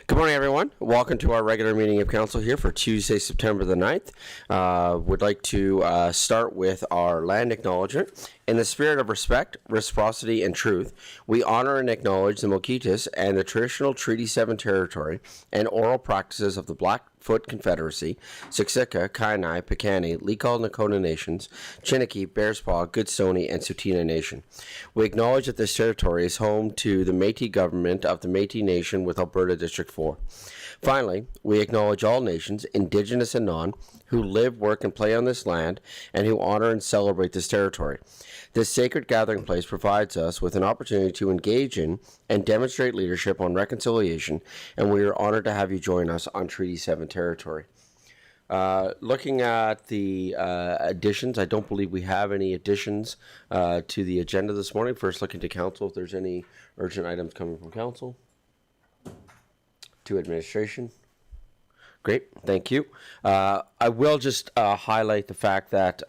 Good morning, everyone. Welcome to our regular meeting of council here for Tuesday, September the 9th. Would like to start with our land acknowledgement. In the spirit of respect, reciprocity, and truth, we honor and acknowledge the Mokitas and the traditional Treaty 7 territory and oral practices of the Blackfoot Confederacy, Siksika, Kainai, Piikani, Legal Nakota Nations, Chiniki, Bearspaw, Goodstoney, and Tsuut'ina Nation. We acknowledge that this territory is home to the Métis government of the Métis Nation with Alberta District 4. Finally, we acknowledge all nations, Indigenous and non, who live, work, and play on this land and who honor and celebrate this territory. This sacred gathering place provides us with an opportunity to engage in and demonstrate leadership on reconciliation, and we are honored to have you join us on Treaty 7 territory. Looking at the additions, I don't believe we have any additions to the agenda this morning. First, looking to council if there's any urgent items coming from council. To administration. Great, thank you. I will just highlight the fact that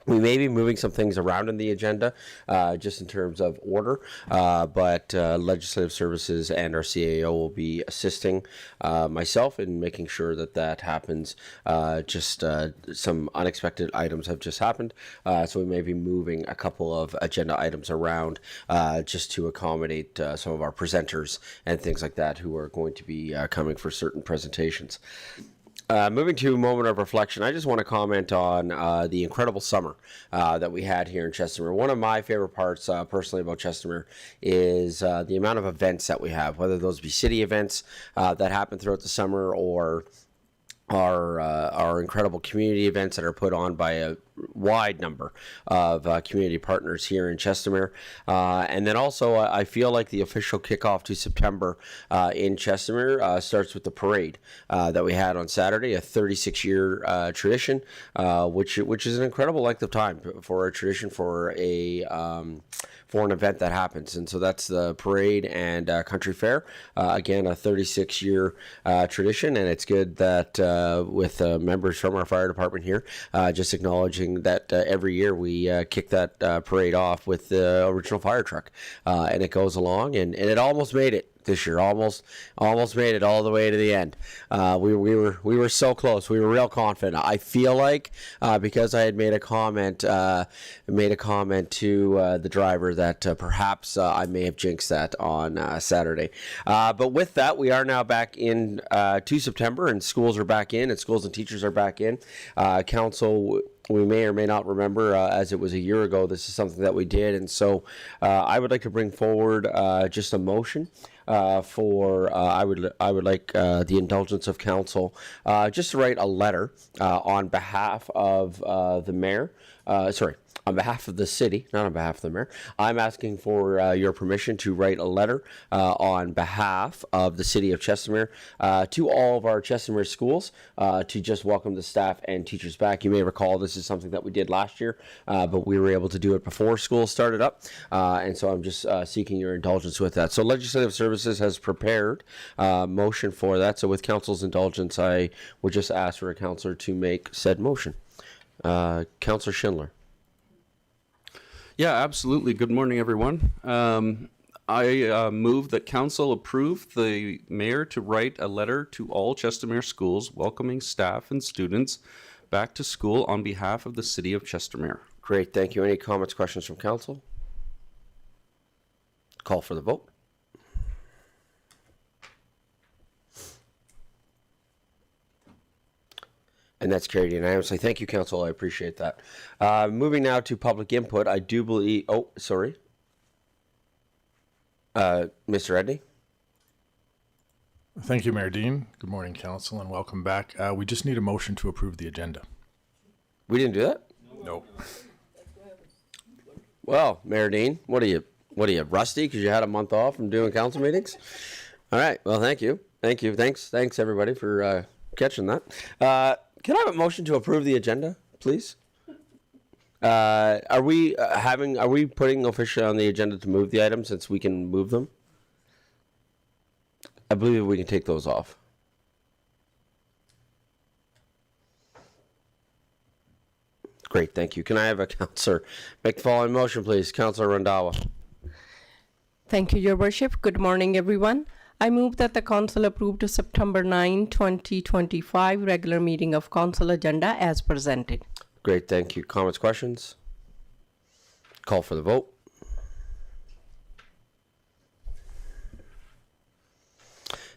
we may be moving some things around in the agenda, just in terms of order, but Legislative Services and our CAO will be assisting myself in making sure that that happens. Just some unexpected items have just happened, so we may be moving a couple of agenda items around just to accommodate some of our presenters and things like that who are going to be coming for certain presentations. Moving to a moment of reflection, I just want to comment on the incredible summer that we had here in Chestermere. One of my favorite parts personally about Chestermere is the amount of events that we have, whether those be city events that happen throughout the summer or our incredible community events that are put on by a wide number of community partners here in Chestermere. And then also, I feel like the official kickoff to September in Chestermere starts with the parade that we had on Saturday, a 36-year tradition, which is an incredible length of time for a tradition for an event that happens. And so that's the parade and country fair. Again, a 36-year tradition, and it's good that with members from our fire department here, just acknowledging that every year we kick that parade off with the original fire truck, and it goes along, and it almost made it this year, almost made it all the way to the end. We were so close. We were real confident. I feel like because I had made a comment to the driver that perhaps I may have jinxed that on Saturday. But with that, we are now back in to September, and schools are back in, and schools and teachers are back in. Council, we may or may not remember, as it was a year ago, this is something that we did, and so I would like to bring forward just a motion for I would like the indulgence of council just to write a letter on behalf of the mayor. On behalf of the city, not on behalf of the mayor. I'm asking for your permission to write a letter on behalf of the city of Chestermere to all of our Chestermere schools to just welcome the staff and teachers back. You may recall this is something that we did last year, but we were able to do it before school started up, and so I'm just seeking your indulgence with that. So Legislative Services has prepared a motion for that. So with council's indulgence, I would just ask for a councillor to make said motion. Councillor Schindler. Yeah, absolutely. Good morning, everyone. I move that council approve the mayor to write a letter to all Chestermere schools welcoming staff and students back to school on behalf of the city of Chestermere. Great, thank you. Any comments, questions from council? Call for the vote. And that's carried unanimously. Thank you, council. I appreciate that. Moving now to public input. I do believe... Oh, sorry. Mr. Edney? Thank you, Mayor Dean. Good morning, council, and welcome back. We just need a motion to approve the agenda. We didn't do that? No. Well, Mayor Dean, what are you, rusty because you had a month off from doing council meetings? All right. Well, thank you. Thank you. Thanks everybody for catching that. Can I have a motion to approve the agenda, please? Are we putting officially on the agenda to move the items since we can move them? I believe we can take those off. Great, thank you. Can I have a councillor make the following motion, please? Councillor Randhawa. Thank you, Your Worship. Good morning, everyone. I move that the council approve the September 9, 2025 regular meeting of council agenda as presented. Great, thank you. Comments, questions? Call for the vote.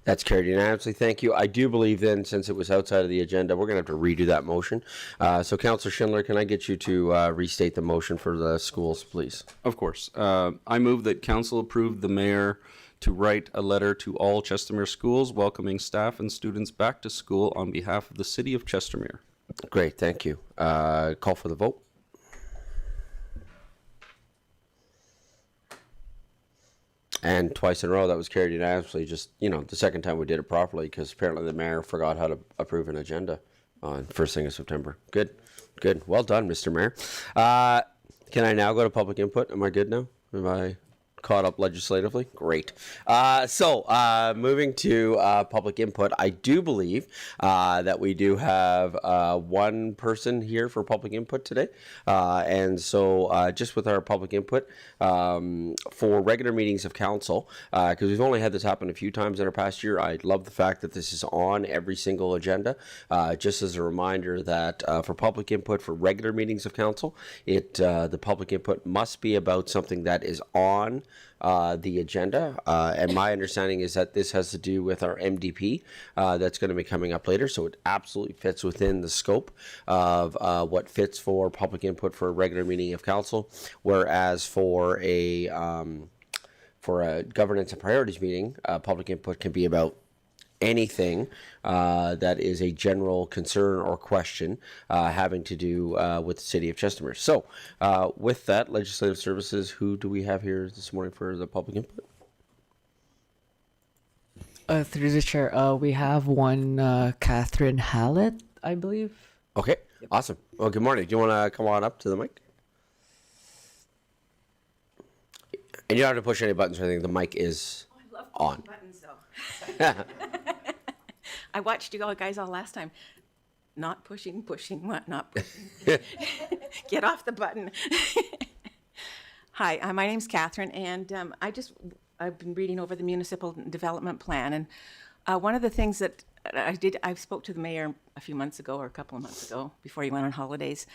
That's carried unanimously. Thank you. I do believe then, since it was outside of the agenda, we're going to have to redo that motion. So, Councillor Schindler, can I get you to restate the motion for the schools, please? Of course. I move that council approve the mayor to write a letter to all Chestermere schools welcoming staff and students back to school on behalf of the city of Chestermere. Great, thank you. Call for the vote. And twice in a row, that was carried unanimously. Just, the second time we did it properly, because apparently the mayor forgot how to approve an agenda on first thing of September. Good. Well done, Mr. Mayor. Can I now go to public input? Am I good now? Am I caught up legislatively? Great. So moving to public input, I do believe that we do have one person here for public input today. And so just with our public input for regular meetings of council, because we've only had this happen a few times in our past year, I love the fact that this is on every single agenda. Just as a reminder that for public input for regular meetings of council, the public input must be about something that is on the agenda, and my understanding is that this has to do with our MDP that's going to be coming up later, so it absolutely fits within the scope of what fits for public input for a regular meeting of council, whereas for a governance and priorities meeting, public input can be about anything that is a general concern or question having to do with the city of Chestermere. So with that, Legislative Services, who do we have here this morning for the public input? Through the chair, we have one Catherine Hallett, I believe. Okay, awesome. Well, good morning. Do you want to come on up to the mic? And you don't have to push any buttons or anything. The mic is on. Buttons though. I watched you all guys all last time. Not pushing, what? Not pushing. Get off the button. Hi, my name's Catherine, and I've been reading over the municipal development plan, and one of the things that I spoke to the mayor a few months ago, or a couple of months ago, before he went on holidays,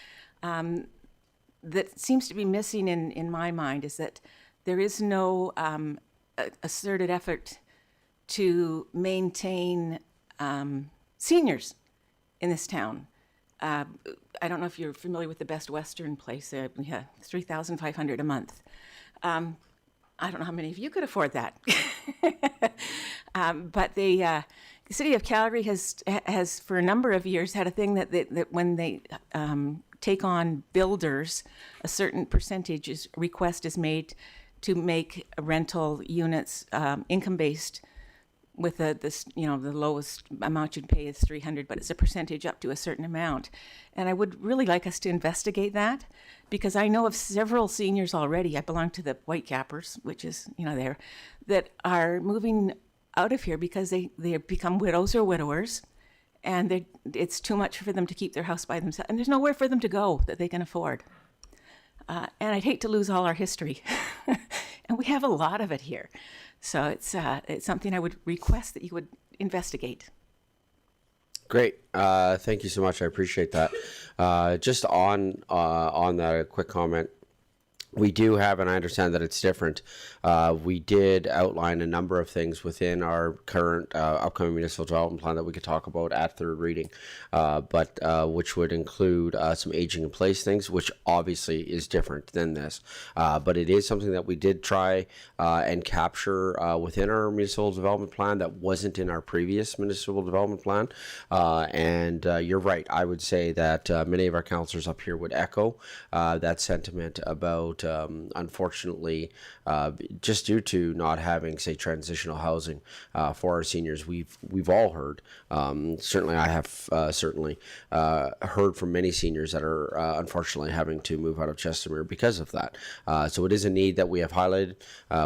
that seems to be missing in my mind is that there is no asserted effort to maintain seniors in this town. I don't know if you're familiar with the Best Western place. We have $3,500 a month. I don't know how many of you could afford that. But the city of Calgary has for a number of years had a thing that when they take on builders, a certain percentage request is made to make rental units income-based, with the lowest amount you'd pay is $300, but it's a percentage up to a certain amount. And I would really like us to investigate that, because I know of several seniors already. I belong to the Whitecappers, which is, there, that are moving out of here because they become widows or widowers, and it's too much for them to keep their house by themselves, and there's nowhere for them to go that they can afford. And I'd hate to lose all our history. And we have a lot of it here. So it's something I would request that you would investigate. Great. Thank you so much. I appreciate that. Just on that, a quick comment. We do have, and I understand that it's different. We did outline a number of things within our current upcoming municipal development plan that we could talk about at third reading, but which would include some aging in place things, which obviously is different than this. But it is something that we did try and capture within our municipal development plan that wasn't in our previous municipal development plan. And you're right. I would say that many of our councillors up here would echo that sentiment about unfortunately, just due to not having, say, transitional housing for our seniors, we've all heard. Certainly, I have certainly heard from many seniors that are unfortunately having to move out of Chestermere because of that. So it is a need that we have highlighted.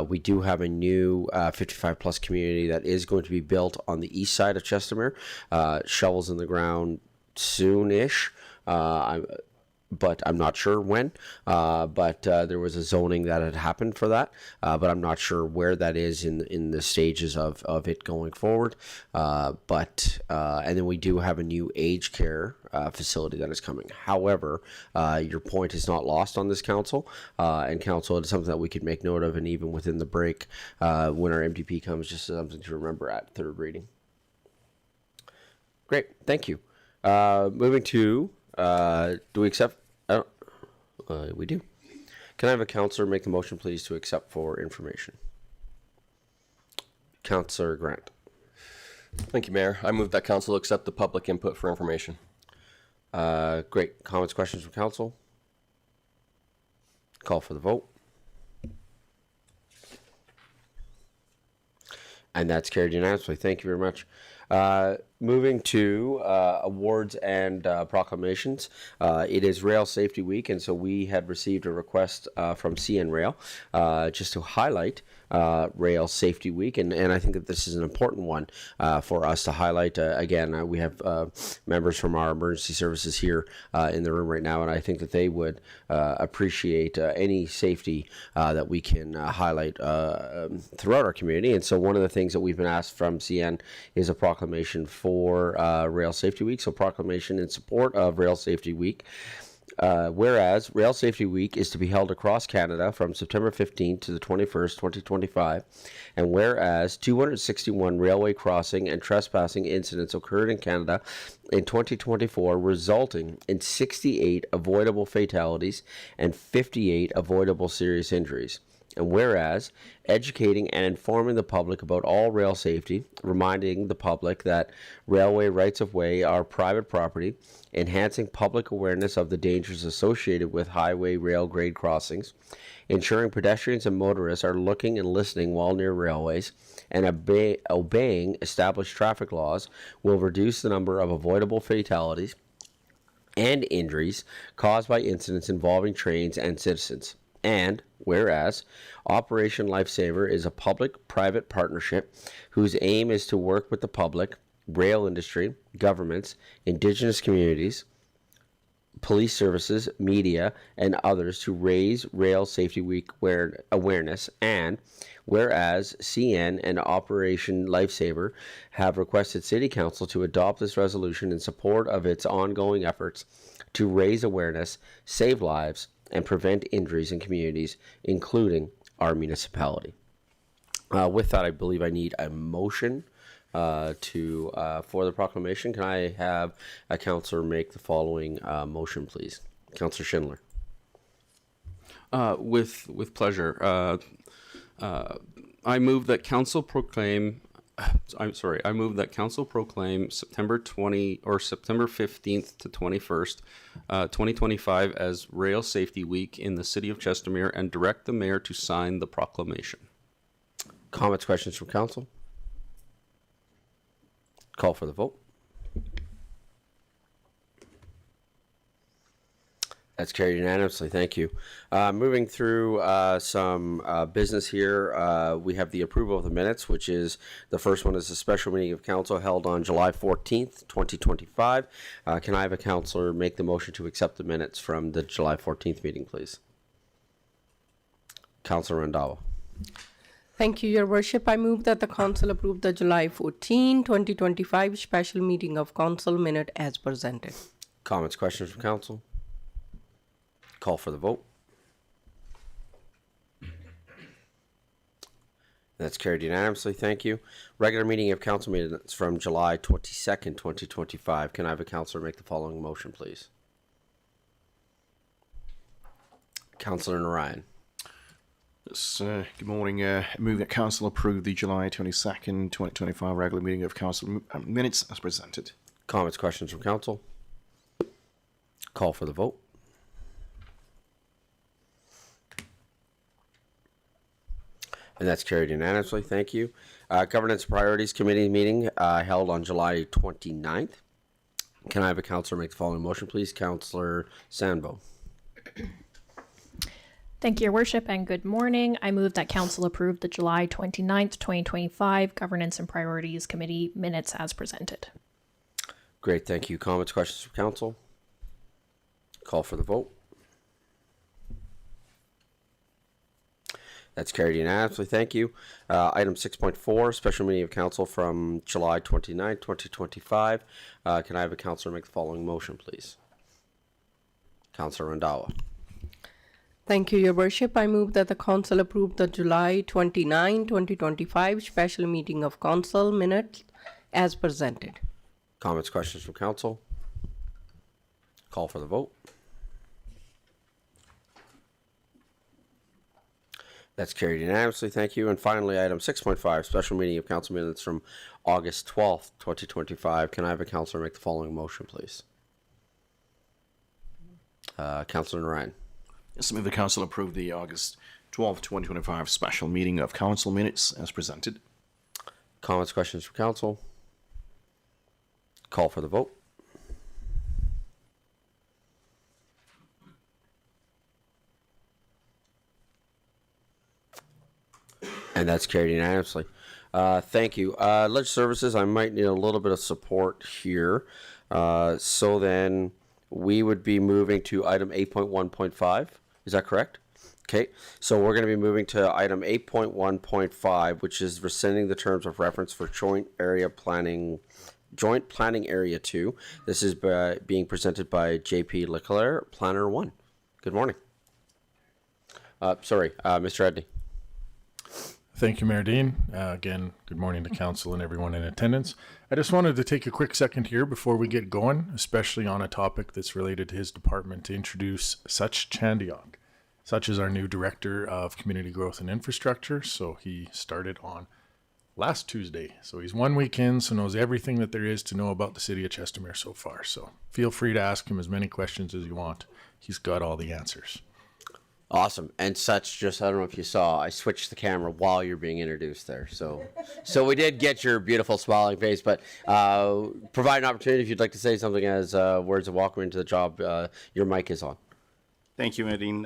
We do have a new 55-plus community that is going to be built on the east side of Chestermere. Shovels in the ground soon-ish. but I'm not sure when. But there was a zoning that had happened for that, but I'm not sure where that is in the stages of it going forward. And then we do have a new aged care facility that is coming. However, your point is not lost on this council, and council, it's something that we could make note of, and even within the break when our MDP comes, just something to remember at third reading. Great, thank you. Moving to, do we accept? We do. Can I have a counselor make the motion, please, to accept for information? Counselor Grant. Thank you, Mayor. I move that council accept the public input for information. Great. Comments, questions from council? Call for the vote. And that's carried unanimously. Thank you very much. Moving to awards and proclamations. It is Rail Safety Week, and so we had received a request from CN Rail just to highlight Rail Safety Week, and I think that this is an important one for us to highlight. Again, we have members from our emergency services here in the room right now, and I think that they would appreciate any safety that we can highlight throughout our community. And so one of the things that we've been asked from CN is a proclamation for Rail Safety Week. So proclamation in support of Rail Safety Week. Whereas Rail Safety Week is to be held across Canada from September 15th to the 21st, 2025, and whereas 261 railway crossing and trespassing incidents occurred in Canada in 2024, resulting in 68 avoidable fatalities and 58 avoidable serious injuries. And whereas educating and informing the public about all rail safety, reminding the public that railway rights of way are private property, enhancing public awareness of the dangers associated with highway rail grade crossings, ensuring pedestrians and motorists are looking and listening while near railways, and obeying established traffic laws will reduce the number of avoidable fatalities and injuries caused by incidents involving trains and citizens. And whereas Operation Lifesaver is a public-private partnership whose aim is to work with the public, rail industry, governments, Indigenous communities, police services, media, and others to raise Rail Safety Week awareness. And whereas CN and Operation Lifesaver have requested City Council to adopt this resolution in support of its ongoing efforts to raise awareness, save lives, and prevent injuries in communities, including our municipality. With that, I believe I need a motion for the proclamation. Can I have a councillor make the following motion, please? Councillor Schindler. With pleasure. I move that council proclaim. I move that council proclaim September 15th to 21st, 2025 as Rail Safety Week in the City of Chestermere and direct the mayor to sign the proclamation. Comments, questions from council? Call for the vote. That's carried unanimously. Thank you. Moving through some business here, we have the approval of the minutes, which is the first one is a special meeting of council held on July 14th, 2025. Can I have a councillor make the motion to accept the minutes from the July 14th meeting, please? Councillor Randhawa. Thank you, Your Worship. I move that the council approve the July 14, 2025 special meeting of council minute as presented. Comments, questions from council? Call for the vote. That's carried unanimously. Thank you. Regular meeting of council minutes from July 22nd, 2025. Can I have a councillor make the following motion, please? Councillor Narayan. Yes, good morning. Move that council approve the July 22nd, 2025 regular meeting of council minutes as presented. Comments, questions from council? Call for the vote. And that's carried unanimously. Thank you. Governance Priorities Committee meeting held on July 29th. Can I have a councillor make the following motion, please? Councillor Sandbo. Thank you, Your Worship, and good morning. I move that council approve the July 29th, 2025 Governance and Priorities Committee minutes as presented. Great, thank you. Comments, questions from council? Call for the vote. That's carried unanimously. Thank you. Item 6.4, special meeting of council from July 29, 2025. Can I have a councillor make the following motion, please? Councillor Randawa. Thank you, Your Worship. I move that the council approve the July 29, 2025 special meeting of council minutes as presented. Comments, questions from council? Call for the vote. That's carried unanimously. Thank you. And finally, item 6.5, special meeting of council minutes from August 12th, 2025. Can I have a councillor make the following motion, please? Councillor Ryan. Yes, I move the council approve the August 12th, 2025 special meeting of council minutes as presented. Comments, questions from council? Call for the vote. And that's carried unanimously. Thank you. Ledge Services, I might need a little bit of support here. So then we would be moving to item 8.1.5. Is that correct? Okay. So we're going to be moving to item 8.1.5, which is rescinding the terms of reference for Joint Planning Area 2. This is being presented by JP Leclerc, Planner 1. Good morning. Mr. Edney. Thank you, Mayor Dean. Again, good morning to council and everyone in attendance. I just wanted to take a quick second here before we get going, especially on a topic that's related to his department, to introduce Such Chandiok. Such is our new Director of Community Growth and Infrastructure. So he started on last Tuesday. So he's 1 week in, so knows everything that there is to know about the city of Chestermere so far. So feel free to ask him as many questions as you want. He's got all the answers. Awesome. And Such, just, I don't know if you saw, I switched the camera while you're being introduced there. So we did get your beautiful smiling face, but provide an opportunity if you'd like to say something as words of welcome into the job. Your mic is on. Thank you, Nadine.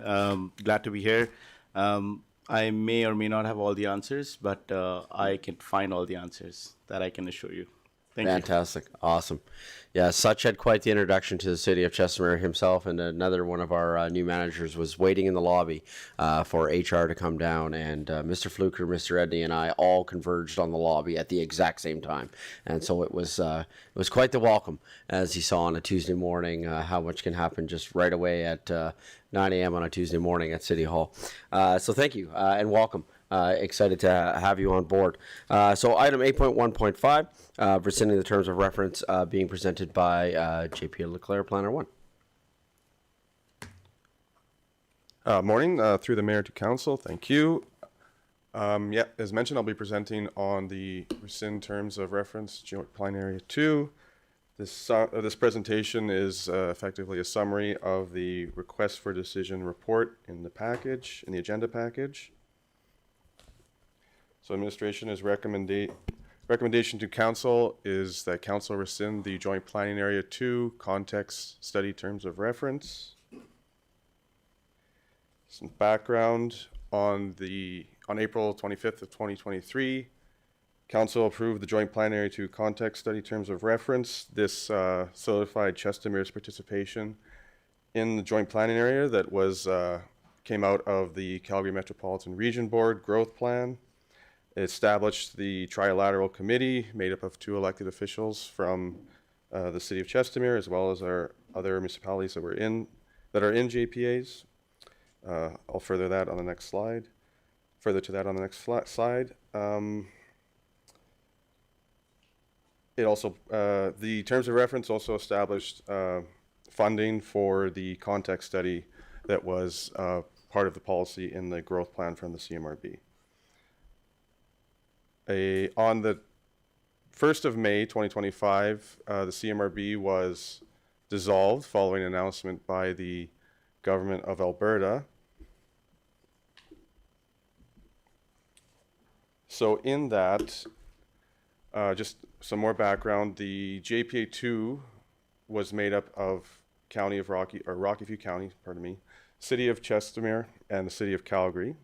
Glad to be here. I may or may not have all the answers, but I can find all the answers that I can assure you. Thank you. Fantastic. Awesome. Yeah, Such had quite the introduction to the city of Chestermere himself, and another one of our new managers was waiting in the lobby for HR to come down, and Mr. Fluker, Mr. Edney, and I all converged on the lobby at the exact same time. And so it was quite the welcome, as he saw on a Tuesday morning, how much can happen just right away at 9 a.m. on a Tuesday morning at City Hall. So thank you and welcome. Excited to have you on board. So item 8.1.5, rescinding the terms of reference being presented by JP Leclerc, Planner 1. Morning, through the mayor to council. Thank you. As mentioned, I'll be presenting on the rescind terms of reference, Joint Plan Area 2. This presentation is effectively a summary of the request for decision report in the package, in the agenda package. So administration is recommendation to council is that council rescind the Joint Planning Area 2 context study terms of reference. Some background on April 25th of 2023, council approved the Joint Planning Area 2 context study terms of reference. This solidified Chestermere's participation in the Joint Planning Area that came out of the Calgary Metropolitan Region Board Growth Plan. It established the Trilateral Committee made up of 2 elected officials from the city of Chestermere, as well as our other municipalities that are in JPAs. I'll further to that on the next slide. It also, the terms of reference also established funding for the context study that was part of the policy in the growth plan from the CMRB. On the 1st of May 2025, the CMRB was dissolved following an announcement by the government of Alberta. So in that, just some more background, the JPA 2 was made up of Rocky-View County, City of Chestermere, and the City of Calgary.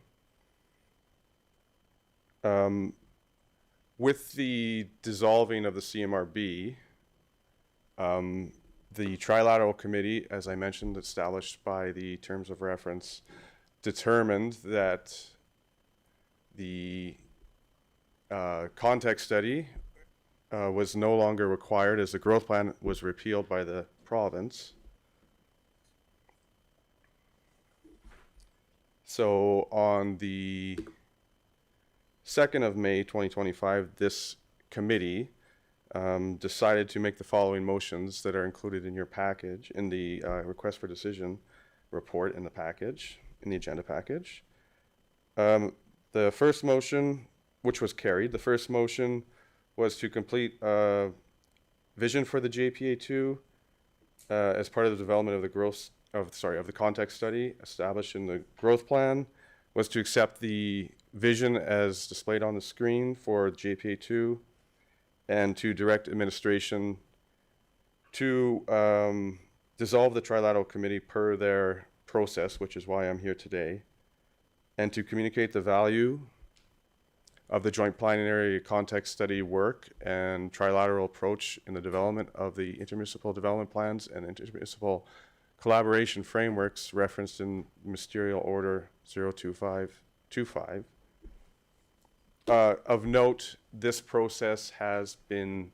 With the dissolving of the CMRB, The Trilateral Committee, as I mentioned, established by the terms of reference, determined that the context study was no longer required as the growth plan was repealed by the province. So on the 2nd of May 2025, this committee decided to make the following motions that are included in your package, in the request for decision report in the package, in the agenda package. The first motion, which was carried, the first motion was to complete vision for the JPA2 as part of the development of the context study established in the growth plan, was to accept the vision as displayed on the screen for JPA2 and to direct administration to dissolve the Trilateral Committee per their process, which is why I'm here today, and to communicate the value of the joint planning area context study work and trilateral approach in the development of the intermunicipal development plans and intermunicipal collaboration frameworks referenced in Ministerial Order 02525. Of note, this process has been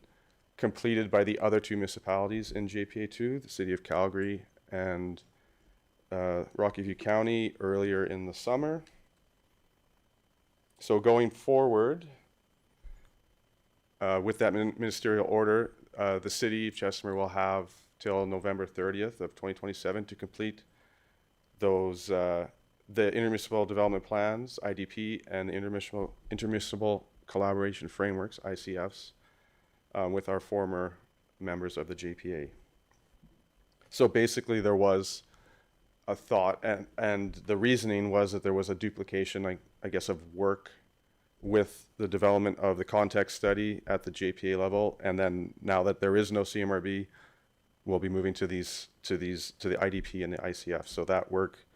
completed by the other two municipalities in JPA2, the City of Calgary and Rocky View County, earlier in the summer. So going forward, with that ministerial order, the City of Chestermere will have till November 30th of 2027 to complete those the intermunicipal development plans, IDP, and the intermunicipal collaboration frameworks, ICFs, with our former members of the JPA. So basically there was a thought, and the reasoning was that there was a duplication, I guess, of work with the development of the context study at the JPA level, and then now that there is no CMRB, we'll be moving to the IDP and the ICF. So that work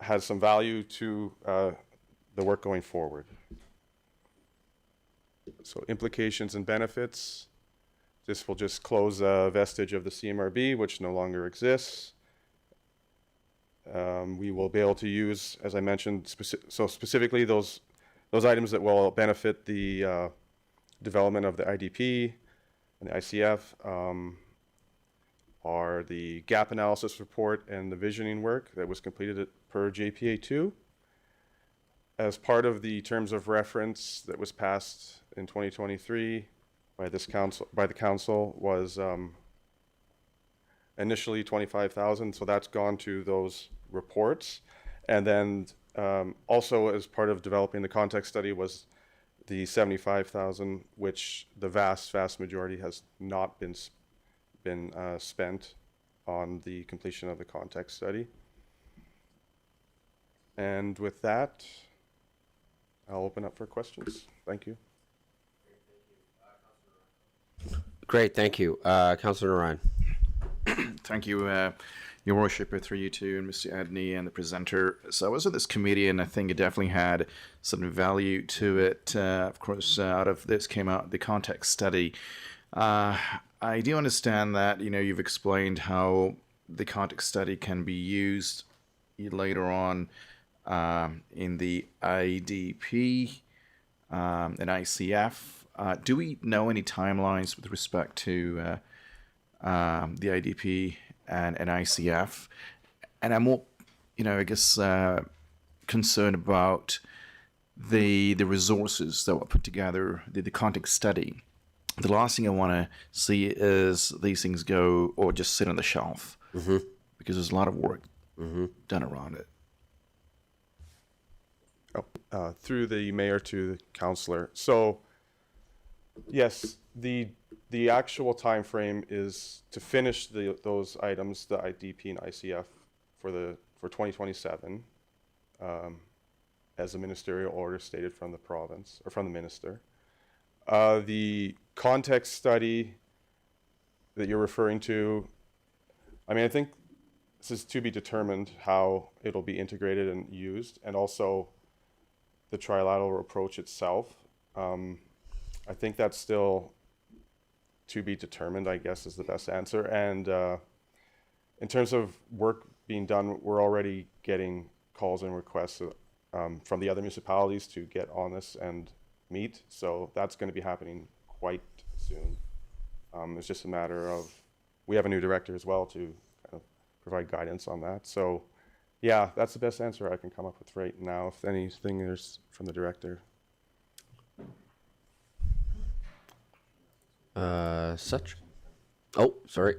has some value to the work going forward. So implications and benefits. This will just close a vestige of the CMRB, which no longer exists. We will be able to use, as I mentioned, specifically those items that will benefit the development of the IDP and the ICF are the gap analysis report and the visioning work that was completed per JPA2. As part of the terms of reference that was passed in 2023 by the council was initially 25,000, so that's gone to those reports. And then also as part of developing the context study was the 75,000, which the vast majority has not been spent on the completion of the context study. And with that, I'll open up for questions. Thank you. Great, thank you. Councillor Ryan. Thank you, Your Worship, through you two and Mr. Adney and the presenter. So I was at this committee, and I think it definitely had some value to it. Of course, out of this came out the context study. I do understand that, you've explained how the context study can be used later on in the IDP and ICF. Do we know any timelines with respect to the IDP and ICF? And I'm more, I guess, concerned about the resources that were put together, the context study. The last thing I want to see is these things go or just sit on the shelf, because there's a lot of work done around it. Through the mayor to the councillor. So, yes, the actual time frame is to finish those items, the IDP and ICF, for 2027, as a ministerial order stated from the province or from the minister. The context study that you're referring to, I think this is to be determined how it'll be integrated and used, and also the trilateral approach itself. I think that's still to be determined, I guess, is the best answer. And in terms of work being done, we're already getting calls and requests from the other municipalities to get on this and meet. So that's going to be happening quite soon. It's just a matter of, we have a new director as well to kind of provide guidance on that. So yeah, that's the best answer I can come up with right now. If anything there's from the director. Such. Oh, sorry.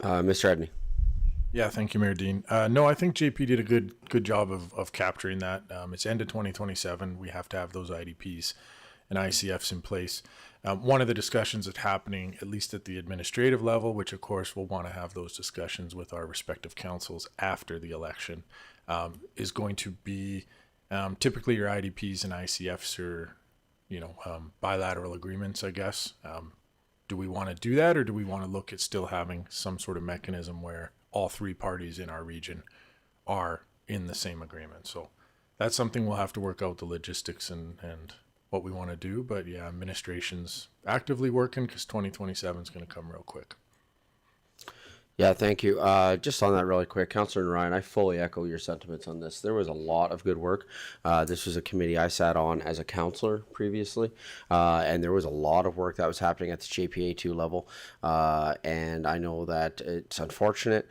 Mr. Edney. Yeah, thank you, Mayor Dean. No, I think JP did a good job of capturing that. It's end of 2027. We have to have those IDPs and ICFs in place. One of the discussions that's happening, at least at the administrative level, which of course we'll want to have those discussions with our respective councils after the election, is going to be typically your IDPs and ICFs are, bilateral agreements, I guess. Do we want to do that, or do we want to look at still having some sort of mechanism where all three parties in our region are in the same agreement? So that's something we'll have to work out the logistics and what we want to do. But yeah, administration's actively working because 2027 is going to come real quick. Yeah, thank you. Just on that really quick, Councillor Ryan, I fully echo your sentiments on this. There was a lot of good work. This was a committee I sat on as a councillor previously, and there was a lot of work that was happening at the JPA2 level. And I know that it's unfortunate,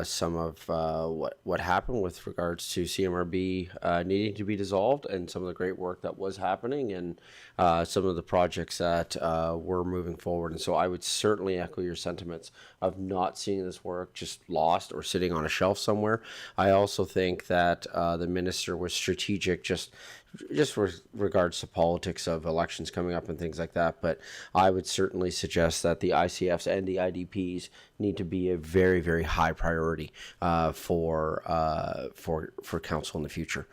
some of what happened with regards to CMRB needing to be dissolved, and some of the great work that was happening, and some of the projects that were moving forward. And so I would certainly echo your sentiments of not seeing this work just lost or sitting on a shelf somewhere. I also think that the minister was strategic just with regards to politics of elections coming up and things like that. But I would certainly suggest that the ICFs and the IDPs need to be a very, very high priority for council in the future,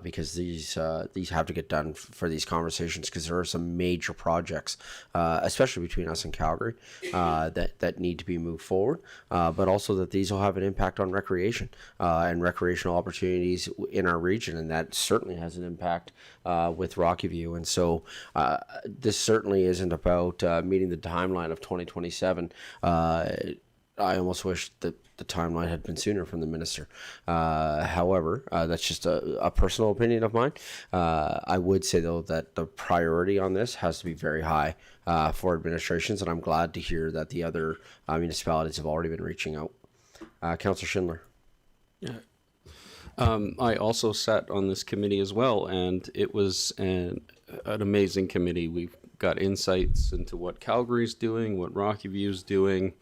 because these have to get done for these conversations, because there are some major projects, especially between us and Calgary, that need to be moved forward, but also that these will have an impact on recreation and recreational opportunities in our region, and that certainly has an impact with Rocky View. And so this certainly isn't about meeting the timeline of 2027. I almost wish that the timeline had been sooner from the minister. However, that's just a personal opinion of mine. I would say, though, that the priority on this has to be very high for administrations, and I'm glad to hear that the other municipalities have already been reaching out. Councillor Schindler. Yeah. I also sat on this committee as well, and it was an amazing committee. We've got insights into what Calgary's doing, what Rocky View's doing,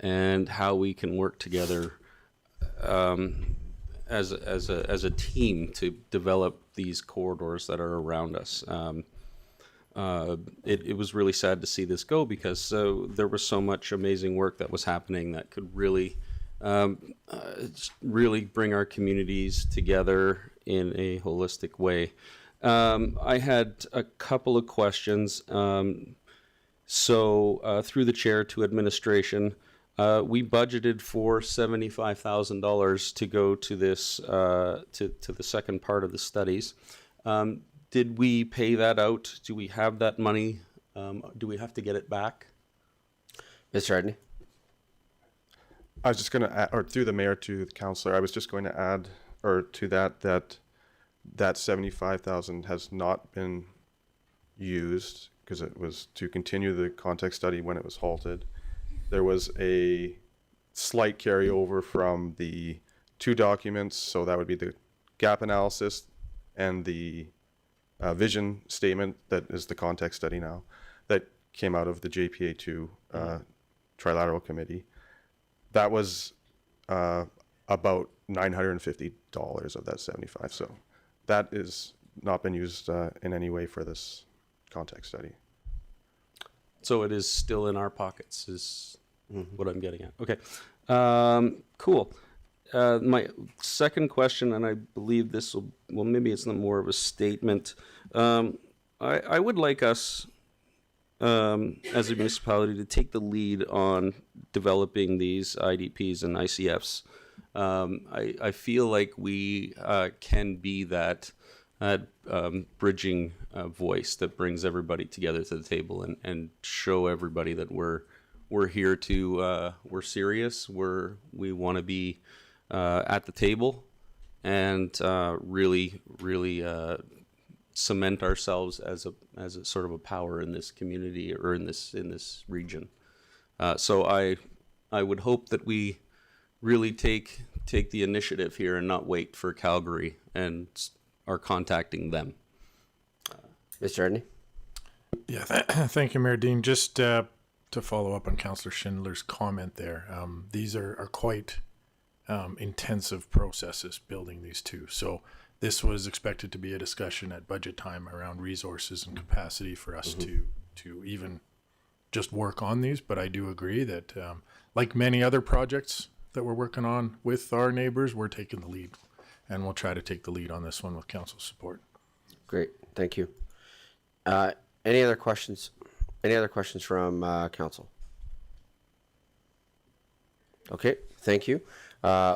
and how we can work together as a team to develop these corridors that are around us. It was really sad to see this go, because there was so much amazing work that was happening that could really bring our communities together in a holistic way. I had a couple of questions. So through the chair to administration, we budgeted for $75,000 to go to this to the second part of the studies. Did we pay that out? Do we have that money? Do we have to get it back? Mr. Edney? I was just going to add, or through the mayor to the councillor, I was just going to add, or to that 75,000 has not been used because it was to continue the context study when it was halted. There was a slight carryover from the two documents, so that would be the gap analysis and the vision statement that is the context study now, that came out of the JPA2 Trilateral Committee. That was about $950 of that 75. So that is not been used in any way for this context study. So it is still in our pockets, is what I'm getting at. Okay, cool. My second question, and I believe this will, well, maybe it's not more of a statement. I would like us, as a municipality, to take the lead on developing these IDPs and ICFs. I feel like we can be that bridging voice that brings everybody together to the table and show everybody that we're here to we're serious. We want to be at the table and really cement ourselves as a sort of a power in this community or in this region. So I would hope that we really take the initiative here and not wait for Calgary and are contacting them. Mr. Edney? Yeah, thank you, Mayor Dean. Just to follow up on Councillor Schindler's comment there, these are quite intensive processes building these two. So this was expected to be a discussion at budget time around resources and capacity for us to even just work on these. But I do agree that like many other projects that we're working on with our neighbors, we're taking the lead. And we'll try to take the lead on this one with council support. Great, thank you. Any other questions? Any other questions from council? Okay, thank you.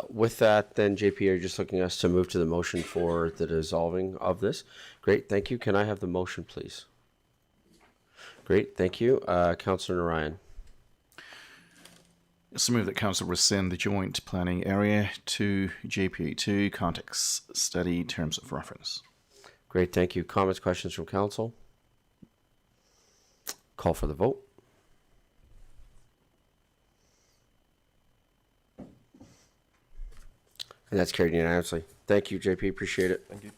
With that, then, JP, are you just looking us to move to the motion for the dissolving of this? Great, thank you. Can I have the motion, please? Great, thank you. Councillor Narayan. It's a move that council rescind the joint planning area to JPA2 context study terms of reference. Great, thank you. Comments, questions from council? Call for the vote. And that's carried unanimously. Thank you, JP. Appreciate it. Thank you.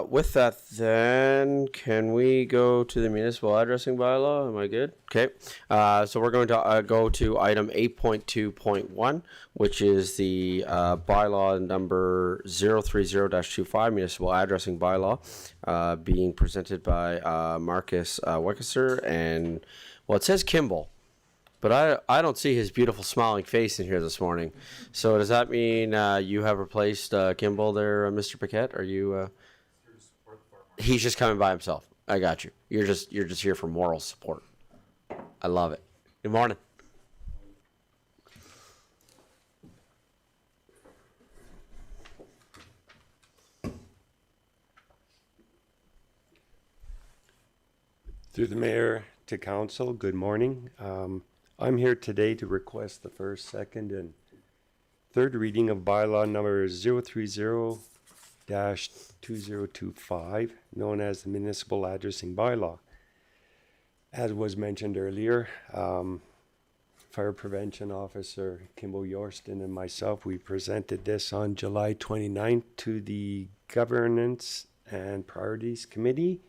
With that, then, can we go to the municipal addressing bylaw? Am I good? Okay. So we're going to go to item 8.2.1, which is the bylaw number 030-25, municipal addressing bylaw, being presented by Marcus Weckeser and, well, it says Kimball. But I don't see his beautiful smiling face in here this morning. So does that mean you have replaced Kimball there, Mr. Paquette? Are you? He's just coming by himself. I got you. You're just here for moral support. I love it. Good morning. Through the mayor to council, good morning. I'm here today to request the first, second, and third reading of bylaw number 030-2025, known as the Municipal Addressing Bylaw. As was mentioned earlier, Fire Prevention Officer Kimball Yorston and myself, we presented this on July 29th to the Governance and Priorities Committee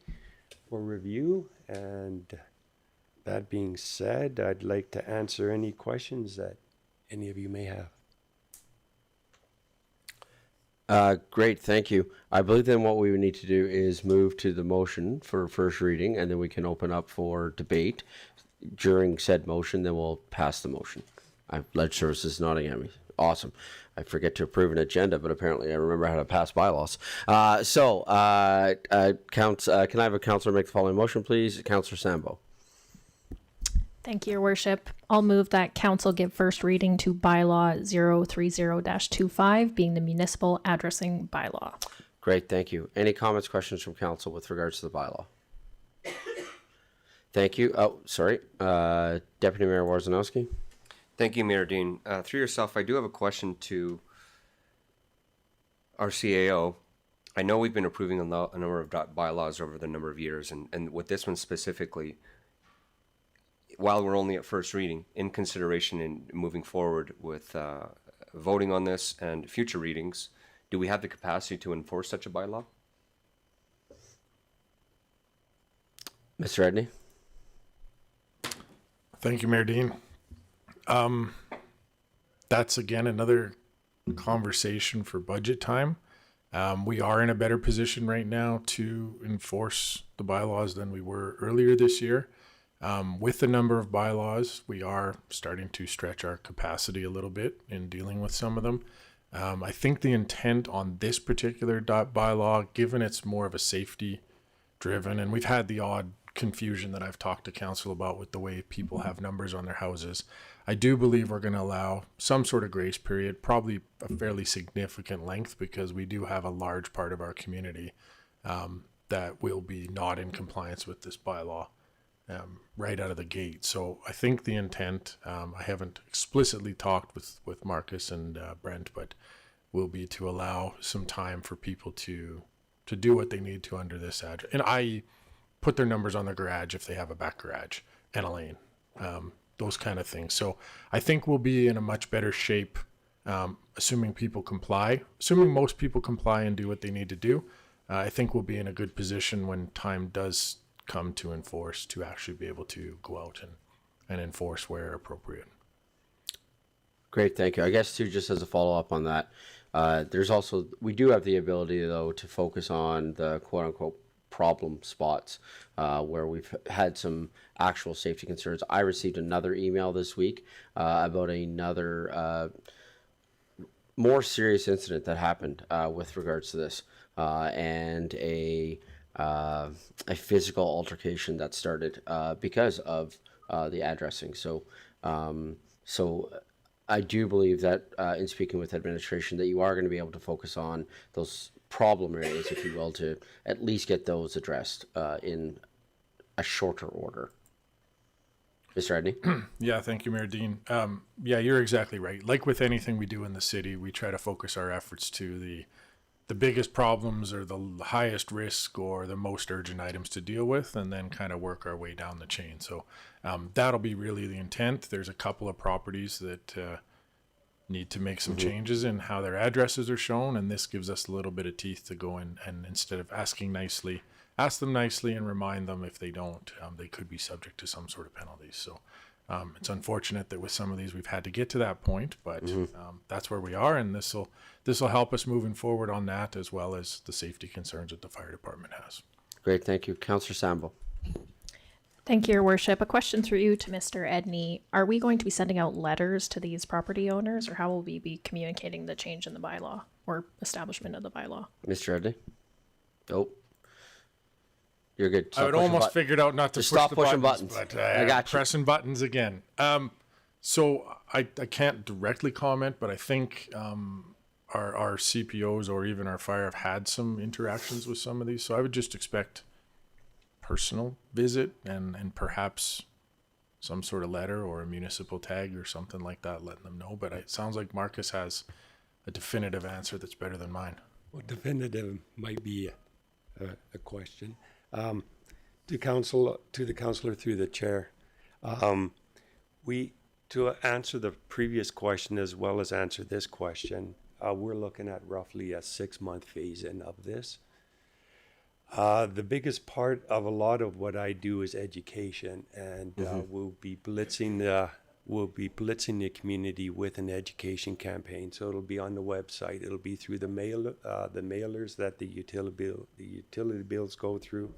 for review. And that being said, I'd like to answer any questions that any of you may have. Great, thank you. I believe then what we would need to do is move to the motion for first reading, and then we can open up for debate. During said motion, then we'll pass the motion. Ledge Services nodding at me. Awesome. I forget to approve an agenda, but apparently I remember how to pass bylaws. Can I have a councillor make the following motion, please? Councillor Sambo. Thank you, Your Worship. I'll move that council give first reading to bylaw 030-25, being the municipal addressing bylaw. Great, thank you. Any comments, questions from council with regards to the bylaw? Thank you. Oh, sorry. Deputy Mayor Warzanowski. Thank you, Mayor Dean. Through yourself, I do have a question to our CAO. I know we've been approving a number of bylaws over the number of years, and with this one specifically, while we're only at first reading, in consideration in moving forward with voting on this and future readings, do we have the capacity to enforce such a bylaw? Mr. Edney? Thank you, Mayor Dean. That's again another conversation for budget time. We are in a better position right now to enforce the bylaws than we were earlier this year. With the number of bylaws, we are starting to stretch our capacity a little bit in dealing with some of them. I think the intent on this particular bylaw, given it's more of a safety driven, and we've had the odd confusion that I've talked to council about with the way people have numbers on their houses. I do believe we're going to allow some sort of grace period, probably a fairly significant length, because we do have a large part of our community that will be not in compliance with this bylaw right out of the gate. So I think the intent, I haven't explicitly talked with Marcus and Brent, but will be to allow some time for people to do what they need to under this address, and i.e. put their numbers on their garage if they have a back garage and a lane, those kind of things. So I think we'll be in a much better shape, assuming most people comply and do what they need to do. I think we'll be in a good position when time does come to enforce, to actually be able to go out and enforce where appropriate. Great, thank you. I guess too, just as a follow-up on that, we do have the ability though to focus on the quote-unquote problem spots where we've had some actual safety concerns. I received another email this week about another more serious incident that happened with regards to this, and a physical altercation that started because of the addressing. So I do believe that in speaking with administration that you are going to be able to focus on those problem areas, if you will, to at least get those addressed in a shorter order. Mr. Edney? Yeah, thank you, Mayor Dean. Yeah, you're exactly right. Like with anything we do in the city, we try to focus our efforts to the biggest problems or the highest risk or the most urgent items to deal with, and then kind of work our way down the chain. So that'll be really the intent. There's a couple of properties that need to make some changes in how their addresses are shown, and this gives us a little bit of teeth to go in, and instead of asking nicely, ask them nicely and remind them if they don't, they could be subject to some sort of penalties. So it's unfortunate that with some of these we've had to get to that point, but that's where we are, and this will help us moving forward on that, as well as the safety concerns that the fire department has. Great, thank you. Councillor Sambo. Thank you, Your Worship. A question through you to Mr. Edney. Are we going to be sending out letters to these property owners, or how will we be communicating the change in the bylaw or establishment of the bylaw? Mr. Edney? Oh. You're good. I would almost figured out not to stop push pushing buttons, buttons. but I got you. pressing buttons again. So I can't directly comment, but I think our CPOs or even our fire have had some interactions with some of these. So I would just expect personal visit and perhaps some sort of letter or a municipal tag or something like that, letting them know. But it sounds like Marcus has a definitive answer that's better than mine. Well, definitive might be a question. To the councillor through the chair, to answer the previous question as well as answer this question, we're looking at roughly a 6-month phase-in of this. The biggest part of a lot of what I do is education, and we'll be blitzing the community with an education campaign. So it'll be on the website. It'll be through the mailers that the utility bills go through.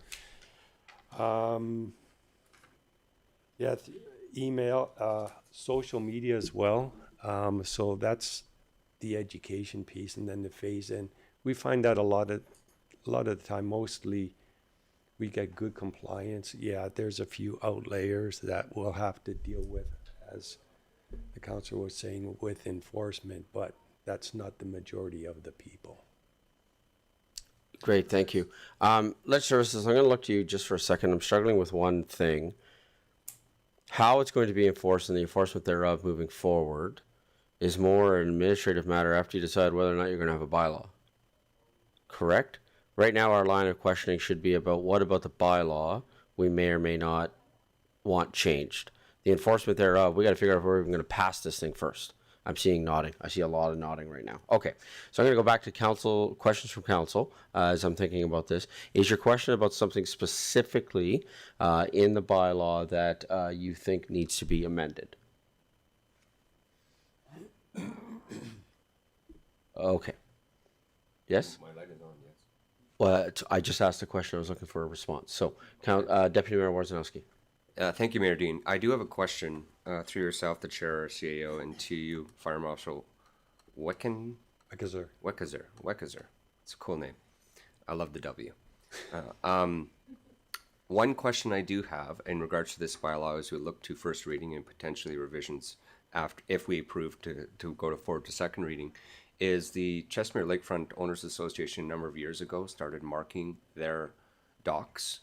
Email, social media as well. So that's the education piece, and then the phase in. We find that a lot of the time, mostly we get good compliance. Yeah, there's a few outliers that we'll have to deal with, as the councillor was saying, with enforcement, but that's not the majority of the people. Great, thank you. Ledge Services, I'm going to look to you just for a second. I'm struggling with one thing. How it's going to be enforced and the enforcement thereof moving forward is more an administrative matter after you decide whether or not you're going to have a bylaw. Correct? Right now, our line of questioning should be about what about the bylaw we may or may not want changed. The enforcement thereof, we got to figure out if we're even going to pass this thing first. I'm seeing nodding. I see a lot of nodding right now. Okay, so I'm going to go back to council, questions from council as I'm thinking about this. Is your question about something specifically in the bylaw that you think needs to be amended? Okay. Yes? My light is on, yes. Well, I just asked a question. I was looking for a response. So, Deputy Mayor Warzanowski. Thank you, Mayor Dean. I do have a question through yourself, the chair or CAO, and to you, Fire Marshal Wekazer. It's a cool name. I love the W. One question I do have in regards to this bylaw as we look to first reading and potentially revisions after, if we approve to go forward to second reading, is the Chestermere Lakefront Owners Association a number of years ago started marking their docks.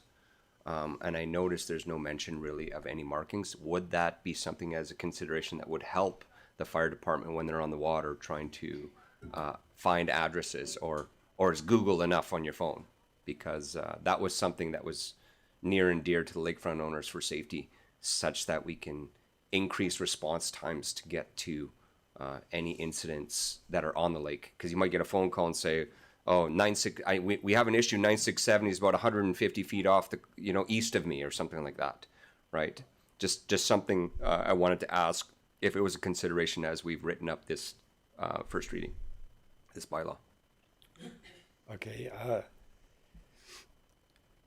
And I noticed there's no mention really of any markings. Would that be something as a consideration that would help the fire department when they're on the water trying to find addresses, or is Google enough on your phone? Because that was something that was near and dear to the lakefront owners for safety, such that we can increase response times to get to any incidents that are on the lake. Because you might get a phone call and say, oh, we have an issue, 967 is about 150 feet off the, east of me, or something like that, right? Just something I wanted to ask if it was a consideration as we've written up this first reading, this bylaw. Okay,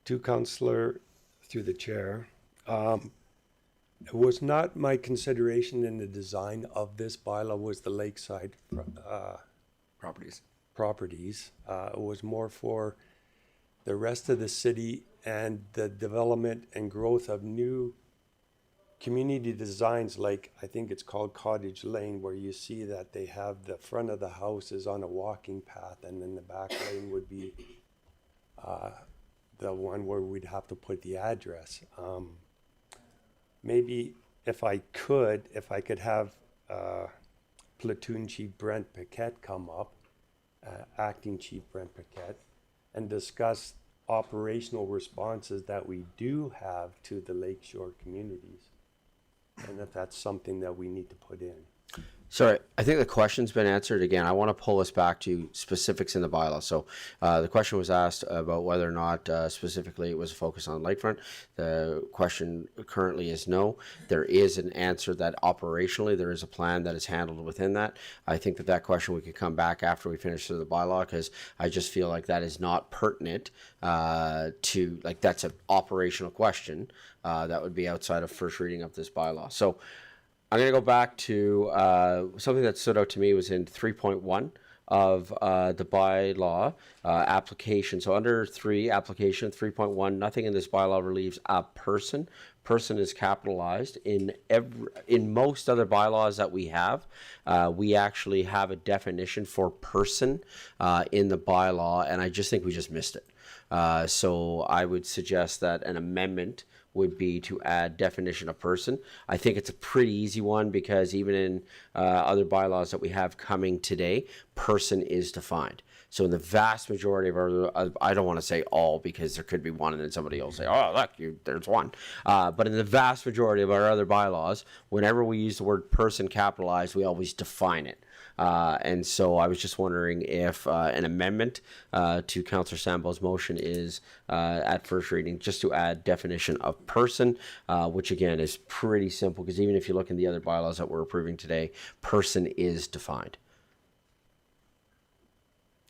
to Councillor, through the chair, it was not my consideration in the design of this bylaw was the lakeside properties. It was more for the rest of the city and the development and growth of new community designs, like I think it's called Cottage Lane, where you see that they have the front of the house is on a walking path, and then the back lane would be the one where we'd have to put the address. Maybe if I could have Platoon Chief Brent Paquette come up, Acting Chief Brent Paquette, and discuss operational responses that we do have to the lakeshore communities, and if that's something that we need to put in. Sorry, I think the question's been answered. Again, I want to pull us back to specifics in the bylaw. So the question was asked about whether or not specifically it was a focus on lakefront. The question currently is no. There is an answer that operationally there is a plan that is handled within that. I think that question we could come back after we finish the bylaw, because I just feel like that is not pertinent to, like, that's an operational question that would be outside of first reading of this bylaw. So I'm going to go back to something that stood out to me was in 3.1 of the bylaw application. So under 3, application 3.1, nothing in this bylaw relieves a person. Person is capitalized. In most other bylaws that we have, we actually have a definition for person in the bylaw, and I just think we just missed it. So I would suggest that an amendment would be to add definition of person. I think it's a pretty easy one, because even in other bylaws that we have coming today, person is defined. So in the vast majority of our, I don't want to say all, because there could be one and then somebody will say, oh, look, there's one. But in the vast majority of our other bylaws, whenever we use the word person capitalized, we always define it. And so I was just wondering if an amendment to Councillor Sambo's motion is at first reading, just to add definition of person, which again is pretty simple, because even if you look in the other bylaws that we're approving today, person is defined.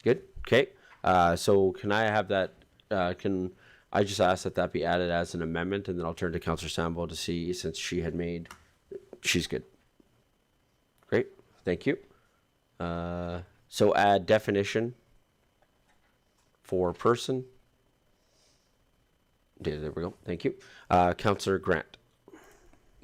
Good. Okay. So can I have that? Can I just ask that be added as an amendment, and then I'll turn to Councillor Sambo to see, since she had made. She's good. Great. Thank you. So add definition for person. There we go. Thank you. Councillor Grant.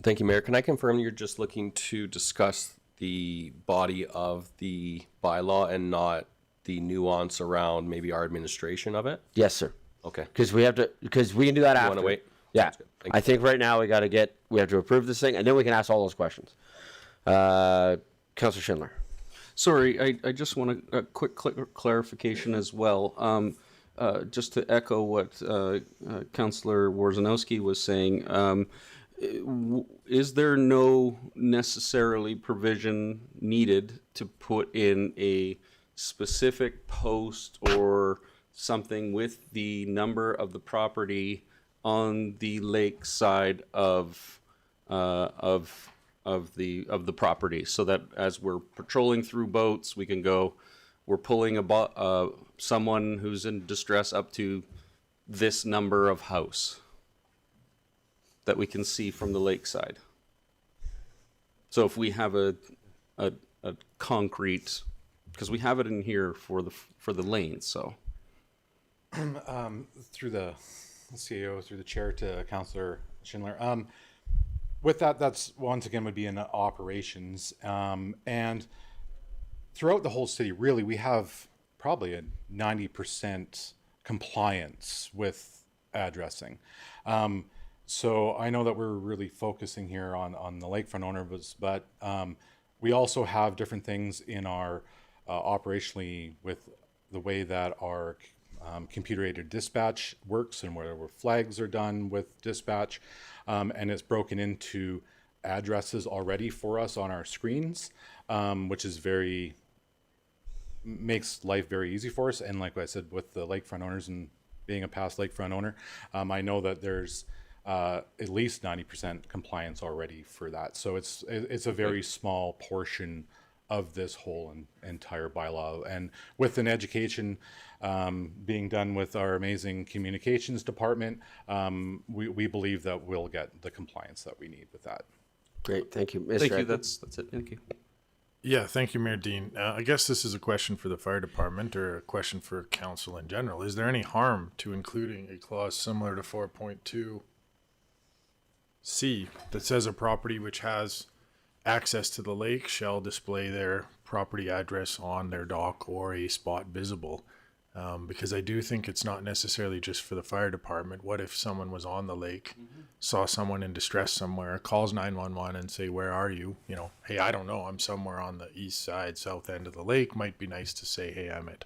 Thank you, Mayor. Can I confirm you're just looking to discuss the body of the bylaw and not the nuance around maybe our administration of it? Yes, sir. Okay. Because we can do that after. Want to wait? Yeah. I think right now we have to approve this thing, and then we can ask all those questions. Councillor Schindler. Sorry, I just want a quick clarification as well. Just to echo what Councillor Warzanowski was saying, is there no necessarily provision needed to put in a specific post or something with the number of the property on the lake side of the property, so that as we're patrolling through boats, we can go, we're pulling someone who's in distress up to this number of house that we can see from the lakeside. So if we have a concrete, because we have it in here for the lanes, so. Through the CEO, through the chair to Councillor Schindler. with that, that's once again would be in operations. And throughout the whole city, really, we have probably a 90% compliance with addressing. So I know that we're really focusing here on the lakefront owners, but we also have different things in our operationally with the way that our computer-aided dispatch works and where flags are done with dispatch. And it's broken into addresses already for us on our screens, which is makes life very easy for us. And like I said, with the lakefront owners and being a past lakefront owner, I know that there's at least 90% compliance already for that. So it's a very small portion of this whole entire bylaw. And with an education being done with our amazing communications department, we believe that we'll get the compliance that we need with that. Great, thank you. Mr. Thank you. Edmund? That's it. Thank you. Yeah, thank you, Mayor Dean. I guess this is a question for the fire department or a question for council in general. Is there any harm to including a clause similar to 4.2C that says a property which has access to the lake shall display their property address on their dock or a spot visible? Because I do think it's not necessarily just for the fire department. What if someone was on the lake, saw someone in distress somewhere, calls 911 and say, where are you? You know, hey, I don't know. I'm somewhere on the east side, south end of the lake. Might be nice to say, hey, I'm at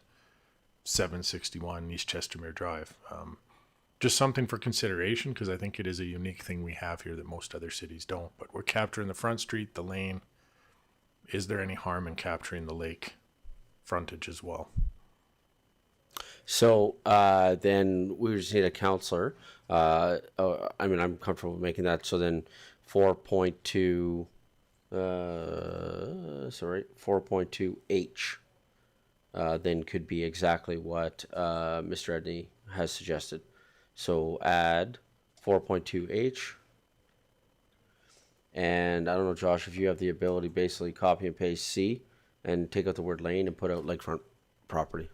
761 East Chestermere Drive. Just something for consideration, because I think it is a unique thing we have here that most other cities don't. But we're capturing the front street, the lane. Is there any harm in capturing the lake frontage as well? So then we just need a counselor. I mean, I'm comfortable making that. So then 4.2, 4.2H then could be exactly what Mr. Edney has suggested. So add 4.2H. And I don't know, Josh, if you have the ability, basically copy and paste C and take out the word lane and put out lakefront property.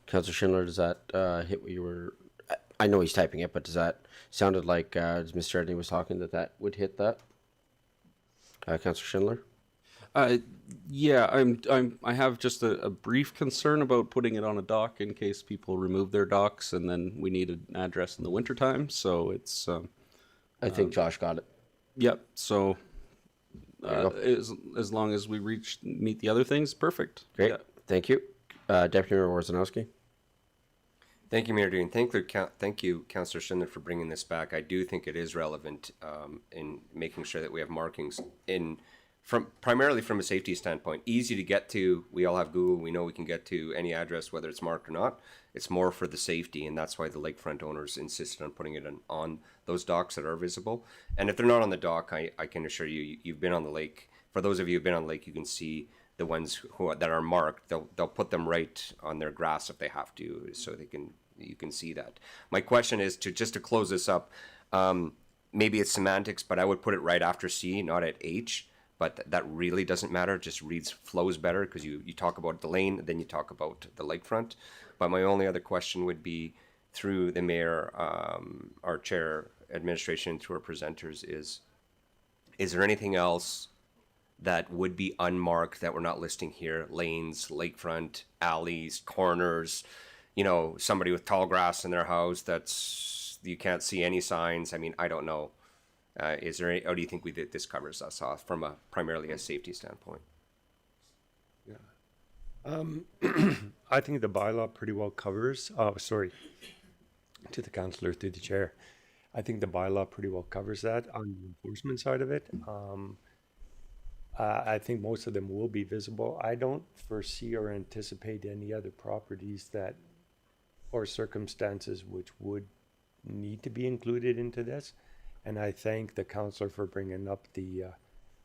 Councilor Schindler, does that hit what you were? I know he's typing it, but does that sounded like as Mr. Edney was talking that would hit that? Councilor Schindler. Yeah, I have just a brief concern about putting it on a dock in case people remove their docks and then we need an address in the wintertime. So it's. I think Josh got it. Yep. So as long as we meet the other things, perfect. Great. Yeah. Thank you. Deputy Mayor Warzanowski. Thank you, Mayor Dean. Thank you, Councillor Schindler, for bringing this back. I do think it is relevant in making sure that we have markings primarily from a safety standpoint. Easy to get to. We all have Google. We know we can get to any address, whether it's marked or not. It's more for the safety, and that's why the lakefront owners insisted on putting it on those docks that are visible. And if they're not on the dock, I can assure you, you've been on the lake. For those of you who've been on the lake, you can see the ones that are marked. They'll put them right on their grass if they have to, so you can see that. My question is just to close this up. Maybe it's semantics, but I would put it right after C, not at H. But that really doesn't matter. It just flows better because you talk about the lane, then you talk about the lakefront. But my only other question would be through the mayor, our chair, administration, through our presenters is there anything else that would be unmarked that we're not listing here? Lanes, lakefront, alleys, corners, somebody with tall grass in their house you can't see any signs. I mean, I don't know. Is there any, or do you think this covers us off from primarily a safety standpoint? Yeah. I think the bylaw pretty well covers, to the councillor through the chair. I think the bylaw pretty well covers that on the enforcement side of it. I think most of them will be visible. I don't foresee or anticipate any other properties or circumstances which would need to be included into this. And I thank the councillor for bringing up the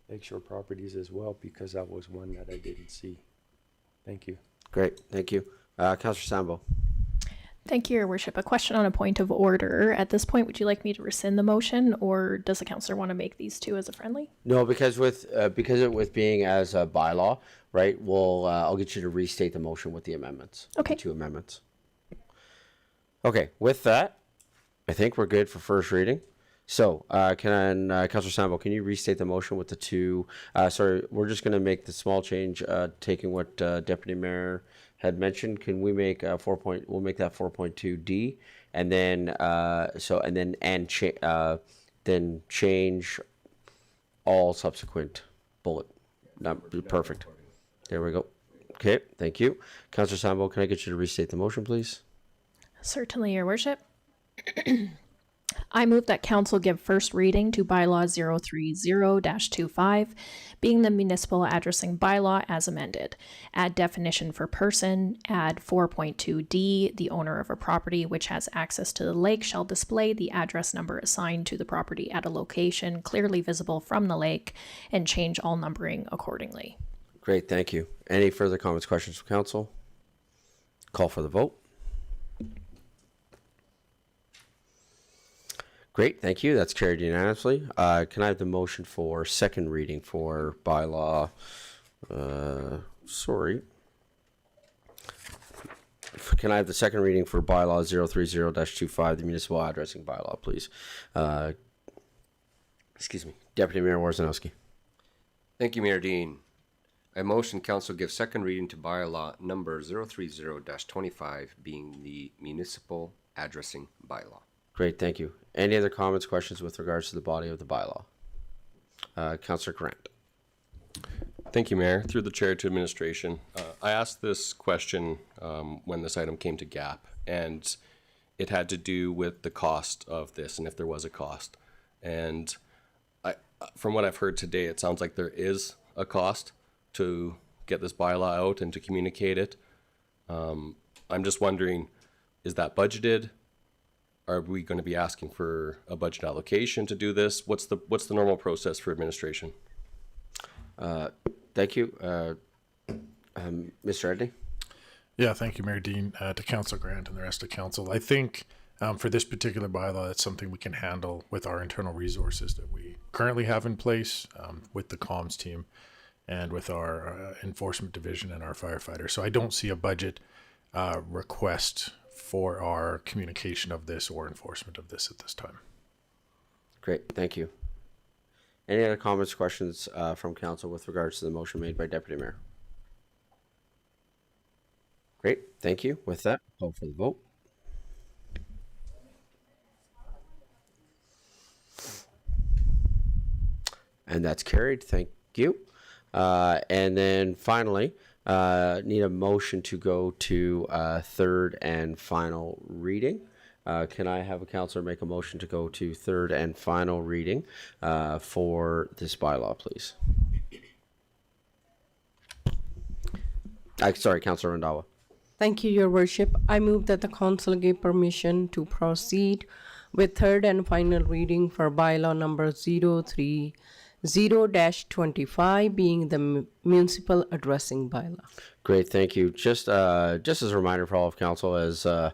lakeshore properties as well, because that was one that I didn't see. Thank you. Great, thank you. Councillor Sambo. Thank you, Your Worship. A question on a point of order. At this point, would you like me to rescind the motion, or does the councillor want to make these two as a friendly? No, because with being as a bylaw, right? I'll get you to restate the motion with the amendments. Okay. The two amendments. Okay. With that, I think we're good for first reading. So, Councillor Sambo, can you restate the motion with the two? Sorry, we're just going to make the small change, taking what Deputy Mayor had mentioned. Can we make we'll make that 4.2D, and then then change all subsequent bullet number. Perfect. There we go. Okay, thank you. Councillor Sambo, can I get you to restate the motion, please? Certainly, Your Worship. I move that council give first reading to bylaw 030-25, being the municipal addressing bylaw as amended. Add definition for person, add 4.2D, the owner of a property which has access to the lake shall display the address number assigned to the property at a location clearly visible from the lake, and change all numbering accordingly. Great, thank you. Any further comments, questions from council? Call for the vote. Great, thank you. That's carried unanimously. Can I have the motion for second reading for bylaw? Can I have the second reading for bylaw 030-25, the municipal addressing bylaw, please? Excuse me, Deputy Mayor Warzanowski. Thank you, Mayor Dean. I motion council give second reading to bylaw number 030-25, being the municipal addressing bylaw. Great, thank you. Any other comments, questions with regards to the body of the bylaw? Councillor Grant. Thank you, Mayor. Through the chair to administration. I asked this question when this item came to GAP, and it had to do with the cost of this and if there was a cost. And from what I've heard today, it sounds like there is a cost to get this bylaw out and to communicate it. I'm just wondering, is that budgeted? Are we going to be asking for a budget allocation to do this? What's the normal process for administration? Thank you. Mr. Edney? Yeah, thank you, Mayor Dean, to Councillor Grant and the rest of council. I think for this particular bylaw, it's something we can handle with our internal resources that we currently have in place with the comms team and with our enforcement division and our firefighters. So I don't see a budget request for our communication of this or enforcement of this at this time. Great, thank you. Any other comments, questions from council with regards to the motion made by Deputy Mayor? Great, thank you. With that, call for the vote. And that's carried, thank you. And then finally, need a motion to go to third and final reading. Can I have a councillor make a motion to go to third and final reading for this bylaw, please? Sorry, Councillor Randawa. Thank you, Your Worship. I move that the council give permission to proceed with third and final reading for bylaw number 030-25, being the municipal addressing bylaw. Great, thank you. Just as a reminder for all of council, as the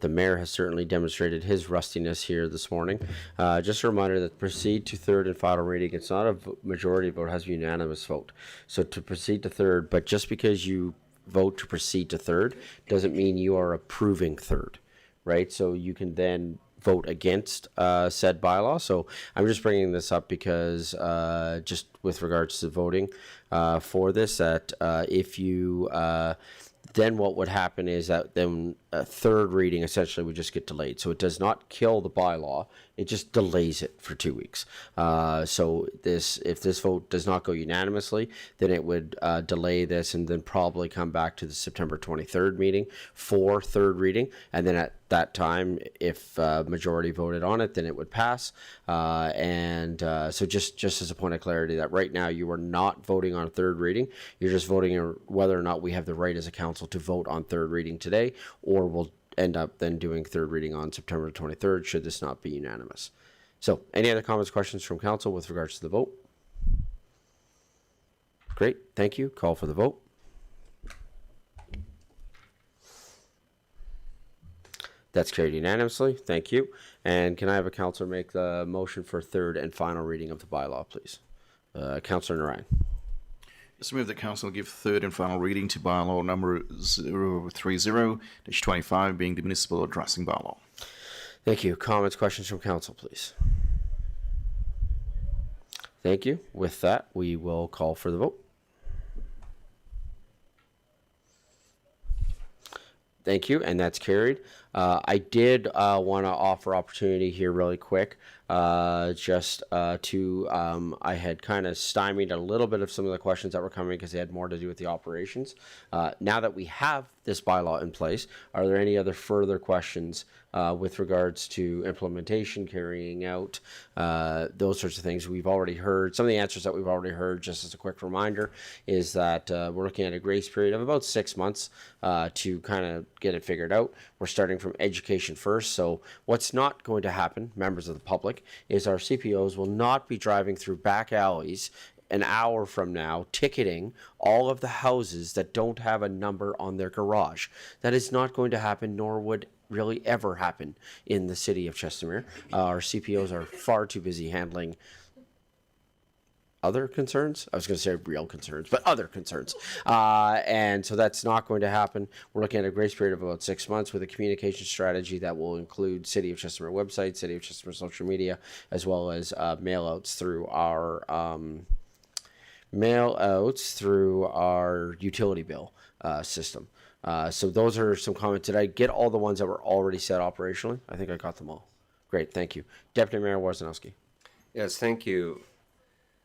mayor has certainly demonstrated his rustiness here this morning. Just a reminder that proceed to third and final reading, it's not a majority vote, it has a unanimous vote. So to proceed to third, but just because you vote to proceed to third doesn't mean you are approving third, right? So you can then vote against said bylaw. So I'm just bringing this up because just with regards to voting for this, that if you then what would happen is that then a third reading essentially would just get delayed. So it does not kill the bylaw, it just delays it for 2 weeks. So if this vote does not go unanimously, then it would delay this and then probably come back to the September 23rd meeting for third reading. And then at that time, if majority voted on it, then it would pass. So just as a point of clarity, that right now you are not voting on third reading. You're just voting on whether or not we have the right as a council to vote on third reading today, or we'll end up then doing third reading on September 23rd, should this not be unanimous. So any other comments, questions from council with regards to the vote? Great, thank you. Call for the vote. That's carried unanimously. Thank you. And can I have a counselor make the motion for third and final reading of the bylaw, please? Counselor Narayan. Let's move that council give third and final reading to bylaw number 030-25, being the municipal addressing bylaw. Thank you. Comments, questions from council, please. Thank you. With that, we will call for the vote. Thank you, and that's carried. I did want to offer opportunity here really quick, I had kind of stymied a little bit of some of the questions that were coming because they had more to do with the operations. Now that we have this bylaw in place, are there any other further questions with regards to implementation, carrying out, those sorts of things? We've already heard some of the answers that we've already heard. Just as a quick reminder, is that we're looking at a grace period of about 6 months to kind of get it figured out. We're starting from education first. So what's not going to happen, members of the public, is our CPOs will not be driving through back alleys an hour from now ticketing all of the houses that don't have a number on their garage. That is not going to happen, nor would really ever happen in the city of Chestermere. Our CPOs are far too busy handling other concerns. I was going to say real concerns, but other concerns. And so that's not going to happen. We're looking at a grace period of about 6 months with a communication strategy that will include City of Chestermere website, City of Chestermere social media, as well as mail-outs through our utility bill system. So those are some comments. Did I get all the ones that were already set operationally? I think I got them all. Great, thank you. Deputy Mayor Warzanowski. Yes, thank you,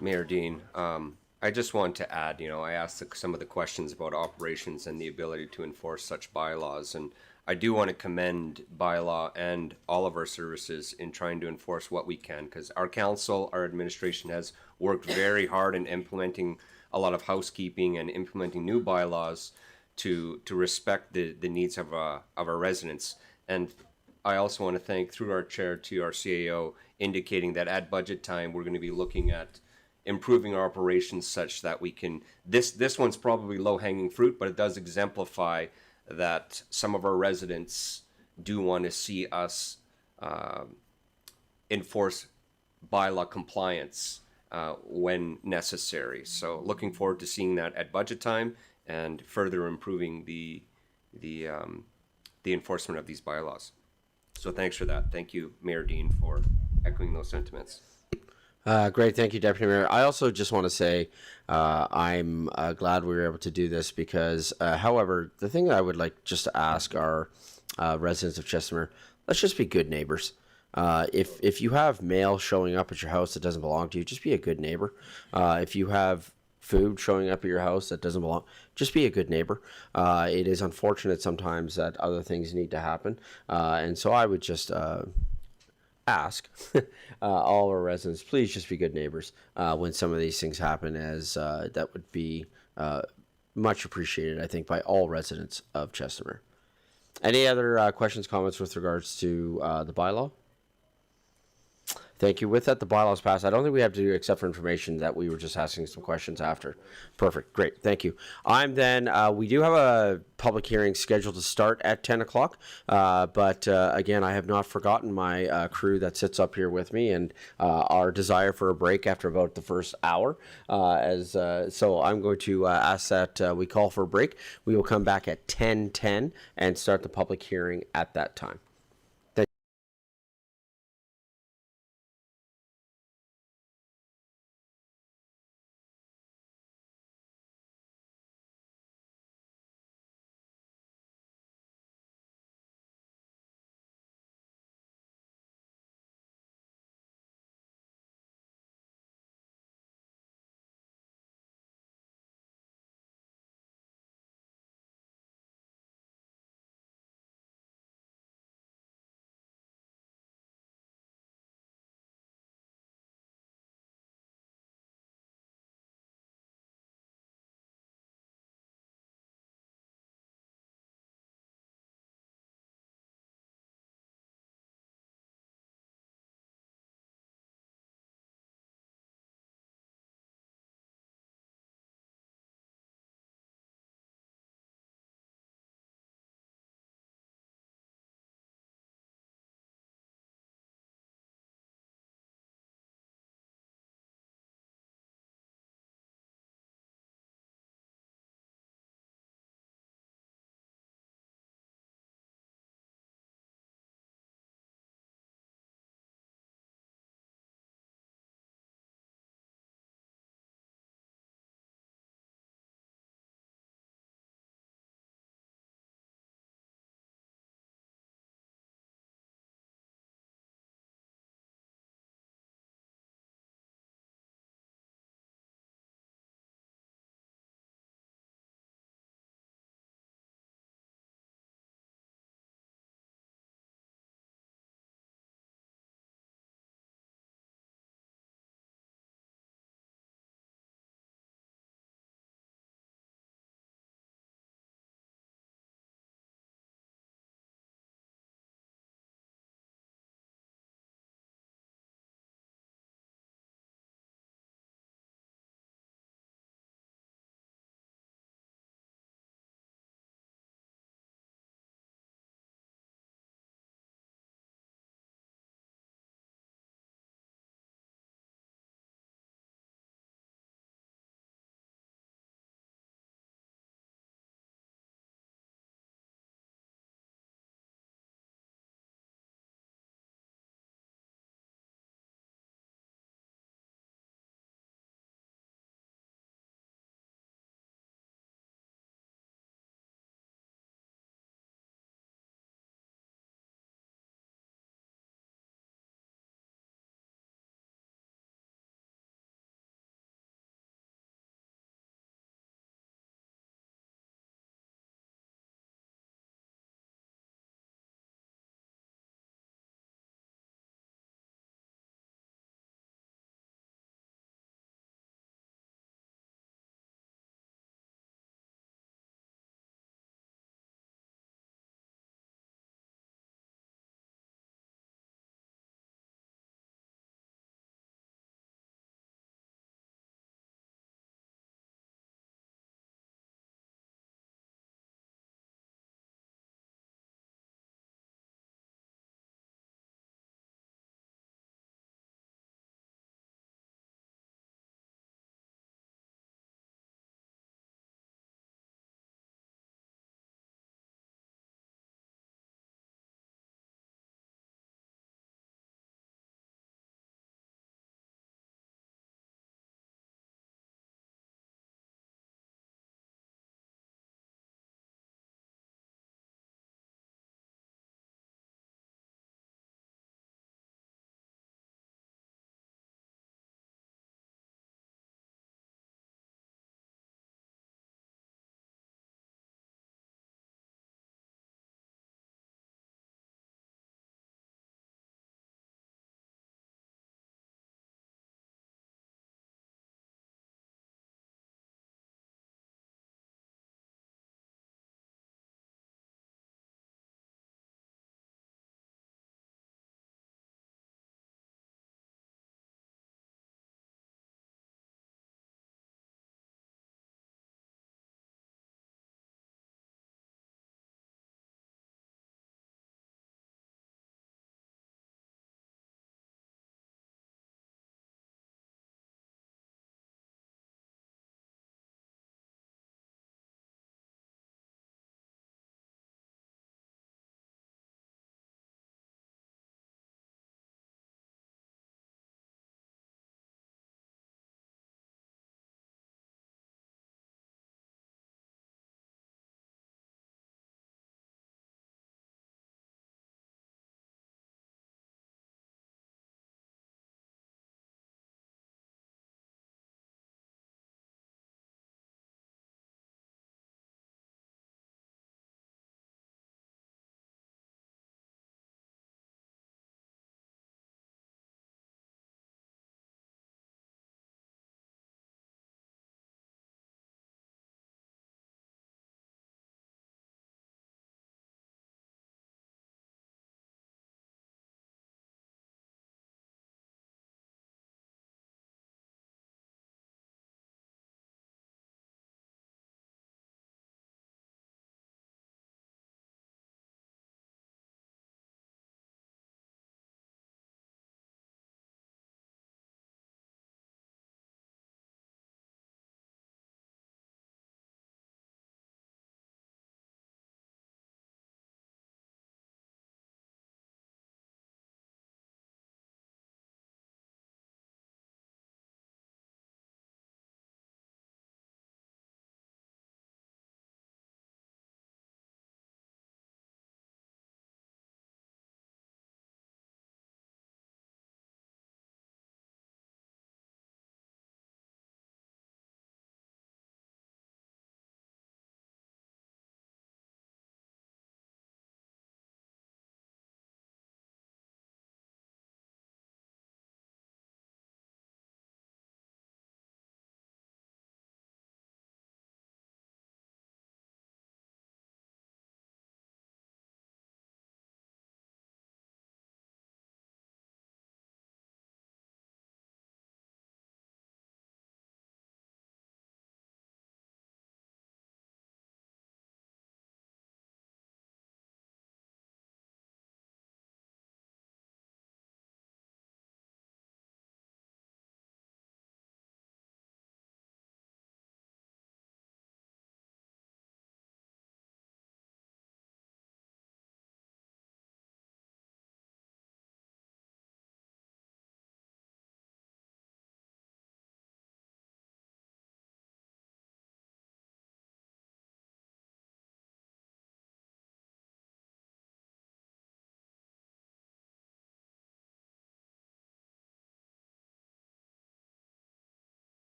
Mayor Dean. I just want to add, I asked some of the questions about operations and the ability to enforce such bylaws, and I do want to commend bylaw and all of our services in trying to enforce what we can, because our council, our administration has worked very hard in implementing a lot of housekeeping and implementing new bylaws to respect the needs of our residents. And I also want to thank, through our chair, to our CAO, indicating that at budget time we're going to be looking at improving our operations such that we can, this one's probably low-hanging fruit, but it does exemplify that some of our residents do want to see us enforce bylaw compliance when necessary. So looking forward to seeing that at budget time and further improving the enforcement of these bylaws. So thanks for that. Thank you, Mayor Dean, for echoing those sentiments. Great, thank you, Deputy Mayor. I also just want to say I'm glad we were able to do this because, however, the thing that I would like just to ask our residents of Chestermere, let's just be good neighbors. If you have mail showing up at your house that doesn't belong to you, just be a good neighbor. If you have food showing up at your house that doesn't belong, just be a good neighbor. It is unfortunate sometimes that other things need to happen. And so I would just ask all our residents, please just be good neighbors when some of these things happen, as that would be much appreciated, I think, by all residents of Chestermere. Any other questions, comments with regards to the bylaw? Thank you. With that, the bylaw is passed. I don't think we have to do except for information that we were just asking some questions after. Perfect. Great. Thank you. We do have a public hearing scheduled to start at 10 o'clock. But again, I have not forgotten my crew that sits up here with me and our desire for a break after about the first hour. So I'm going to ask that we call for a break. We will come back at 10:10 and start the public hearing at that time.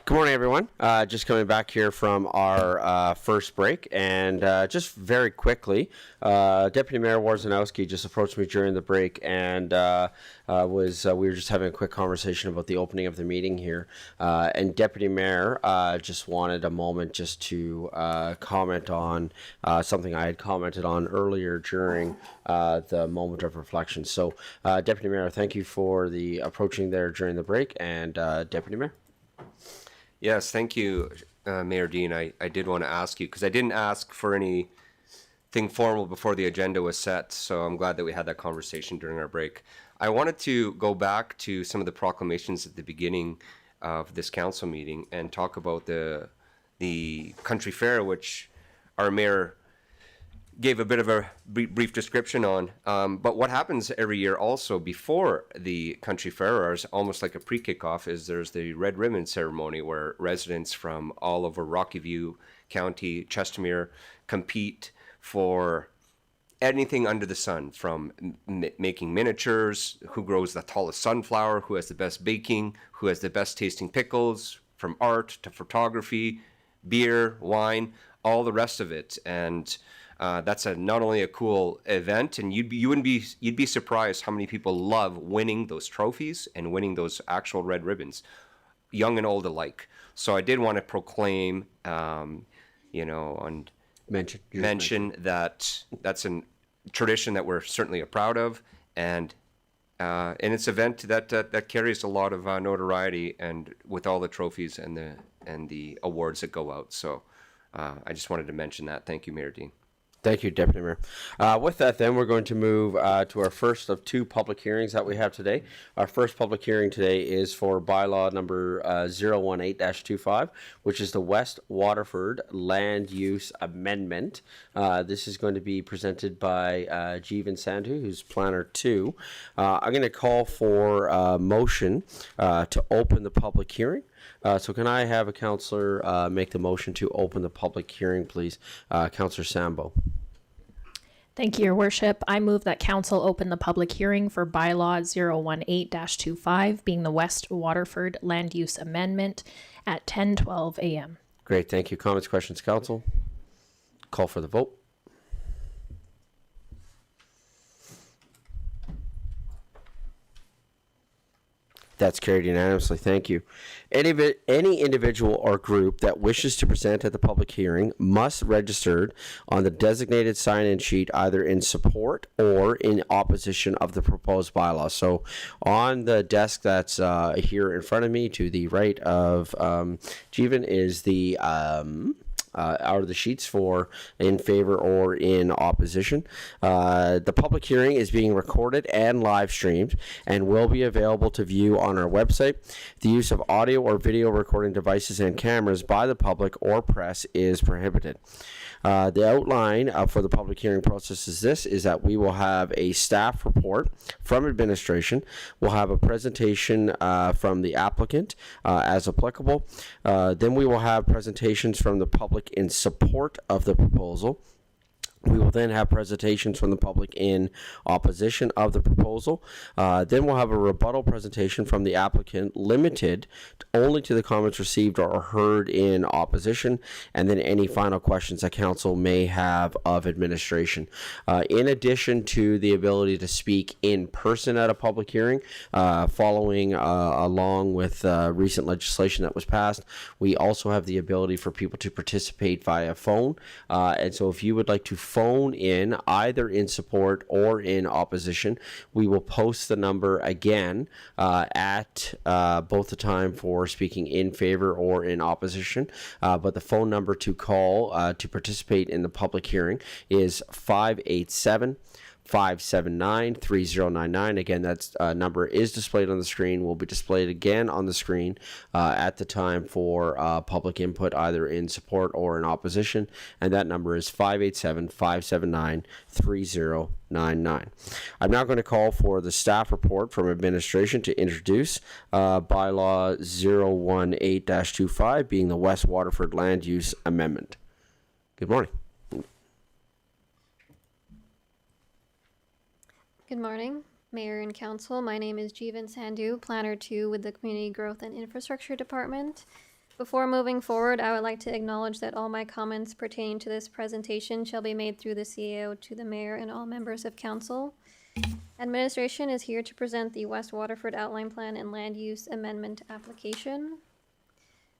Good morning, everyone. Just coming back here from our first break, and just very quickly, Deputy Mayor Warzanowski just approached me during the break, and we were just having a quick conversation about the opening of the meeting here, and Deputy Mayor just wanted a moment just to comment on something I had commented on earlier during the moment of reflection. So, Deputy Mayor, thank you for the approaching there during the break, and Deputy Mayor. Yes, thank you, Mayor Dean. I did want to ask you, because I didn't ask for anything formal before the agenda was set, so I'm glad that we had that conversation during our break. I wanted to go back to some of the proclamations at the beginning of this council meeting and talk about the country fair, which our mayor gave a bit of a brief description on. But what happens every year also before the country fair, or is almost like a pre-kickoff, is there's the red ribbon ceremony where residents from all over Rocky View County, Chestermere, compete for anything under the sun, from making miniatures, who grows the tallest sunflower, who has the best baking, who has the best tasting pickles, from art to photography, beer, wine, all the rest of it. And that's not only a cool event, and you'd be surprised how many people love winning those trophies and winning those actual red ribbons, young and old alike. So I did want to proclaim, and mention that that's a tradition that we're certainly proud of, and it's an event that carries a lot of notoriety, and with all the trophies and the awards that go out. So I just wanted to mention that. Thank you, Mayor Dean. Thank you, Deputy Mayor. With that, then, we're going to move to our first of two public hearings that we have today. Our first public hearing today is for bylaw number 018-25, which is the West Waterford Land Use Amendment. This is going to be presented by Jeevan Sandhu, who's Planner 2. I'm going to call for a motion to open the public hearing. So can I have a councillor make the motion to open the public hearing, please? Councillor Sambo. Thank you, Your Worship. I move that council open the public hearing for bylaw 018-25, being the West Waterford Land Use Amendment, at 10:12 a.m. Great, thank you. Comments, questions, council? Call for the vote. That's carried unanimously. Thank you. Any individual or group that wishes to present at the public hearing must register on the designated sign-in sheet either in support or in opposition of the proposed bylaw. So on the desk that's here in front of me to the right of Jeevan is the are the sheets for in favor or in opposition. The public hearing is being recorded and live streamed and will be available to view on our website. The use of audio or video recording devices and cameras by the public or press is prohibited. The outline for the public hearing process is that we will have a staff report from administration. We'll have a presentation from the applicant as applicable. Then we will have presentations from the public in support of the proposal. We will then have presentations from the public in opposition of the proposal. Then we'll have a rebuttal presentation from the applicant, limited only to the comments received or heard in opposition, and then any final questions that council may have of administration. In addition to the ability to speak in person at a public hearing, following along with recent legislation that was passed, we also have the ability for people to participate via phone. And so if you would like to phone in either in support or in opposition, we will post the number again at both the time for speaking in favor or in opposition. But the phone number to call to participate in the public hearing is 579-3099. Again, that number is displayed on the screen, will be displayed again on the screen at the time for public input, either in support or in opposition. And that number is 587-579-3099. I'm now going to call for the staff report from administration to introduce bylaw 018-25, being the West Waterford Land Use Amendment. Good morning. Good morning, Mayor and Council. My name is Jeevan Sandhu, Planner 2 with the Community Growth and Infrastructure Department. Before moving forward, I would like to acknowledge that all my comments pertaining to this presentation shall be made through the CAO to the mayor and all members of council. Administration is here to present the West Waterford Outline Plan and Land Use Amendment application.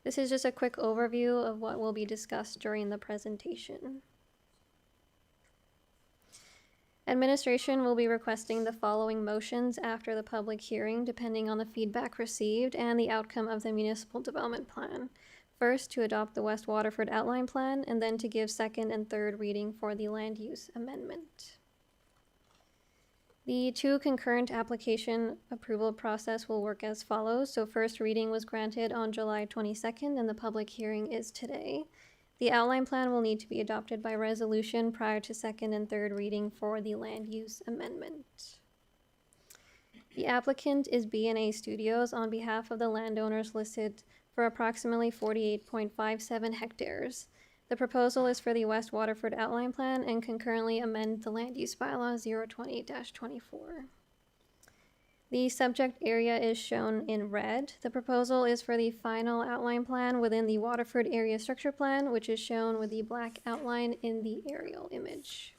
This is just a quick overview of what will be discussed during the presentation. Administration will be requesting the following motions after the public hearing, depending on the feedback received and the outcome of the municipal development plan. First, to adopt the West Waterford Outline Plan, and then to give second and third reading for the land use amendment. The two concurrent application approval process will work as follows. So first reading was granted on July 22nd, and the public hearing is today. The outline plan will need to be adopted by resolution prior to second and third reading for the land use amendment. The applicant is B&A Studios on behalf of the landowners listed for approximately 48.57 hectares. The proposal is for the West Waterford Outline Plan and concurrently amend the Land Use Bylaw 020-24. The subject area is shown in red. The proposal is for the final outline plan within the Waterford Area Structure Plan, which is shown with the black outline in the aerial image.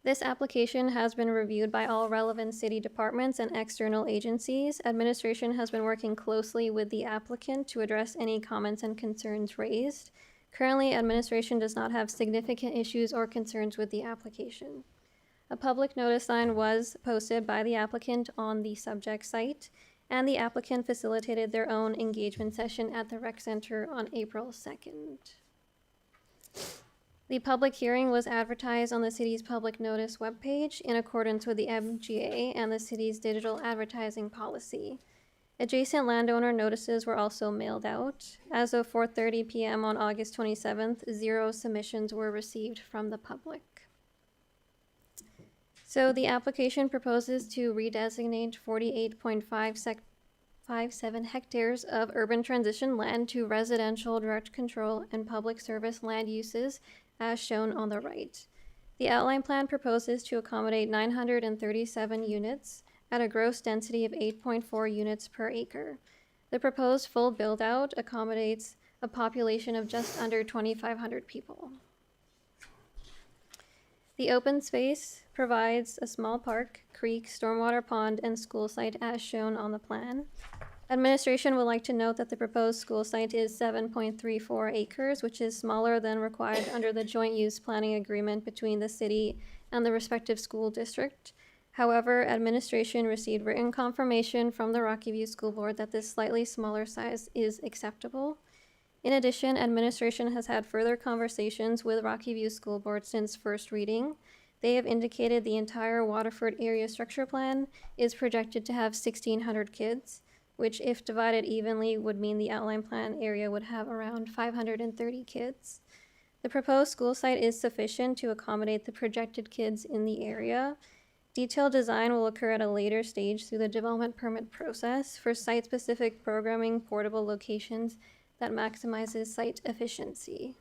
This application has been reviewed by all relevant city departments and external agencies. Administration has been working closely with the applicant to address any comments and concerns raised. Currently, administration does not have significant issues or concerns with the application. A public notice sign was posted by the applicant on the subject site, and the applicant facilitated their own engagement session at the rec center on April 2nd. The public hearing was advertised on the city's public notice webpage in accordance with the MGA and the city's digital advertising policy. Adjacent landowner notices were also mailed out. As of 4:30 p.m. on August 27th, 0 submissions were received from the public. So the application proposes to redesignate 48.57 hectares of urban transition land to residential, direct control, and public service land uses as shown on the right. The outline plan proposes to accommodate 937 units at a gross density of 8.4 units per acre. The proposed full build-out accommodates a population of just under 2,500 people. The open space provides a small park, creek, stormwater pond, and school site as shown on the plan. Administration would like to note that the proposed school site is 7.34 acres, which is smaller than required under the joint use planning agreement between the city and the respective school district. However, administration received written confirmation from the Rocky View School Board that this slightly smaller size is acceptable. In addition, administration has had further conversations with Rocky View School Board since first reading. They have indicated the entire Waterford Area Structure Plan is projected to have 1,600 kids, which if divided evenly would mean the outline plan area would have around 530 kids. The proposed school site is sufficient to accommodate the projected kids in the area. Detailed design will occur at a later stage through the development permit process for site-specific programming portable locations that maximizes site efficiency.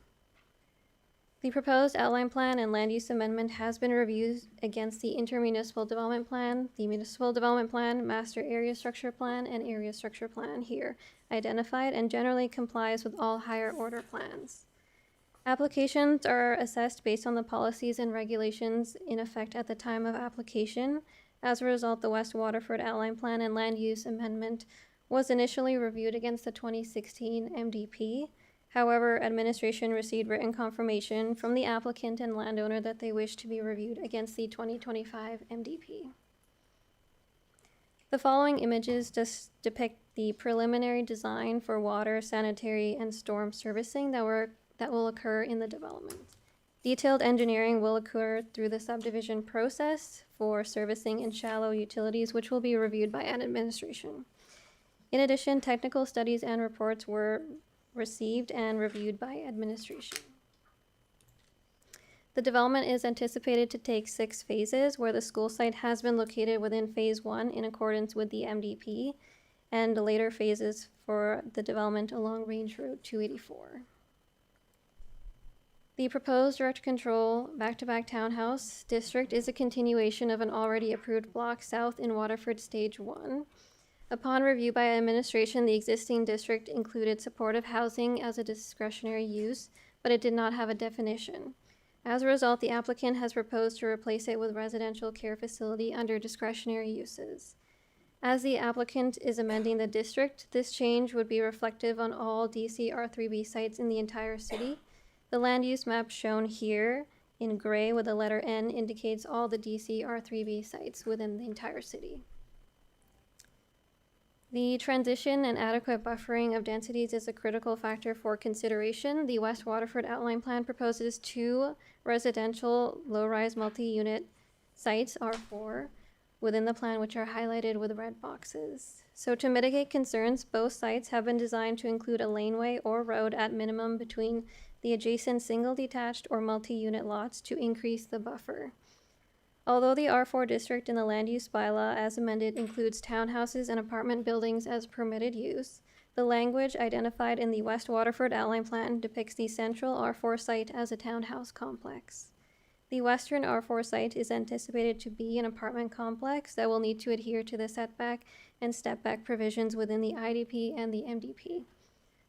The proposed outline plan and land use amendment has been reviewed against the intermunicipal development plan, the municipal development plan, master area structure plan, and area structure plan here identified, and generally complies with all higher order plans. Applications are assessed based on the policies and regulations in effect at the time of application. As a result, the West Waterford outline plan and land use amendment was initially reviewed against the 2016 MDP. However, administration received written confirmation from the applicant and landowner that they wish to be reviewed against the 2025 MDP. The following images depict the preliminary design for water, sanitary, and storm servicing that will occur in the development. Detailed engineering will occur through the subdivision process for servicing and shallow utilities, which will be reviewed by administration. In addition, technical studies and reports were received and reviewed by administration. The development is anticipated to take 6 phases, where the school site has been located within phase 1 in accordance with the MDP, and the later phases for the development along Range Road 284. The proposed direct control back-to-back townhouse district is a continuation of an already approved block south in Waterford Stage 1. Upon review by administration, the existing district included supportive housing as a discretionary use, but it did not have a definition. As a result, the applicant has proposed to replace it with residential care facility under discretionary uses. As the applicant is amending the district, this change would be reflective on all DC R3B sites in the entire city. The land use map shown here in gray with the letter N indicates all the DC R3B sites within the entire city. The transition and adequate buffering of densities is a critical factor for consideration. The West Waterford Outline Plan proposes 2 residential low-rise multi-unit sites, R4, within the plan, which are highlighted with red boxes. So to mitigate concerns, both sites have been designed to include a laneway or road at minimum between the adjacent single detached or multi-unit lots to increase the buffer. Although the R4 district in the land use bylaw as amended includes townhouses and apartment buildings as permitted use, the language identified in the West Waterford Outline Plan depicts the central R4 site as a townhouse complex. The western R4 site is anticipated to be an apartment complex that will need to adhere to the setback and step-back provisions within the IDP and the MDP.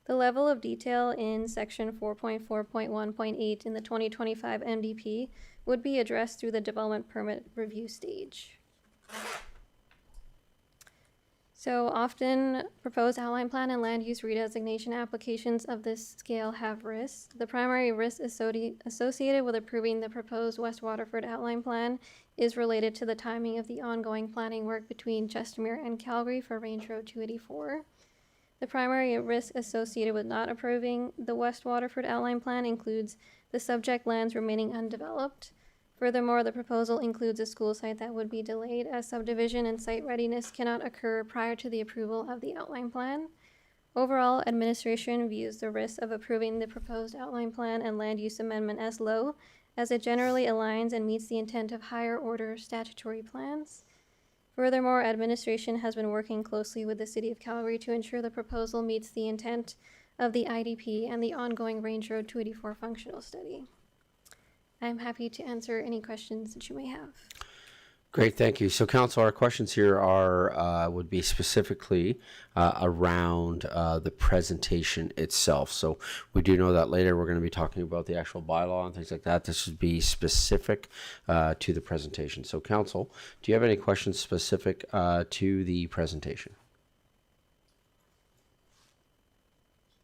The level of detail in section 4.4.1.8 in the 2025 MDP would be addressed through the development permit review stage. So often proposed outline plan and land use redesignation applications of this scale have risks. The primary risk associated with approving the proposed West Waterford outline plan is related to the timing of the ongoing planning work between Chestermere and Calgary for Range Road 284. The primary risk associated with not approving the West Waterford outline plan includes the subject lands remaining undeveloped. Furthermore, the proposal includes a school site that would be delayed as subdivision and site readiness cannot occur prior to the approval of the outline plan. Overall, administration views the risk of approving the proposed outline plan and land use amendment as low, as it generally aligns and meets the intent of higher order statutory plans. Furthermore, administration has been working closely with the City of Calgary to ensure the proposal meets the intent of the IDP and the ongoing Range Road 284 functional study. I'm happy to answer any questions that you may have. Great, thank you. So, Council, our questions here are would be specifically around the presentation itself. So, we do know that later we're going to be talking about the actual bylaw and things like that. This would be specific to the presentation. So, Council, do you have any questions specific to the presentation?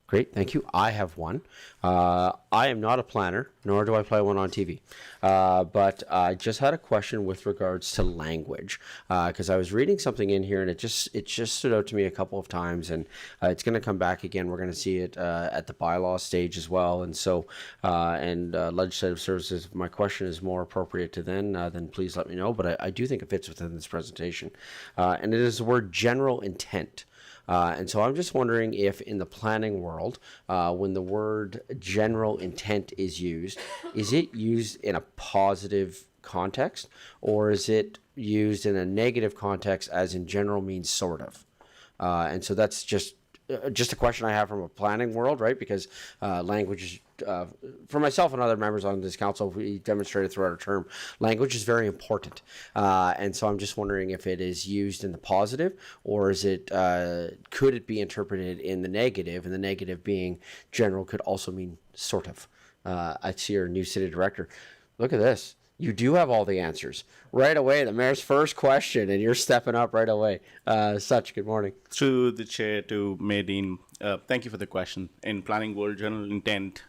Great, thank you. I have one. I am not a planner, nor do I play one on TV. But I just had a question with regards to language, because I was reading something in here and it just stood out to me a couple of times, and it's going to come back again. We're going to see it at the bylaw stage as well. And so, legislative services, if my question is more appropriate to then please let me know. But I do think it fits within this presentation. And it is the word general intent. And so I'm just wondering if in the planning world, when the word general intent is it used in a positive context, or is it used in a negative context, as in general means sort of? And so that's just a question I have from a planning world, right? Because language is, for myself and other members on this council, we demonstrated throughout our term, language is very important. And so I'm just wondering if it is used in the positive, or is it, could it be interpreted in the negative, and the negative being general could also mean sort of. I see our new city director. Look at this. You do have all the answers right away. The mayor's first question, and you're stepping up right away. Such, good morning. Through the chair to Mayor Dean, thank you for the question. In planning world, general intent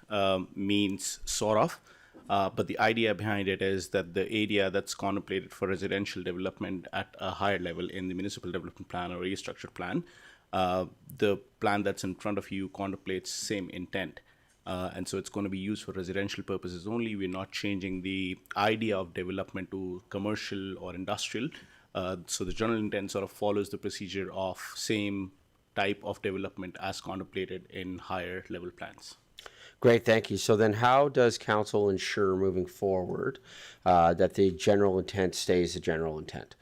means sort of, but the idea behind it is that the area that's contemplated for residential development at a higher level in the municipal development plan or restructured plan, the plan that's in front of you contemplates same intent. And so it's going to be used for residential purposes only. We're not changing the idea of development to commercial or industrial. So the general intent sort of follows the procedure of same type of development as contemplated in higher level plans. Great, thank you. So then how does council ensure moving forward that the general intent stays the general intent?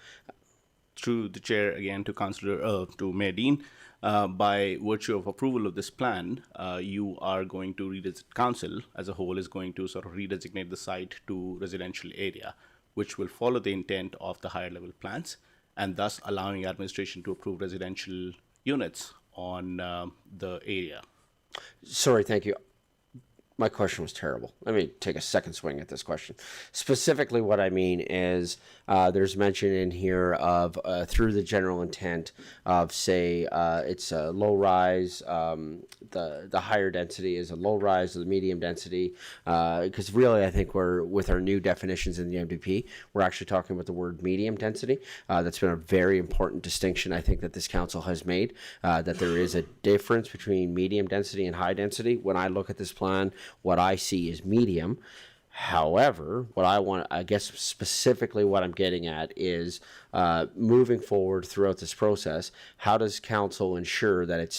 Through the chair again to Mayor Dean, by virtue of approval of this plan, you are going to council as a whole is going to sort of redesignate the site to residential area, which will follow the intent of the higher level plans. and thus allowing administration to approve residential units on the area. Sorry, thank you. My question was terrible. Let me take a second swing at this question. Specifically, what I mean is there's mention in here of through the general intent of, say, it's a low rise, the higher density is a low rise, the medium density. Because really, I think we're, with our new definitions in the MDP, we're actually talking about the word medium density. That's been a very important distinction, I think, that this council has made, that there is a difference between medium density and high density. When I look at this plan, what I see is medium. However, what I want, I guess specifically what I'm getting at is moving forward throughout this process, how does council ensure that it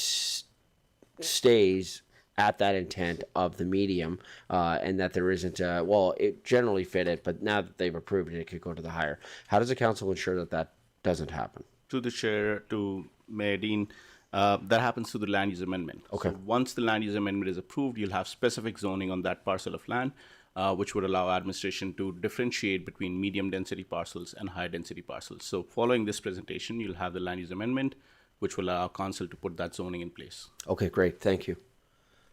stays at that intent of the medium and that there isn't, well, it generally fit it, but now that they've approved it, it could go to the higher. How does the council ensure that that doesn't happen? To the chair, to Mayor Dean, that happens through the land use amendment. Okay. So once the land use amendment is approved, you'll have specific zoning on that parcel of land, which would allow administration to differentiate between medium density parcels and high density parcels. So following this presentation, you'll have the land use amendment, which will allow council to put that zoning in place. Okay, great. Thank you.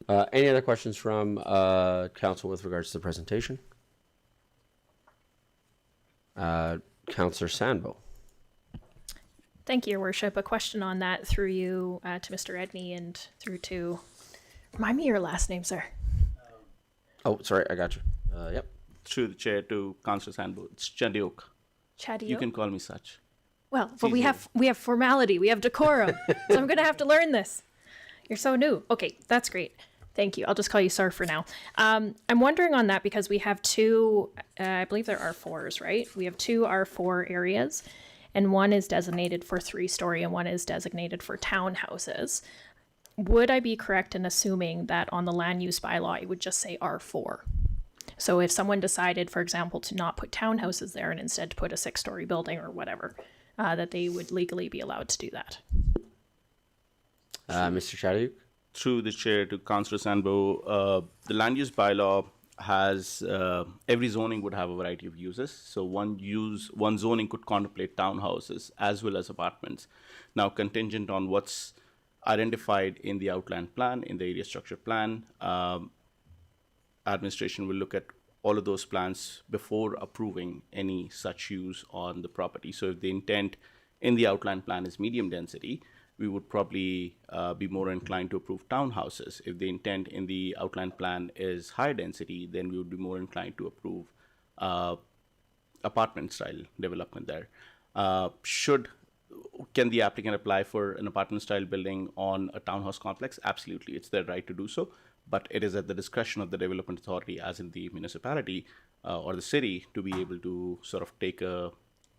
Any other questions from council with regards to the presentation? Councillor Sandbo. Thank you, Your Worship. A question on that through you to Mr. Edney and through to, remind me your last name, sir. Oh, sorry, I got you. Yep. Through the chair to Councillor Sandbo, it's Chadiok. Chadiok? You can call me such. Well, but we have formality, we have decorum, so I'm gonna have to learn this. You're so new. Okay, that's great. Thank you. I'll just call you Sir for now. I'm wondering on that because we have two, I believe there are R4s, right? We have two R4 areas, and one is designated for 3-story and one is designated for townhouses. Would I be correct in assuming that on the land use bylaw, it would just say R4? So if someone decided, for example, to not put townhouses there and instead to put a 6-story building or whatever, that they would legally be allowed to do that. Mr. Chadiuk? Through the chair to Councillor Sandbo, the land use bylaw has, every zoning would have a variety of uses. So one zoning could contemplate townhouses as well as apartments. Now, contingent on what's identified in the outline plan, in the area structure plan, administration will look at all of those plans before approving any such use on the property. So if the intent in the outline plan is medium density, we would probably be more inclined to approve townhouses. If the intent in the outline plan is high density, then we would be more inclined to approve apartment style development there. Can the applicant apply for an apartment style building on a townhouse complex? Absolutely, it's their right to do so, but it is at the discretion of the development authority, as in the municipality or the city, to be able to sort of take a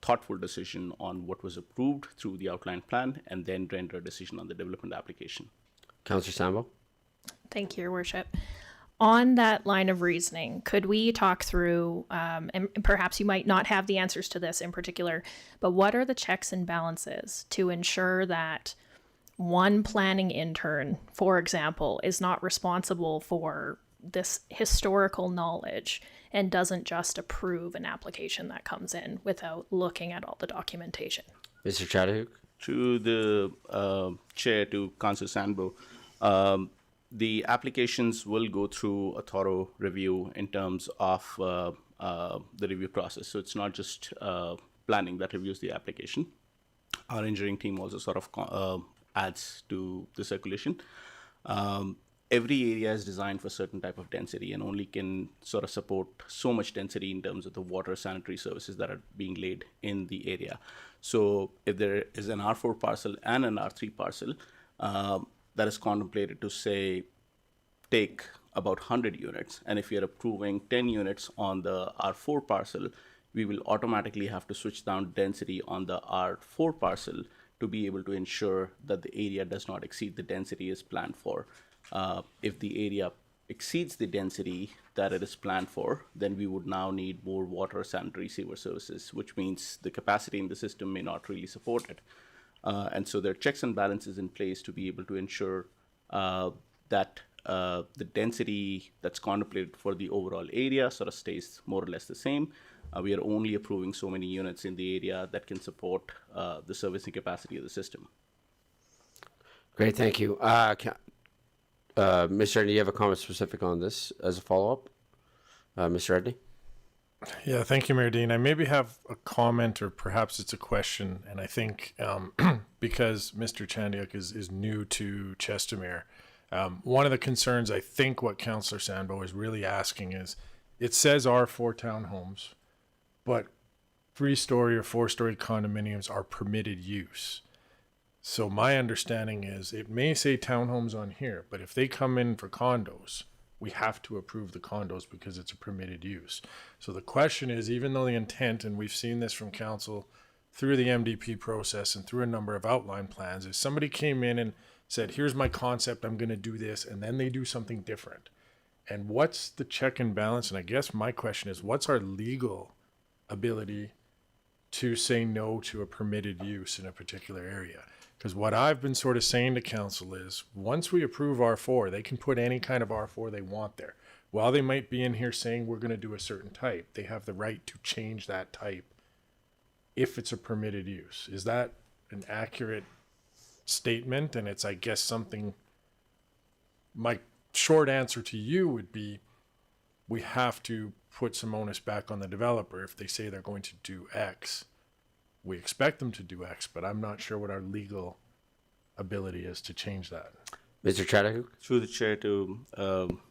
thoughtful decision on what was approved through the outline plan and then render a decision on the development application. Councillor Sambo? Thank you, Your Worship. On that line of reasoning, could we talk through, and perhaps you might not have the answers to this in particular, but what are the checks and balances to ensure that one planning intern, for example, is not responsible for this historical knowledge and doesn't just approve an application that comes in without looking at all the documentation? Mr. Chadiuk? To the chair, to Councillor Sandbo, the applications will go through a thorough review in terms of the review process. So it's not just planning that reviews the application. Our engineering team also sort of adds to the circulation. Every area is designed for a certain type of density and only can sort of support so much density in terms of the water sanitary services that are being laid in the area. So if there is an R4 parcel and an R3 parcel, that is contemplated to, say, take about 100 units. And if you're approving 10 units on the R4 parcel, we will automatically have to switch down density on the R4 parcel to be able to ensure that the area does not exceed the density is planned for. If the area exceeds the density that it is planned for, then we would now need more water, sanitary, sewer services, which means the capacity in the system may not really support it. And so there are checks and balances in place to be able to ensure that the density that's contemplated for the overall area sort of stays more or less the same, We are only approving so many units in the area that can support the servicing capacity of the system. Great, thank you. Mr. Edney, do you have a comment specific on this as a follow-up? Mr. Edney? Yeah, thank you, Mayor Dean. I maybe have a comment, or perhaps it's a question, and I think because Mr. Chandiuk is new to Chestermere, one of the concerns, I think what Councillor Sandbo is really asking is, it says R4 townhomes, but 3-story or 4-story condominiums are permitted use. So my understanding is it may say townhomes on here, but if they come in for condos, we have to approve the condos because it's a permitted use. So the question is, even though the intent, and we've seen this from council through the MDP process and through a number of outline plans, is somebody came in and said, here's my concept, I'm going to do this, and then they do something different. And what's the check and balance? And I guess my question is, what's our legal ability to say no to a permitted use in a particular area? Because what I've been sort of saying to council is, once we approve R4, they can put any kind of R4 they want there. While they might be in here saying we're going to do a certain type, they have the right to change that type if it's a permitted use. Is that an accurate statement? And it's, I guess, something, my short answer to you would be, we have to put some onus back on the developer if they say they're going to do X. We expect them to do X, but I'm not sure what our legal ability is to change that. Mr. Chandiuk? Through the chair to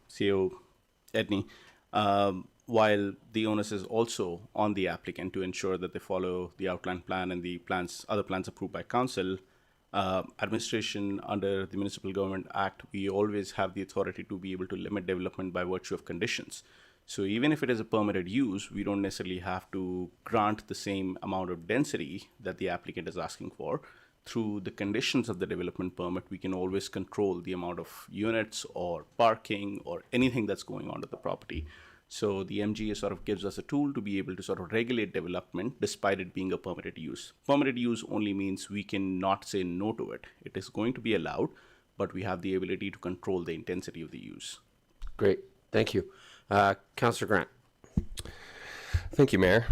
CEO Edney, while the onus is also on the applicant to ensure that they follow the outline plan and the other plans approved by council, administration under the Municipal Government Act, we always have the authority to be able to limit development by virtue of conditions. So even if it is a permitted use, we don't necessarily have to grant the same amount of density that the applicant is asking for. Through the conditions of the development permit, we can always control the amount of units or parking or anything that's going on to the property. So the MGA sort of gives us a tool to be able to sort of regulate development despite it being a permitted use. Permitted use only means we cannot say no to it. It is going to be allowed, but we have the ability to control the intensity of the use. Great, thank you. Councillor Grant. Thank you, Mayor.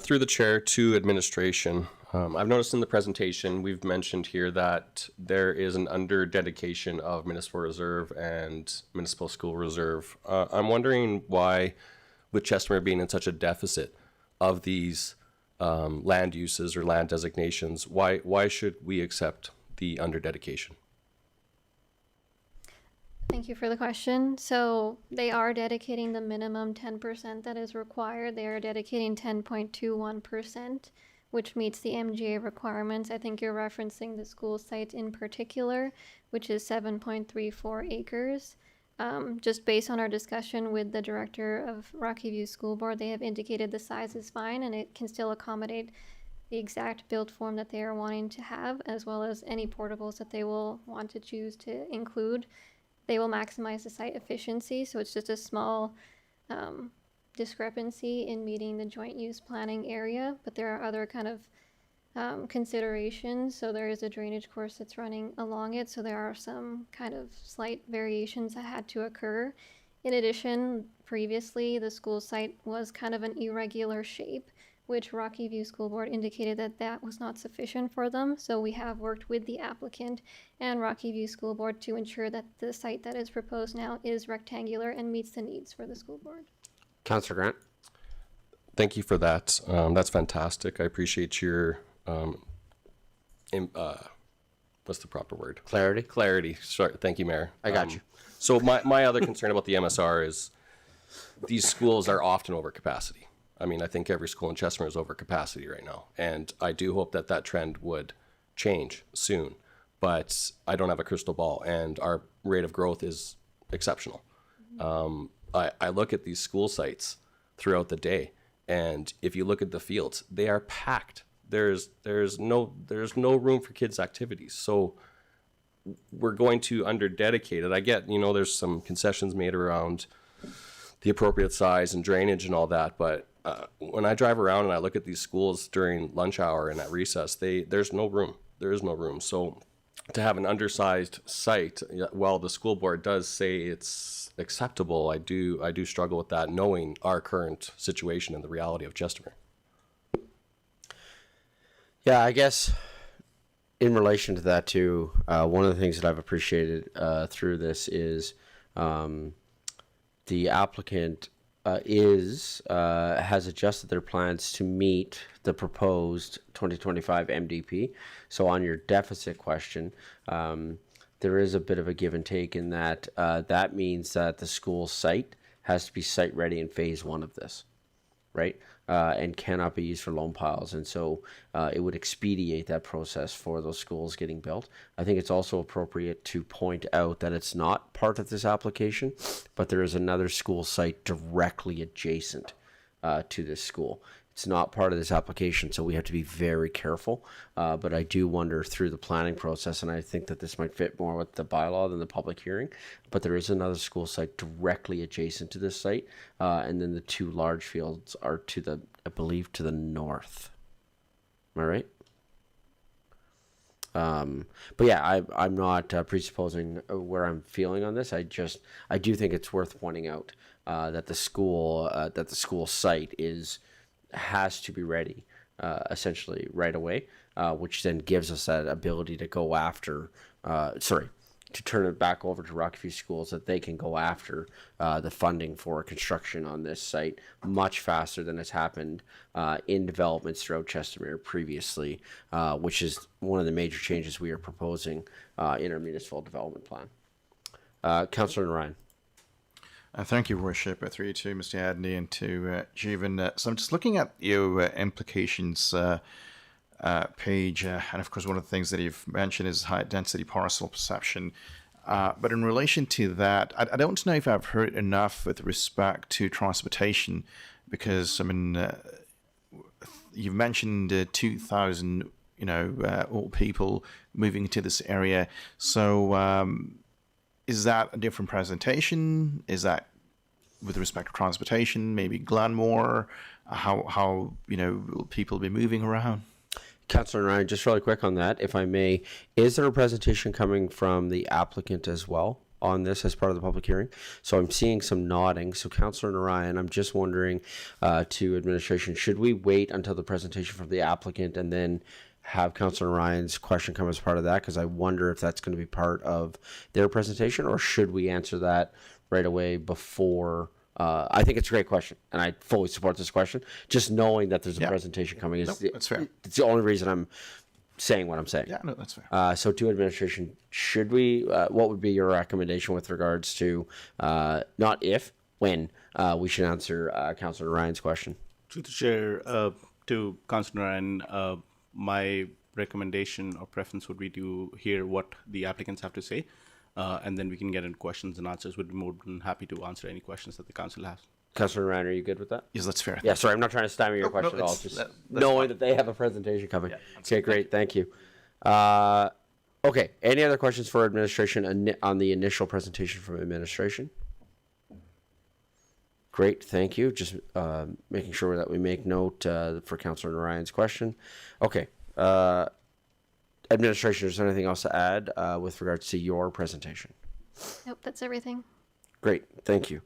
Through the chair to administration, I've noticed in the presentation we've mentioned here that there is an under-dedication of municipal reserve and municipal school reserve. I'm wondering why, with Chestermere being in such a deficit of these land uses or land designations, why should we accept the under-dedication? Thank you for the question. So they are dedicating the minimum 10% that is required. They are dedicating 10.21%, which meets the MGA requirements. I think you're referencing the school site in particular, which is 7.34 acres. Just based on our discussion with the director of Rocky View School Board, they have indicated the size is fine and it can still accommodate the exact build form that they are wanting to have, as well as any portables that they will want to choose to include. They will maximize the site efficiency, so it's just a small discrepancy in meeting the joint use planning area, but there are other kind of considerations. So there is a drainage course that's running along it, so there are some kind of slight variations that had to occur. In addition, previously the school site was kind of an irregular shape, which Rocky View School Board indicated that that was not sufficient for them. So we have worked with the applicant and Rocky View School Board to ensure that the site that is proposed now is rectangular and meets the needs for the school board. Councillor Grant. Thank you for that. That's fantastic. I appreciate your, what's the proper word? Clarity. Clarity. Sorry. Thank you, Mayor. I got you. So my other concern about the MSR is these schools are often over capacity. I mean, I think every school in Chestermere is over capacity right now. And I do hope that that trend would change soon. But I don't have a crystal ball, and our rate of growth is exceptional. I look at these school sites throughout the day, and if you look at the fields, they are packed. There's no room for kids' activities. So we're going to under-dedicate it. I get, there's some concessions made around the appropriate size and drainage and all that, but when I drive around and I look at these schools during lunch hour and at recess, there's no room. There is no room. So to have an undersized site, while the school board does say it's acceptable, I do struggle with that, knowing our current situation and the reality of Chestermere. Yeah, I guess in relation to that too, one of the things that I've appreciated through this is the applicant has adjusted their plans to meet the proposed 2025 MDP. So on your deficit question, there is a bit of a give and take in that that means that the school site has to be site ready in phase one of this, right? And cannot be used for loan piles. And so it would expedite that process for those schools getting built. I think it's also appropriate to point out that it's not part of this application, but there is another school site directly adjacent to this school. It's not part of this application, so we have to be very careful. But I do wonder through the planning process, and I think that this might fit more with the bylaw than the public hearing, but there is another school site directly adjacent to this site. And then the two large fields are to the, I believe, to the north. Am I right? But yeah, I'm not presupposing where I'm feeling on this. I do think it's worth pointing out that the school site has to be ready essentially right away, which then gives us that ability to go after, to turn it back over to Rocky View Schools, that they can go after the funding for construction on this site much faster than has happened in developments throughout Chestermere previously, which is one of the major changes we are proposing in our municipal development plan. Councillor Ryan. Thank you, Worship. Through you to Mr. Adney and to Jeevan. So I'm just looking at your implications page, and of course one of the things that you've mentioned is high density parcel perception. But in relation to that, I don't know if I've heard enough with respect to transportation, because I mean, you've mentioned 2,000, old people moving to this area. So is that a different presentation? Is that with respect to transportation, maybe Glenmore? How will people be moving around? Councillor Ryan, just really quick on that, if I may, is there a presentation coming from the applicant as well on this as part of the public hearing? So I'm seeing some nodding. So Councillor Ryan, I'm just wondering to administration, should we wait until the presentation from the applicant and then have Councillor Ryan's question come as part of that? Because I wonder if that's going to be part of their presentation, or should we answer that right away before? I think it's a great question, and I fully support this question. Just knowing that there's a presentation coming is that's fair. It's the only reason I'm saying what I'm saying. Yeah, no, that's fair. So to administration, should we? What would be your recommendation with regards to not if, when we should answer Councillor Ryan's question? Through the chair, to Councillor Ryan, my recommendation or preference would be to hear what the applicants have to say, and then we can get into questions and answers. We'd be more than happy to answer any questions that the council has. Councillor Ryan, are you good with that? Yes, that's fair. Yeah, sorry, I'm not trying to stymie your question at all. Just knowing that they have a presentation coming. Okay, great, thank you. Okay, any other questions for administration on the initial presentation from administration? Great, thank you. Just making sure that we make note for Councillor Ryan's question. Okay, administration, is there anything else to add with regards to your presentation? Nope, that's everything. Great, thank you.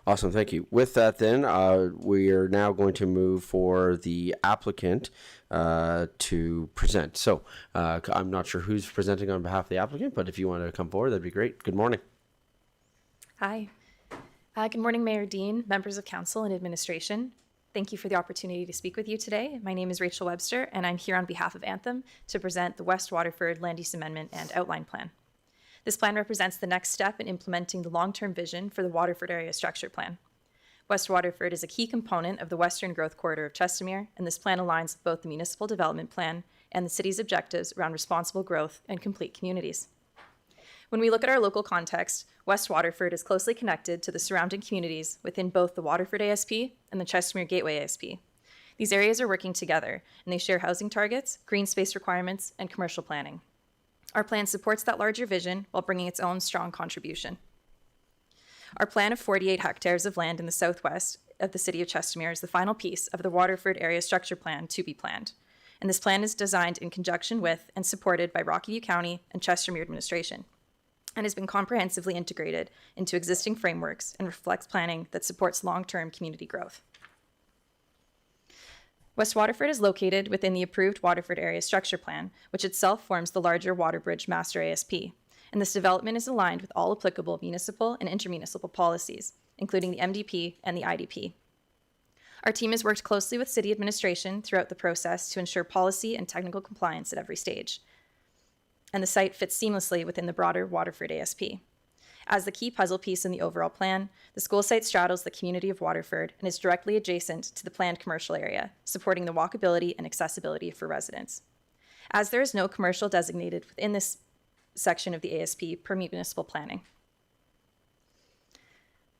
Awesome, thank you. With that then, we are now going to move for the applicant to present. So I'm not sure who's presenting on behalf of the applicant, but if you want to come forward, that'd be great. Good morning. Hi. Good morning, Mayor Dean, members of council and administration. Thank you for the opportunity to speak with you today. My name is Rachel Webster, and I'm here on behalf of Anthem to present the West Waterford Land Use Amendment and Outline Plan. This plan represents the next step in implementing the long-term vision for the Waterford Area Structure Plan. West Waterford is a key component of the Western Growth Corridor of Chestermere, and this plan aligns with both the Municipal Development Plan and the city's objectives around responsible growth and complete communities. When we look at our local context, West Waterford is closely connected to the surrounding communities within both the Waterford ASP and the Chestermere Gateway ASP. These areas are working together, and they share housing targets, green space requirements, and commercial planning. Our plan supports that larger vision while bringing its own strong contribution. Our plan of 48 hectares of land in the southwest of the City of Chestermere is the final piece of the Waterford Area Structure Plan to be planned. And this plan is designed in conjunction with and supported by Rocky View County and Chestermere administration, and has been comprehensively integrated into existing frameworks and reflects planning that supports long-term community growth. West Waterford is located within the approved Waterford Area Structure Plan, which itself forms the larger Waterbridge Master ASP, and this development is aligned with all applicable municipal and intermunicipal policies, including the MDP and the IDP. Our team has worked closely with city administration throughout the process to ensure policy and technical compliance at every stage, and the site fits seamlessly within the broader Waterford ASP. As the key puzzle piece in the overall plan, the school site straddles the community of Waterford and is directly adjacent to the planned commercial area, supporting the walkability and accessibility for residents. As there is no commercial designated within this section of the ASP per municipal planning.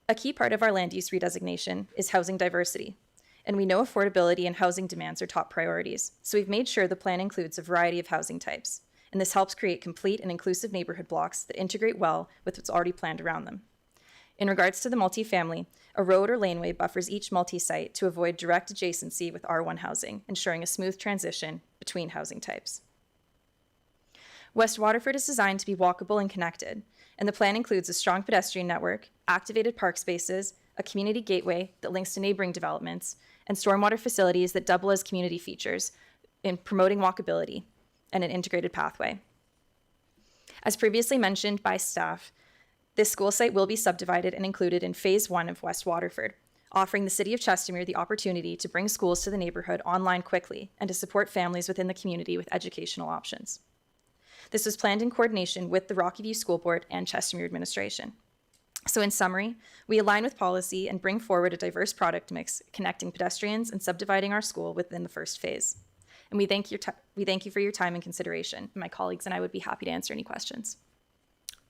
A key part of our land use redesignation is housing diversity, and we know affordability and housing demands are top priorities, so we've made sure the plan includes a variety of housing types. And this helps create complete and inclusive neighborhood blocks that integrate well with what's already planned around them. In regards to the multifamily, a road or laneway buffers each multi-site to avoid direct adjacency with R1 housing, ensuring a smooth transition between housing types. West Waterford is designed to be walkable and connected, and the plan includes a strong pedestrian network, activated park spaces, a community gateway that links to neighboring developments, and stormwater facilities that double as community features in promoting walkability and an integrated pathway. As previously mentioned by staff, this school site will be subdivided and included in Phase 1 of West Waterford, offering the City of Chestermere the opportunity to bring schools to the neighborhood online quickly and to support families within the community with educational options. This was planned in coordination with the Rocky View School Board and Chestermere administration. So in summary, we align with policy and bring forward a diverse product mix, connecting pedestrians and subdividing our school within the first phase. And we thank you for your time and consideration. My colleagues and I would be happy to answer any questions.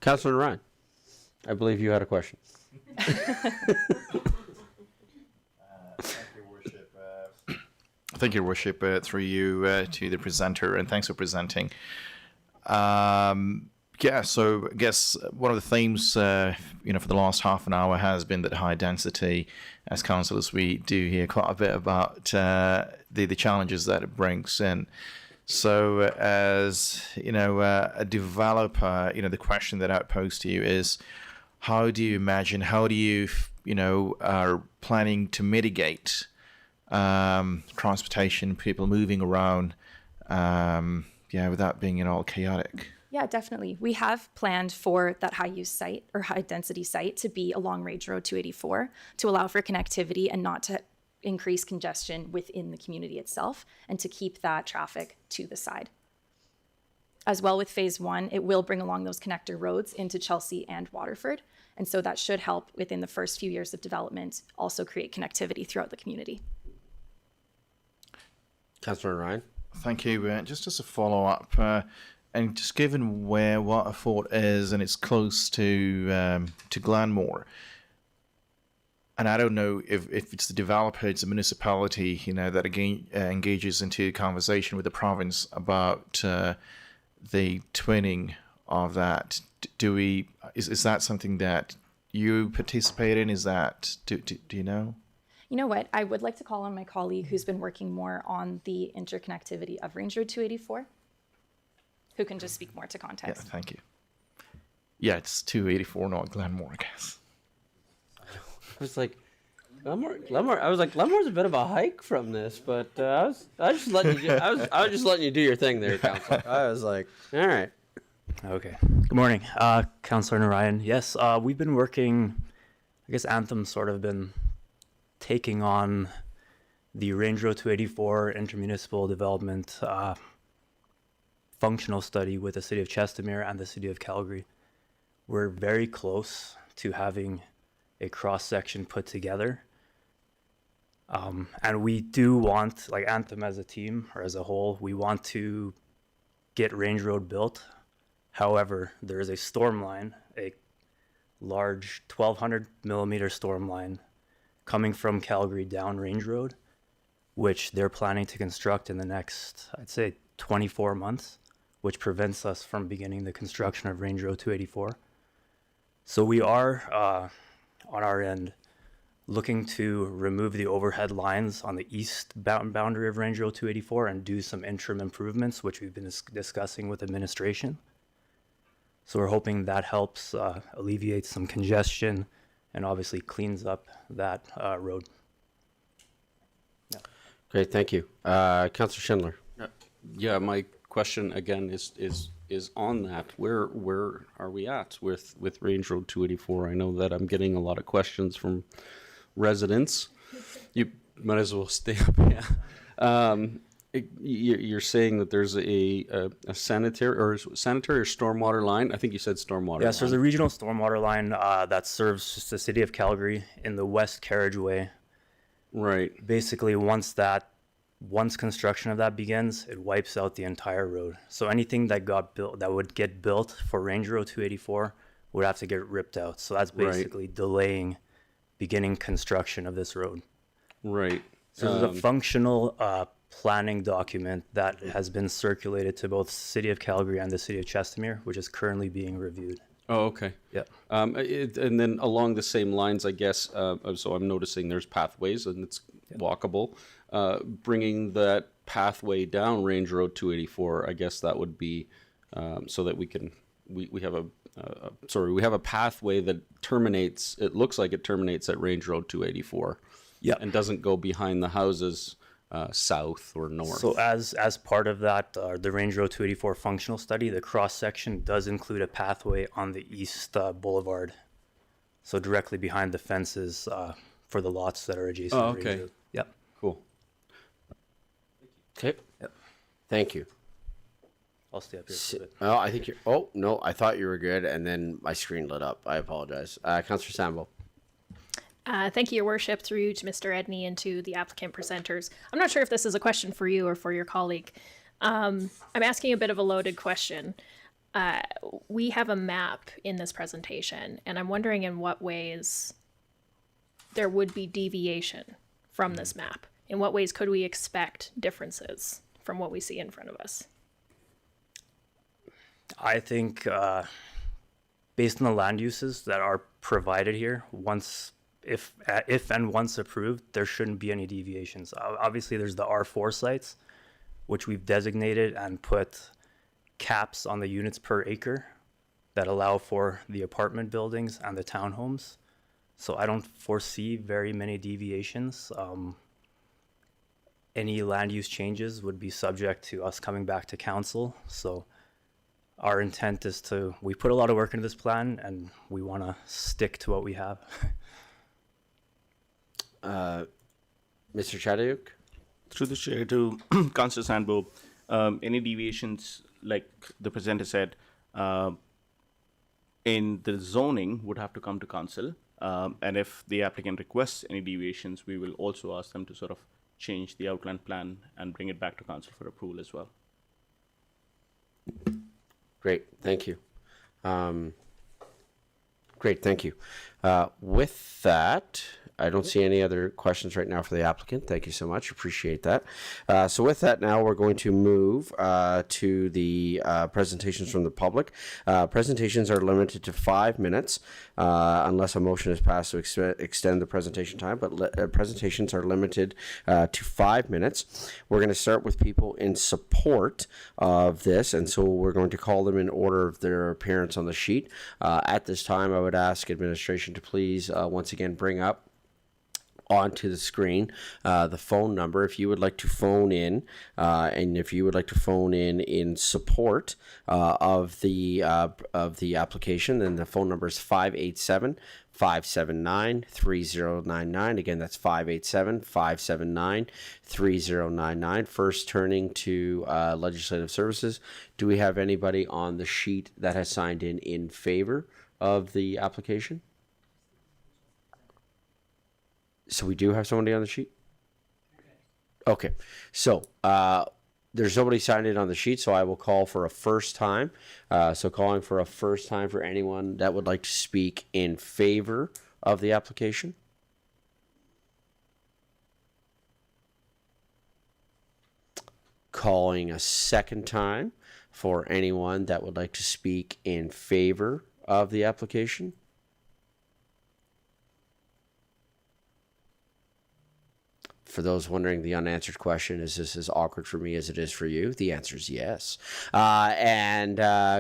Councilor Ryan, I believe you had a question. Thank you, Worship, through you to the presenter, and thanks for presenting. Yeah, so I guess one of the themes, for the last half an hour has been that high density. As councillors, we do hear quite a bit about the challenges that it brings in. So, as a developer, the question that I'd pose to you is, how do you are planning to mitigate transportation, people moving around, without being all chaotic? Yeah, definitely. We have planned for that high-use site or high-density site to be along Range Road 284 to allow for connectivity and not to increase congestion within the community itself and to keep that traffic to the side. As well with Phase 1, it will bring along those connector roads into Chelsea and Waterford. And so that should help within the first few years of development also create connectivity throughout the community. Councilor Ryan. Thank you. Just as a follow-up, and just given where Waterford is and it's close to Glenmore, and I don't know if it's the developer, it's the municipality, that again engages into conversation with the province about the twinning of that. Is that something that you participate in? Is that do you know? You know what? I would like to call on my colleague who's been working more on the interconnectivity of Range Road 284, who can just speak more to context. Yeah, thank you. Yeah, it's 284, not Glenmore, I guess. I was like, Glenmore. I was like, Glenmore's a bit of a hike from this, but I was just letting you. I was just letting you do your thing there, Councilor. I was like, all right. Okay. Good morning, Councilor Narayan. Yes, we've been working. I guess Anthem's sort of been taking on the Range Road 284 intermunicipal development functional study with the City of Chestermere and the City of Calgary. We're very close to having a cross-section put together. And we do want, like Anthem as a team or as a whole, we want to get Range Road built. However, there is a storm line, a large 1,200 millimeter storm line coming from Calgary down Range Road, which they're planning to construct in the next, I'd say, 24 months, which prevents us from beginning the construction of Range Road 284. So we are, on our end, looking to remove the overhead lines on the east boundary of Range Road 284 and do some interim improvements, which we've been discussing with administration. So we're hoping that helps alleviate some congestion and obviously cleans up that road. Great, thank you. Councillor Schindler. Yeah, my question again is on that. Where are we at with Range Road 284? I know that I'm getting a lot of questions from residents. You might as well stay up. Yeah. You're saying that there's a sanitary or stormwater line. I think you said stormwater. Yes, there's a regional stormwater line that serves the city of Calgary in the west carriageway. Right. Basically, once construction of that begins, it wipes out the entire road. So anything that got built, that would get built for Range Road 284 would have to get ripped out. So that's basically delaying beginning construction of this road. Right. So there's a functional planning document that has been circulated to both City of Calgary and the City of Chestermere, which is currently being reviewed. Oh, okay. Yeah. And then along the same lines, I guess, so I'm noticing there's pathways and it's walkable. Bringing that pathway down Range Road 284, I guess that would be so that we have a pathway that terminates, it looks like it terminates at Range Road 284. Yeah. And doesn't go behind the houses south or north. So as part of that, the Range Road 284 functional study, the cross section does include a pathway on the east boulevard. So directly behind the fences for the lots that are adjacent to Range Road. Yep. Cool. Okay. Yep. Thank you. I'll stay up here for a bit. Oh, I think you're. Oh no, I thought you were good, and then my screen lit up. I apologize. Councillor Sambo. Thank you, Your Worship, through you to Mr. Edney and to the applicant presenters. I'm not sure if this is a question for you or for your colleague. I'm asking a bit of a loaded question. We have a map in this presentation, and I'm wondering in what ways there would be deviation from this map. In what ways could we expect differences from what we see in front of us? I think based on the land uses that are provided here, if and once approved, there shouldn't be any deviations. Obviously, there's the R4 sites, which we've designated and put caps on the units per acre that allow for the apartment buildings and the townhomes. So I don't foresee very many deviations. Any land use changes would be subject to us coming back to council. So our intent is we put a lot of work into this plan and we want to stick to what we have. Mr. Chadayuk? Through the chair to Councillor Sandbo, any deviations, like the presenter said, in the zoning would have to come to council. And if the applicant requests any deviations, we will also ask them to sort of change the outline plan and bring it back to council for approval as well. Great, thank you. Great, thank you. With that, I don't see any other questions right now for the applicant. Thank you so much. Appreciate that. So with that, now we're going to move to the presentations from the public. Presentations are limited to 5 minutes unless a motion is passed to extend the presentation time, but presentations are limited to 5 minutes. We're going to start with people in support of this, and so we're going to call them in order of their appearance on the sheet. At this time, I would ask administration to please once again bring up onto the screen the phone number if you would like to phone in, and if you would like to phone in support of the application, then the phone number is 587-579-3099. Again, that's 587-579-3099. First, turning to Legislative Services, do we have anybody on the sheet that has signed in favor of the application? So we do have somebody on the sheet? Okay. So there's nobody signed in on the sheet, so I will call for a first time. So calling for a first time for anyone that would like to speak in favor of the application. Calling a second time for anyone that would like to speak in favor of the application. for those wondering, the unanswered question is this as awkward for me as it is for you? The answer is yes. And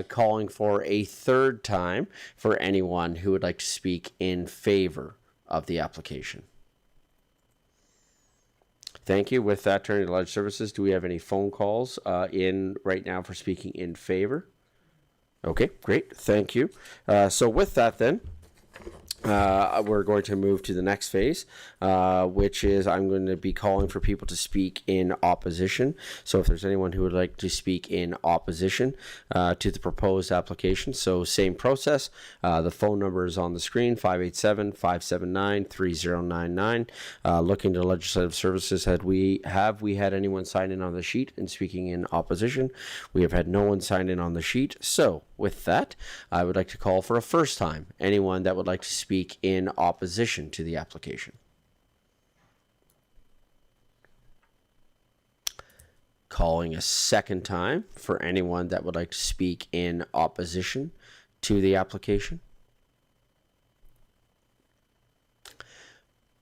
calling for a third time for anyone who would like to speak in favor of the application. Thank you. With that, turning to Ledge Services, do we have any phone calls in right now for speaking in favor? Okay, great. Thank you. So with that then, we're going to move to the next phase, which is I'm going to be calling for people to speak in opposition. So if there's anyone who would like to speak in opposition to the proposed application, so same process. The phone number is on the screen, 587-579-3099. Looking to Legislative Services, have we had anyone sign in on the sheet and speaking in opposition? We have had no one sign in on the sheet. So with that, I would like to call for a first time anyone that would like to speak in opposition to the application. Calling a second time for anyone that would like to speak in opposition to the application.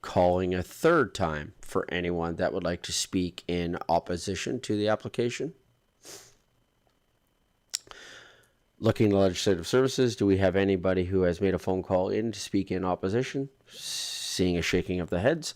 Calling a third time for anyone that would like to speak in opposition to the application. Looking to Legislative Services, do we have anybody who has made a phone call in to speak in opposition? Seeing a shaking of the heads.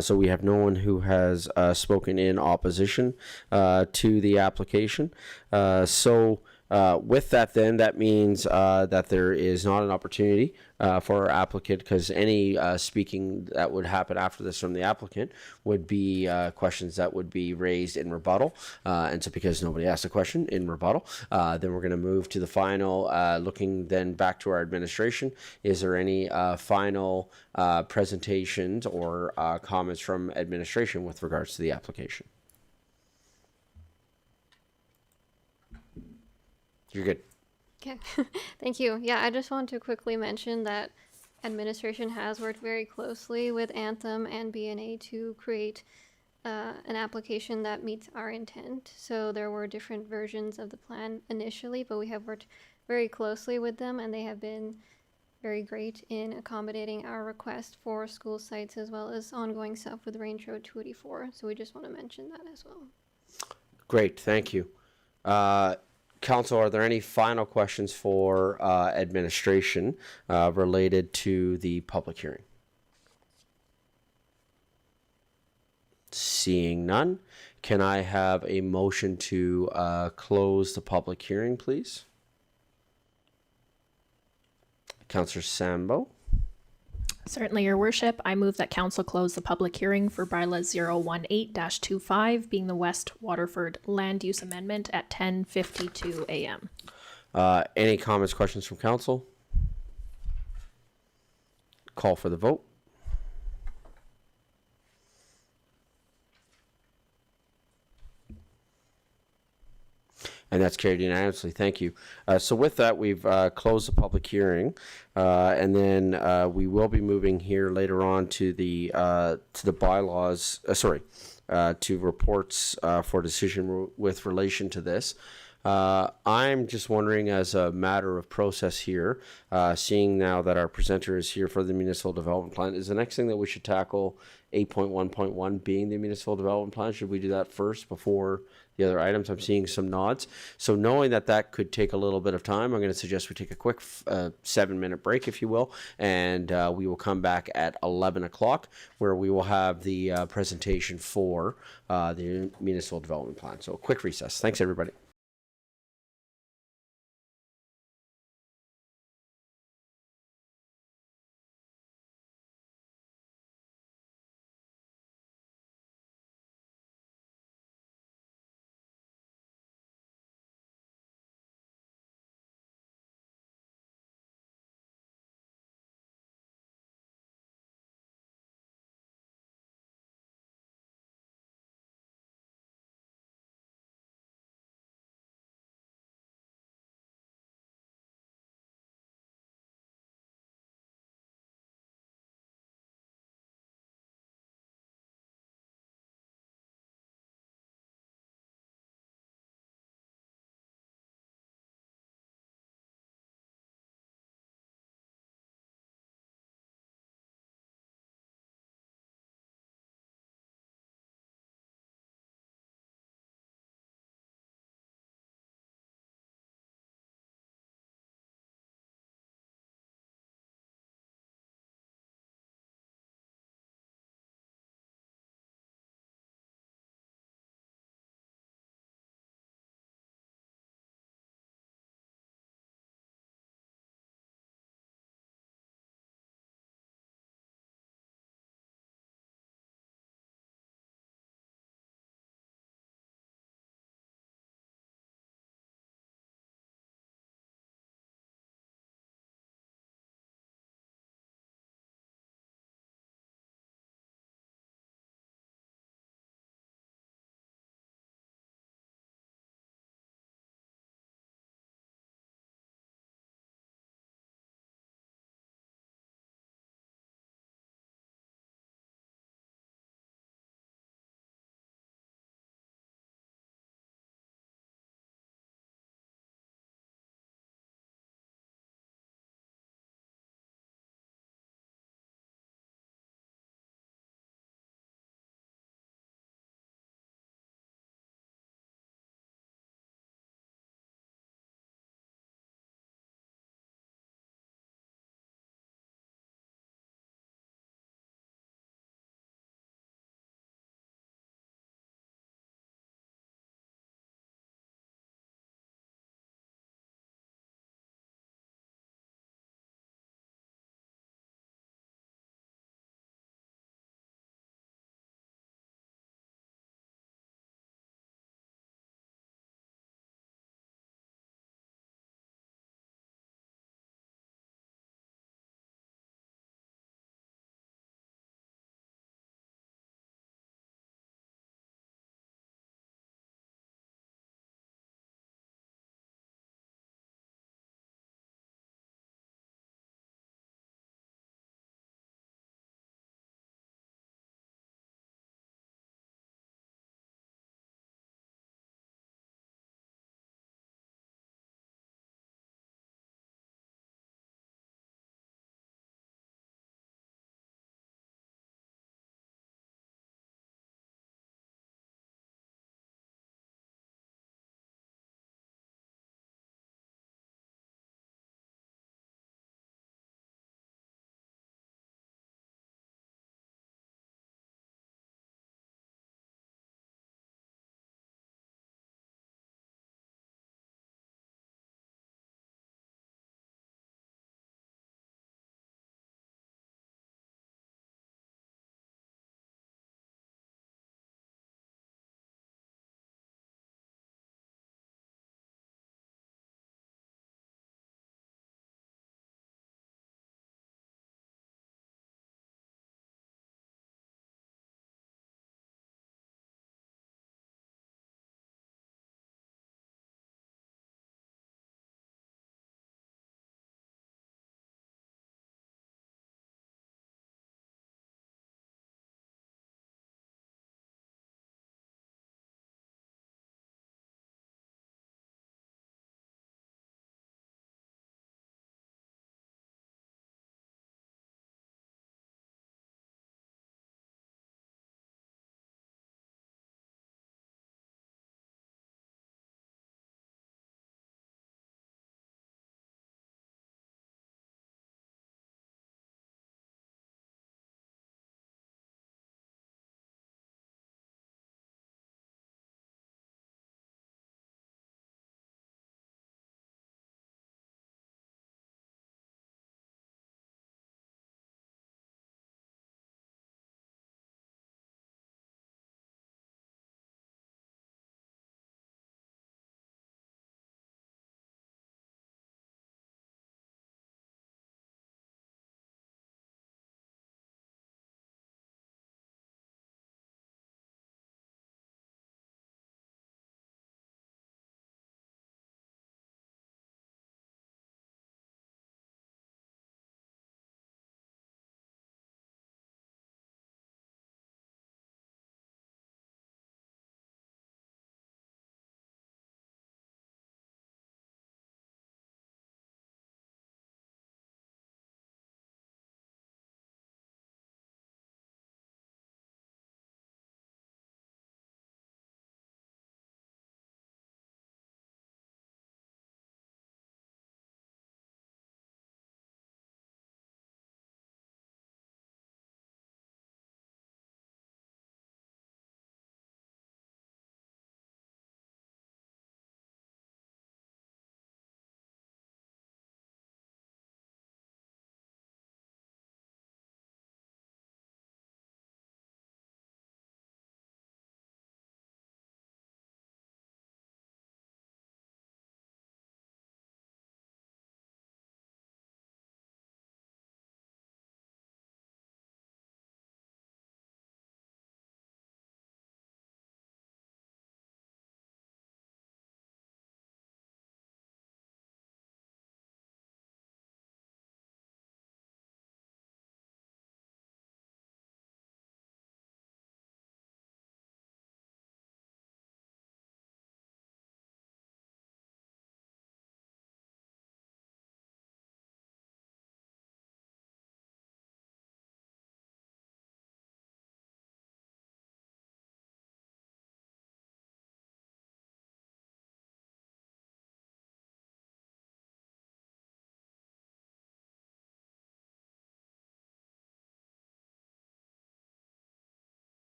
So we have no one who has spoken in opposition to the application. With that then, that means that there is not an opportunity for our applicant, because any speaking that would happen after this from the applicant would be questions that would be raised in rebuttal. And so because nobody asked a question in rebuttal, then we're going to move to the final, looking then back to our administration. Is there any final presentations or comments from administration with regards to the application? You're good. Okay, thank you. Yeah, I just want to quickly mention that administration has worked very closely with Anthem and BNA to create an application that meets our intent. So there were different versions of the plan initially, but we have worked very closely with them, and they have been very great in accommodating our request for school sites as well as ongoing stuff with Range Road 284. So we just want to mention that as well. Great, thank you. Council, are there any final questions for administration related to the public hearing? Seeing none, can I have a motion to close the public hearing, please? Councillor Sambo. Certainly, Your Worship. I move that Council close the public hearing for Bylaw 018-25, being the West Waterford Land Use Amendment at 10:52 a.m. Any comments, questions from Council? Call for the vote. And that's carried unanimously. Thank you. So with that, we've closed the public hearing, and then we will be moving here later on to the bylaws. To reports for decision with relation to this. I'm just wondering, as a matter of process here, seeing now that our presenter is here for the municipal development plan, is the next thing that we should tackle 8.1.1 being the municipal development plan? Should we do that first before the other items? I'm seeing some nods. So knowing that that could take a little bit of time, I'm going to suggest we take a quick 7-minute break, if you will, and we will come back at 11 o'clock, where we will have the presentation for the municipal development plan. So a quick recess. Thanks, everybody.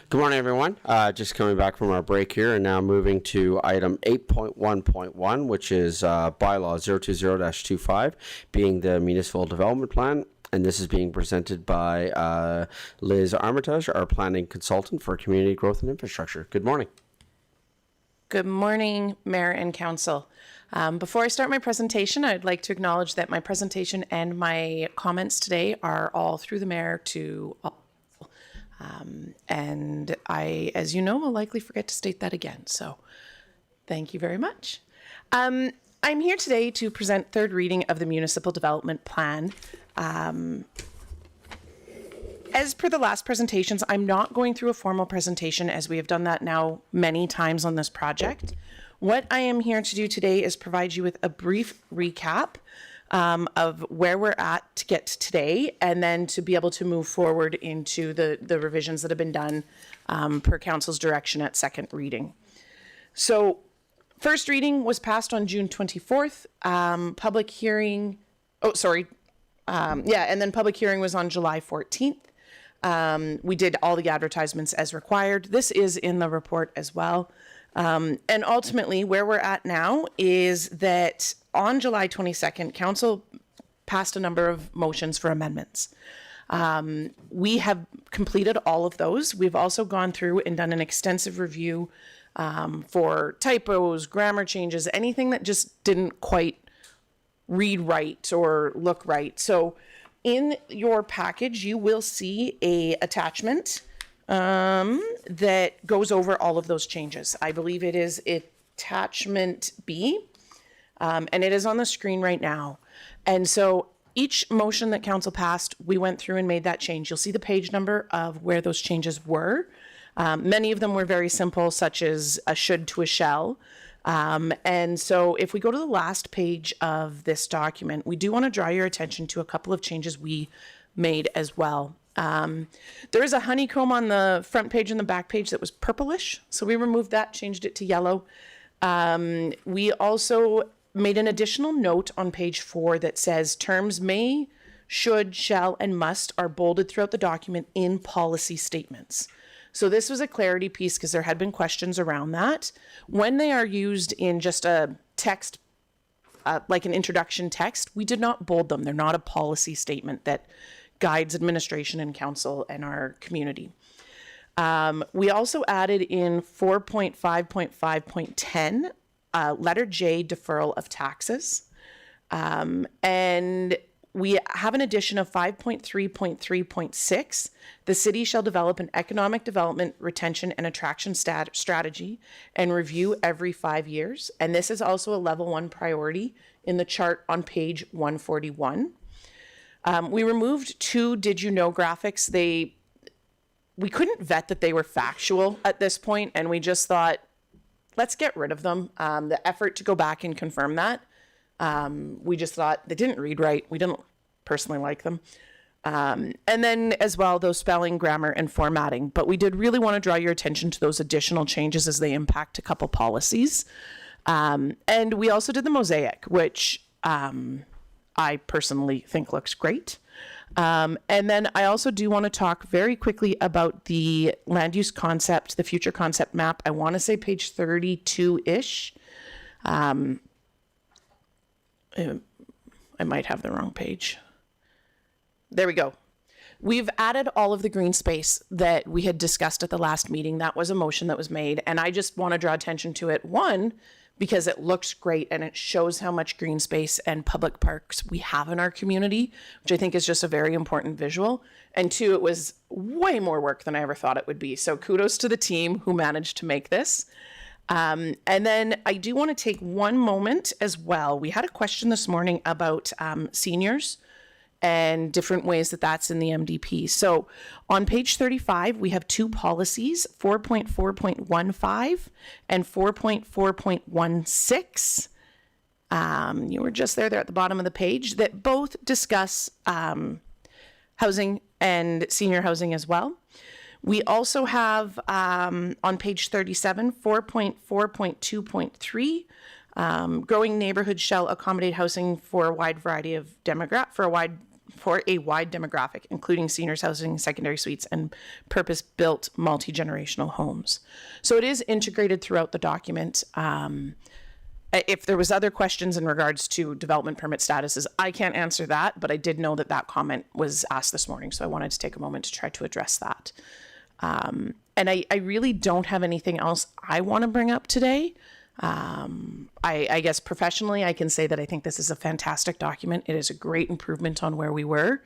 Good morning, everyone. Just coming back from our break here and now moving to item 8.1.1, which is bylaw 020-25, being the municipal development plan. And this is being presented by Liz Armitage, our planning consultant for community growth and infrastructure. Good morning. Good morning, Mayor and Council. Before I start my presentation, I'd like to acknowledge that my presentation and my comments today are all through the Mayor to all. And I, as you know, will likely forget to state that again. So thank you very much. I'm here today to present third reading of the Municipal Development Plan. As per the last presentations, I'm not going through a formal presentation as we have done that now many times on this project. What I am here to do today is provide you with a brief recap of where we're at to get to today, and then to be able to move forward into the revisions that have been done per council's direction at second reading. So first reading was passed on June 24th. Public hearing, and then public hearing was on July 14th. We did all the advertisements as required. This is in the report as well. And ultimately, where we're at now is that on July 22nd, Council passed a number of motions for amendments. We have completed all of those. We've also gone through and done an extensive review for typos, grammar changes, anything that just didn't quite read right or look right. So in your package, you will see a attachment that goes over all of those changes. I believe it is attachment B, and it is on the screen right now. And so each motion that council passed, we went through and made that change. You'll see the page number of where those changes were. Many of them were very simple, such as a should to a shall. And so if we go to the last page of this document, we do want to draw your attention to a couple of changes we made as well. There is a honeycomb on the front page and the back page that was purplish. So we removed that, changed it to yellow. We also made an additional note on page 4 that says terms may, should, shall, and must are bolded throughout the document in policy statements. So this was a clarity piece because there had been questions around that. When they are used in just a text, like an introduction text, we did not bold them. They're not a policy statement that guides administration and council and our community. We also added in 4.5.5.10, letter J, deferral of taxes. And we have an addition of 5.3.3.6. The city shall develop an economic development, retention, and attraction strategy and review every 5 years. And this is also a level 1 priority in the chart on page 141. We removed 2 did you know graphics. We couldn't vet that they were factual at this point, and we just thought, let's get rid of them. The effort to go back and confirm that, we just thought they didn't read right. We didn't personally like them. And then as well, those spelling, grammar, and formatting. But we did really want to draw your attention to those additional changes as they impact a couple policies. And we also did the mosaic, which I personally think looks great. And then I also do want to talk very quickly about the land use concept, the future concept map. I want to say page 32-ish. I might have the wrong page. There we go. We've added all of the green space that we had discussed at the last meeting. That was a motion that was made, and I just want to draw attention to it. One, because it looks great and it shows how much green space and public parks we have in our community, which I think is just a very important visual. And 2, it was way more work than I ever thought it would be. So kudos to the team who managed to make this. And then I do want to take one moment as well. We had a question this morning about seniors and different ways that that's in the MDP. So on page 35, we have 2 policies, 4.4.15 and 4.4.16. You were just there at the bottom of the page, that both discuss housing and senior housing as well. We also have on page 37, 4.4.2.3, growing neighborhoods shall accommodate housing for a wide variety of for a wide demographic, including seniors housing, secondary suites, and purpose-built multi-generational homes. So it is integrated throughout the document. If there was other questions in regards to development permit statuses, I can't answer that, but I did know that that comment was asked this morning, so I wanted to take a moment to try to address that. And I really don't have anything else I want to bring up today. I guess professionally, I can say that I think this is a fantastic document. It is a great improvement on where we were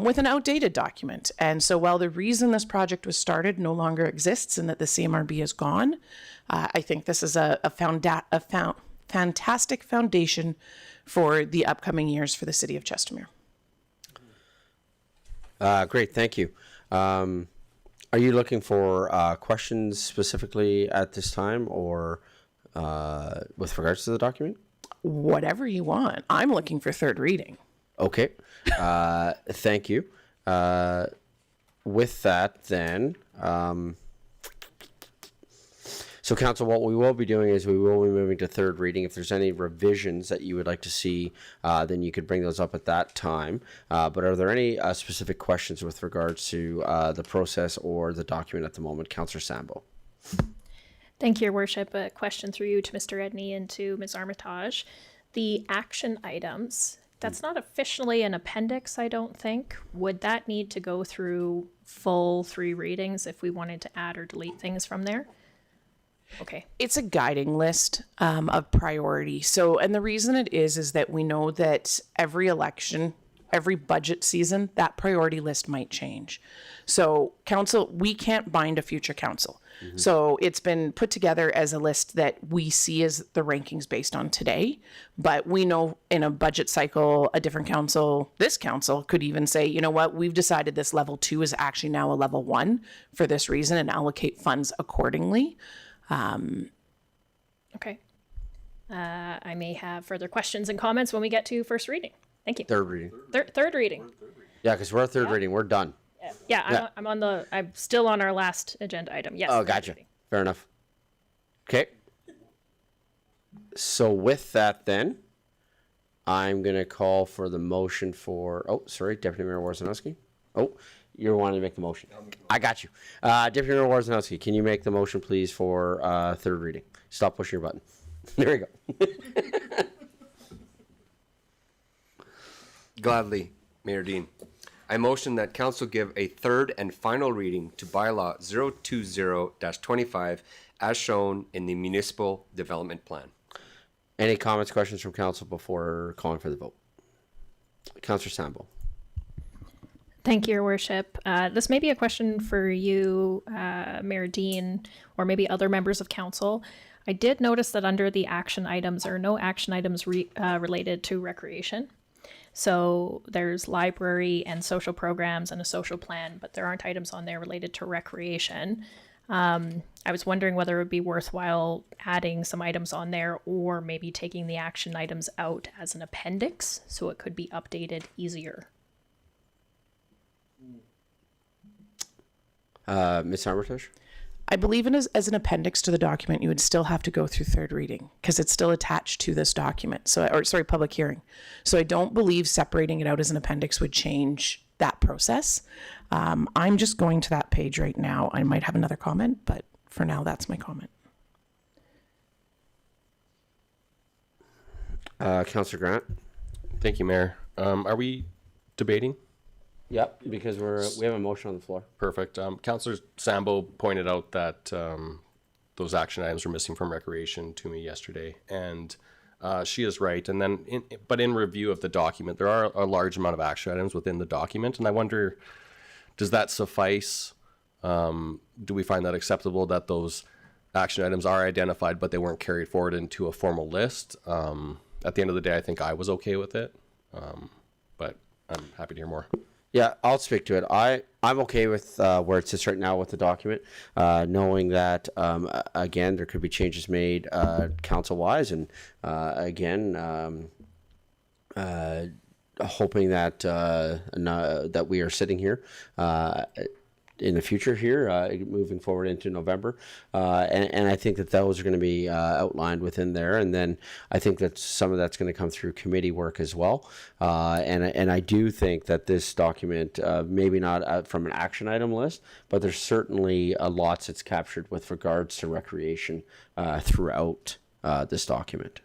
with an outdated document. And so while the reason this project was started no longer exists and that the CMRB is gone, I think this is a fantastic foundation for the upcoming years for the city of Chestermere. Great, thank you. Are you looking for questions specifically at this time, or with regards to the document? Whatever you want. I'm looking for third reading. Okay, thank you. With that, then, so council, what we will be doing is we will be moving to third reading. If there's any revisions that you would like to see, then you could bring those up at that time. But are there any specific questions with regards to the process or the document at the moment? Councillor Sambo. Thank you, Your Worship. A question through you to Mr. Edney and to Ms. Armitage. The action items, that's not officially an appendix, I don't think. Would that need to go through full 3 readings if we wanted to add or delete things from there? Okay. It's a guiding list of priority. So, and the reason it is that we know that every election, every budget season, that priority list might change. So council, we can't bind a future council. Mm-hmm. So it's been put together as a list that we see as the rankings based on today. But we know in a budget cycle, a different council, this council could even say, you know what, we've decided this level 2 is actually now a level 1 for this reason and allocate funds accordingly. Okay. I may have further questions and comments when we get to first reading. Thank you. Third reading. Third reading. Yeah, because we're at third reading. We're done. Yeah, I'm still on our last agenda item. Yes. Oh, third gotcha. reading. Fair enough. Okay. So with that, then, I'm going to call for the motion for, Deputy Mayor Warzanowski. Oh, you wanted to make the motion. I got you. Deputy Mayor Warzanowski, can you make the motion, please, for third reading? Stop pushing your button. There we go. Gladly, Mayor Dean. I motion that council give a third and final reading to bylaw 020-25 as shown in the municipal development plan. Any comments, questions from council before calling for the vote? Councillor Sambo. Thank you, Your Worship. This may be a question for you, Mayor Dean, or maybe other members of council. I did notice that under the action items, there are no action items related to recreation. So there's library and social programs and a social plan, but there aren't items on there related to recreation. I was wondering whether it would be worthwhile adding some items on there or maybe taking the action items out as an appendix so it could be updated easier. Ms. Armitage? I believe as an appendix to the document, you would still have to go through third reading because it's still attached to this document. Public hearing. So I don't believe separating it out as an appendix would change that process. I'm just going to that page right now. I might have another comment, but for now, that's my comment. Councillor Grant? Thank you, Mayor. Are we debating? Yep, because we have a motion on the floor. Perfect. Councillor Sambo pointed out that those action items were missing from recreation to me yesterday, and she is right. And then, in review of the document, there are a large amount of action items within the document, and I wonder, does that suffice? Do we find that acceptable that those action items are identified, but they weren't carried forward into a formal list? At the end of the day, I think I was okay with it, but I'm happy to hear more. Yeah, I'll speak to it. I'm okay with where it sits right now with the document, knowing that, again, there could be changes made council-wise, and again, hoping that that we are sitting here in the future here, moving forward into November. And I think that those are going to be outlined within there. And then I think that some of that's going to come through committee work as well. And I do think that this document, maybe not from an action item list, but there's certainly lots that's captured with regards to recreation throughout this document.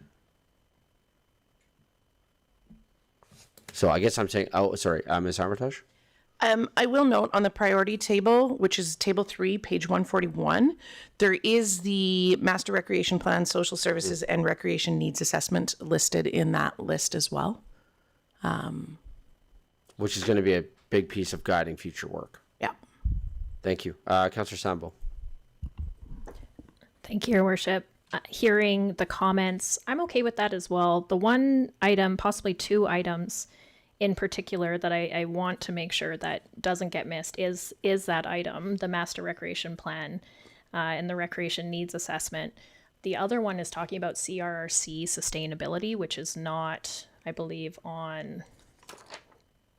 So I guess I'm saying, oh, sorry, Ms. Armitage? I will note on the priority table, which is table 3, page 141, there is the master recreation plan, social services, and recreation needs assessment listed in that list as well. Which is going to be a big piece of guiding future work. Yeah. Thank you. Councillor Sambo. Thank you, Your Worship. Hearing the comments, I'm okay with that as well. The one item, possibly two items in particular that I want to make sure that doesn't get missed is that item, the master recreation plan and the recreation needs assessment. The other one is talking about CRRC sustainability, which is not, I believe, on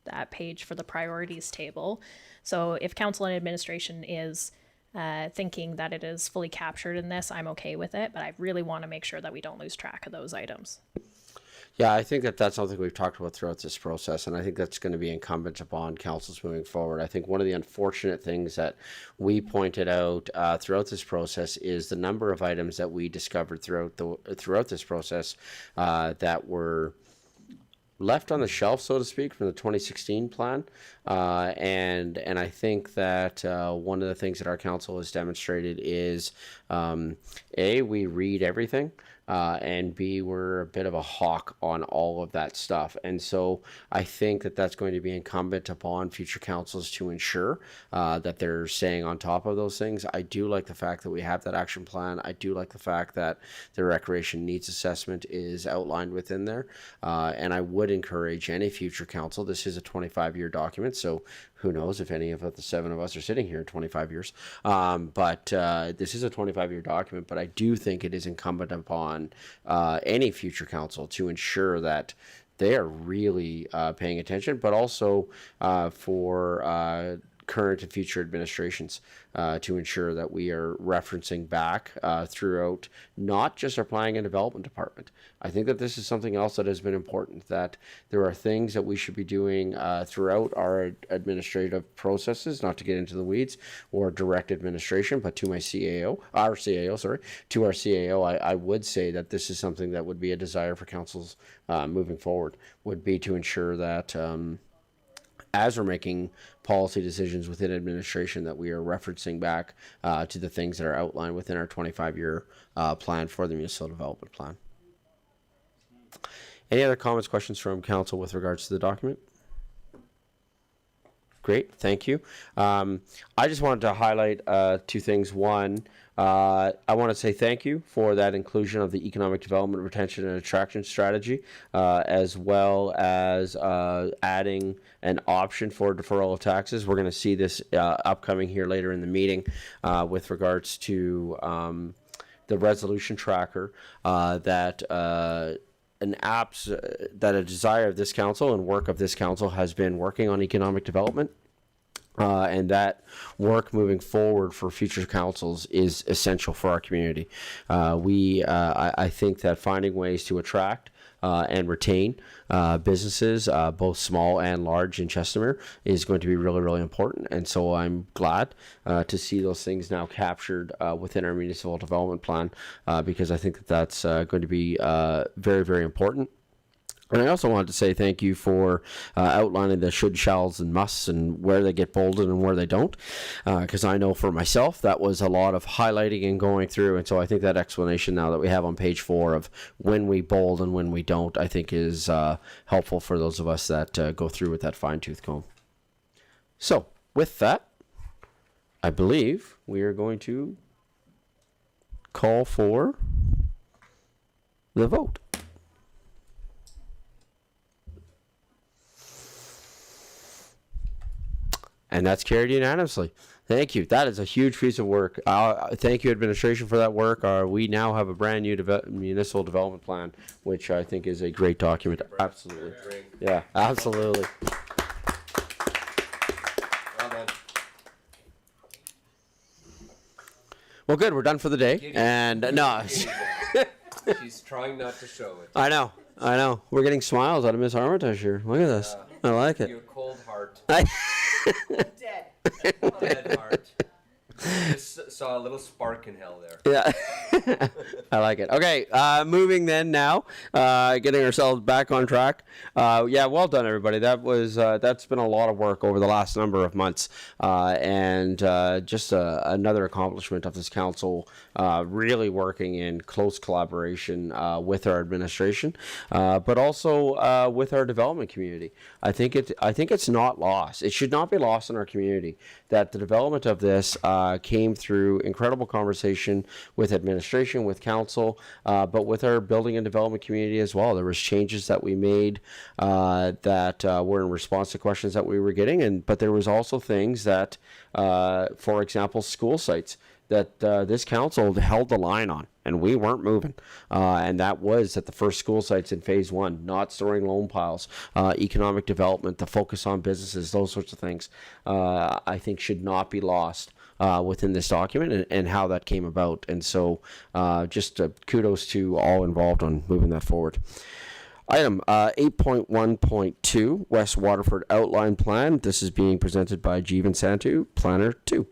that page for the priorities table. So if council and administration is thinking that it is fully captured in this, I'm okay with it, but I really want to make sure that we don't lose track of those items. Yeah, I think that that's something we've talked about throughout this process, and I think that's going to be incumbent upon councils moving forward. I think one of the unfortunate things that we pointed out throughout this process is the number of items that we discovered throughout this process that were left on the shelf, so to speak, from the 2016 plan. And I think that one of the things that our council has demonstrated is, A, we read everything, and B, we're a bit of a hawk on all of that stuff. And so I think that that's going to be incumbent upon future councils to ensure that they're staying on top of those things. I do like the fact that we have that action plan. I do like the fact that the recreation needs assessment is outlined within there. And I would encourage any future council, this is a 25-year document, so who knows if any of the 7 of us are sitting here in 25 years. But this is a 25-year document, but I do think it is incumbent upon any future council to ensure that they are really paying attention, but also for current and future administrations to ensure that we are referencing back throughout not just our planning and development department. I think that this is something else that has been important, that there are things that we should be doing throughout our administrative processes, not to get into the weeds, or direct administration, but to our CAO, I would say that this is something that would be a desire for councils moving forward, would be to ensure that as we're making policy decisions within administration, that we are referencing back to the things that are outlined within our 25-year plan for the municipal development plan. Any other comments, questions from council with regards to the document? Great, thank you. I just wanted to highlight 2 things. One, I want to say thank you for that inclusion of the economic development, retention, and attraction strategy, as well as adding an option for deferral of taxes. We're going to see this upcoming here later in the meeting with regards to the resolution tracker that that a desire of this council and work of this council has been working on economic development. And that work moving forward for future councils is essential for our community. I think that finding ways to attract and retain businesses, both small and large in Chestermere, is going to be really, really important. And so I'm glad to see those things now captured within our municipal development plan, because I think that that's going to be very, very important. And I also wanted to say thank you for outlining the should, shalls, and musts and where they get bolded and where they don't. Because I know for myself that was a lot of highlighting and going through. And so I think that explanation now that we have on page 4 of when we bold and when we don't, I think is helpful for those of us that go through with that fine-tooth comb. So with that, I believe we are going to call for the vote. And that's carried unanimously. Thank you. That is a huge piece of work. Thank you, administration, for that work. We now have a brand new municipal development plan, which I think is a great document. Absolutely. Yeah, absolutely. Well, good. We're done for the day. And no, She's trying not to show it. I know. We're getting smiles out of Miss Armitage here. Look at this. I like it. Your cold heart. Dead. Dead heart. Just saw a little spark in hell there. Yeah. I like it. Okay, moving then now, getting ourselves back on track. Yeah, well done, everybody. That's been a lot of work over the last number of months, and just another accomplishment of this council, really working in close collaboration with our administration, but also with our development community. I think it's not lost. It should not be lost in our community that the development of this came through incredible conversation with administration, with council, but with our building and development community as well. There was changes that we made that were in response to questions that we were getting, but there was also things that, for example, school sites that this council held the line on, and we weren't moving. And that was at the first school sites in phase 1, not storing loan piles, economic development, the focus on businesses, those sorts of things, I think should not be lost within this document and how that came about. And so just kudos to all involved on moving that forward. Item 8.1.2, West Waterford Outline Plan. This is being presented by Jeevan Santu, Planner 2.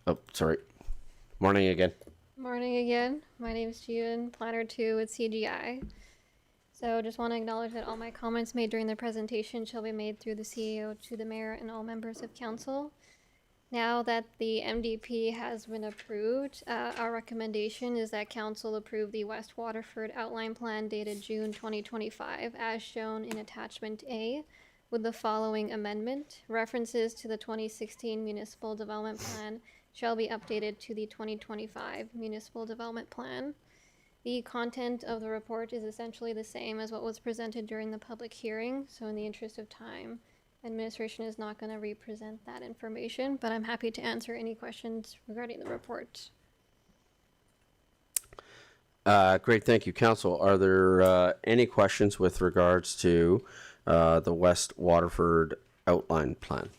Oh, sorry. Morning again. Morning again. My name is Jeevan, Planner 2 with CGI. So just want to acknowledge that all my comments made during the presentation shall be made through the CEO to the mayor and all members of council. Now that the MDP has been approved, our recommendation is that council approve the West Waterford Outline Plan dated June 2025 as shown in Attachment A with the following amendment. References to the 2016 Municipal Development Plan shall be updated to the 2025 Municipal Development Plan. The content of the report is essentially the same as what was presented during the public hearing, so in the interest of time, administration is not going to represent that information, but I'm happy to answer any questions regarding the report. Great, thank you. Council, are there any questions with regards to the West Waterford Outline Plan?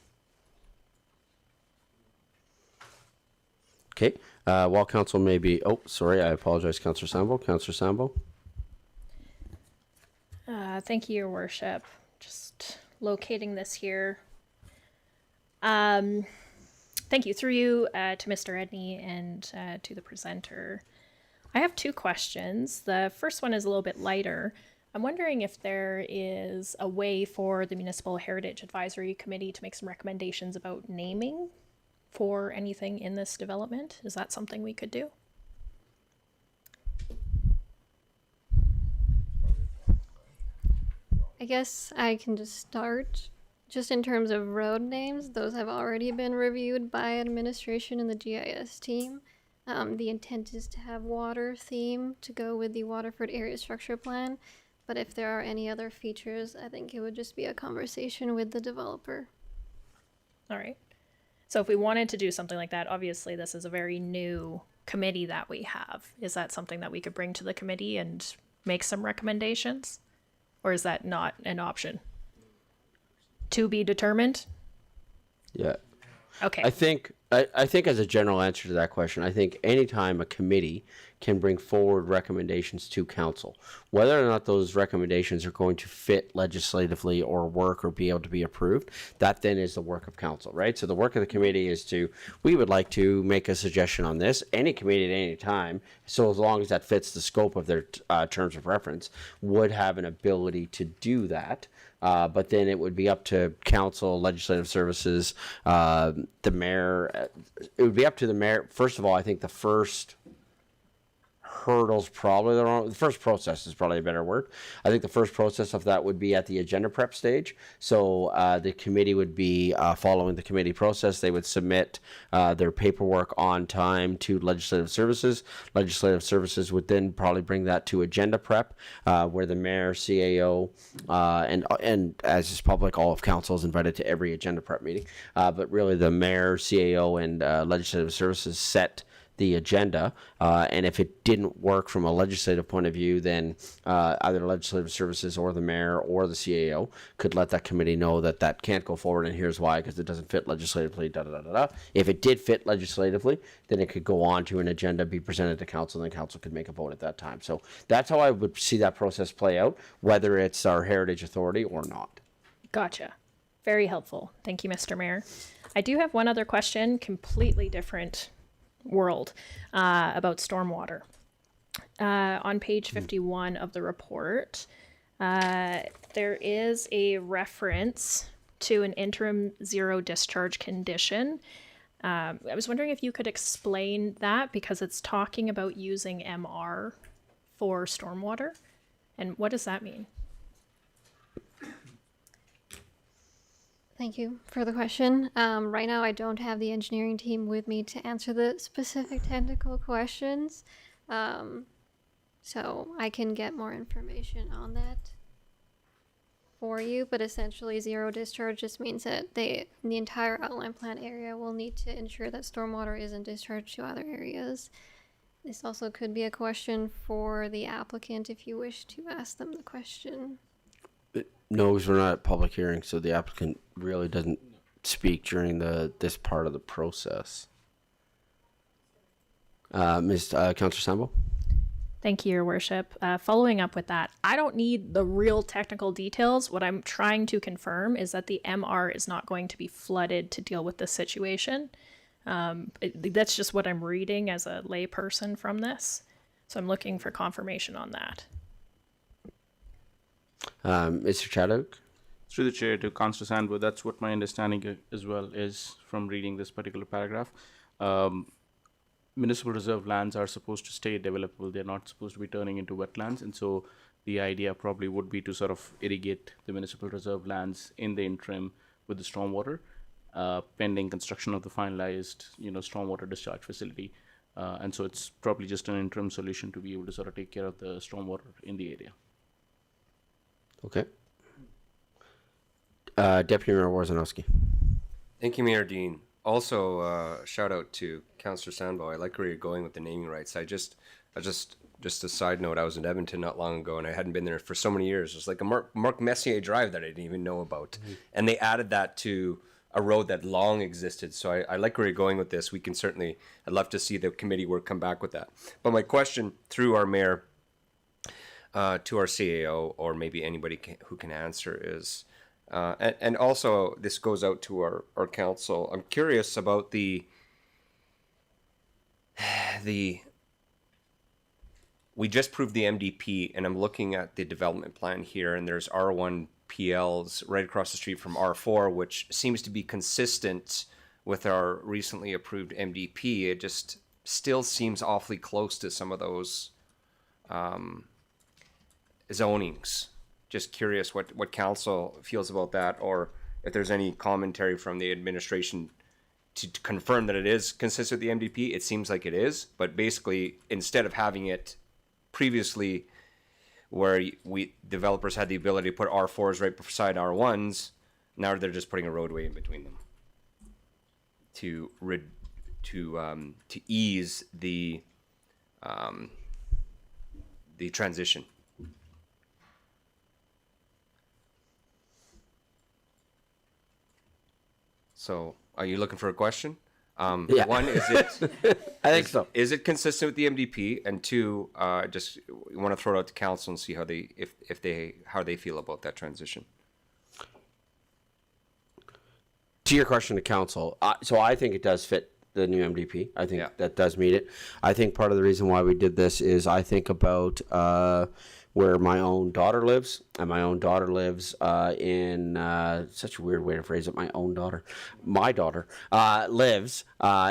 Okay, while council may be, oh, sorry, I apologize, Councillor Sambo. Councillor Sambo. Thank you, Your Worship. Just locating this here. Thank you. Through you to Mr. Edney and to the presenter. I have two questions. The first one is a little bit lighter. I'm wondering if there is a way for the Municipal Heritage Advisory Committee to make some recommendations about naming for anything in this development. Is that something we could do? I guess I can just start. Just in terms of road names, those have already been reviewed by administration and the GIS team. The intent is to have water theme to go with the Waterford Area Structure Plan, but if there are any other features, I think it would just be a conversation with the developer. All right. So if we wanted to do something like that, obviously this is a very new committee that we have. Is that something that we could bring to the committee and make some recommendations? Or is that not an option? To be determined? Yeah. Okay. I think as a general answer to that question, I think anytime a committee can bring forward recommendations to council, whether or not those recommendations are going to fit legislatively or work or be able to be approved, that then is the work of council, right? So the work of the committee is we would like to make a suggestion on this. Any committee at any time, so as long as that fits the scope of their terms of reference, would have an ability to do that. But then it would be up to council, legislative services, the mayor. It would be up to the mayor. First of all, I think the first hurdle's probably the first process is probably a better word. I think the first process of that would be at the agenda prep stage. So the committee would be following the committee process. They would submit their paperwork on time to legislative services. Legislative services would then probably bring that to agenda prep, where the mayor, CAO, and as is public, all of council is invited to every agenda prep meeting. But really, the mayor, CAO, and legislative services set the agenda. And if it didn't work from a legislative point of view, then either legislative services or the mayor or the CAO could let that committee know that that can't go forward, and here's why, because it doesn't fit legislatively, da da da da da. If it did fit legislatively, then it could go on to an agenda, be presented to council, and then council could make a vote at that time. So that's how I would see that process play out, whether it's our heritage authority or not. Gotcha. Very helpful. Thank you, Mr. Mayor. I do have one other question, completely different world, about stormwater. On page 51 of the report, there is a reference to an interim zero discharge condition. I was wondering if you could explain that, because it's talking about using MR for stormwater. And what does that mean? Thank you for the question. Right now, I don't have the engineering team with me to answer the specific technical questions. So I can get more information on that for you, but essentially zero discharge just means that the entire outline plan area will need to ensure that stormwater isn't discharged to other areas. This also could be a question for the applicant if you wish to ask them the question. No, because we're not at public hearing, so the applicant really doesn't speak during this part of the process. Councillor Sambo? Thank you, Your Worship. Following up with that, I don't need the real technical details. What I'm trying to confirm is that the MR is not going to be flooded to deal with this situation. That's just what I'm reading as a layperson from this. So I'm looking for confirmation on that. Mr. Chadwick? Through the chair to Councillor Sandwood, that's what my understanding as well is from reading this particular paragraph. Municipal reserve lands are supposed to stay developable. They're not supposed to be turning into wetlands. And so the idea probably would be to sort of irrigate the municipal reserve lands in the interim with the stormwater, pending construction of the finalized, stormwater discharge facility. And so it's probably just an interim solution to be able to sort of take care of the stormwater in the area. Okay. Deputy Mayor Warzanowski. Thank you, Mayor Dean. Also, shout out to Councillor Sandbo. I like where you're going with the naming rights. Just a side note, I was in Edmonton not long ago, and I hadn't been there for so many years. It's like a Mark Messier Drive that I didn't even know about. Mm-hmm. And they added that to a road that long existed. So I like where you're going with this. I'd love to see the committee work come back with that. But my question through our mayor to our CAO, or maybe anybody who can answer, is, and also this goes out to our council. I'm curious about we just proved the MDP, and I'm looking at the development plan here, and there's R1 PLs right across the street from R4, which seems to be consistent with our recently approved MDP. It just still seems awfully close to some of those zonings. Just curious what council feels about that, or if there's any commentary from the administration to confirm that it is consistent with the MDP. It seems like it is, but basically, instead of having it previously where developers had the ability to put R4s right beside R1s, now they're just putting a roadway in between them to ease the transition. So, are you looking for a question? Yeah. One, is it? I think so. Is it consistent with the MDP? And two, just want to throw it out to council and see how they feel about that transition. To your question to council, so I think it does fit the new MDP. I think that does meet it. I think part of the reason why we did this is I think about where my own daughter lives, and my own daughter lives in such a weird way to phrase it. My daughter lives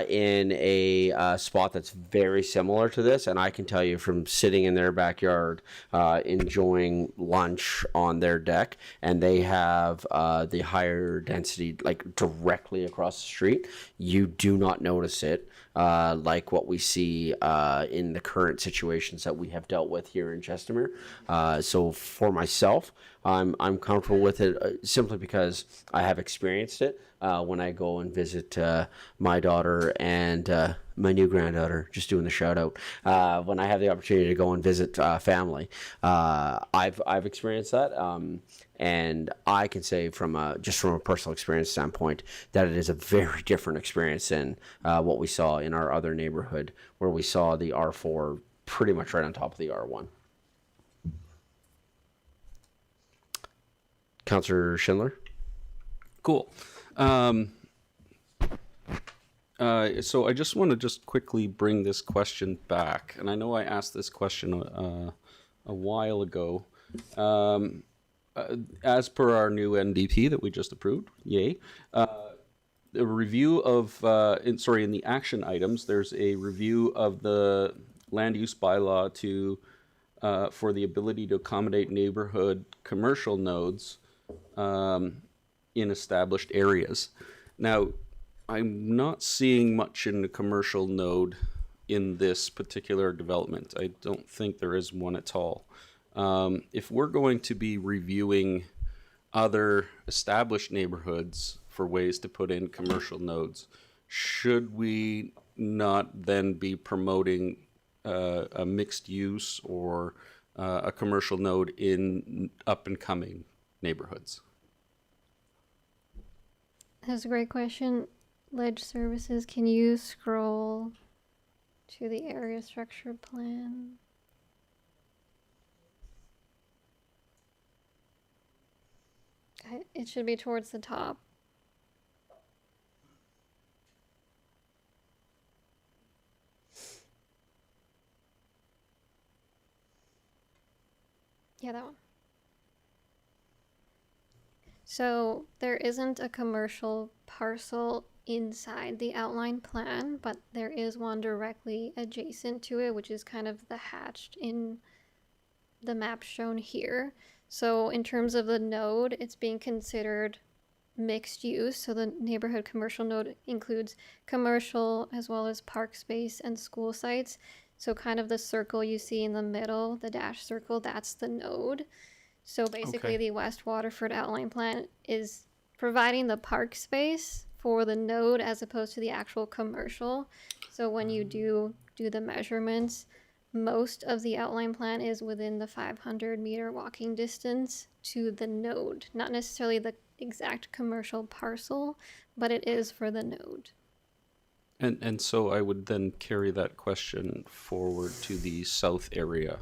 in a spot that's very similar to this, and I can tell you from sitting in their backyard, enjoying lunch on their deck, and they have the higher density like directly across the street. You do not notice it like what we see in the current situations that we have dealt with here in Chestermere. So for myself, I'm comfortable with it simply because I have experienced it when I go and visit my daughter and my new granddaughter, just doing the shout out, when I have the opportunity to go and visit family. I've experienced that. And I can say from a personal experience standpoint that it is a very different experience than what we saw in our other neighborhood, where we saw the R4 pretty much right on top of the R1. Councillor Schindler? Cool. So I just want to quickly bring this question back, and I know I asked this question a while ago. As per our new NDP that we just approved, yay. The review of, in the action items, there's a review of the land use bylaw to, for the ability to accommodate neighborhood commercial nodes in established areas. Now, I'm not seeing much in the commercial node in this particular development. I don't think there is one at all. If we're going to be reviewing other established neighborhoods for ways to put in commercial nodes, should we not then be promoting a mixed use or a commercial node in up and coming neighborhoods? That's a great question. Ledge Services, can you scroll to the area structure plan? It should be towards the top. Yeah, that one. So there isn't a commercial parcel inside the outline plan, but there is one directly adjacent to it, which is kind of the hatched in the map shown here. So in terms of the node, it's being considered mixed use. So the neighborhood commercial node includes commercial as well as park space and school sites. So kind of the circle you see in the middle, the dash circle, that's the node. So basically the West Waterford outline plan is providing the park space for the node as opposed to the actual commercial. So when you do the measurements, most of the outline plan is within the 500-meter walking distance to the node, not necessarily the exact commercial parcel, but it is for the node. And so I would then carry that question forward to the south area.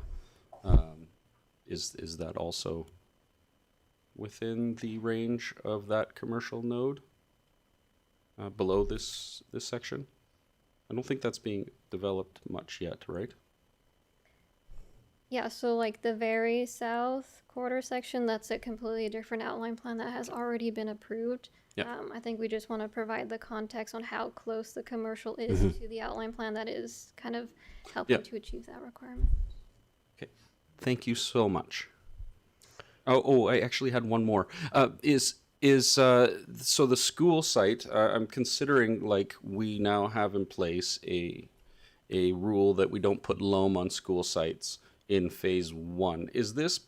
Is that also within the range of that commercial node below this section? I don't think that's being developed much yet, right? Yeah, so like the very south quarter section, that's a completely different outline plan that has already been approved. Yeah. I think we just want to provide the context on how close the commercial is to the outline plan that is kind of helping to achieve that requirement. Okay, thank you so much. I actually had one more. So the school site, I'm considering like we now have in place a rule that we don't put loam on school sites in phase 1. Is this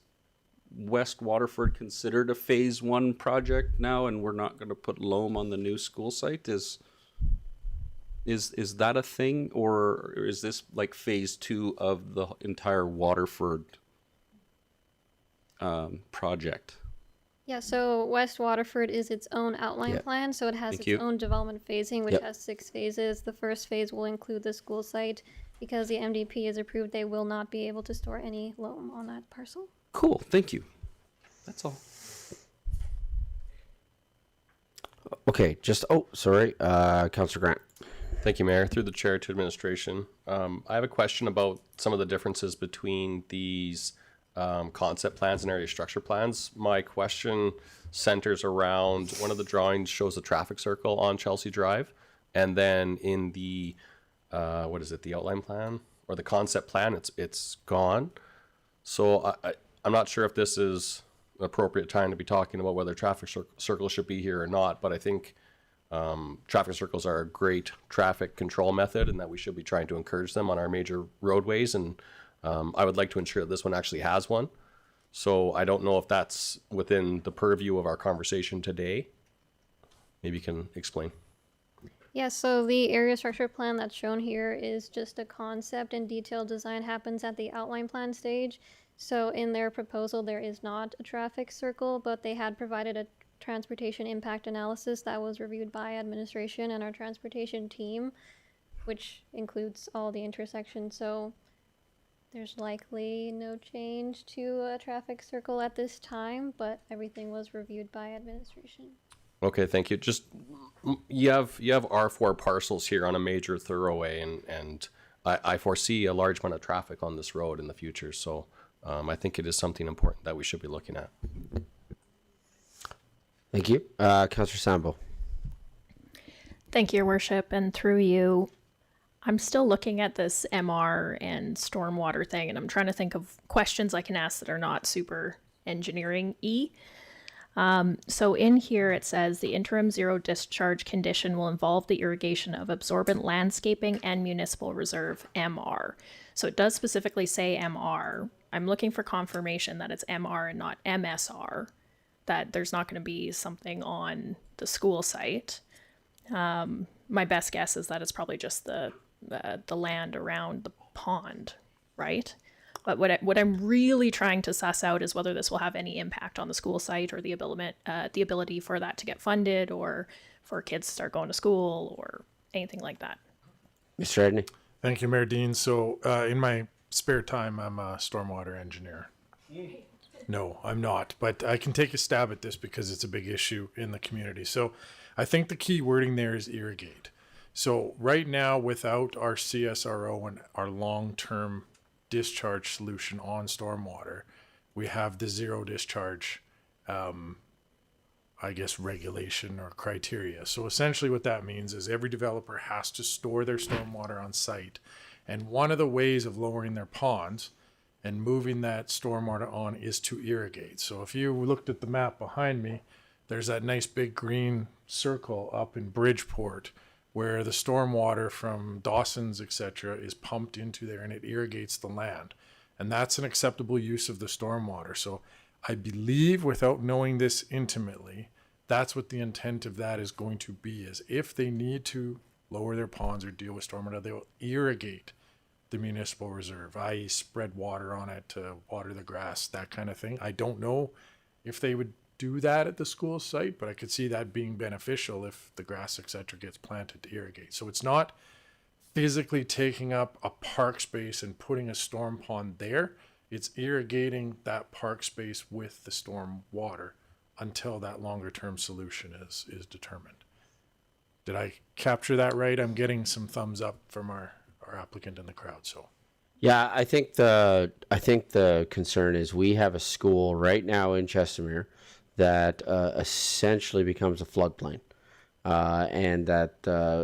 West Waterford considered a phase 1 project now, and we're not going to put loam on the new school site? Is that a thing, or is this like phase 2 of the entire Waterford project? Yeah, so West Waterford is its own outline plan, so it has its own development phasing, which has 6 phases. The first phase will include the school site. Because the MDP is approved, they will not be able to store any loam on that parcel. Cool, thank you. That's all. Okay, Councillor Grant. Thank you, Mayor. Through the chair to administration. I have a question about some of the differences between these concept plans and area structure plans. My question centers around one of the drawings shows a traffic circle on Chelsea Drive, and then in the the outline plan or the concept plan, it's gone. So I'm not sure if this is an appropriate time to be talking about whether traffic circles should be here or not, but I think Traffic circles are a great traffic control method and that we should be trying to encourage them on our major roadways. And I would like to ensure that this one actually has one. So I don't know if that's within the purview of our conversation today. Maybe you can explain. Yeah, so the area structure plan that's shown here is just a concept, and detailed design happens at the outline plan stage. So in their proposal, there is not a traffic circle, but they had provided a transportation impact analysis that was reviewed by administration and our transportation team, which includes all the intersections. So there's likely no change to a traffic circle at this time, but everything was reviewed by administration. Okay, thank you. Just you have R4 parcels here on a major thoroughway, and I foresee a large amount of traffic on this road in the future. So I think it is something important that we should be looking at. Thank you, Councillor Sambo. Thank you, Your Worship, and through you, I'm still looking at this MR and stormwater thing, and I'm trying to think of questions I can ask that are not super engineering-y. So in here it says the interim zero discharge condition will involve the irrigation of absorbent landscaping and municipal reserve MR. So it does specifically say MR. I'm looking for confirmation that it's MR and not MSR, that there's not going to be something on the school site. My best guess is that it's probably just the land around the pond, right? But what I'm really trying to suss out is whether this will have any impact on the school site or the ability for that to get funded or for kids to start going to school or anything like that. Mr. Edney. Thank you, Mayor Dean. So in my spare time, I'm a stormwater engineer. No, I'm not, but I can take a stab at this because it's a big issue in the community. So I think the key wording there is irrigate. So right now, without our CSRO and our long-term discharge solution on stormwater, we have the zero discharge, regulation or criteria. So essentially what that means is every developer has to store their stormwater on site. And one of the ways of lowering their ponds and moving that stormwater on is to irrigate. So if you looked at the map behind me, there's that nice big green circle up in Bridgeport where the stormwater from Dawson's, etc., is pumped into there and it irrigates the land. And that's an acceptable use of the stormwater. So I believe, without knowing this intimately, that's what the intent of that is going to be, is if they need to lower their ponds or deal with stormwater, they will irrigate the municipal reserve, i.e. spread water on it to water the grass, that kind of thing. I don't know if they would do that at the school site, but I could see that being beneficial if the grass, etc., gets planted to irrigate. So it's not physically taking up a park space and putting a storm pond there. It's irrigating that park space with the storm water until that longer term solution is determined. Did I capture that right? I'm getting some thumbs up from our applicant in the crowd. So yeah, I think the concern is we have a school right now in Chestermere that essentially becomes a floodplain, and that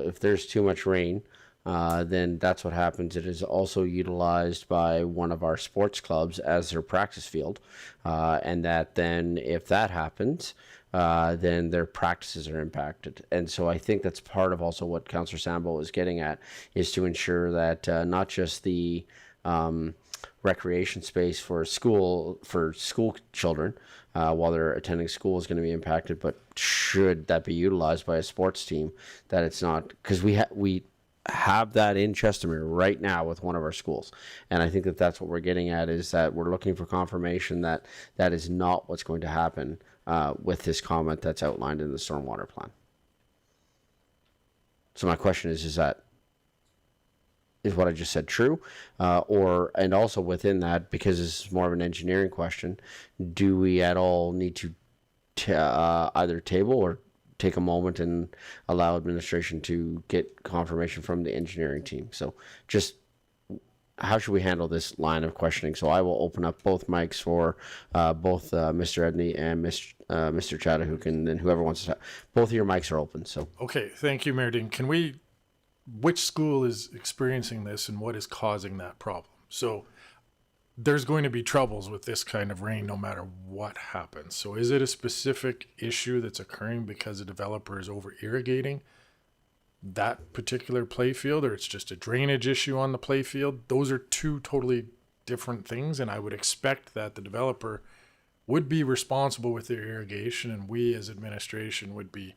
if there's too much rain, then that's what happens. It is also utilized by one of our sports clubs as their practice field, and that then if that happens, then their practices are impacted. And so I think that's part of also what Councillor Sambo is getting at, is to ensure that not just the recreation space for school children while they're attending school is going to be impacted, but should that be utilized by a sports team, that it's not, because we have that in Chestermere right now with one of our schools. And I think that that's what we're getting at, is that we're looking for confirmation that that is not what's going to happen with this comment that's outlined in the stormwater plan. So my question is what I just said true? And also within that, because this is more of an engineering question, do we at all need to either table or take a moment and allow administration to get confirmation from the engineering team? So just how should we handle this line of questioning? So I will open up both mics for both Mr. Edney and Mr. Chattahoock, and then whoever wants to. Both of your mics are open. So okay, thank you, Mayor Dean. Which school is experiencing this and what is causing that problem? So there's going to be troubles with this kind of rain no matter what happens. So is it a specific issue that's occurring because the developer is over irrigating that particular playfield, or it's just a drainage issue on the playfield? Those are two totally different things, and I would expect that the developer would be responsible with their irrigation, and we as administration would be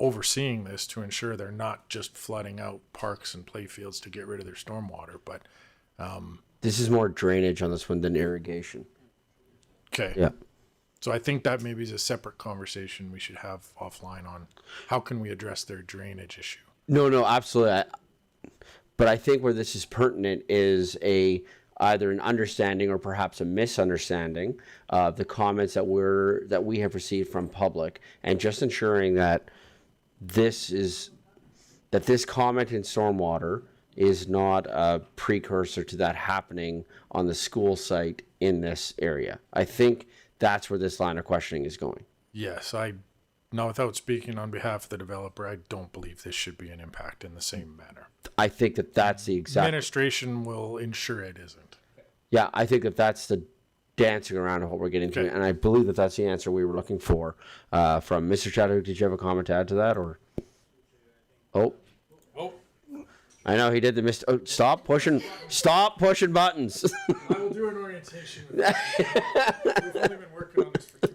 overseeing this to ensure they're not just flooding out parks and playfields to get rid of their stormwater. But this is more drainage on this one than irrigation. okay. Yeah. So I think that maybe is a separate conversation we should have offline on how can we address their drainage issue. No, absolutely. But I think where this is pertinent is either an understanding or perhaps a misunderstanding of the comments that we have received from public, and just ensuring that this comment in stormwater is not a precursor to that happening on the school site in this area. I think that's where this line of questioning is going. Yes, now without speaking on behalf of the developer, I don't believe this should be an impact in the same manner. I think that's the exact... Administration will ensure it isn't. Yeah, I think that's the dancing around of what we're getting to. And I believe that's the answer we were looking for from Mr. Chadwick. Did you have a comment to add to that? Or Oh. I know he did the mist. Oh, stop pushing buttons. I will do an orientation. We've only been working on this for 2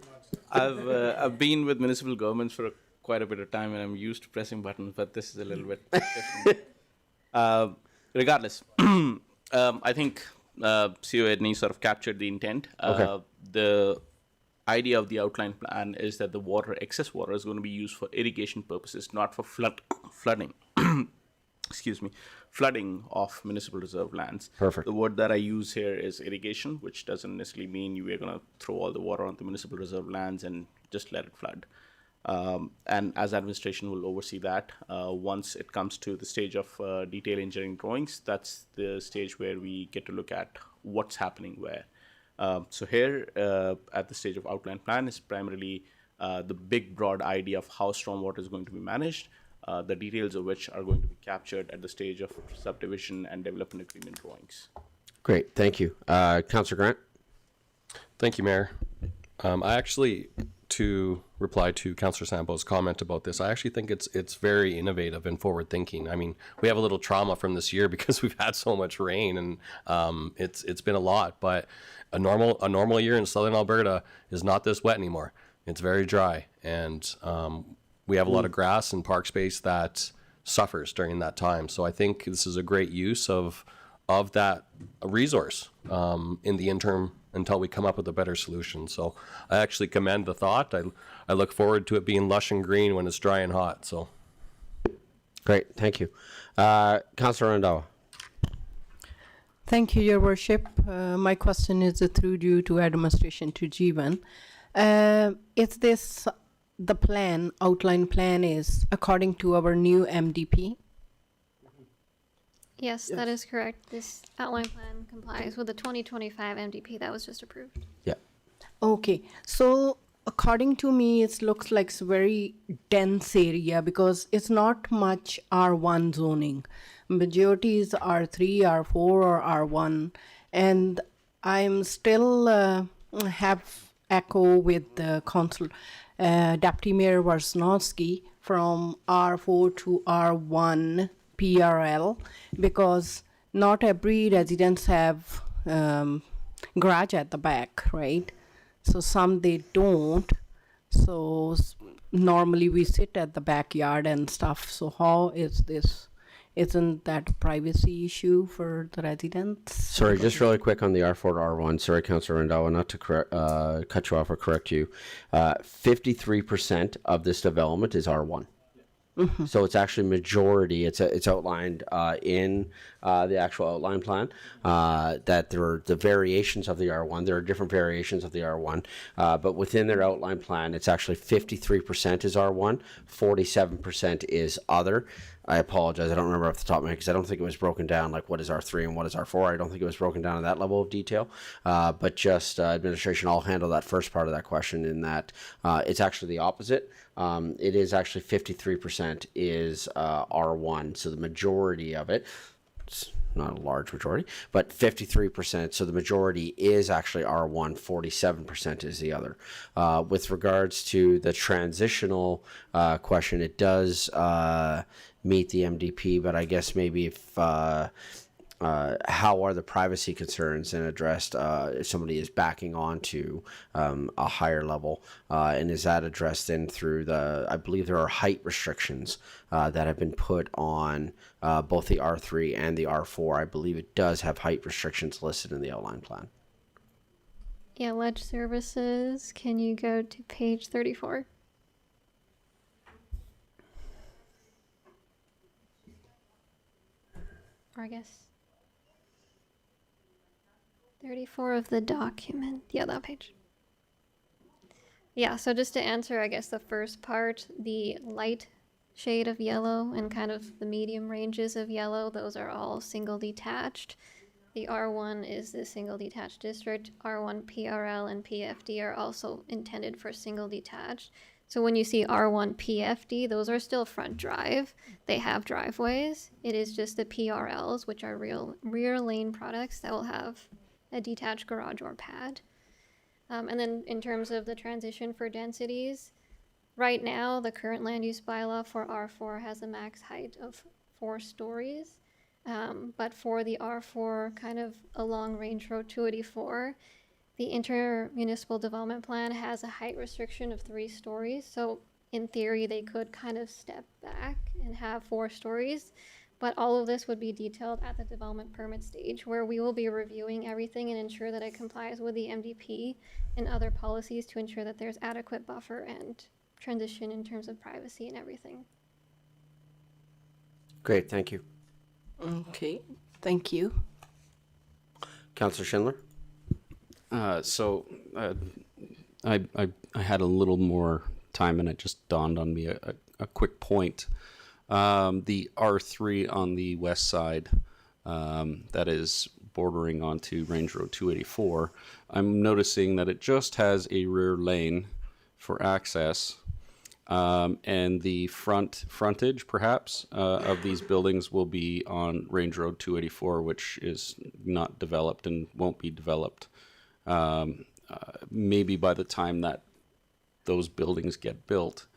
months. I've been with municipal governments for quite a bit of time, and I'm used to pressing buttons, but this is a little bit different. Regardless, I think CEO Edney sort of captured the intent. Okay. The idea of the outline plan is that the excess water is going to be used for irrigation purposes, not for flooding. Excuse me, flooding of municipal reserve lands. Perfect. The word that I use here is irrigation, which doesn't necessarily mean you are going to throw all the water onto municipal reserve lands and just let it flood. And as administration will oversee that, once it comes to the stage of detail engineering drawings, that's the stage where we get to look at what's happening where. So here, at the stage of outline plan, is primarily the big broad idea of how stormwater is going to be managed, the details of which are going to be captured at the stage of subdivision and development agreement drawings. Great, thank you. Councillor Grant? Thank you, Mayor. I actually, to reply to Councillor Sampo's comment about this, I actually think it's very innovative and forward thinking. I mean, we have a little trauma from this year because we've had so much rain, and it's been a lot, but a normal year in southern Alberta is not this wet anymore. It's very dry, and we have a lot of grass and park space that suffers during that time. So I think this is a great use of that resource in the interim until we come up with a better solution. So I actually commend the thought. I look forward to it being lush and green when it's dry and hot. So great, thank you. Councillor Randhawa. Thank you, Your Worship. My question is through you to administration to Jeevan. Is this the outline plan is according to our new MDP? Yes, that is correct. This outline plan complies with the 2025 MDP that was just approved. Yeah. Okay, so according to me, it looks like it's a very dense area because it's not much R1 zoning. Majority is R3, R4, or R1, and I'm still have echo with the council, Deputy Mayor Warsnowski from R4 to R1 PRL, because not every residents have garage at the back, right? So some they don't. So normally we sit at the backyard and stuff. So how is this? Isn't that a privacy issue for the residents? Sorry, just really quick on the R4 to R1. Sorry, Councillor Randhawa, not to cut you off or correct you. 53% of this development is R1. Mm-hmm. So it's actually majority. It's outlined in the actual outline plan that there are the variations of the R1. There are different variations of the R1, but within their outline plan, it's actually 53% is R1, 47% is other. I apologize. I don't remember off the top of my head because I don't think it was broken down like what is R3 and what is R4. I don't think it was broken down at that level of detail. But just administration, I'll handle that first part of that question in that it's actually the opposite. It is actually 53% is R1. So the majority of it, it's not a large majority, but 53%. So the majority is actually R1, 47% is the other. With regards to the transitional question, it does meet the MDP, but I guess maybe if how are the privacy concerns and addressed if somebody is backing onto a higher level, and is that addressed in through I believe there are height restrictions that have been put on both the R3 and the R4. I believe it does have height restrictions listed in the outline plan. Yeah, ledge services. Can you go to page 34? Or I guess 34 of the document. Yeah, that page. Yeah, so just to answer, I guess, the first part, the light shade of yellow and kind of the medium ranges of yellow, those are all single detached. The R1 is the single detached district. R1 PRL and PFD are also intended for single detached. So when you see R1 PFD, those are still front drive. They have driveways. It is just the PRLs, which are rear lane products that will have a detached garage or pad. And then in terms of the transition for densities, right now the current land use bylaw for R4 has a max height of 4 stories. But for the R4 kind of along Range Road 284, the intermunicipal development plan has a height restriction of 3 stories. So in theory, they could kind of step back and have 4 stories. But all of this would be detailed at the development permit stage, where we will be reviewing everything and ensure that it complies with the MDP and other policies to ensure that there's adequate buffer and transition in terms of privacy and everything. Great, thank you. Okay, thank you. Councillor Schindler? I had a little more time, and it just dawned on me a quick point. The R3 on the west side, that is bordering onto Range Road 284, I'm noticing that it just has a rear lane for access, and the frontage, perhaps, of these buildings will be on Range Road 284, which is not developed and won't be developed. Maybe by the time that those buildings get built,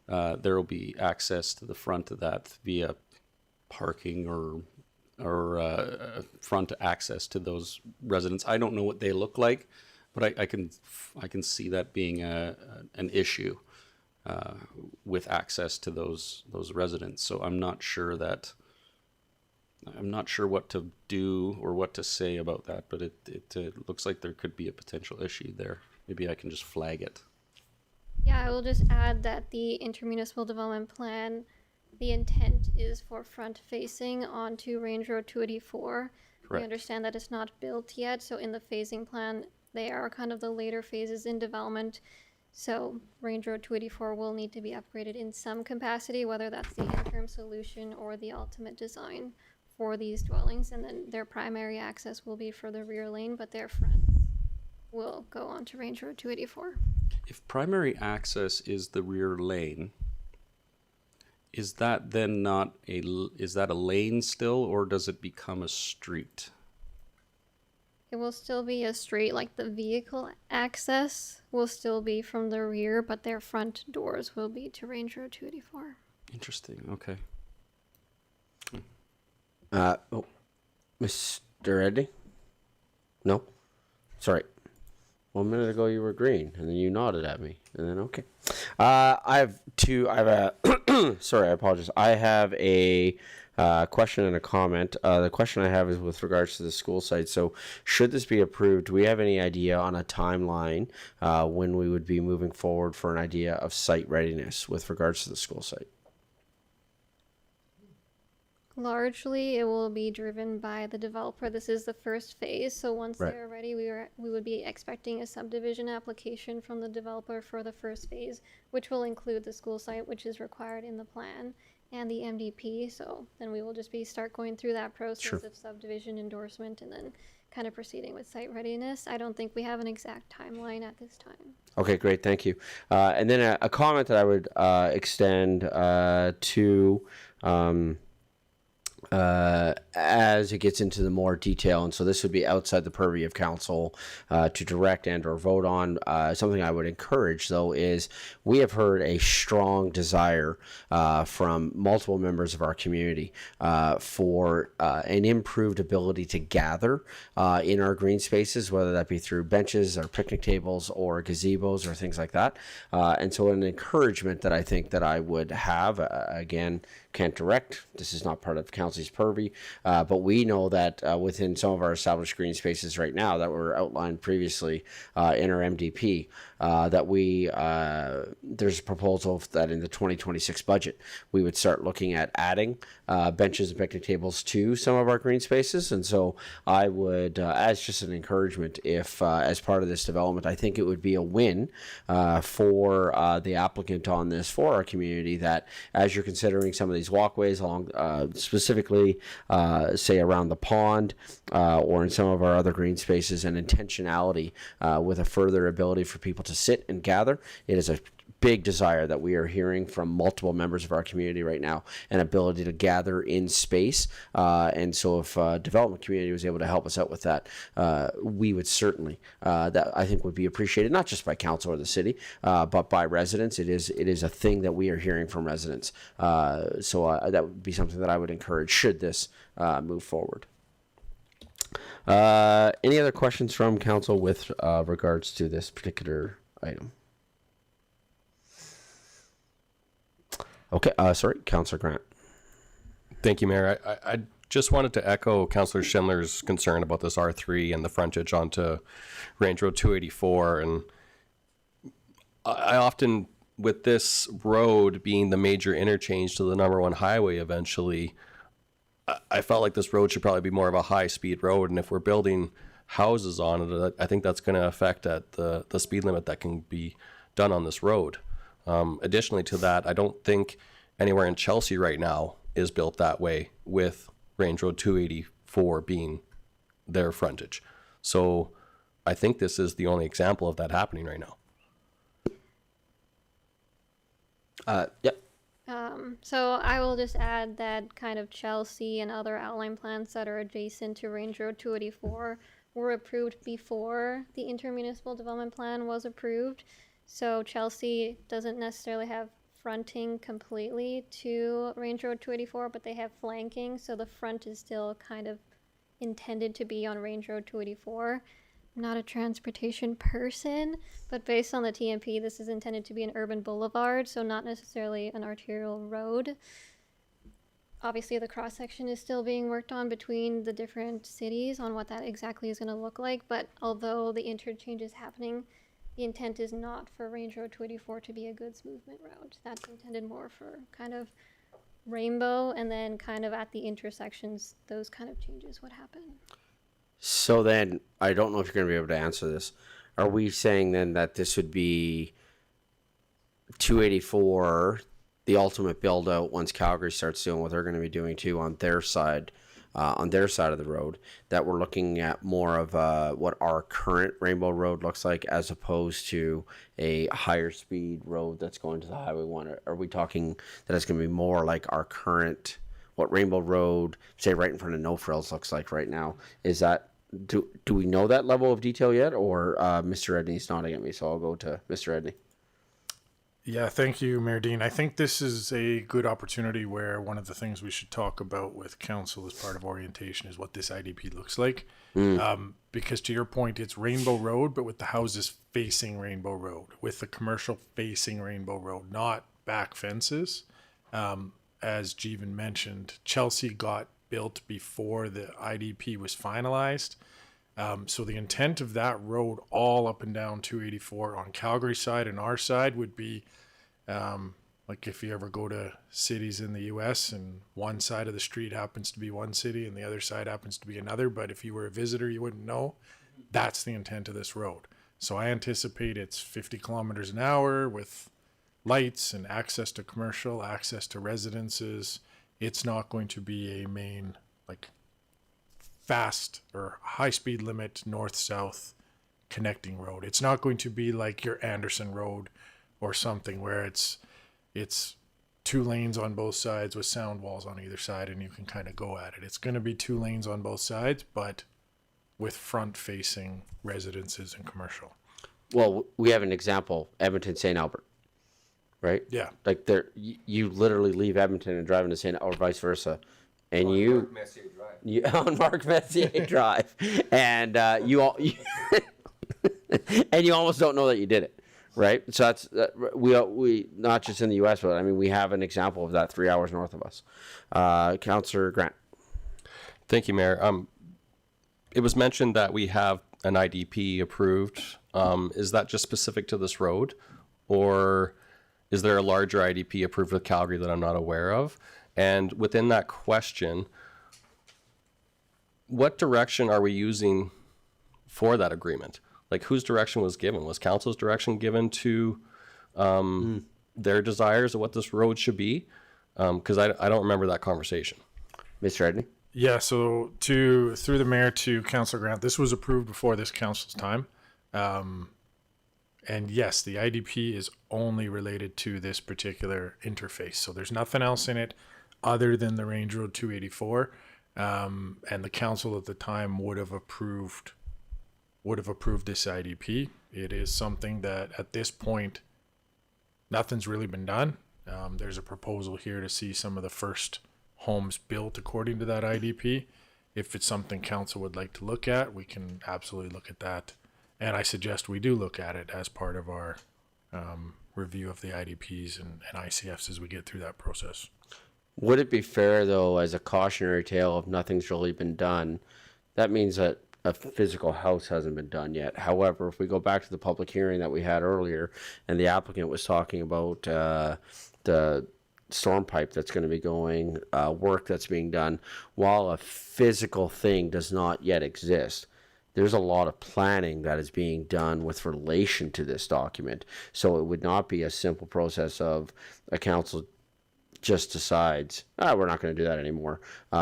there will be access to the front of that via parking or front access to those residents. I don't know what they look like, but I can see that being an issue with access to those residents. So I'm not sure what to do or what to say about that, but it looks like there could be a potential issue there. Maybe I can just flag it. Yeah, I will just add that the intermunicipal development plan, the intent is for front facing onto Range Road 284. We understand that it's not built yet, so in the phasing plan, they are kind of the later phases in development. So Range Road 284 will need to be upgraded in some capacity, whether that's the interim solution or the ultimate design for these dwellings. And then their primary access will be for the rear lane, but their fronts will go onto Range Road 284. If primary access is the rear lane, is that then is that a lane still, or does it become a street? It will still be a street, like the vehicle access will still be from the rear, but their front doors will be to Range Road 284. Interesting, okay. Mr. Eddy? No? Sorry. 1 minute ago you were green, and then you nodded at me, and then okay. Sorry, I apologize. I have a question and a comment. The question I have is with regards to the school site. So should this be approved, do we have any idea on a timeline when we would be moving forward for an idea of site readiness with regards to the school site? Largely, it will be driven by the developer. This is the first phase, so once they're ready, we would be expecting a subdivision application from the developer for the first phase, which will include the school site, which is required in the plan, and the MDP. So then we will just start going through that process of subdivision endorsement and then kind of proceeding with site readiness. I don't think we have an exact timeline at this time. Okay, great, thank you. And then a comment that I would extend to as it gets into the more detail, and so this would be outside the purview of council to direct and or vote on. Something I would encourage, though, is we have heard a strong desire from multiple members of our community for an improved ability to gather in our green spaces, whether that be through benches or picnic tables or gazebos or things like that. And so an encouragement that I think that I would have, again, can't direct, this is not part of council's purview, but we know that within some of our established green spaces right now that were outlined previously in our MDP, that there's a proposal that in the 2026 budget we would start looking at adding benches and picnic tables to some of our green spaces. And so I would, as just an encouragement, if as part of this development, I think it would be a win for the applicant on this, for our community, that as you're considering some of these walkways along, specifically say around the pond or in some of our other green spaces, and intentionality with a further ability for people to sit and gather. It is a big desire that we are hearing from multiple members of our community right now, an ability to gather in space. And so if development community was able to help us out with that, we would certainly, that I think would be appreciated, not just by council or the city, but by residents. It is a thing that we are hearing from residents. So that would be something that I would encourage should this move forward. Any other questions from council with regards to this particular item? Okay, sorry, Councillor Grant. Thank you, Mayor. I just wanted to echo Councillor Schindler's concern about this R3 and the frontage onto Range Road 284. And I often, with this road being the major interchange to the #1 highway eventually, I felt like this road should probably be more of a high-speed road. And if we're building houses on it, I think that's going to affect the speed limit that can be done on this road. Additionally to that, I don't think anywhere in Chelsea right now is built that way, with Range Road 284 being their frontage. So I think this is the only example of that happening right now. Yep. So I will just add that kind of Chelsea and other outline plans that are adjacent to Range Road 284 were approved before the intermunicipal development plan was approved. So Chelsea doesn't necessarily have fronting completely to Range Road 284, but they have flanking, so the front is still kind of intended to be on Range Road 284. I'm not a transportation person, but based on the TMP, this is intended to be an urban boulevard, so not necessarily an arterial road. Obviously, the cross-section is still being worked on between the different cities on what that exactly is going to look like, but although the interchange is happening, the intent is not for Range Road 284 to be a goods movement road. That's intended more for kind of Rainbow, and then kind of at the intersections, those kind of changes would happen. So then, I don't know if you're going to be able to answer this. Are we saying then that this would be 284, the ultimate build out once Calgary starts doing what they're going to be doing too on their side of the road, that we're looking at more of what our current Rainbow Road looks like as opposed to a higher speed road that's going to the Highway 1? Are we talking that it's going to be more like our current, what Rainbow Road, say right in front of No Frills, looks like right now? Is that, do we know that level of detail yet? Or Mr. Edney's nodding at me, so I'll go to Mr. Edney. Yeah, thank you, Mayor Dean. I think this is a good opportunity where one of the things we should talk about with council as part of orientation is what this IDP looks like. Because to your point, it's Rainbow Road, but with the houses facing Rainbow Road, with the commercial facing Rainbow Road, not back fences. As Jeevan mentioned, Chelsea got built before the IDP was finalized. So the intent of that road all up and down 284 on Calgary side and our side would be like if you ever go to cities in the US and one side of the street happens to be one city and the other side happens to be another, but if you were a visitor you wouldn't know. That's the intent of this road. So I anticipate it's 50 kilometers an hour with lights and access to commercial, access to residences. It's not going to be a main like fast or high speed limit north-south connecting road. It's not going to be like your Anderson Road or something where it's 2 lanes on both sides with sound walls on either side, and you can kind of go at it. It's going to be 2 lanes on both sides, but with front-facing residences and commercial. Well, we have an example, Edmonton, St. Albert, right? Yeah. Like there, you literally leave Edmonton and drive into St. or vice versa, and you on Mark Messier Drive, and you and you almost don't know that you did it, right? So that's we not just in the U.S., but I mean we have an example of that 3 hours north of us. Councillor Grant. Thank you, Mayor. It was mentioned that we have an IDP approved. Is that just specific to this road, or is there a larger IDP approved with Calgary that I'm not aware of? And within that question, what direction are we using for that agreement? Like, whose direction was given? Was council's direction given to their desires of what this road should be? Because I don't remember that conversation. Mr. Edney? Yeah, so through the mayor to Councillor Grant, this was approved before this council's time. And yes, the IDP is only related to this particular interface. So there's nothing else in it other than the Range Road 284. And the council at the time would have approved this IDP. It is something that at this point, nothing's really been done. There's a proposal here to see some of the first homes built according to that IDP. If it's something council would like to look at, we can absolutely look at that. And I suggest we do look at it as part of our review of the IDPs and ICFs as we get through that process. Would it be fair, though, as a cautionary tale, if nothing's really been done, that means that a physical house hasn't been done yet. However, if we go back to the public hearing that we had earlier, and the applicant was talking about the storm pipe that's going to be going, work that's being done, while a physical thing does not yet exist, there's a lot of planning that is being done with relation to this document. So it would not be a simple process of a council just decides, we're not going to do that anymore,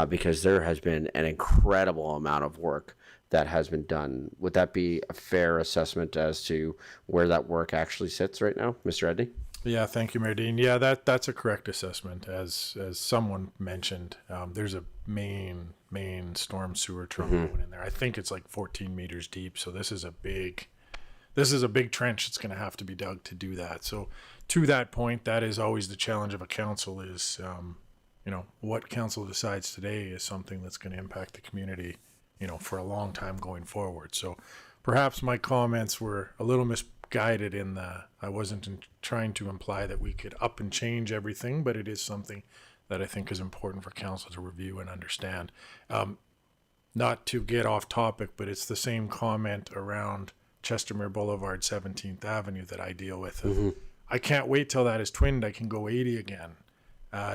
because there has been an incredible amount of work that has been done. Would that be a fair assessment as to where that work actually sits right now, Mr. Edney? Yeah, thank you, Mayor Dean. Yeah, that's a correct assessment. As someone mentioned, there's a main storm sewer trunk going in there. I think it's like 14 meters deep. So this is a big trench that's going to have to be dug to do that. So to that point, that is always the challenge of a council is, what council decides today is something that's going to impact the community, for a long time going forward. So perhaps my comments were a little misguided in I wasn't trying to imply that we could up and change everything, but it is something that I think is important for council to review and understand. Not to get off topic, but it's the same comment around Chestermere Boulevard, 17th Avenue that I deal with. I can't wait till that is twinned. I can go 80 again.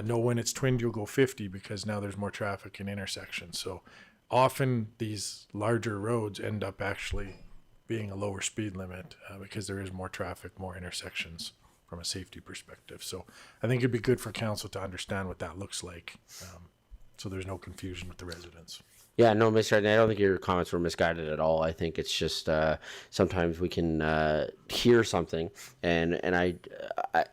No, when it's twinned, you'll go 50 because now there's more traffic in intersections. So often these larger roads end up actually being a lower speed limit because there is more traffic, more intersections from a safety perspective. So I think it'd be good for council to understand what that looks like, so there's no confusion with the residents. Yeah, no, Mr. Edney, I don't think your comments were misguided at all. I think it's just sometimes we can hear something, and I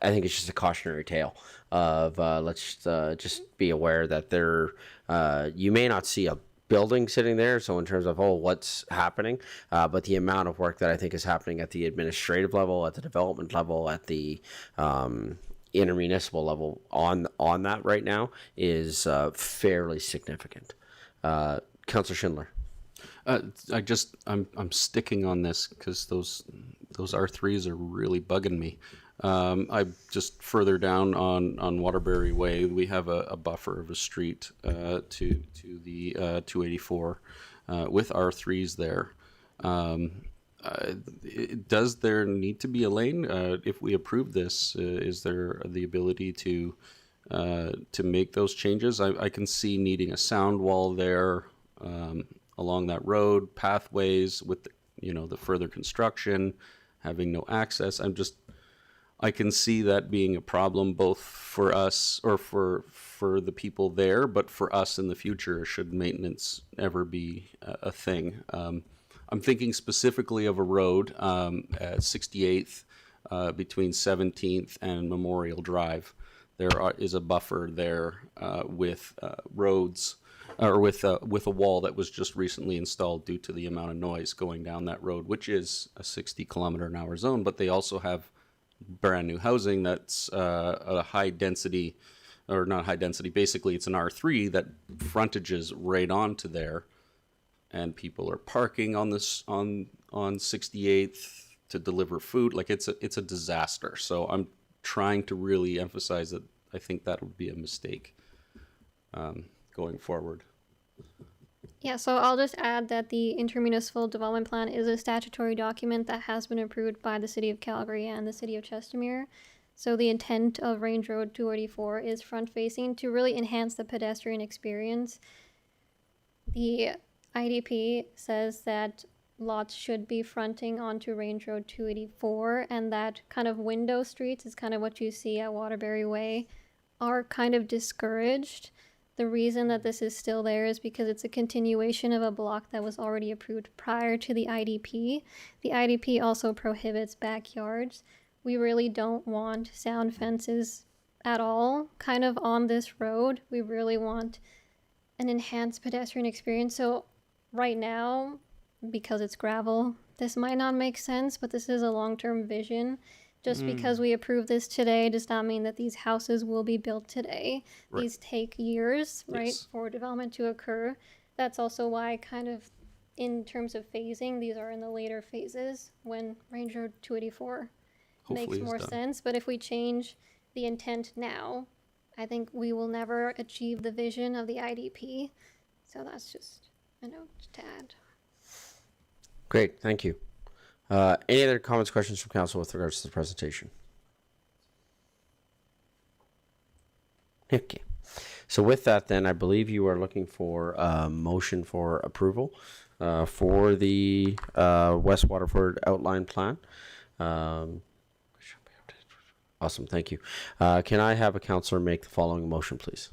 think it's just a cautionary tale of let's just be aware that you may not see a building sitting there, so in terms of what's happening, but the amount of work that I think is happening at the administrative level, at the development level, at the intermunicipal level on that right now is fairly significant. Councillor Schindler. I'm sticking on this because those R3s are really bugging me. I just further down on Waterbury Way, we have a buffer of a street to the 284 with R3s there. Does there need to be a lane? If we approve this, is there the ability to make those changes? I can see needing a sound wall there along that road, pathways with the further construction, having no access. I can see that being a problem both for us or for the people there, but for us in the future, should maintenance ever be a thing. I'm thinking specifically of a road at 68th between 17th and Memorial Drive is a buffer there with roads, or with a wall that was just recently installed due to the amount of noise going down that road, which is a 60-kilometer-an-hour zone. But they also have brand new housing that's a high density, or not high density. Basically, it's an R3 that frontages right onto there, and people are parking on this on 68th to deliver food. Like it's a disaster. So I'm trying to really emphasize that I think that would be a mistake going forward. Yeah, so I'll just add that the intermunicipal development plan is a statutory document that has been approved by the City of Calgary and the City of Chestermere. So the intent of Range Road 284 is front-facing to really enhance the pedestrian experience. The IDP says that lots should be fronting onto Range Road 284, and that kind of window streets is kind of what you see at Waterbury Way are kind of discouraged. The reason that this is still there is because it's a continuation of a block that was already approved prior to the IDP. The IDP also prohibits backyards. We really don't want sound fences at all kind of on this road. We really want an enhanced pedestrian experience. So right now, because it's gravel, this might not make sense, but this is a long-term vision. Just because we approve this today does not mean that these houses will be built today. Right. These take years, right, Yes. for development to occur. That's also why kind of in terms of phasing, these are in the later phases when Range Road 284 Hopefully makes it's more done. sense. But if we change the intent now, I think we will never achieve the vision of the IDP. So that's just a note to add. Great, thank you. Any other comments, questions from council with regards to the presentation? Okay. So with that, then, I believe you are looking for a motion for approval for the West Waterford Outline Plan. Awesome, thank you. Can I have a councillor make the following motion, please?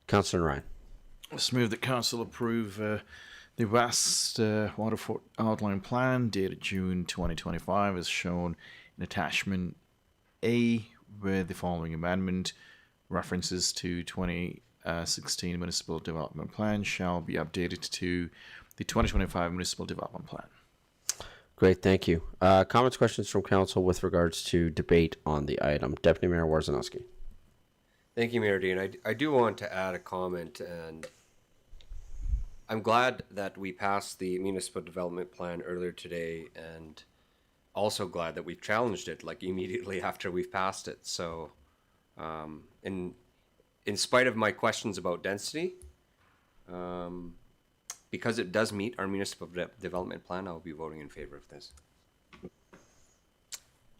Councillor Ryan. Let's move that council approve the West Waterford Outline Plan dated June 2025 as shown in attachment A with the following amendment. References to 2016 Municipal Development Plan shall be updated to the 2025 Municipal Development Plan. Great, thank you. Comments, questions from council with regards to debate on the item. Deputy Mayor Warzanowski. Thank you, Mayor Dean. I do want to add a comment, and I'm glad that we passed the municipal development plan earlier today, and also glad that we've challenged it like immediately after we've passed it. So, in spite of my questions about density, because it does meet our municipal development plan, I'll be voting in favor of this.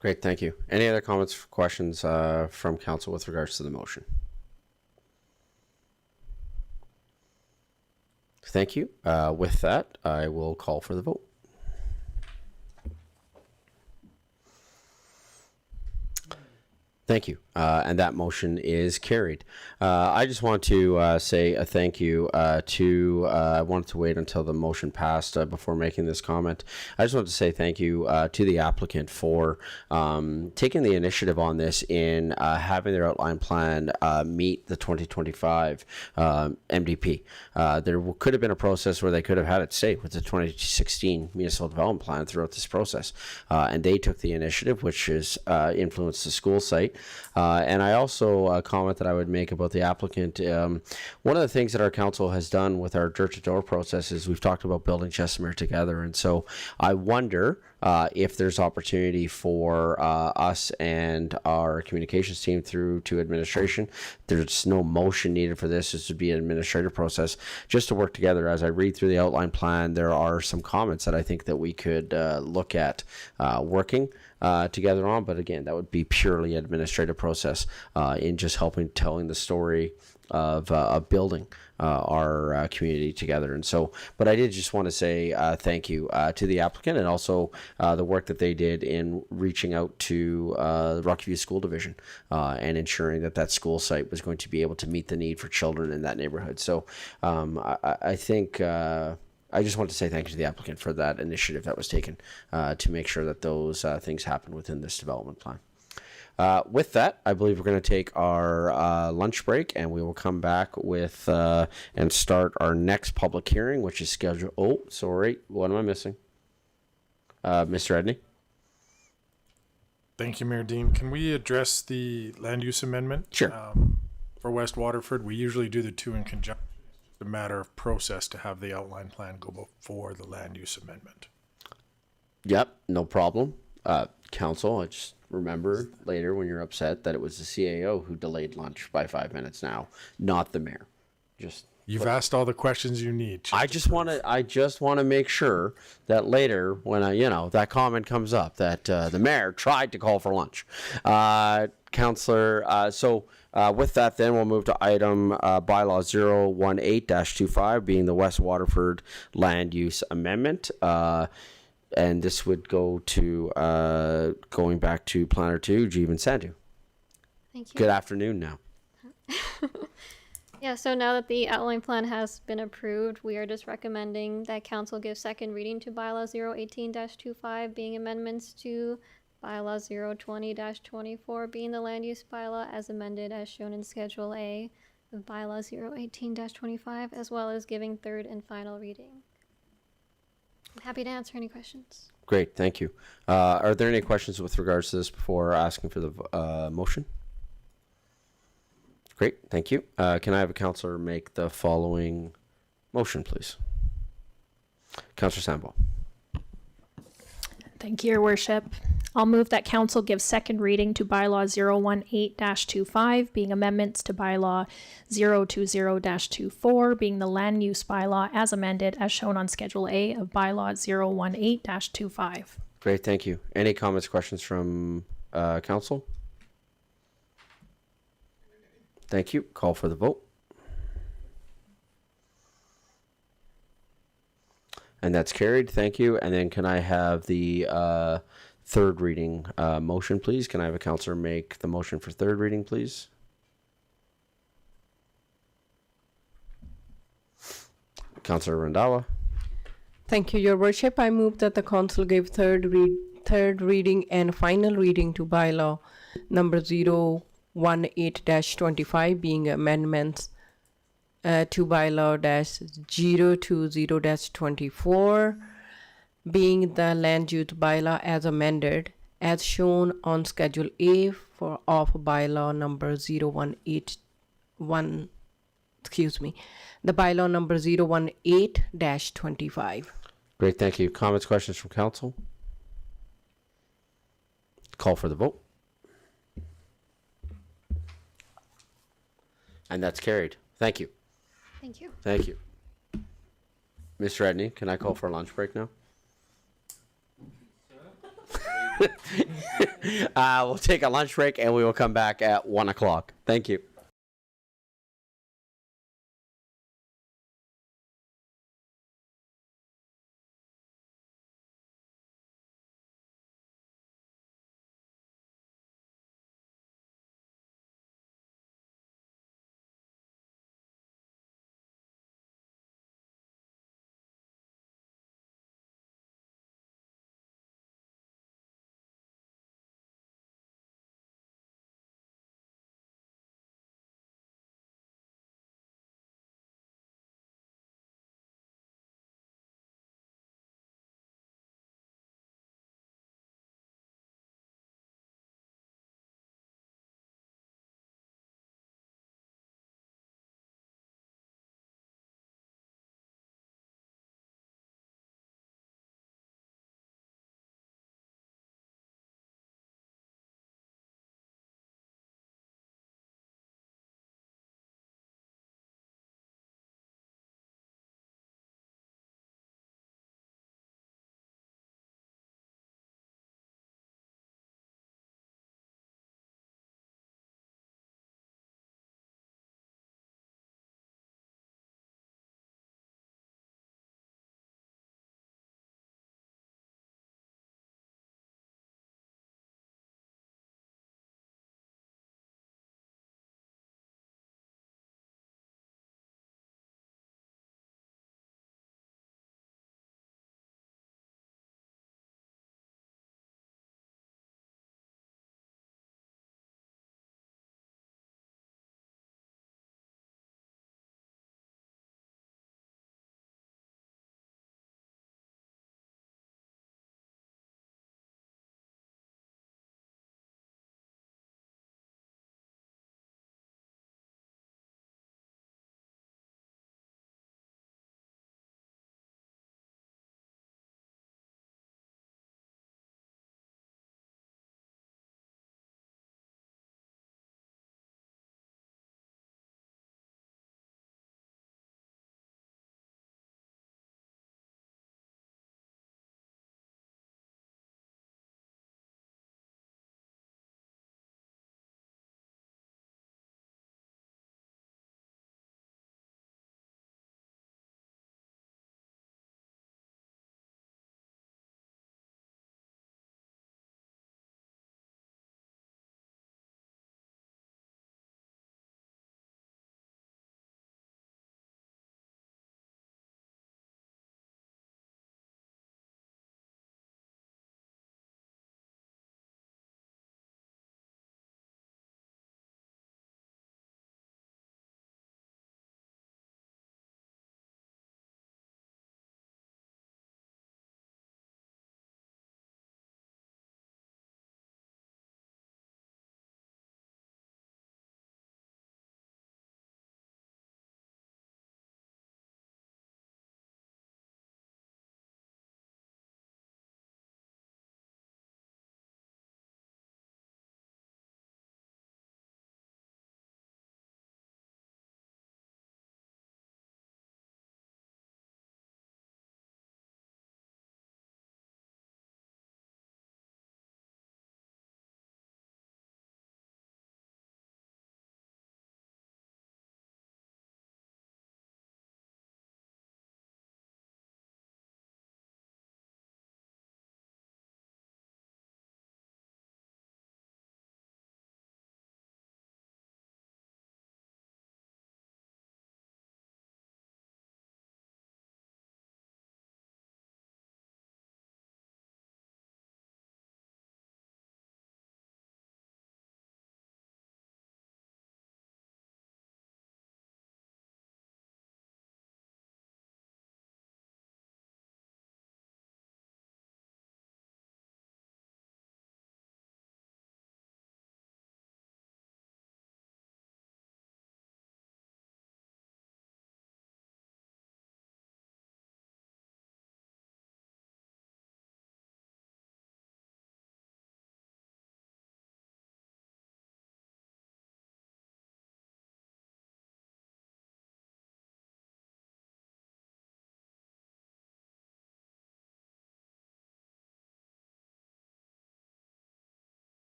Great, thank you. Any other comments, questions from council with regards to the motion? Thank you. With that, I will call for the vote. Thank you. And that motion is carried. I just want to say a thank you to, I wanted to wait until the motion passed before making this comment. I just want to say thank you to the applicant for taking the initiative on this in having their outline plan meet the 2025 MDP. There could have been a process where they could have had it stay with the 2016 municipal development plan throughout this process. And they took the initiative, which has influenced the school site. And I also comment that I would make about the applicant. One of the things that our council has done with our door-to-door process is we've talked about building Chestermere together. And so I wonder if there's opportunity for us and our communications team through to administration. There's no motion needed for this. This would be an administrative process just to work together. As I read through the outline plan, there are some comments that I think that we could look at working together on, but again, that would be purely administrative process in just telling the story of building our community together. And so, but I did just want to say thank you to the applicant and also the work that they did in reaching out to the Rocky View School Division and ensuring that that school site was going to be able to meet the need for children in that neighborhood. So I think I just want to say thank you to the applicant for that initiative that was taken to make sure that those things happen within this development plan. With that, I believe we're going to take our lunch break, and we will come back with and start our next public hearing, which is scheduled. Oh, sorry, what am I missing? Mr. Edney? Thank you, Mayor Dean. Can we address the land use amendment? Sure. For West Waterford, we usually do the two in conjunction. It's just a matter of process to have the outline plan go before the land use amendment. Yep, no problem. Council, I just remember later when you're upset that it was the CAO who delayed lunch by 5 minutes now, not the mayor. You've asked all the questions you need. I just want to make sure that later when that comment comes up that the mayor tried to call for lunch. Councillor, with that, then we'll move to item bylaw 018-25, being the West Waterford land use amendment. And this would go to going back to Planner 2, Jeevan Sandhu. Thank you. Good afternoon now. Yeah, so now that the outline plan has been approved, we are just recommending that council give second reading to bylaw 018-25, being amendments to bylaw 020-24, being the land use bylaw as amended as shown in Schedule A of bylaw 018-25, as well as giving third and final reading. I'm happy to answer any questions. Great, thank you. Are there any questions with regards to this before asking for the motion? Great, thank you. Can I have a councillor make the following motion, please? Councillor Sambo. Thank you, Your Worship. I'll move that council give second reading to bylaw 018-25, being amendments to bylaw 020-24, being the land use bylaw as amended as shown on Schedule A of bylaw 018-25. Great, thank you. Any comments, questions from council? Thank you. Call for the vote. And that's carried. Thank you. And then can I have the third reading motion, please? Can I have a councillor make the motion for third reading, please? Councillor Randhawa. Thank you, Your Worship. I move that the council give third reading and final reading to bylaw number 018-25, being amendments to bylaw -020-24, being the land use bylaw as amended as shown on Schedule A of bylaw number 0181, the bylaw number 018-25. Great, thank you. Comments, questions from council? Call for the vote. And that's carried. Thank you. Thank you. Thank you. Mr. Edney, can I call for a lunch break now? We'll take a lunch break and we will come back at 1 o'clock. Thank you.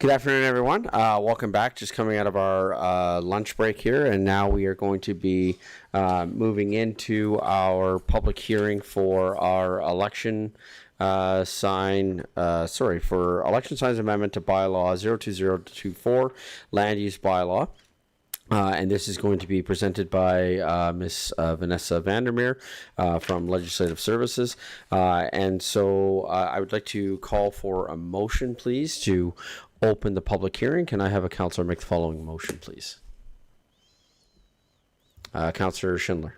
Good afternoon, everyone. Welcome back. Just coming out of our lunch break here, and now we are going to be moving into our public hearing for our election election signs amendment to bylaw 02024 land use bylaw. And this is going to be presented by Ms. Vanessa Vandermeer from Legislative Services. And so I would like to call for a motion, please, to open the public hearing. Can I have a councillor make the following motion, please? Councillor Schindler.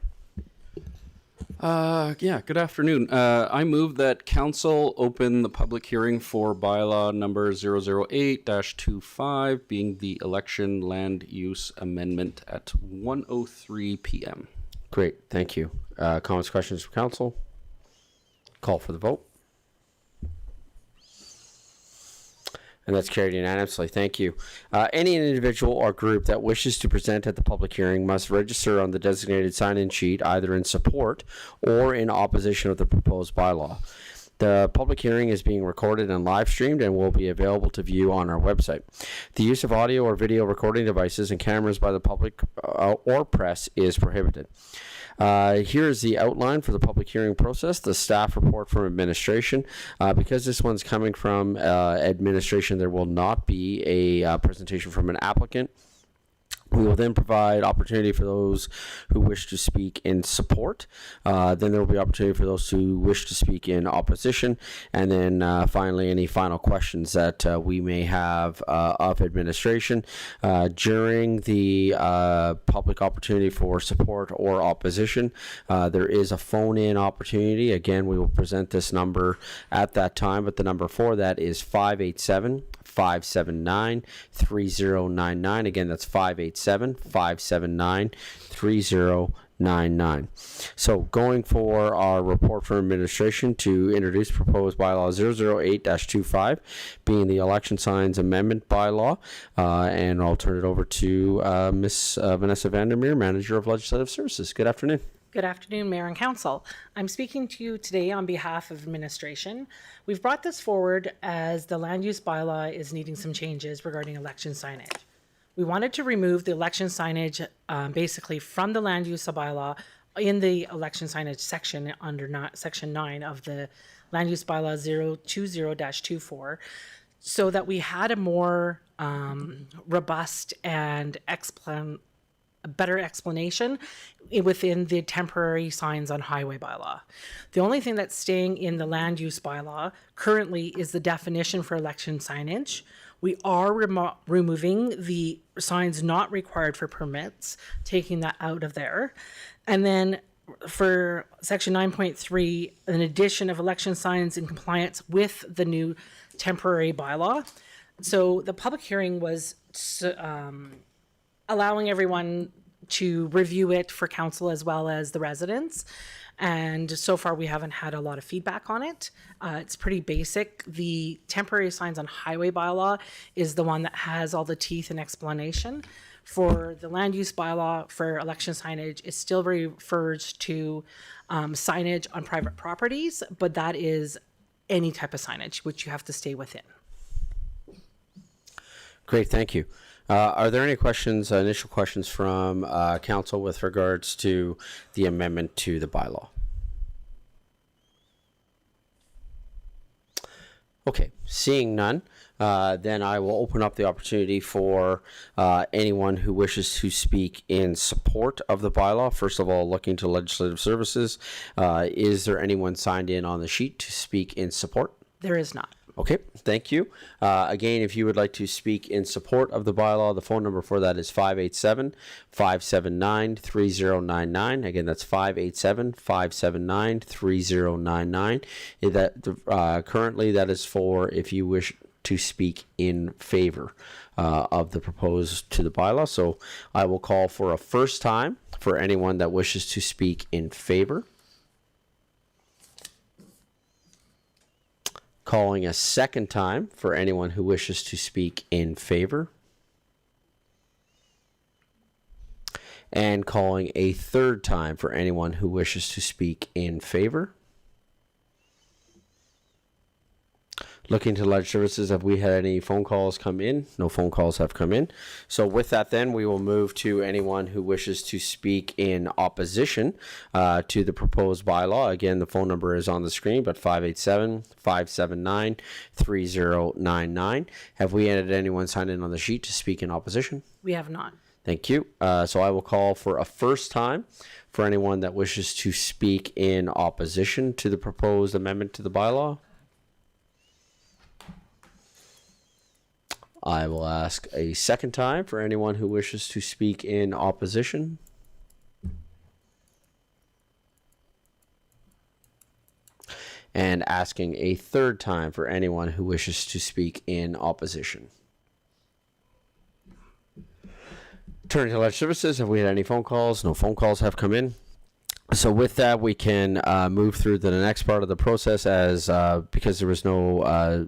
Good afternoon. I move that council open the public hearing for bylaw number 008-25, being the election land use amendment at 1:03 p.m. Great, thank you. Comments, questions from council? Call for the vote. And that's carried unanimously. Thank you. Any individual or group that wishes to present at the public hearing must register on the designated sign-in sheet either in support or in opposition of the proposed bylaw. The public hearing is being recorded and live streamed and will be available to view on our website. The use of audio or video recording devices and cameras by the public or press is prohibited. Here is the outline for the public hearing process, the staff report from administration. Because this one's coming from administration, there will not be a presentation from an applicant. We will then provide opportunity for those who wish to speak in support. Then there will be opportunity for those who wish to speak in opposition. And then finally, any final questions that we may have of administration. During the public opportunity for support or opposition, there is a phone-in opportunity. Again, we will present this number at that time, but the number for that is 587-579-3099. Again, that's 587-579-3099. So going for our report from administration to introduce proposed bylaw 008-25, being the election signs amendment bylaw. And I'll turn it over to Ms. Vanessa Vandermeer, Manager of Legislative Services. Good afternoon. Good afternoon, Mayor and Council. I'm speaking to you today on behalf of administration. We've brought this forward as the land use bylaw is needing some changes regarding election signage. We wanted to remove the election signage basically from the land use bylaw in the election signage section under section 9 of the land use bylaw 020-24 so that we had a more robust and a better explanation within the temporary signs on highway bylaw. The only thing that's staying in the land use bylaw currently is the definition for election signage. We are removing the signs not required for permits, taking that out of there. And then for section 9.3, an addition of election signs in compliance with the new temporary bylaw. So the public hearing was allowing everyone to review it for council as well as the residents. And so far we haven't had a lot of feedback on it. It's pretty basic. The temporary signs on highway bylaw is the one that has all the teeth and explanation. For the land use bylaw for election signage, it still refers to signage on private properties, but that is any type of signage, which you have to stay within. Great, thank you. Are there any questions, initial questions from council with regards to the amendment to the bylaw? Okay, seeing none, then I will open up the opportunity for anyone who wishes to speak in support of the bylaw. First of all, looking to Legislative Services, is there anyone signed in on the sheet to speak in support? There is not. Okay, thank you. Again, if you would like to speak in support of the bylaw, the phone number for that is 587-579-3099. Again, that's 587-579-3099. Currently, that is for if you wish to speak in favor of the proposed to the bylaw. So I will call for a first time for anyone that wishes to speak in favor. Calling a second time for anyone who wishes to speak in favor. And calling a third time for anyone who wishes to speak in favor. Looking to Ledge Services, have we had any phone calls come in? No phone calls have come in. So with that, then we will move to anyone who wishes to speak in opposition to the proposed bylaw. Again, the phone number is on the screen, but 587-579-3099. Have we had anyone sign in on the sheet to speak in opposition? We have not. Thank you. So I will call for a first time for anyone that wishes to speak in opposition to the proposed amendment to the bylaw. I will ask a second time for anyone who wishes to speak in opposition. And asking a third time for anyone who wishes to speak in opposition. Turning to Ledge Services, have we had any phone calls? No phone calls have come in. So with that, we can move through to the next part of the process as because there was no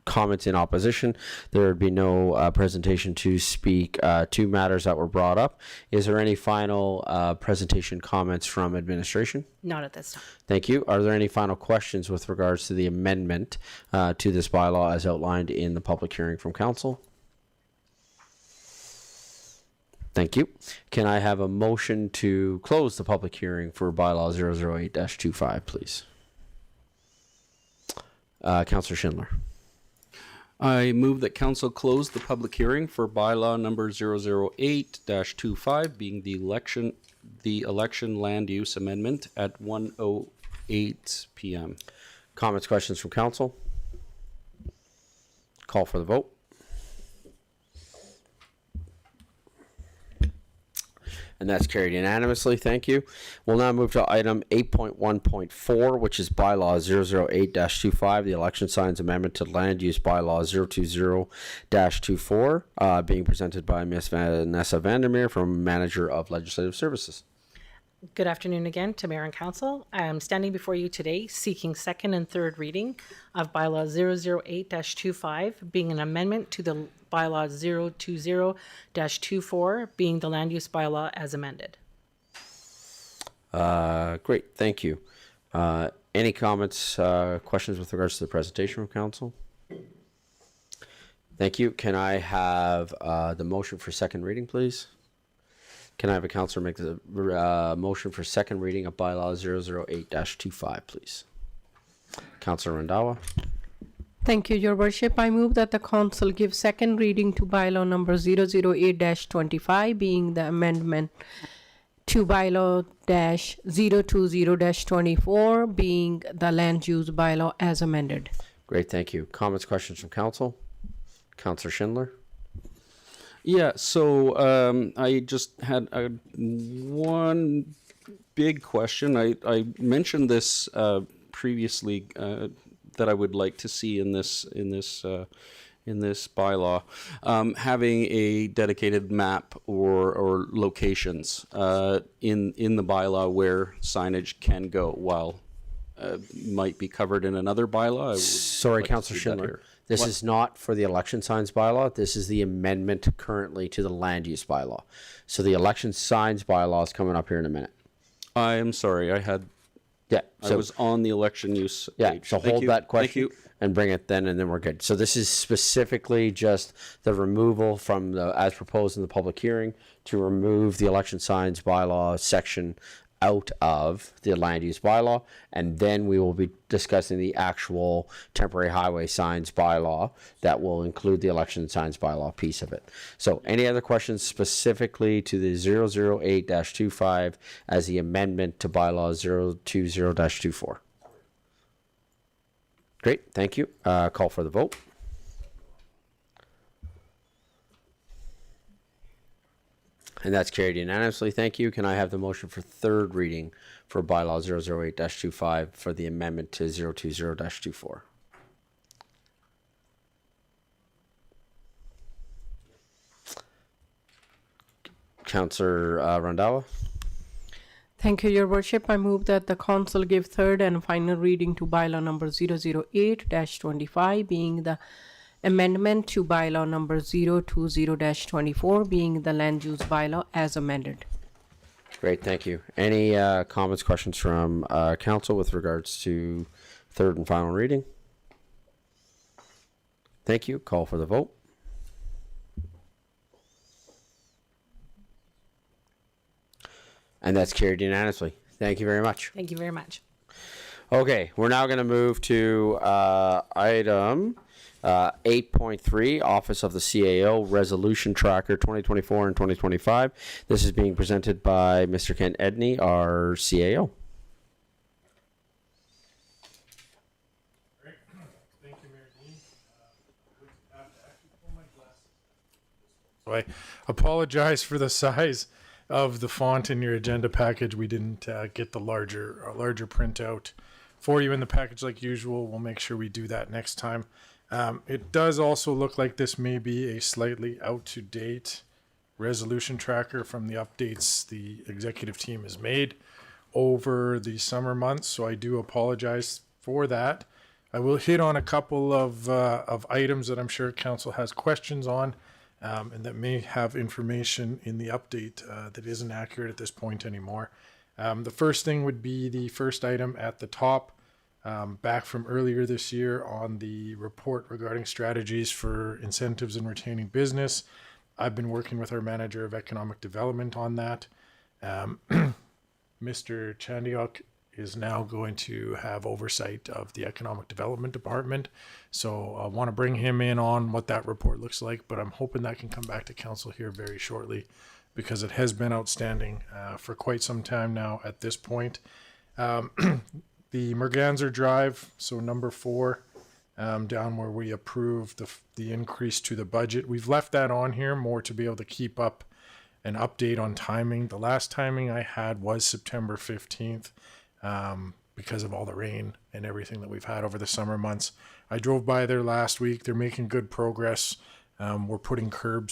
comments in opposition, there would be no presentation to speak to matters that were brought up. Is there any final presentation comments from administration? Not at this time. Thank you. Are there any final questions with regards to the amendment to this bylaw as outlined in the public hearing from council? Thank you. Can I have a motion to close the public hearing for bylaw 008-25, please? Councillor Schindler. I move that council close the public hearing for bylaw number 008-25, being the election land use amendment at 1:08 p.m. Comments, questions from council? Call for the vote. And that's carried unanimously. Thank you. We'll now move to item 8.1.4, which is bylaw 008-25, the election signs amendment to land use bylaw 020-24, being presented by Ms. Vanessa Vandermeer from Manager of Legislative Services. Good afternoon again to Mayor and Council. I am standing before you today seeking second and third reading of bylaw 008-25, being an amendment to the bylaw 020-24, being the land use bylaw as amended. Great, thank you. Any comments, questions with regards to the presentation from council? Thank you. Can I have the motion for second reading, please? Can I have a councillor make the motion for second reading of bylaw 008-25, please? Councillor Randhawa. Thank you, Your Worship. I move that the council give second reading to bylaw number 008-25, being the amendment to bylaw -020-24, being the land use bylaw as amended. Great, thank you. Comments, questions from council? Councillor Schindler. Yeah, so I just had one big question. I mentioned this previously that I would like to see in this bylaw, having a dedicated map or locations in the bylaw where signage can go. While might be covered in another bylaw. Sorry, Councillor Schindler. This is not for the election signs bylaw. This is the amendment currently to the land use bylaw. So the election signs bylaw is coming up here in a minute. I am sorry. I was on the election use page. So Thank hold you. that question Thank you. and bring it then, and then we're good. So this is specifically just the removal from the, as proposed in the public hearing, to remove the election signs bylaw section out of the land use bylaw, and then we will be discussing the actual temporary highway signs bylaw that will include the election signs bylaw piece of it. So any other questions specifically to the 008-25 as the amendment to bylaw 020-24? Great, thank you. Call for the vote. And that's carried unanimously. Thank you. Can I have the motion for third reading for bylaw 008-25 for the amendment to 020-24? Councillor Randhawa. Thank you, Your Worship. I move that the council give third and final reading to bylaw number 008-25, being the amendment to bylaw number 020-24, being the land use bylaw as amended. Great, thank you. Any comments, questions from council with regards to third and final reading? Thank you. Call for the vote. And that's carried unanimously. Thank you very much. Thank you very much. Okay, we're now going to move to item 8.3, Office of the CAO Resolution Tracker 2024 and 2025. This is being presented by Mr. Kent Edney, our CAO. So I apologize for the size of the font in your agenda package. We didn't get the larger printout for you in the package like usual. We'll make sure we do that next time. It does also look like this may be a slightly out-to-date resolution tracker from the updates the executive team has made over the summer months, so I do apologize for that. I will hit on a couple of items that I'm sure council has questions on, and that may have information in the update that isn't accurate at this point anymore. The first thing would be the first item at the top, back from earlier this year on the report regarding strategies for incentives and retaining business. I've been working with our manager of economic development on that. Mr. Chandiok is now going to have oversight of the economic development department. So I want to bring him in on what that report looks like, but I'm hoping that can come back to council here very shortly because it has been outstanding for quite some time now at this point. The Merganser Drive, so number 4, down where we approved the increase to the budget. We've left that on here more to be able to keep up an update on timing. The last timing I had was September 15th. Because of all the rain and everything that we've had over the summer months. I drove by there last week. They're making good progress. We're putting curb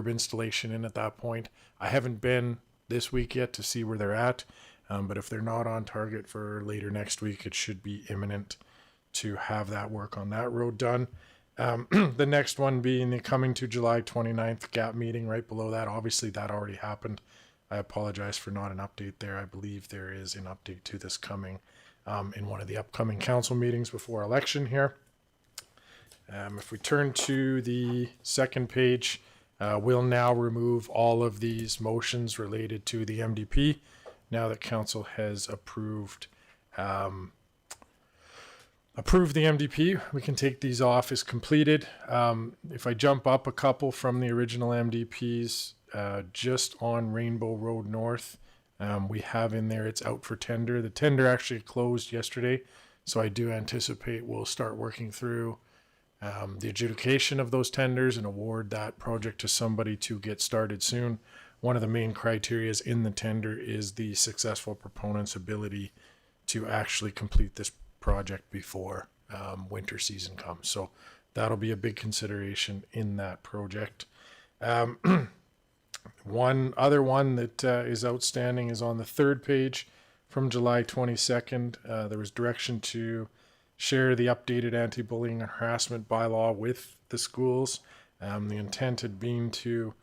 installation in at that point. I haven't been this week yet to see where they're at, but if they're not on target for later next week, it should be imminent to have that work on that road done. The next one being the coming to July 29th GAP meeting right below that. Obviously that already happened. I apologize for not an update there. I believe there is an update to this coming in one of the upcoming council meetings before election here. If we turn to the second page, we'll now remove all of these motions related to the MDP now that council has approved the MDP. We can take these off as completed. If I jump up a couple from the original MDPs, just on Rainbow Road North, we have in there it's out for tender. The tender actually closed yesterday, so I do anticipate we'll start working through the adjudication of those tenders and award that project to somebody to get started soon. One of the main criteria in the tender is the successful proponent's ability to actually complete this project before winter season comes. So that'll be a big consideration in that project. One other one that is outstanding is on the third page from July 22nd. There was direction to share the updated anti-bullying and harassment bylaw with the schools. The intent had been to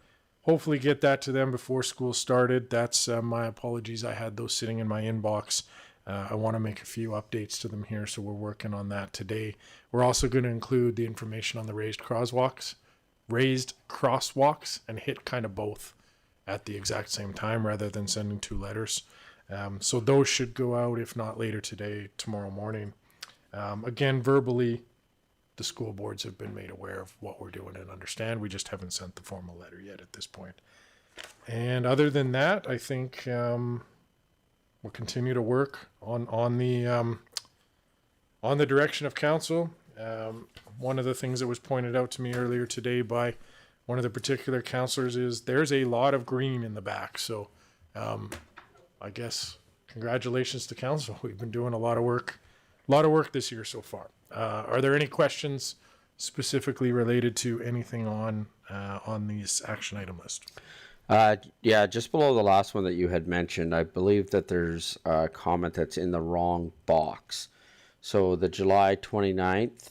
hopefully get that to them before school started. That's my apologies. I had those sitting in my inbox. I want to make a few updates to them here, so we're working on that today. We're also going to include the information on the raised crosswalks and hit kind of both at the exact same time rather than sending 2 letters. So those should go out, if not later today, tomorrow morning. Again, verbally, the school boards have been made aware of what we're doing and understand. We just haven't sent the formal letter yet at this point. And other than that, I think we'll continue to work on the direction of council. One of the things that was pointed out to me earlier today by one of the particular councillors is there's a lot of green in the back. So I guess congratulations to council. We've been doing a lot of work this year so far. Are there any questions specifically related to anything on this action item list? Yeah, just below the last one that you had mentioned, I believe that there's a comment that's in the wrong box. So the July 29th,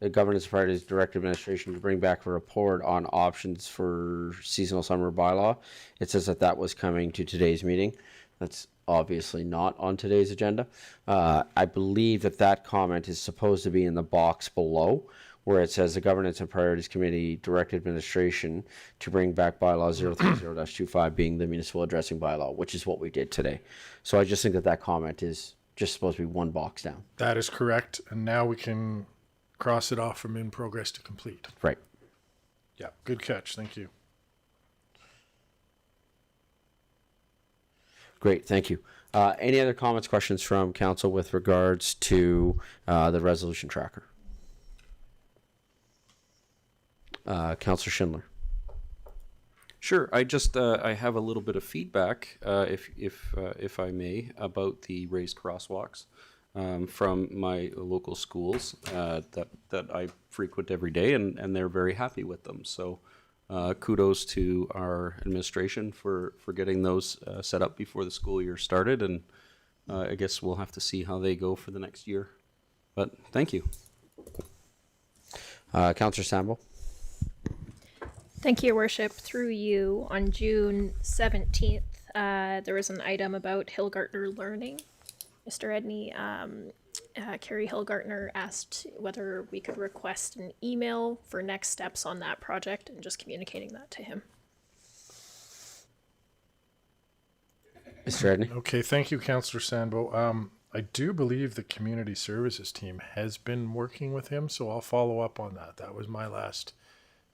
the Governance Party's Direct Administration to bring back a report on options for seasonal summer bylaw. It says that was coming to today's meeting. That's obviously not on today's agenda. I believe that comment is supposed to be in the box below where it says the Governance and Priorities Committee direct administration to bring back bylaw 030-25 being the municipal addressing bylaw, which is what we did today. So I just think that that comment is just supposed to be one box down. That is correct. And now we can cross it off from in progress to complete. Right. Yeah, good catch. Thank you. Great, thank you. Any other comments, questions from council with regards to the resolution tracker? Councillor Schindler. Sure. I just I have a little bit of feedback, if I may, about the raised crosswalks from my local schools that I frequent every day, and they're very happy with them. So kudos to our administration for getting those set up before the school year started, and I guess we'll have to see how they go for the next year. But thank you. Councillor Sambo. Thank you, Your Worship. Through you, on June 17th, there was an item about Hillgartner Learning. Mr. Edney, Carrie Hillgartner asked whether we could request an email for next steps on that project and just communicating that to him. Mr. Edney. Okay, thank you, Councillor Sandbo. I do believe the community services team has been working with him, so I'll follow up on that. That was my last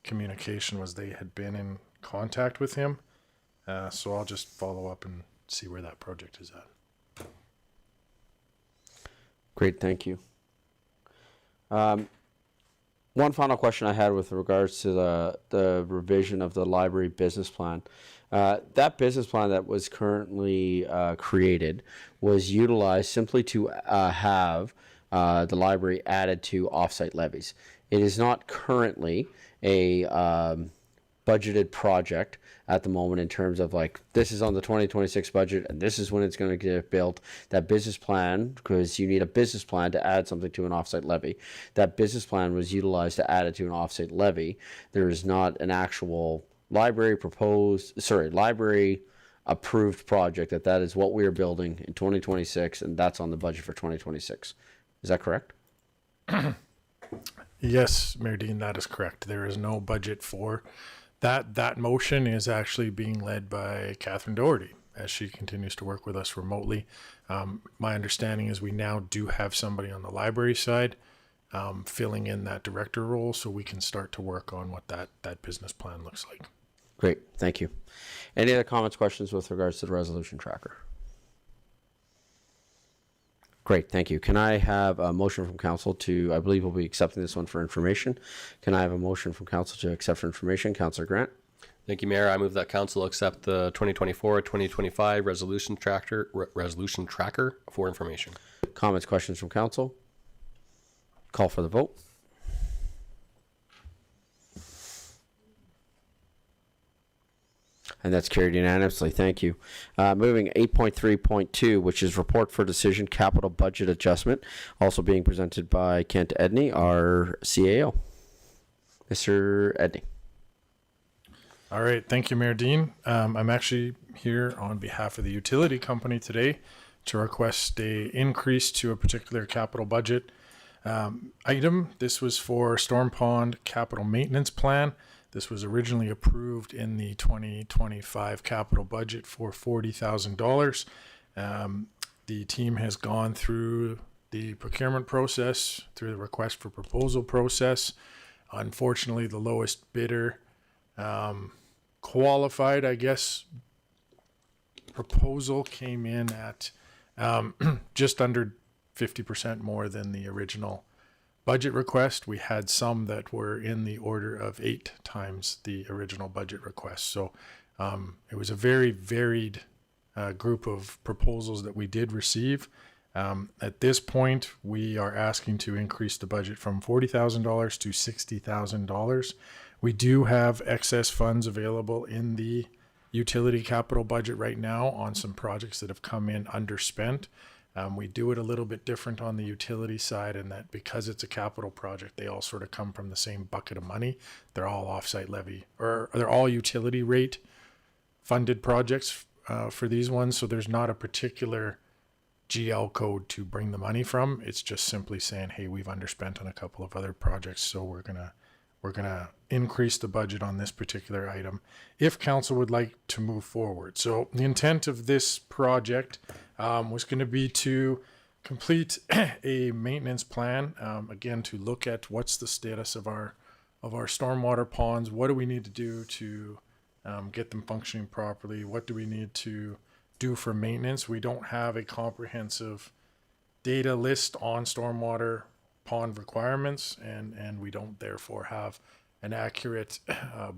communication, was they had been in contact with him. So I'll just follow up and see where that project is at. Great, thank you. One final question I had with regards to the revision of the library business plan. That business plan that was currently created was utilized simply to have the library added to offsite levies. It is not currently a budgeted project at the moment in terms of like, this is on the 2026 budget and this is when it's going to get built. That business plan, because you need a business plan to add something to an offsite levy, that business plan was utilized to add it to an offsite levy. There is not an actual library approved project that is what we are building in 2026, and that's on the budget for 2026. Is that correct? Yes, Mayor Dean, that is correct. There is no budget for that. That motion is actually being led by Catherine Doherty as she continues to work with us remotely. My understanding is we now do have somebody on the library side filling in that director role, so we can start to work on what that business plan looks like. Great, thank you. Any other comments, questions with regards to the resolution tracker? Great, thank you. Can I have a motion from council to, I believe we'll be accepting this one for information. Can I have a motion from council to accept for information? Councillor Grant. Thank you, Mayor. I move that council accept the 2024-2025 resolution tracker for information. Comments, questions from council? Call for the vote. And that's carried unanimously. Thank you. Moving 8.3.2, which is report for decision capital budget adjustment, also being presented by Kent Edney, our CAO. Mr. Edney. All right. Thank you, Mayor Dean. I'm actually here on behalf of the utility company today to request a increase to a particular capital budget item. This was for Storm Pond capital maintenance plan. This was originally approved in the 2025 capital budget for $40,000. The team has gone through the procurement process, through the request for proposal process. Unfortunately, the lowest bidder qualified, I guess, proposal came in at just under 50% more than the original budget request. We had some that were in the order of 8 times the original budget request. So it was a very varied group of proposals that we did receive. At this point, we are asking to increase the budget from $40,000 to $60,000. We do have excess funds available in the utility capital budget right now on some projects that have come in underspent. We do it a little bit different on the utility side in that because it's a capital project, they all sort of come from the same bucket of money. They're all offsite levy, or they're all utility rate funded projects for these ones. So there's not a particular GL code to bring the money from. It's just simply saying, hey, we've underspent on a couple of other projects, so we're gonna increase the budget on this particular item if council would like to move forward. So the intent of this project was going to be to complete a maintenance plan, again, to look at what's the status of our stormwater ponds. What do we need to do to get them functioning properly? What do we need to do for maintenance? We don't have a comprehensive data list on stormwater pond requirements, and we don't therefore have an accurate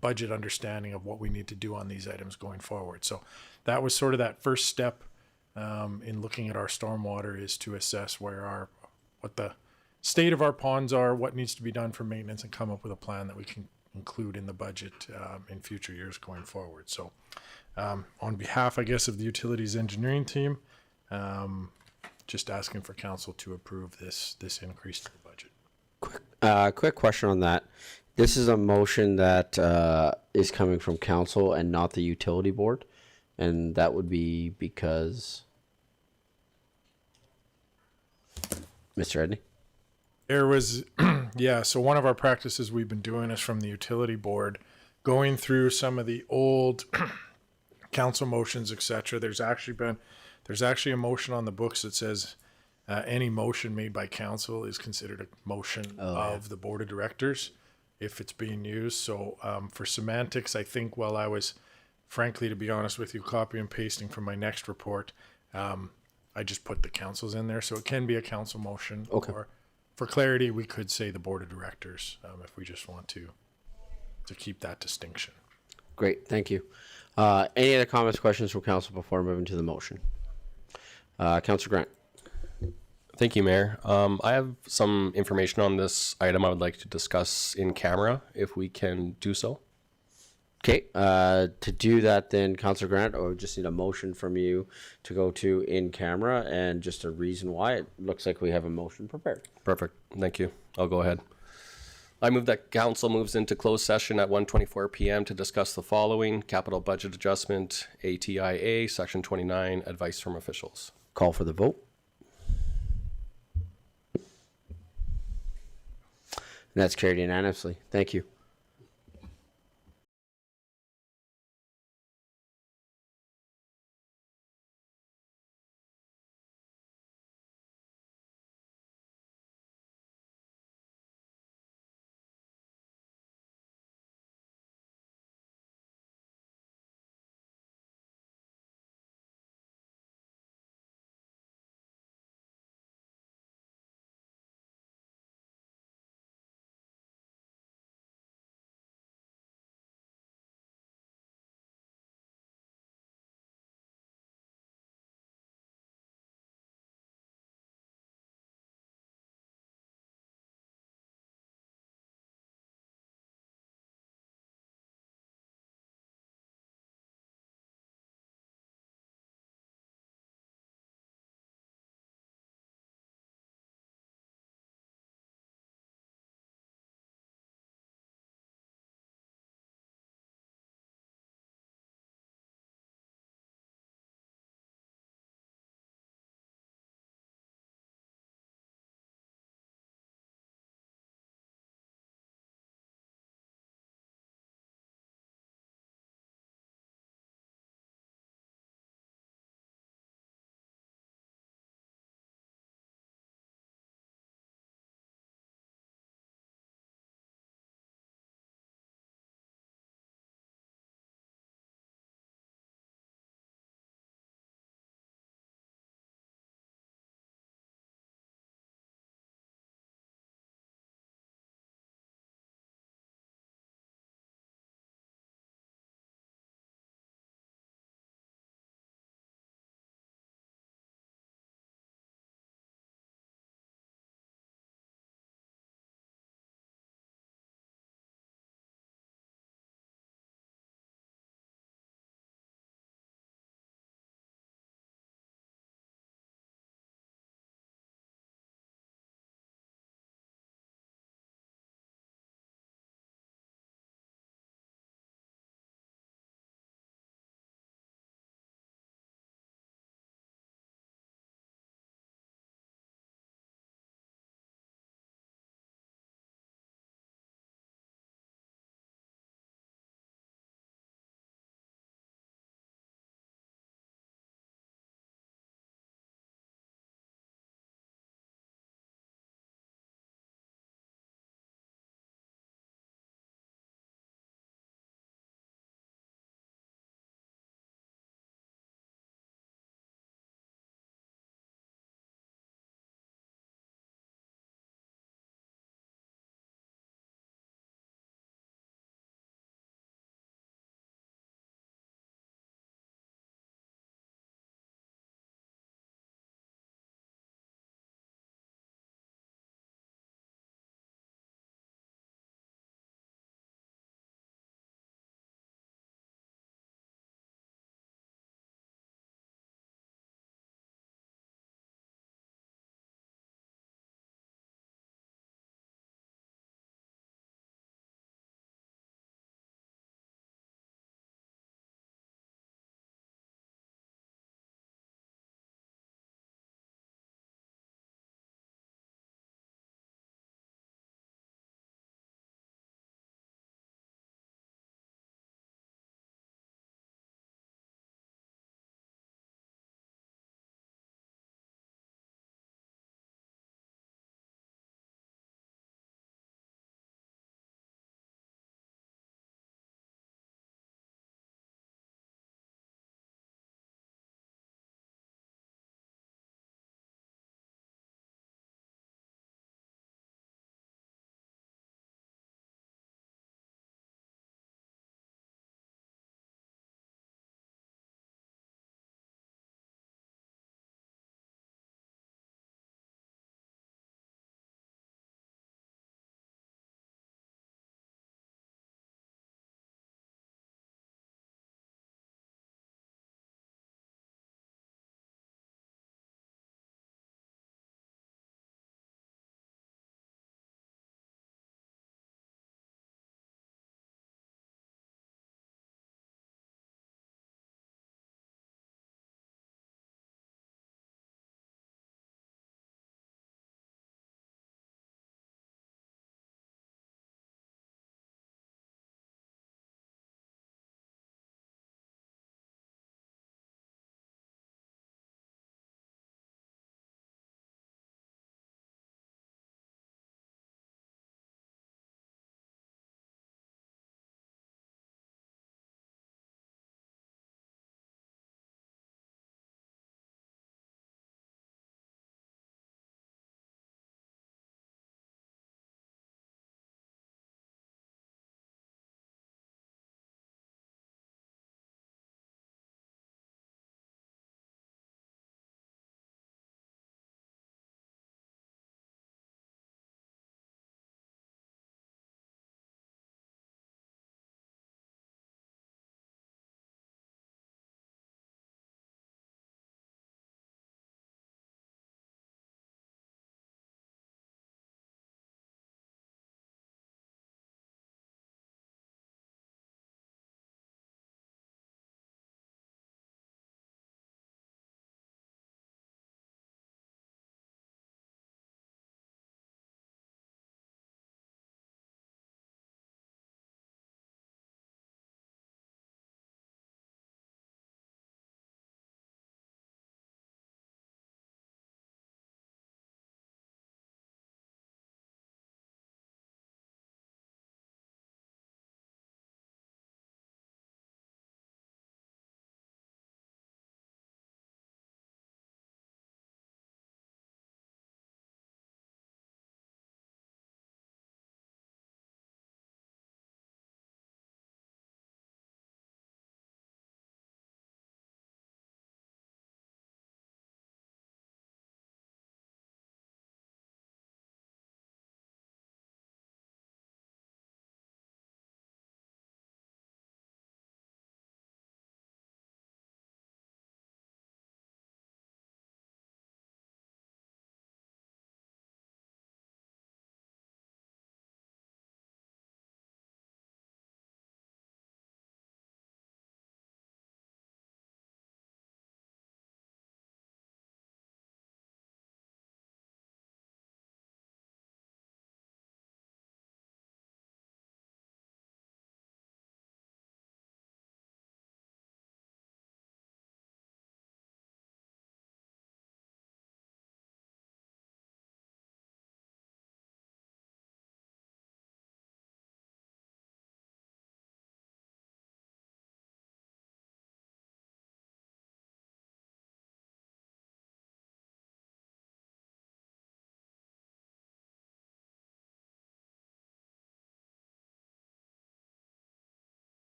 budget understanding of what we need to do on these items going forward. So that was sort of that first step in looking at our stormwater, is to assess what the state of our ponds are, what needs to be done for maintenance, and come up with a plan that we can include in the budget in future years going forward. So on behalf, I guess, of the utilities engineering team, just asking for council to approve this increase to the budget. Quick question on that. This is a motion that is coming from council and not the utility board, and that would be because Mr. Edney? There was, yeah, so one of our practices we've been doing is from the utility board, going through some of the old council motions, etc. There's actually a motion on the books that says any motion made by council is considered a motion of the board of directors if it's being used. So for semantics, I think while I was, frankly, to be honest with you, copy and pasting from my next report, I just put the councils in there. So it can be a council motion. Okay. Or for clarity, we could say the board of directors if we just want to keep that distinction. Great, thank you. Any other comments, questions from council before moving to the motion? Councilor Grant. Thank you, Mayor. I have some information on this item I would like to discuss in camera, if we can do so. Okay, to do that then, Councilor Grant, or just need a motion from you to go to in camera and just a reason why. It looks like we have a motion prepared. Perfect. Thank you. I'll go ahead. I move that council moves into closed session at 1:24 p.m. to discuss the following: capital budget adjustment, ATIA, Section 29, advice from officials. Call for the vote. And that's carried unanimously. Thank you.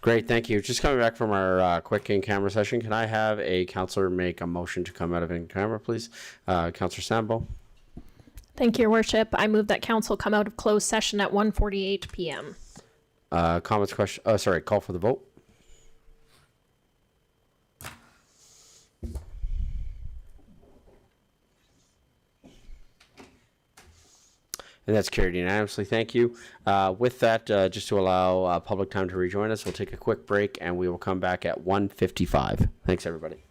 Great, thank you. Just coming back from our quick in-camera session, can I have a counselor make a motion to come out of in-camera, please? Counselor Sambo. Thank you, Your Worship. I move that council come out of closed session at 1:48 p.m. Comments, question, sorry, call for the vote. And that's carried unanimously. Thank you. With that, just to allow public time to rejoin us, we'll take a quick break and we will come back at 1:55. Thanks, everybody.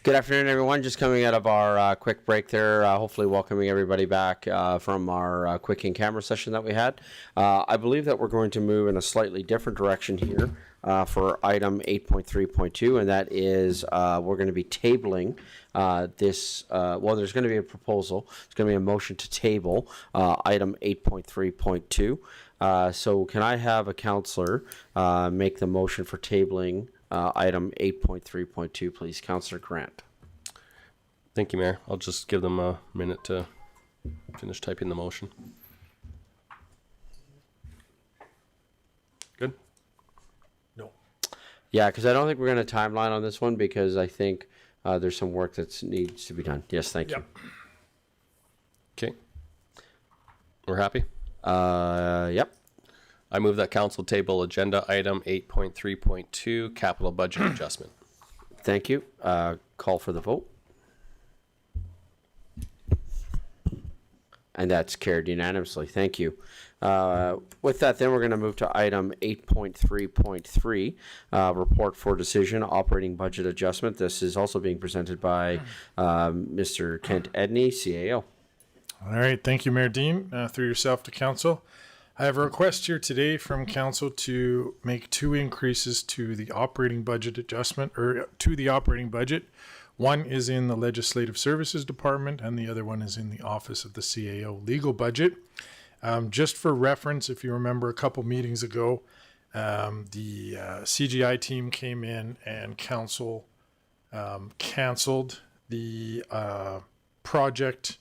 Good afternoon, everyone. Just coming out of our quick break there, hopefully welcoming everybody back from our quick in-camera session that we had. I believe that we're going to move in a slightly different direction here for item 8.3.2, and that is we're going to be tabling this, well, there's going to be a proposal. It's going to be a motion to table item 8.3.2. So can I have a counselor make the motion for tabling item 8.3.2, please? Councillor Grant. Thank you, Mayor. I'll just give them a minute to finish typing the motion. Good? No. Yeah, because I don't think we're going to timeline on this one because I think there's some work that needs to be done. Yes, thank you. Okay. We're happy? Yep. I move that council table agenda item 8.3.2, capital budget adjustment. Thank you. Call for the vote. And that's carried unanimously. Thank you. With that, then we're going to move to item 8.3.3, report for decision, operating budget adjustment. This is also being presented by Mr. Kent Edney, CAO. All right. Thank you, Mayor Dean. Through yourself to council. I have a request here today from council to make 2 increases to the operating budget adjustment, or to the operating budget. One is in the Legislative Services Department, and the other one is in the Office of the CAO legal budget. Just for reference, if you remember a couple meetings ago, the CGI team came in and council canceled the project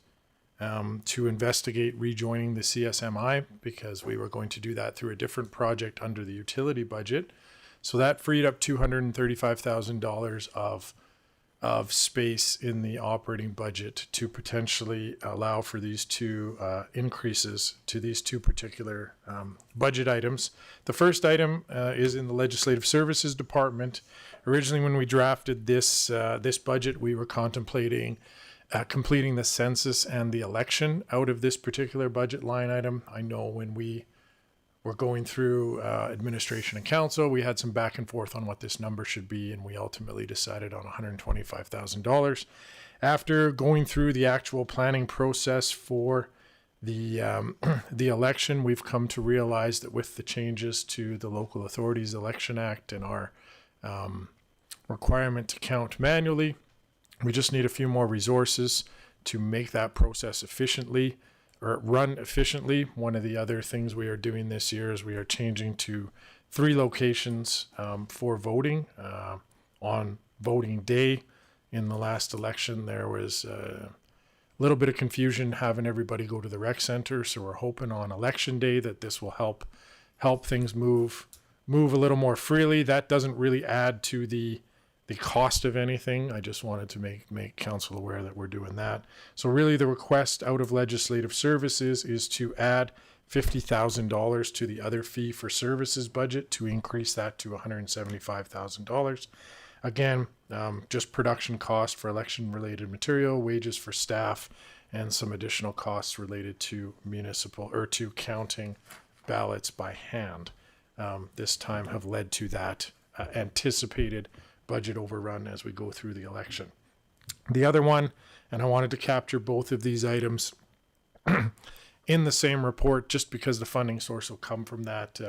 to investigate rejoining the CSMI because we were going to do that through a different project under the utility budget. So that freed up $235,000 of space in the operating budget to potentially allow for these 2 increases to these 2 particular budget items. The first item is in the Legislative Services Department. Originally, when we drafted this budget, we were contemplating completing the census and the election out of this particular budget line item. I know when we were going through administration and council, we had some back and forth on what this number should be, and we ultimately decided on $125,000. After going through the actual planning process for the election, we've come to realize that with the changes to the Local Authorities Election Act and our requirement to count manually, we just need a few more resources to make that process efficiently or run efficiently. One of the other things we are doing this year is we are changing to 3 locations for voting on voting day. In the last election, there was a little bit of confusion having everybody go to the rec center. So we're hoping on election day that this will help things move a little more freely. That doesn't really add to the cost of anything. I just wanted to make council aware that we're doing that. So really the request out of Legislative Services is to add $50,000 to the other fee for services budget to increase that to $175,000. Again, just production cost for election related material, wages for staff, and some additional costs related to municipal or to counting ballots by hand. This time have led to that anticipated budget overrun as we go through the election. The other one, and I wanted to capture both of these items in the same report just because the funding source will come from that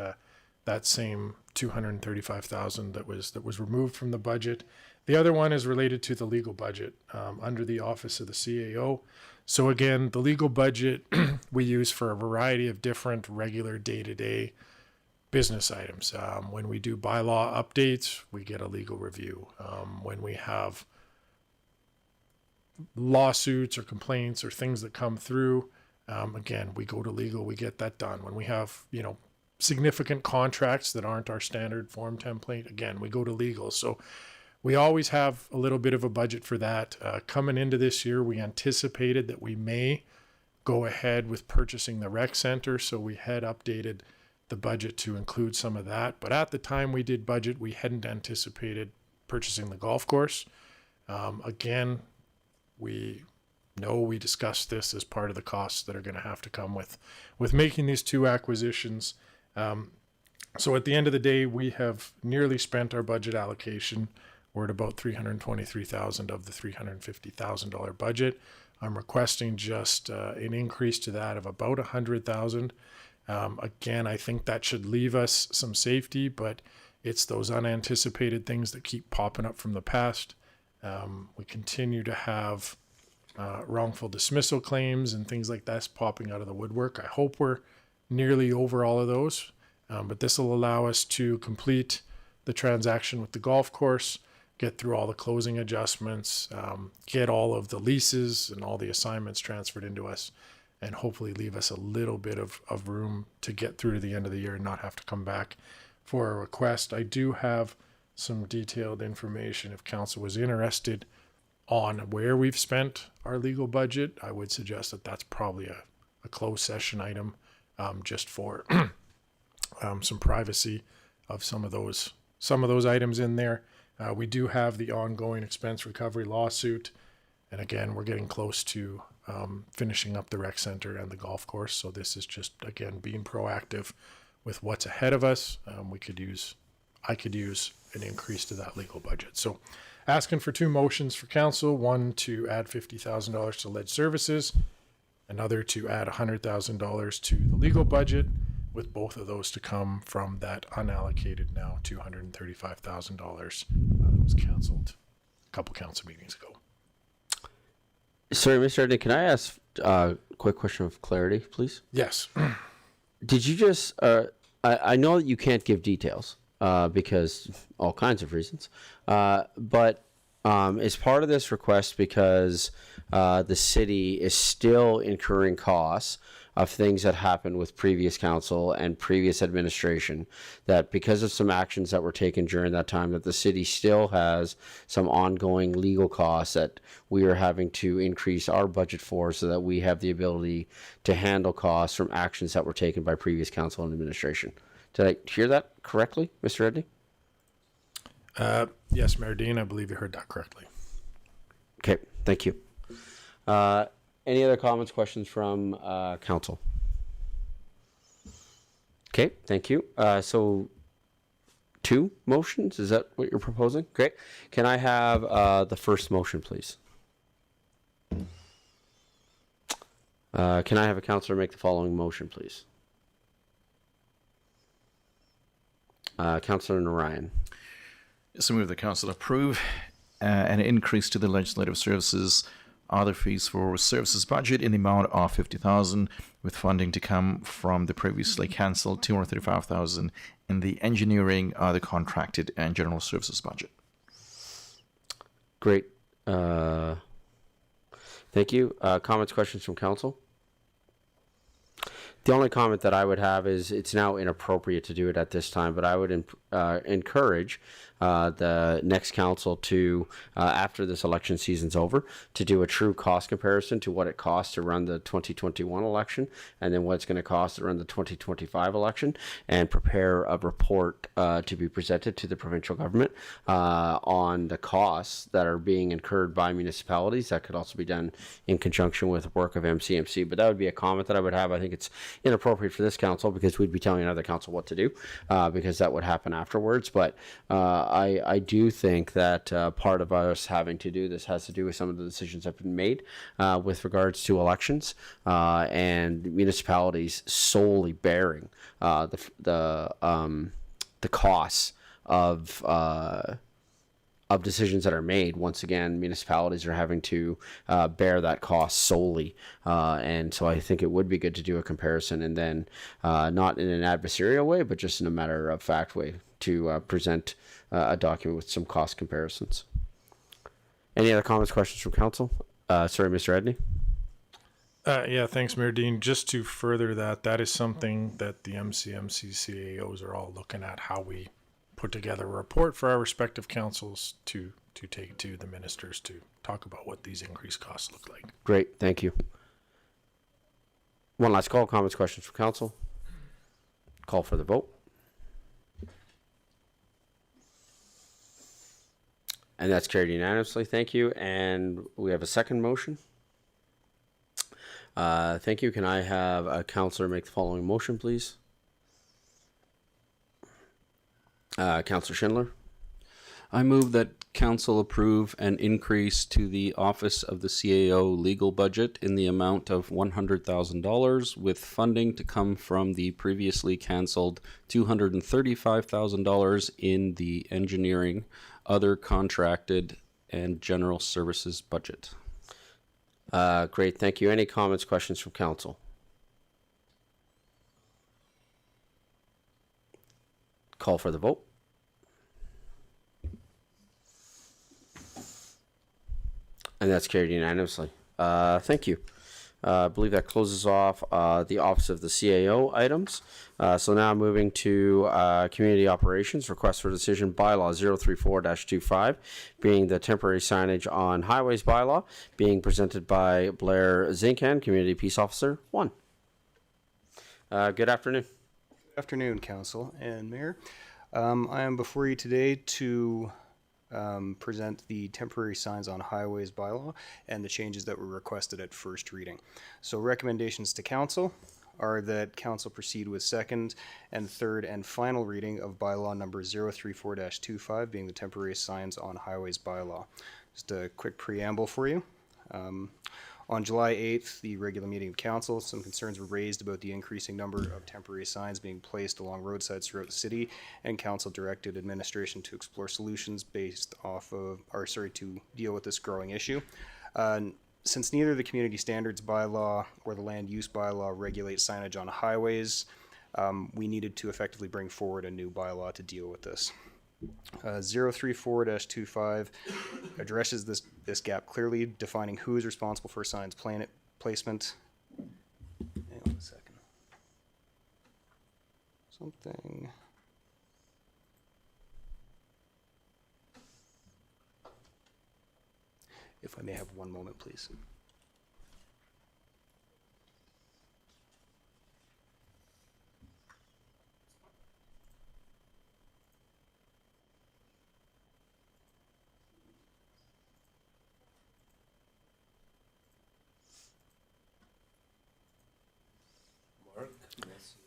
same $235,000 that was removed from the budget. The other one is related to the legal budget under the Office of the CAO. So again, the legal budget we use for a variety of different regular day-to-day business items. When we do bylaw updates, we get a legal review. When we have lawsuits or complaints or things that come through, again, we go to legal, we get that done. When we have, significant contracts that aren't our standard form template, again, we go to legal. So we always have a little bit of a budget for that. Coming into this year, we anticipated that we may go ahead with purchasing the rec center. So we had updated the budget to include some of that. But at the time we did budget, we hadn't anticipated purchasing the golf course. Again, we know we discussed this as part of the costs that are going to have to come with making these 2 acquisitions. So at the end of the day, we have nearly spent our budget allocation. We're at about $323,000 of the $350,000 budget. I'm requesting just an increase to that of about $100,000. Again, I think that should leave us some safety, but it's those unanticipated things that keep popping up from the past. We continue to have wrongful dismissal claims and things like that popping out of the woodwork. I hope we're nearly over all of those, but this will allow us to complete the transaction with the golf course, get through all the closing adjustments, get all of the leases and all the assignments transferred into us, and hopefully leave us a little bit of room to get through to the end of the year and not have to come back for a request. I do have some detailed information if council was interested on where we've spent our legal budget. I would suggest that that's probably a closed session item, just for some privacy of some of those items in there. We do have the ongoing expense recovery lawsuit, and again, we're getting close to finishing up the rec center and the golf course. So this is just, again, being proactive with what's ahead of us. I could use an increase to that legal budget. So asking for two motions for council, one to add $50,000 to lead services, another to add $100,000 to the legal budget, with both of those to come from that unallocated now $235,000 that was canceled a couple council meetings ago. Sorry, Mr. Edney, can I ask a quick question of clarity, please? Yes. Did you just, I know that you can't give details because all kinds of reasons, but is part of this request because the city is still incurring costs of things that happened with previous council and previous administration, that because of some actions that were taken during that time, that the city still has some ongoing legal costs that we are having to increase our budget for, so that we have the ability to handle costs from actions that were taken by previous council and administration? Did I hear that correctly, Mr. Edney? Yes, Mayor Dean, I believe you heard that correctly. Okay, thank you. Any other comments, questions from council? Okay, thank you. So two motions, is that what you're proposing? Great. Can I have the first motion, please? Can I have a councillor make the following motion, please? Councillor Narayan. So move the council approve an increase to the legislative services other fees for services budget in the amount of $50,000, with funding to come from the previously cancelled $235,000 in the engineering, the contracted and general services budget. Great. Thank you. Comments, questions from council? The only comment that I would have is it's now inappropriate to do it at this time, but I would encourage the next council to, after this election season's over, to do a true cost comparison to what it costs to run the 2021 election and then what it's going to cost to run the 2025 election, and prepare a report to be presented to the provincial government on the costs that are being incurred by municipalities. That could also be done in conjunction with work of MCMC, but that would be a comment that I would have. I think it's inappropriate for this council because we'd be telling another council what to do, because that would happen afterwards. But I do think that part of us having to do this has to do with some of the decisions that have been made with regards to elections and municipalities solely bearing the costs of decisions that are made. Once again, municipalities are having to bear that cost solely, and so I think it would be good to do a comparison, and then not in an adversarial way, but just in a matter of fact way, to present a document with some cost comparisons. Any other comments, questions from council? Sorry, Mr. Edney. Yeah, thanks, Mayor Dean. Just to further that is something that the MCMC CAOs are all looking at, how we put together a report for our respective councils to take to the ministers to talk about what these increased costs look like. Great, thank you. One last call, comments, questions from council? Call for the vote. And that's carried unanimously. Thank you. And we have a second motion. Thank you. Can I have a councillor make the following motion, please? Councillor Schindler. I move that council approve an increase to the Office of the CAO legal budget in the amount of $100,000 with funding to come from the previously canceled $235,000 in the engineering, other contracted, and general services budget. Great, thank you. Any comments, questions from council? Call for the vote. And that's carried unanimously. Thank you. I believe that closes off the Office of the CAO items. So now moving to Community Operations, Request for Decision Bylaw 034-25, being the temporary signage on highways bylaw, being presented by Blair Zinkan, Community Peace Officer 1. Good afternoon. Good afternoon, Council and Mayor. I am before you today to present the temporary signs on highways bylaw and the changes that were requested at first reading. So recommendations to Council are that Council proceed with second and third and final reading of bylaw number 034-25, being the temporary signs on highways bylaw. Just a quick preamble for you. On July 8th, the regular meeting of Council, some concerns were raised about the increasing number of temporary signs being placed along roadsides throughout the city, and Council directed administration to explore solutions based off of, to deal with this growing issue. Since neither the community standards bylaw or the land use bylaw regulate signage on highways, we needed to effectively bring forward a new bylaw to deal with this. 034-25 addresses this gap clearly, defining who is responsible for signs placement. Hang on a second. Something. If I may have one moment, please.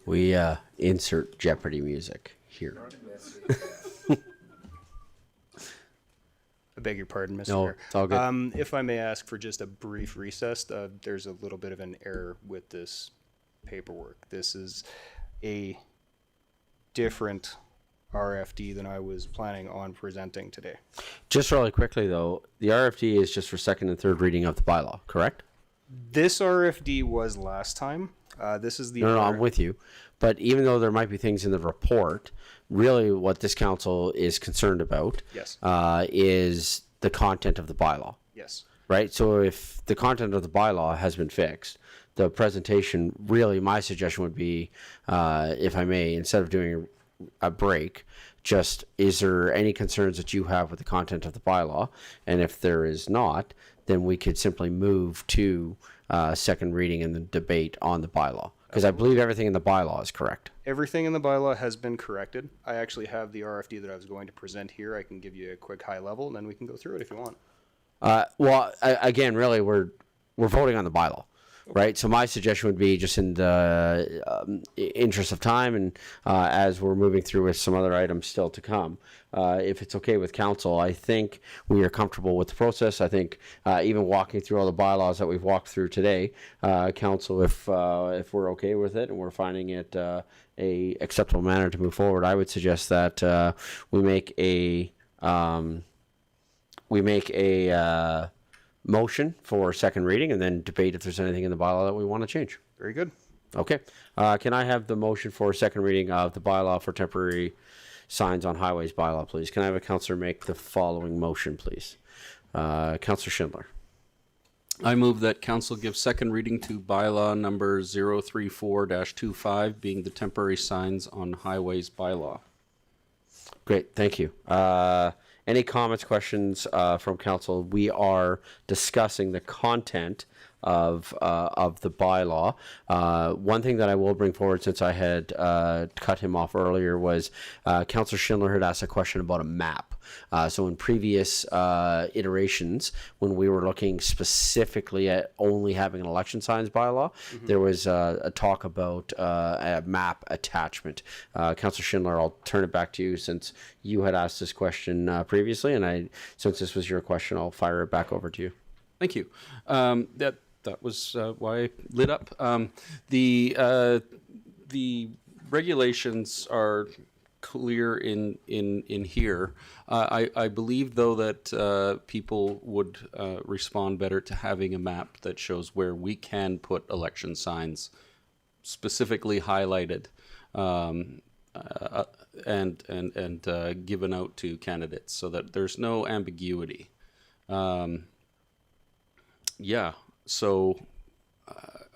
We insert Jeopardy music here. I beg your pardon, Mr. No, Mayor. it's all good. If I may ask for just a brief recess, there's a little bit of an error with this paperwork. This is a different RFD than I was planning on presenting today. Just really quickly, though, the RFD is just for second and third reading of the bylaw, correct? This RFD was last time. This is the No, I'm with you. But even though there might be things in the report, really what this council is concerned about Yes. Is the content of the bylaw. Yes. Right? So if the content of the bylaw has been fixed, the presentation, really my suggestion would be, if I may, instead of doing a break, just is there any concerns that you have with the content of the bylaw? And if there is not, then we could simply move to second reading and the debate on the bylaw. Because I believe everything in the bylaw is correct. Everything in the bylaw has been corrected. I actually have the RFD that I was going to present here. I can give you a quick high level, and then we can go through it if you want. Again, really, we're voting on the bylaw, right? So my suggestion would be, just in the interest of time, and as we're moving through with some other items still to come, if it's okay with council, I think we are comfortable with the process. I think even walking through all the bylaws that we've walked through today, council, if we're okay with it and we're finding it a acceptable manner to move forward, I would suggest that we make a motion for second reading and then debate if there's anything in the bylaw that we want to change. Very good. Okay. Can I have the motion for second reading of the bylaw for temporary signs on highways bylaw, please? Can I have a councillor make the following motion, please? Councillor Schindler. I move that council give second reading to bylaw number 034-25, being the temporary signs on highways bylaw. Great, thank you. Any comments, questions from council? We are discussing the content of the bylaw. One thing that I will bring forward, since I had cut him off earlier, was Councillor Schindler had asked a question about a map. So in previous iterations, when we were looking specifically at only having an election signs bylaw, there was a talk about a map attachment. Councillor Schindler, I'll turn it back to you since you had asked this question previously, and since this was your question, I'll fire it back over to you. Thank you. That was why I lit up. The regulations are clear in here. I believe though that people would respond better to having a map that shows where we can put election signs specifically highlighted and given out to candidates so that there's no ambiguity. Yeah, so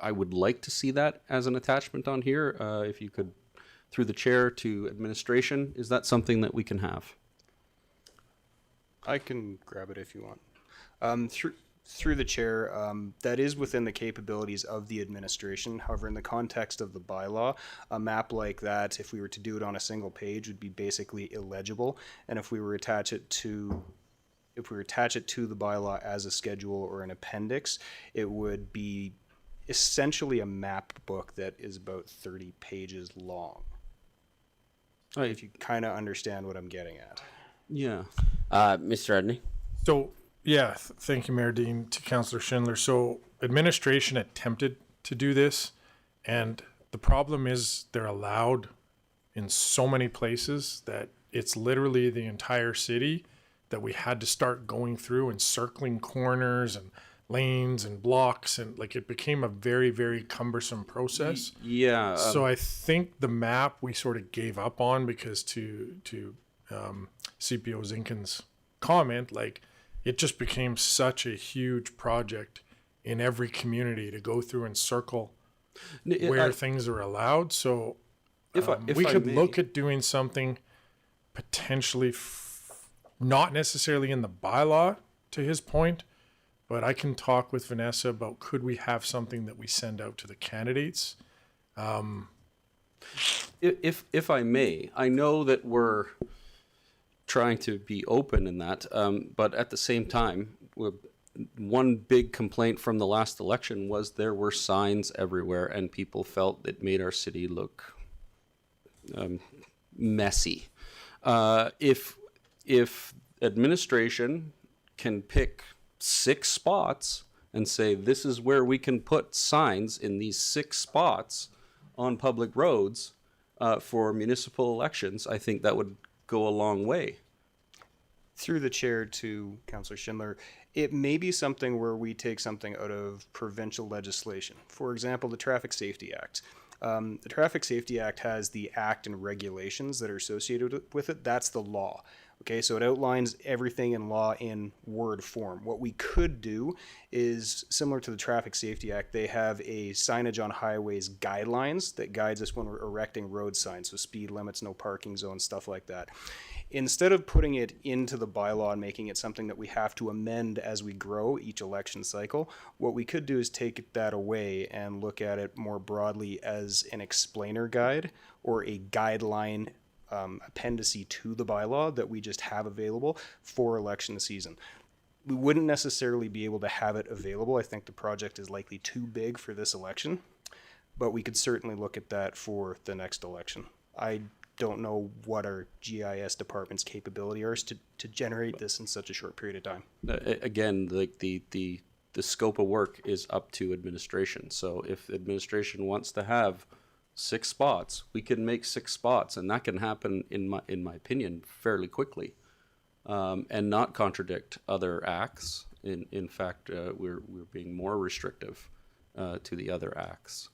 I would like to see that as an attachment on here. If you could, through the chair to administration, is that something that we can have? I can grab it if you want. Through the chair, that is within the capabilities of the administration. However, in the context of the bylaw, a map like that, if we were to do it on a single page, would be basically illegible. And if we were to attach it to the bylaw as a schedule or an appendix, it would be essentially a map book that is about 30 pages long. If you kind of understand what I'm getting at. Yeah. Mr. Edney? So, yeah, thank you, Mayor Dean, to Councillor Schindler. So, administration attempted to do this, and the problem is they're allowed in so many places that it's literally the entire city that we had to start going through and circling corners and lanes and blocks, and like it became a very, very cumbersome process. Yeah. So I think the map we sort of gave up on because to CPO Zinkin's comment, like it just became such a huge project in every community to go through and circle where things are allowed. So if we I could may. look at doing something potentially not necessarily in the bylaw, to his point, but I can talk with Vanessa about could we have something that we send out to the candidates. If I may, I know that we're trying to be open in that, but at the same time, one big complaint from the last election was there were signs everywhere, and people felt it made our city look messy. If administration can pick 6 spots and say this is where we can put signs in these 6 spots on public roads for municipal elections, I think that would go a long way. Through the chair to Councillor Schindler, it may be something where we take something out of provincial legislation. For example, the Traffic Safety Act. The Traffic Safety Act has the act and regulations that are associated with it. That's the law. Okay, so it outlines everything in law in word form. What we could do is similar to the Traffic Safety Act, they have a signage on highways guidelines that guides us when we're erecting road signs, so speed limits, no parking zones, stuff like that. Instead of putting it into the bylaw and making it something that we have to amend as we grow each election cycle, what we could do is take that away and look at it more broadly as an explainer guide or a guideline appendice to the bylaw that we just have available for election season. We wouldn't necessarily be able to have it available. I think the project is likely too big for this election, but we could certainly look at that for the next election. I don't know what our GIS department's capability is to generate this in such a short period of time. Again, like the scope of work is up to administration. So if administration wants to have 6 spots, we can make 6 spots, and that can happen in my opinion fairly quickly, and not contradict other acts. In fact, we're being more restrictive to the other acts.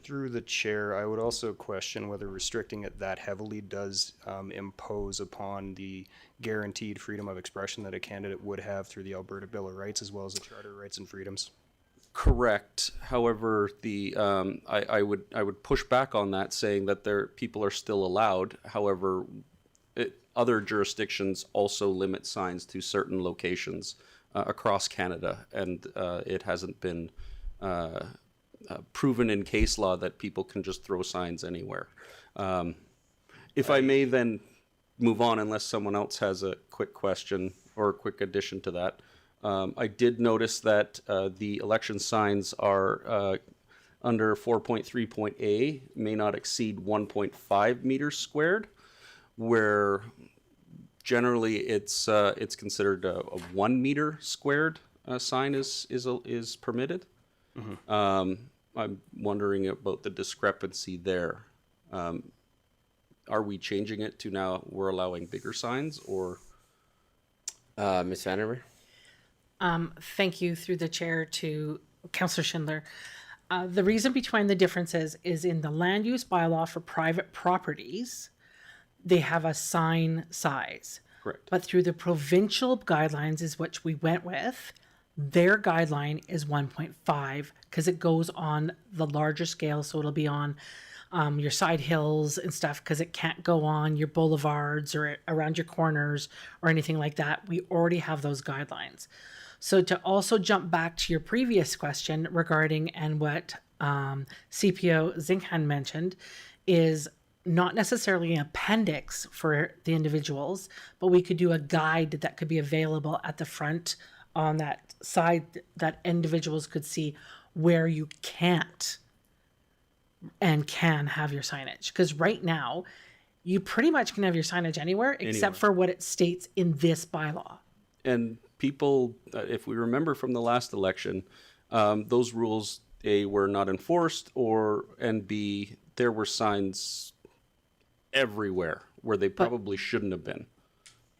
Through the chair, I would also question whether restricting it that heavily does impose upon the guaranteed freedom of expression that a candidate would have through the Alberta Bill of Rights as well as the Charter of Rights and Freedoms. Correct. However, I would push back on that, saying that people are still allowed. However, other jurisdictions also limit signs to certain locations across Canada, and it hasn't been proven in case law that people can just throw signs anywhere. If I may then move on unless someone else has a quick question or a quick addition to that. I did notice that the election signs are under 4.3.A may not exceed 1.5 meters squared, where generally it's considered a 1 meter squared sign is permitted. I'm wondering about the discrepancy there. Are we changing it to now we're allowing bigger signs, or? Ms. Vandermeer? Thank you through the chair to Councillor Schindler. The reason behind the differences is in the land use bylaw for private properties, they have a sign size. Correct. But through the provincial guidelines is which we went with, their guideline is 1.5 because it goes on the larger scale. So it'll be on your side hills and stuff because it can't go on your boulevards or around your corners or anything like that. We already have those guidelines. So to also jump back to your previous question regarding and what CPO Zinkhan mentioned is not necessarily an appendix for the individuals, but we could do a guide that could be available at the front on that side that individuals could see where you can't and can have your signage. Because right now, you pretty much can have your signage anywhere except for what it states in this bylaw. And people, if we remember from the last election, those rules, A, were not enforced, and B, there were signs everywhere where they probably shouldn't have been.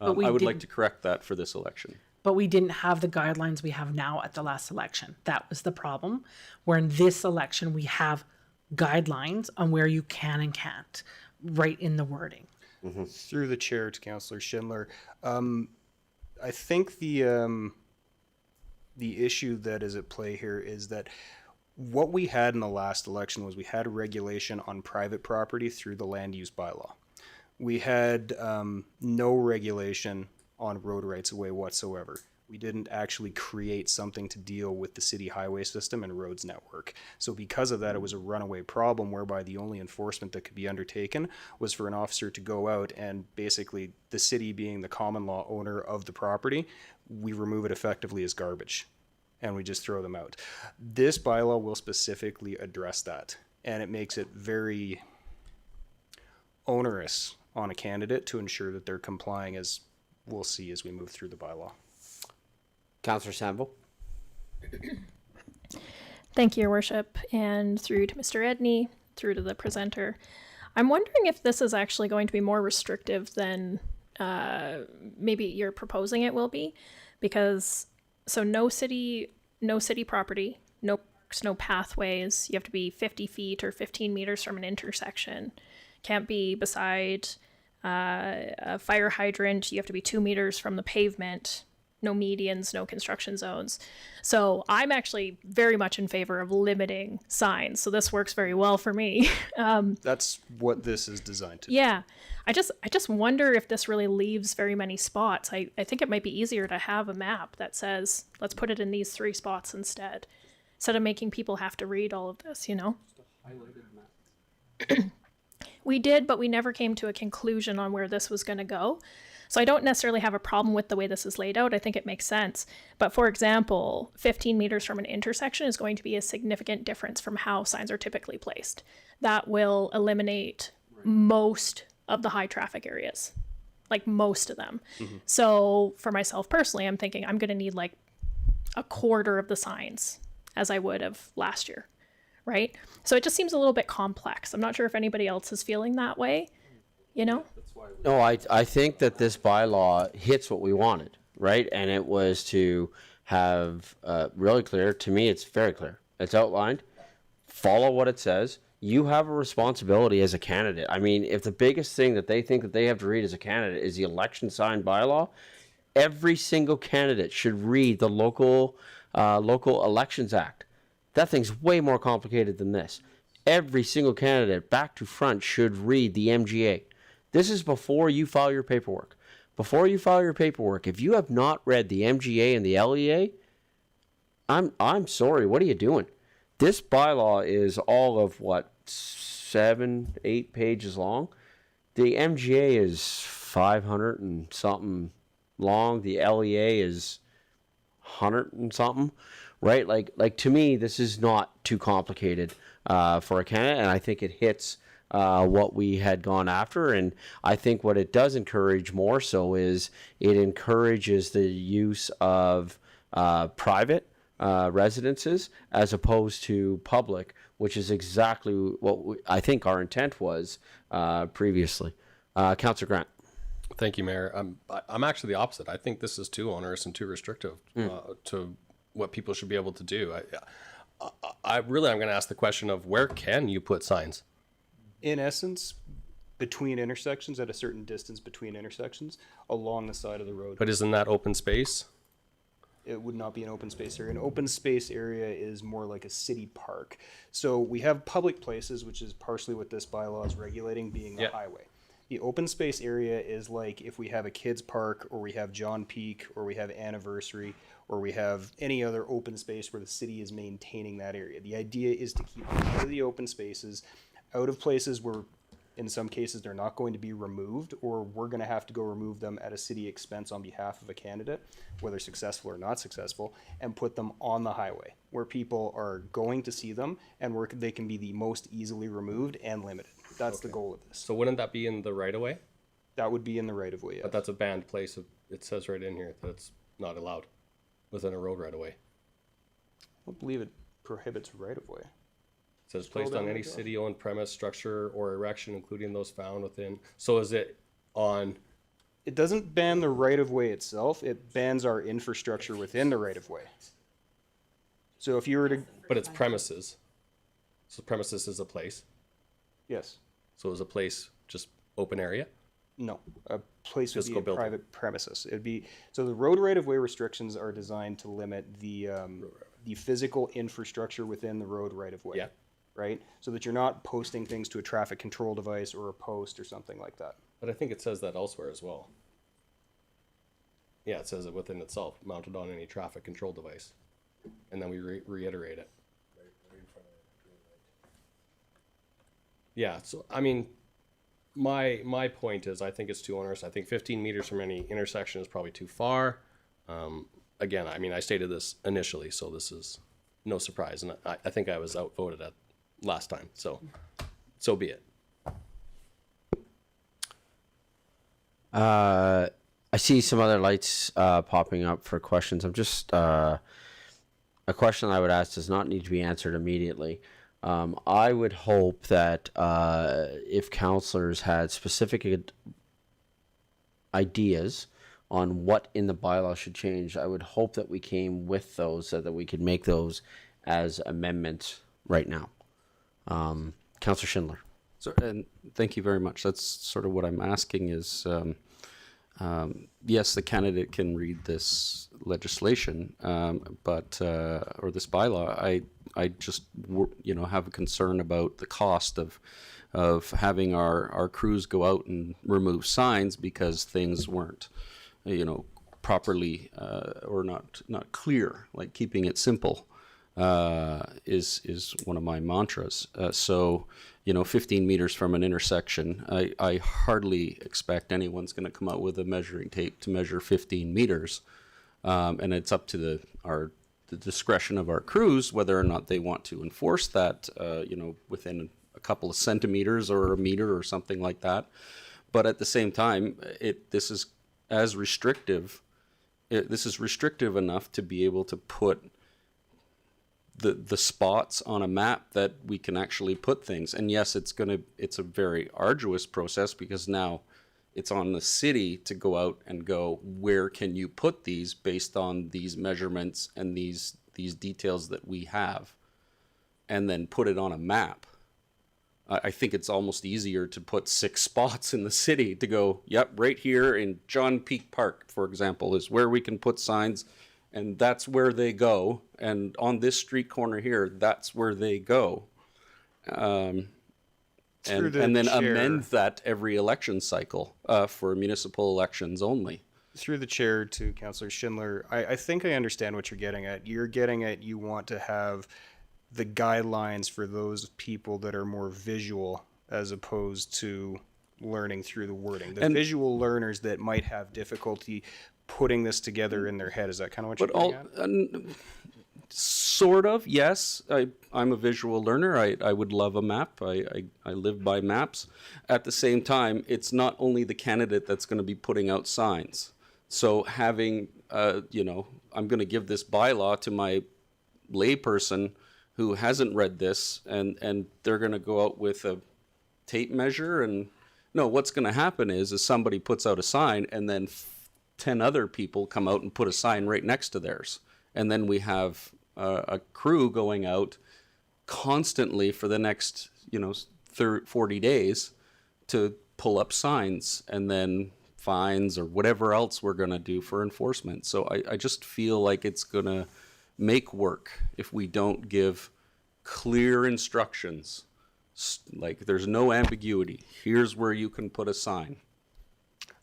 I would like to correct that for this election. But we didn't have the guidelines we have now at the last election. That was the problem. Where in this election, we have guidelines on where you can and can't, right in the wording. Through the chair to Councillor Schindler, I think the issue that is at play here is that what we had in the last election was we had a regulation on private property through the land use bylaw. We had no regulation on road rights of way whatsoever. We didn't actually create something to deal with the city highway system and roads network. So because of that, it was a runaway problem whereby the only enforcement that could be undertaken was for an officer to go out and basically, the city being the common law owner of the property, we remove it effectively as garbage and we just throw them out. This bylaw will specifically address that, and it makes it very onerous on a candidate to ensure that they're complying, as we'll see as we move through the bylaw. Councillor Sample? Thank you, Your Worship, and through to Mr. Edney, through to the presenter. I'm wondering if this is actually going to be more restrictive than maybe you're proposing it will be, because so no city property, no parks, no pathways. You have to be 50 feet or 15 meters from an intersection. Can't be beside a fire hydrant. You have to be 2 meters from the pavement. No medians, no construction zones. So I'm actually very much in favor of limiting signs. So this works very well for me. That's what this is designed to do. Yeah. I just wonder if this really leaves very many spots. I think it might be easier to have a map that says, let's put it in these 3 spots instead of making people have to read all of this, you know? We did, but we never came to a conclusion on where this was going to go. So I don't necessarily have a problem with the way this is laid out. I think it makes sense. But for example, 15 meters from an intersection is going to be a significant difference from how signs are typically placed. That will eliminate most of the high traffic areas, like most of them. So for myself personally, I'm thinking I'm going to need like a quarter of the signs as I would have last year, right? So it just seems a little bit complex. I'm not sure if anybody else is feeling that way, you know? No, I think that this bylaw hits what we wanted, right? And it was to have really clear. To me, it's very clear. It's outlined. Follow what it says. You have a responsibility as a candidate. I mean, if the biggest thing that they think that they have to read as a candidate is the election sign bylaw, every single candidate should read the local elections act. That thing's way more complicated than this. Every single candidate, back to front, should read the MGA. This is before you file your paperwork. Before you file your paperwork, if you have not read the MGA and the LEA, I'm sorry, what are you doing? This bylaw is all of, 7-8 pages long? The MGA is 500 and something long. The LEA is 100 and something, right? Like to me, this is not too complicated for a candidate, and I think it hits what we had gone after. And I think what it does encourage more so is it encourages the use of private residences as opposed to public, which is exactly what I think our intent was previously. Councillor Grant. Thank you, Mayor. I'm actually the opposite. I think this is too onerous and too restrictive to what people should be able to do. I'm going to ask the question of where can you put signs? In essence, between intersections, at a certain distance between intersections, along the side of the road. But isn't that open space? It would not be an open space area. An open space area is more like a city park. So we have public places, which is partially what this bylaw is regulating, being the highway. The open space area is like if we have a kids park, or we have John Peak, or we have Anniversary, or we have any other open space where the city is maintaining that area. The idea is to keep out of the open spaces, out of places where in some cases they're not going to be removed, or we're going to have to go remove them at a city expense on behalf of a candidate, whether successful or not successful, and put them on the highway where people are going to see them and where they can be the most easily removed and limited. That's the goal of this. So wouldn't that be in the right of way? That would be in the right of way, yes. But that's a banned place. It says right in here that it's not allowed within a road right of way. I don't believe it prohibits right of way. It says placed on any city-owned premise, structure, or erection, including those found within. So is it on? It doesn't ban the right of way itself. It bans our infrastructure within the right of way. So if you were to, but it's premises. So premises is a place. Yes. So is a place just open area? No, a place would be Physical a building. private premises. It'd be, so the road right of way restrictions are designed to limit the physical infrastructure within the road right of way. Yeah. Right? So that you're not posting things to a traffic control device or a post or something like that. But I think it says that elsewhere as well. Yeah, it says it within itself, mounted on any traffic control device. And then we reiterate it. Yeah, so I mean, my point is I think it's too onerous. I think 15 meters from any intersection is probably too far. Again, I mean, I stated this initially, so this is no surprise. And I think I was outvoted at last time, so be it. I see some other lights popping up for questions. I'm just a question I would ask does not need to be answered immediately. I would hope that if councillors had specific ideas on what in the bylaw should change, I would hope that we came with those so that we could make those as amendments right now. Councillor Schindler. So, and thank you very much. That's sort of what I'm asking is, yes, the candidate can read this legislation, but or this bylaw. I just have a concern about the cost of having our crews go out and remove signs because things weren't, properly or not clear. Like keeping it simple is one of my mantras. So 15 meters from an intersection, I hardly expect anyone's going to come out with a measuring tape to measure 15 meters. And it's up to the discretion of our crews whether or not they want to enforce that, within a couple of centimeters or a meter or something like that. But at the same time, this is restrictive enough to be able to put the spots on a map that we can actually put things. And yes, it's a very arduous process because now it's on the city to go out and go, where can you put these based on these measurements and these details that we have, and then put it on a map. I think it's almost easier to put 6 spots in the city to go, yep, right here in John Peak Park, for example, is where we can put signs, and that's where they go. And on this street corner here, that's where they go. And then amend that every election cycle for municipal elections only. Through the chair to Councillor Schindler, I think I understand what you're getting at. You're getting at you want to have the guidelines for those people that are more visual as opposed to learning through the wording. The And- visual learners that might have difficulty putting this together in their head. Is that kind of what you're getting at? Sort of, yes. I'm a visual learner. I would love a map. I live by maps. At the same time, it's not only the candidate that's going to be putting out signs. So having, I'm going to give this bylaw to my layperson who hasn't read this, and they're going to go out with a tape measure. And no, what's going to happen is somebody puts out a sign, and then 10 other people come out and put a sign right next to theirs. And then we have a crew going out constantly for the next 40 days to pull up signs and then fines or whatever else we're going to do for enforcement. So I just feel like it's going to make work if we don't give clear instructions. Like there's no ambiguity. Here's where you can put a sign.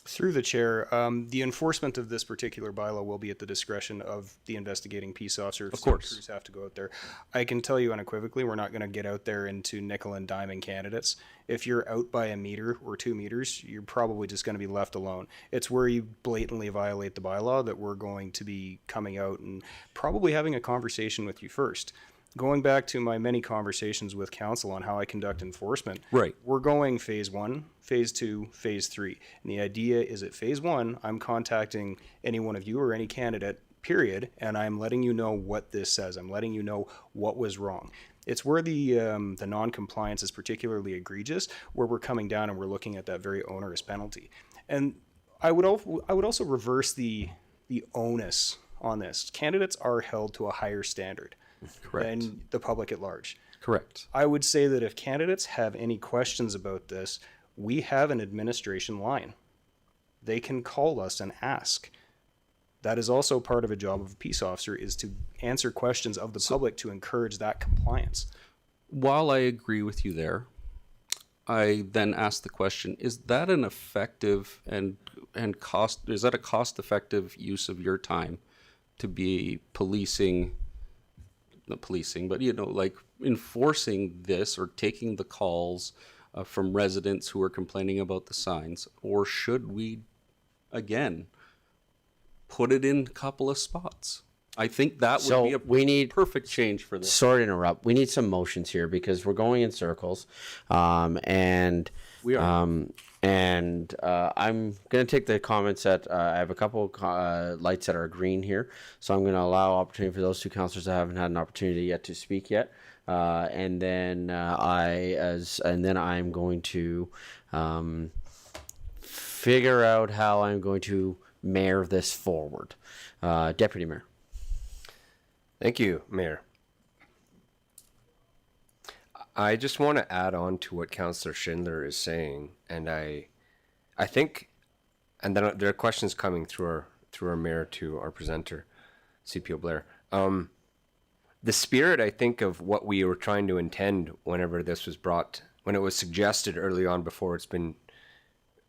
Through the chair, the enforcement of this particular bylaw will be at the discretion of the investigating peace officer. Of course. Crews have to go out there. I can tell you unequivocally, we're not going to get out there into nickel and diming candidates. If you're out by a meter or 2 meters, you're probably just going to be left alone. It's where you blatantly violate the bylaw that we're going to be coming out and probably having a conversation with you first. Going back to my many conversations with council on how I conduct enforcement, right? We're going phase 1, phase 2, phase 3. And the idea is at phase 1, I'm contacting any one of you or any candidate, period, and I'm letting you know what this says. I'm letting you know what was wrong. It's where the non-compliance is particularly egregious, where we're coming down and we're looking at that very onerous penalty. And I would also reverse the onus on this. Candidates are held to a higher standard than the public at large. Correct. I would say that if candidates have any questions about this, we have an administration line. They can call us and ask. That is also part of a job of a peace officer, is to answer questions of the public to encourage that compliance. While I agree with you there, I then ask the question, is that an effective and is that a cost-effective use of your time to be not policing, but like enforcing this or taking the calls from residents who are complaining about the signs? Or should we, again, put it in a couple of spots? I think that would be a perfect change for this. Sorry to interrupt. We need some motions here because we're going in circles, and we are. I'm going to take the comments that I have a couple lights that are green here, so I'm going to allow opportunity for those two councillors that haven't had an opportunity yet to speak yet, and then I'm going to figure out how I'm going to mayor this forward. Deputy Mayor. Thank you, Mayor. I just want to add on to what Councillor Schindler is saying, and I think, and then there are questions coming through our mayor to our presenter, CPO Blair. The spirit, I think, of what we were trying to intend whenever this was brought, when it was suggested early on before it's been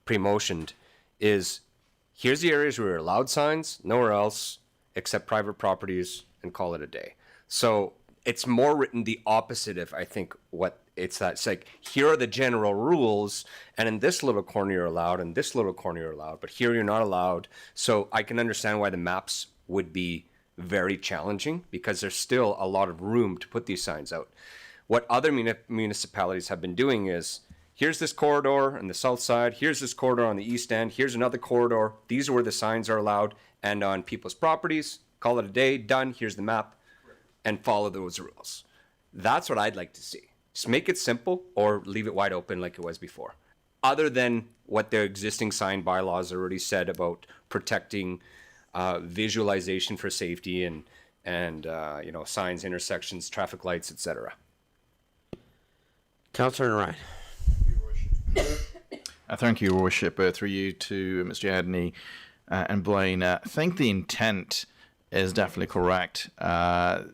pre-motioned, is here's the areas where we're allowed signs, nowhere else except private properties, and call it a day. So it's more written the opposite of, I think, what it's that. It's like, here are the general rules, and in this little corner you're allowed, and this little corner you're allowed, but here you're not allowed. So I can understand why the maps would be very challenging, because there's still a lot of room to put these signs out. What other municipalities have been doing is, here's this corridor on the south side, here's this corridor on the east end, here's another corridor, these are where the signs are allowed, and on people's properties, call it a day, done, here's the map, and follow those rules. That's what I'd like to see. Just make it simple or leave it wide open like it was before. Other than what the existing sign bylaws already said about protecting visualization for safety and signs, intersections, traffic lights, etc. Councillor Ryan. Thank you, Your Worship. Through you to Mr. Adney and Blaine. I think the intent is definitely correct. I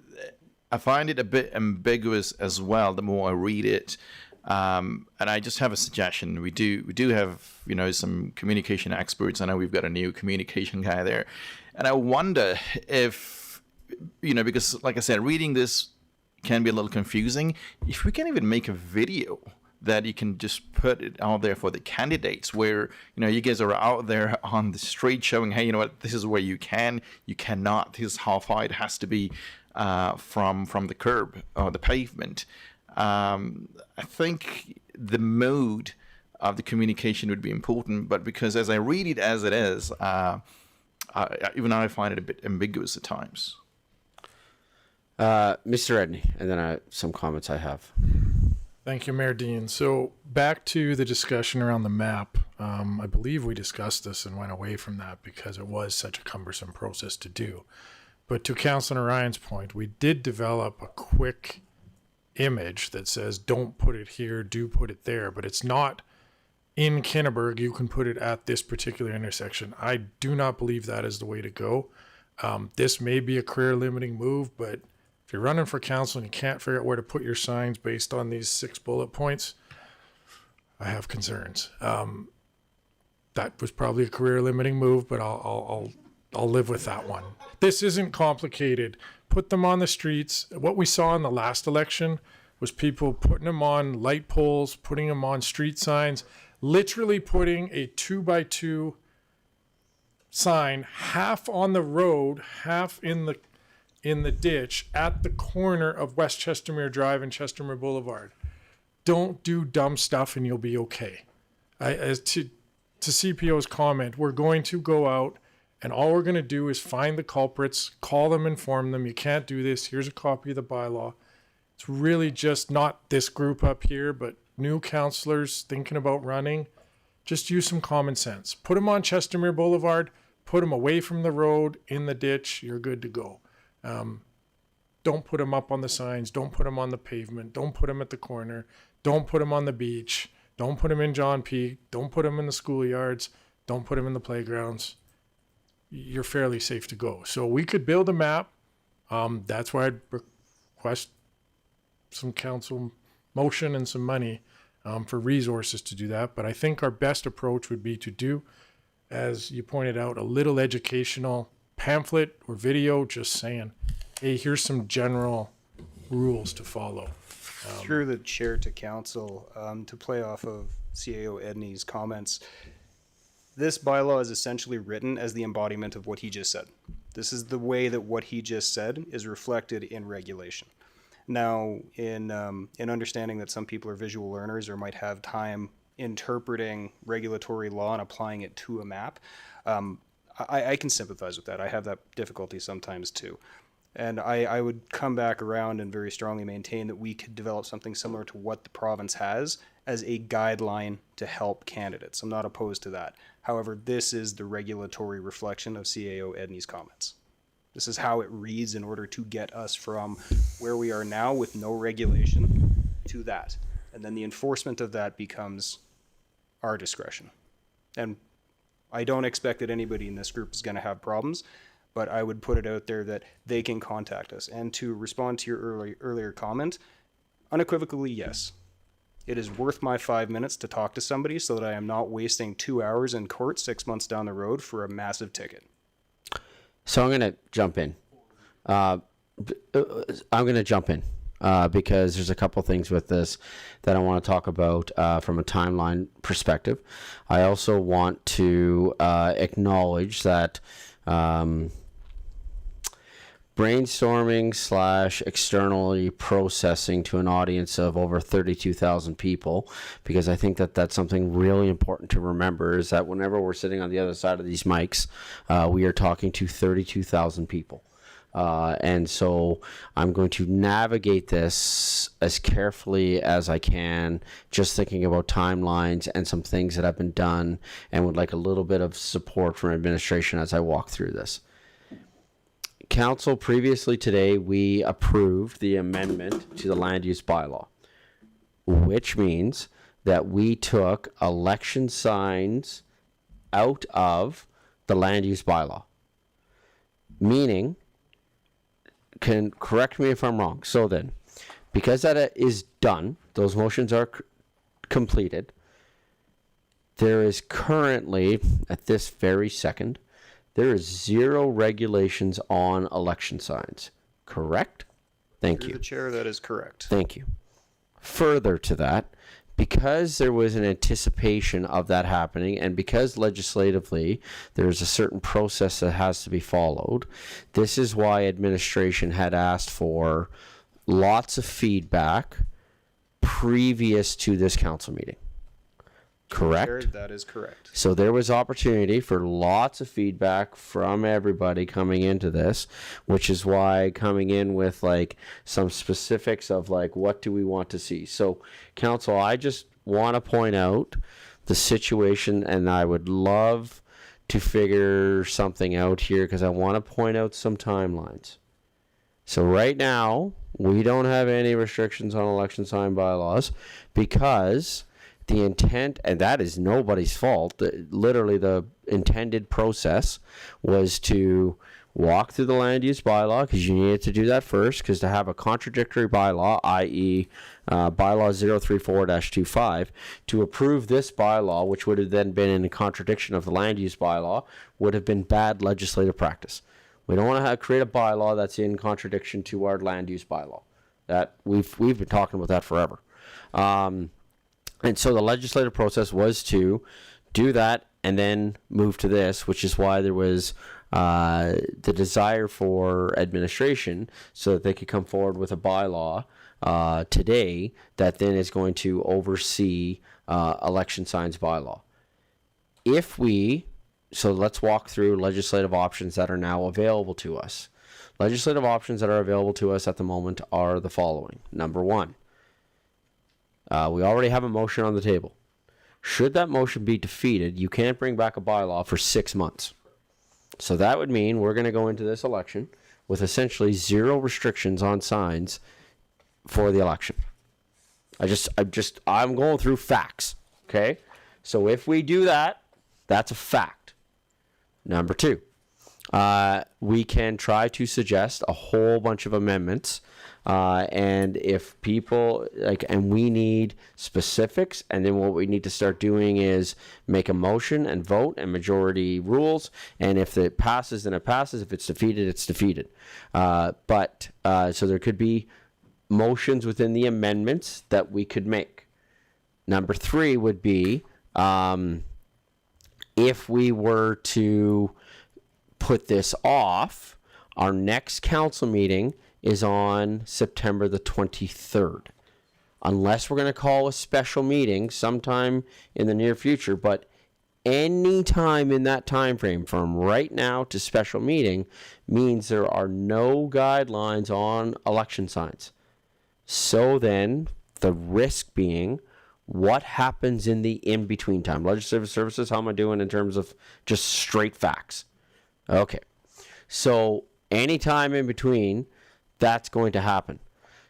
find it a bit ambiguous as well the more I read it. And I just have a suggestion. We do have, some communication experts. I know we've got a new communication guy there. And I wonder if, because like I said, reading this can be a little confusing. If we can even make a video that you can just put it out there for the candidates where, you guys are out there on the street showing, hey, you know what, this is where you cannot, this is how far it has to be from the curb or the pavement. I think the mode of the communication would be important, but because as I read it as it is, even I find it a bit ambiguous at times. Mr. Edney, and then some comments I have. Thank you, Mayor Dean. So back to the discussion around the map. I believe we discussed this and went away from that because it was such a cumbersome process to do. But to Councilor Ryan's point, we did develop a quick image that says, don't put it here, do put it there. But it's not in Kinniburg, you can put it at this particular intersection. I do not believe that is the way to go. This may be a career limiting move, but if you're running for council and you can't figure out where to put your signs based on these 6 bullet points, I have concerns. That was probably a career limiting move, but I'll live with that one. This isn't complicated. Put them on the streets. What we saw in the last election was people putting them on light poles, putting them on street signs, literally putting a 2x2 sign half on the road, half in the ditch at the corner of West Chestermere Drive and Chestermere Boulevard. Don't do dumb stuff and you'll be okay. As to CPO's comment, we're going to go out and all we're going to do is find the culprits, call them, inform them, you can't do this, here's a copy of the bylaw. It's really just not this group up here, but new councillors thinking about running. Just use some common sense. Put them on Chestermere Boulevard, put them away from the road, in the ditch, you're good to go. Don't put them up on the signs. Don't put them on the pavement. Don't put them at the corner. Don't put them on the beach. Don't put them in John Peak. Don't put them in the schoolyards. Don't put them in the playgrounds. You're fairly safe to go. So we could build a map. That's why I'd request some council motion and some money for resources to do that. But I think our best approach would be to do, as you pointed out, a little educational pamphlet or video just saying, hey, here's some general rules to follow. Through the chair to council, to play off of CAO Edney's comments, this bylaw is essentially written as the embodiment of what he just said. This is the way that what he just said is reflected in regulation. Now, in understanding that some people are visual learners or might have time interpreting regulatory law and applying it to a map, I can sympathize with that. I have that difficulty sometimes too. And I would come back around and very strongly maintain that we could develop something similar to what the province has as a guideline to help candidates. I'm not opposed to that. However, this is the regulatory reflection of CAO Edney's comments. This is how it reads in order to get us from where we are now with no regulation to that. And then the enforcement of that becomes our discretion. And I don't expect that anybody in this group is going to have problems, but I would put it out there that they can contact us. And to respond to your earlier comment, unequivocally, yes. It is worth my 5 minutes to talk to somebody so that I am not wasting 2 hours in court 6 months down the road for a massive ticket. So I'm going to jump in. Because there's a couple things with this that I want to talk about from a timeline perspective. I also want to acknowledge that brainstorming / externally processing to an audience of over 32,000 people, because I think that that's something really important to remember, is that whenever we're sitting on the other side of these mics, we are talking to 32,000 people. And so I'm going to navigate this as carefully as I can, just thinking about timelines and some things that have been done, and would like a little bit of support from administration as I walk through this. Council, previously today, we approved the amendment to the land use bylaw, which means that we took election signs out of the land use bylaw, meaning, can correct me if I'm wrong. So then, because that is done, those motions are completed, there is currently, at this very second, there is 0 regulations on election signs. Correct? Thank you. Through the chair, that is correct. Thank you. Further to that, because there was an anticipation of that happening, and because legislatively there's a certain process that has to be followed, this is why administration had asked for lots of feedback previous to this council meeting. Correct? Chair, that is correct. So there was opportunity for lots of feedback from everybody coming into this, which is why coming in with like some specifics of like what do we want to see. So council, I just want to point out the situation, and I would love to figure something out here because I want to point out some timelines. So right now, we don't have any restrictions on election sign bylaws because the intent, and that is nobody's fault, literally the intended process was to walk through the land use bylaw, because you needed to do that first, because to have a contradictory bylaw, i.e. bylaw 034-25, to approve this bylaw, which would have then been in contradiction of the land use bylaw, would have been bad legislative practice. We don't want to create a bylaw that's in contradiction to our land use bylaw. That we've been talking about that forever. And so the legislative process was to do that and then move to this, which is why there was the desire for administration so that they could come forward with a bylaw today that then is going to oversee election signs bylaw. So let's walk through legislative options that are now available to us. Legislative options that are available to us at the moment are the following. Number one, we already have a motion on the table. Should that motion be defeated, you can't bring back a bylaw for 6 months. So that would mean we're going to go into this election with essentially zero restrictions on signs for the election. I'm going through facts. Okay. So if we do that, that's a fact. Number two, we can try to suggest a whole bunch of amendments. And if people and we need specifics, and then what we need to start doing is make a motion and vote and majority rules. And if it passes, then it passes. If it's defeated, it's defeated. So there could be motions within the amendments that we could make. Number three would be, if we were to put this off, our next council meeting is on September the 23rd. Unless we're going to call a special meeting sometime in the near future, but any time in that time frame from right now to special meeting means there are no guidelines on election signs. So then the risk being, what happens in the in-between time? Legislative services, how am I doing in terms of just straight facts? Okay. So any time in between, that's going to happen.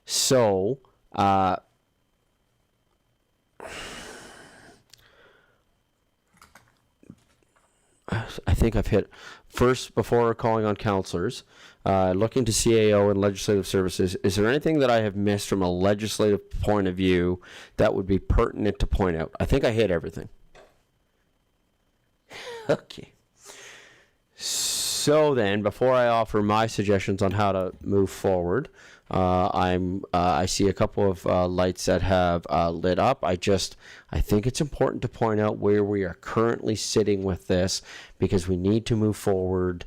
So, I think I've hit first before calling on counselors, looking to CAO and legislative services. Is there anything that I have missed from a legislative point of view that would be pertinent to point out? I think I hit everything. Okay. So then, before I offer my suggestions on how to move forward, I see a couple of lights that have lit up. I think it's important to point out where we are currently sitting with this, because we need to move forward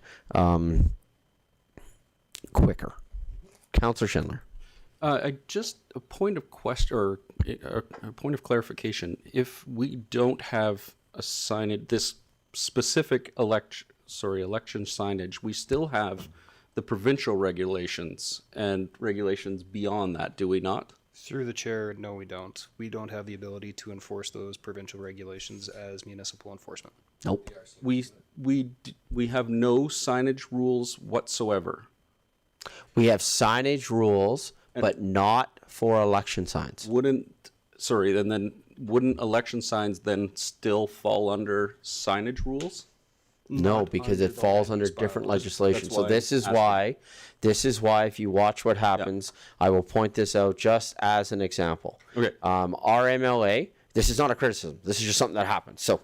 quicker. Councillor Schindler. Just a point of question, or a point of clarification. If we don't have this specific election signage, we still have the provincial regulations and regulations beyond that, do we not? Through the chair, no, we don't. We don't have the ability to enforce those provincial regulations as municipal enforcement. Nope. We have no signage rules whatsoever. We have signage rules, but not for election signs. Wouldn't election signs then still fall under signage rules? No, because it falls under different legislation. So this is why if you watch what happens, I will point this out just as an example. Okay. Our MLA, this is not a criticism. This is just something that happens. So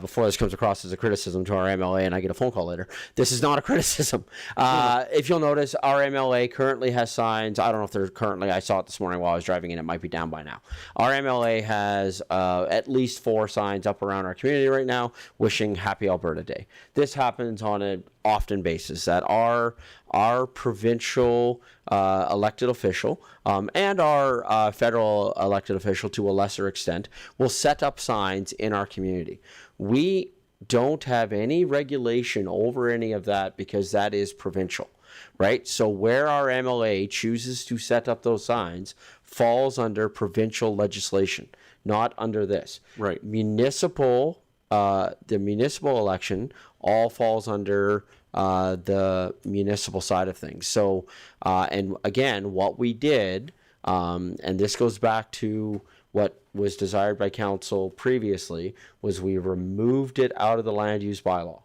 before this comes across as a criticism to our MLA and I get a phone call later. This is not a criticism. If you'll notice, our MLA currently has signs. I don't know if they're currently, I saw it this morning while I was driving in. It might be down by now. Our MLA has at least 4 signs up around our community right now wishing Happy Alberta Day. This happens on an often basis that our provincial elected official and our federal elected official to a lesser extent will set up signs in our community. We don't have any regulation over any of that because that is provincial, right? So where our MLA chooses to set up those signs falls under provincial legislation, not under this. Right. Municipal, the municipal election all falls under the municipal side of things. So, and again, what we did, and this goes back to what was desired by council previously, was we removed it out of the land use bylaw.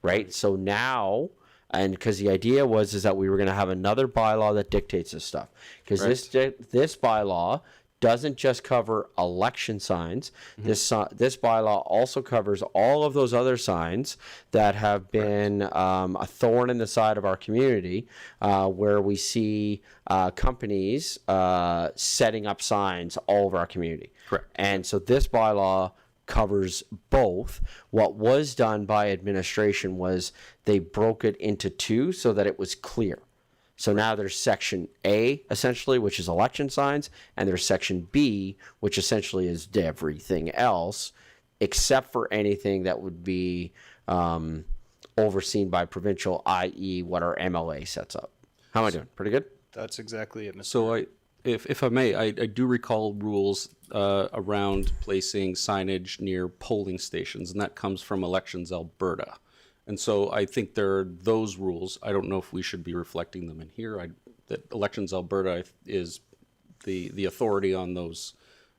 Right? So now, and because the idea was is that we were going to have another bylaw that dictates this stuff. Because this bylaw doesn't just cover election signs. This bylaw also covers all of those other signs that have been a thorn in the side of our community, where we see companies setting up signs all over our community. Correct. And so this bylaw covers both. What was done by administration was they broke it into 2 so that it was clear. So now there's section A, essentially, which is election signs, and there's section B, which essentially is everything else, except for anything that would be overseen by provincial, i.e. what our MLA sets up. How am I doing? Pretty good? That's exactly it, Mr. So if I may, I do recall rules around placing signage near polling stations, and that comes from Elections Alberta. And so I think there are those rules. I don't know if we should be reflecting them in here. That Elections Alberta is the authority on those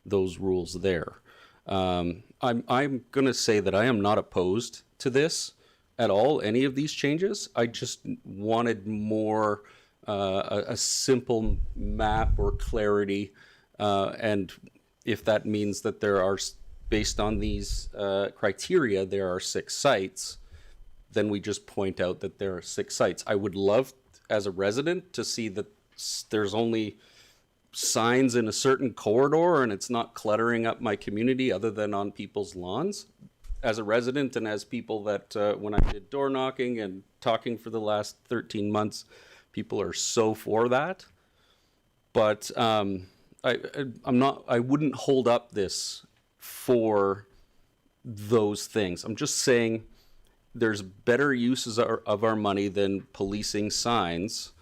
rules there. I'm going to say that I am not opposed to this at all, any of these changes. I just wanted more a simple map or clarity, and if that means that there are, based on these criteria, there are 6 sites, then we just point out that there are 6 sites. I would love, as a resident, to see that there's only signs in a certain corridor and it's not cluttering up my community other than on people's lawns. As a resident and as people that, when I did door knocking and talking for the last 13 months, people are so for that. But I wouldn't hold up this for those things. I'm just saying, there's better uses of our money than policing signs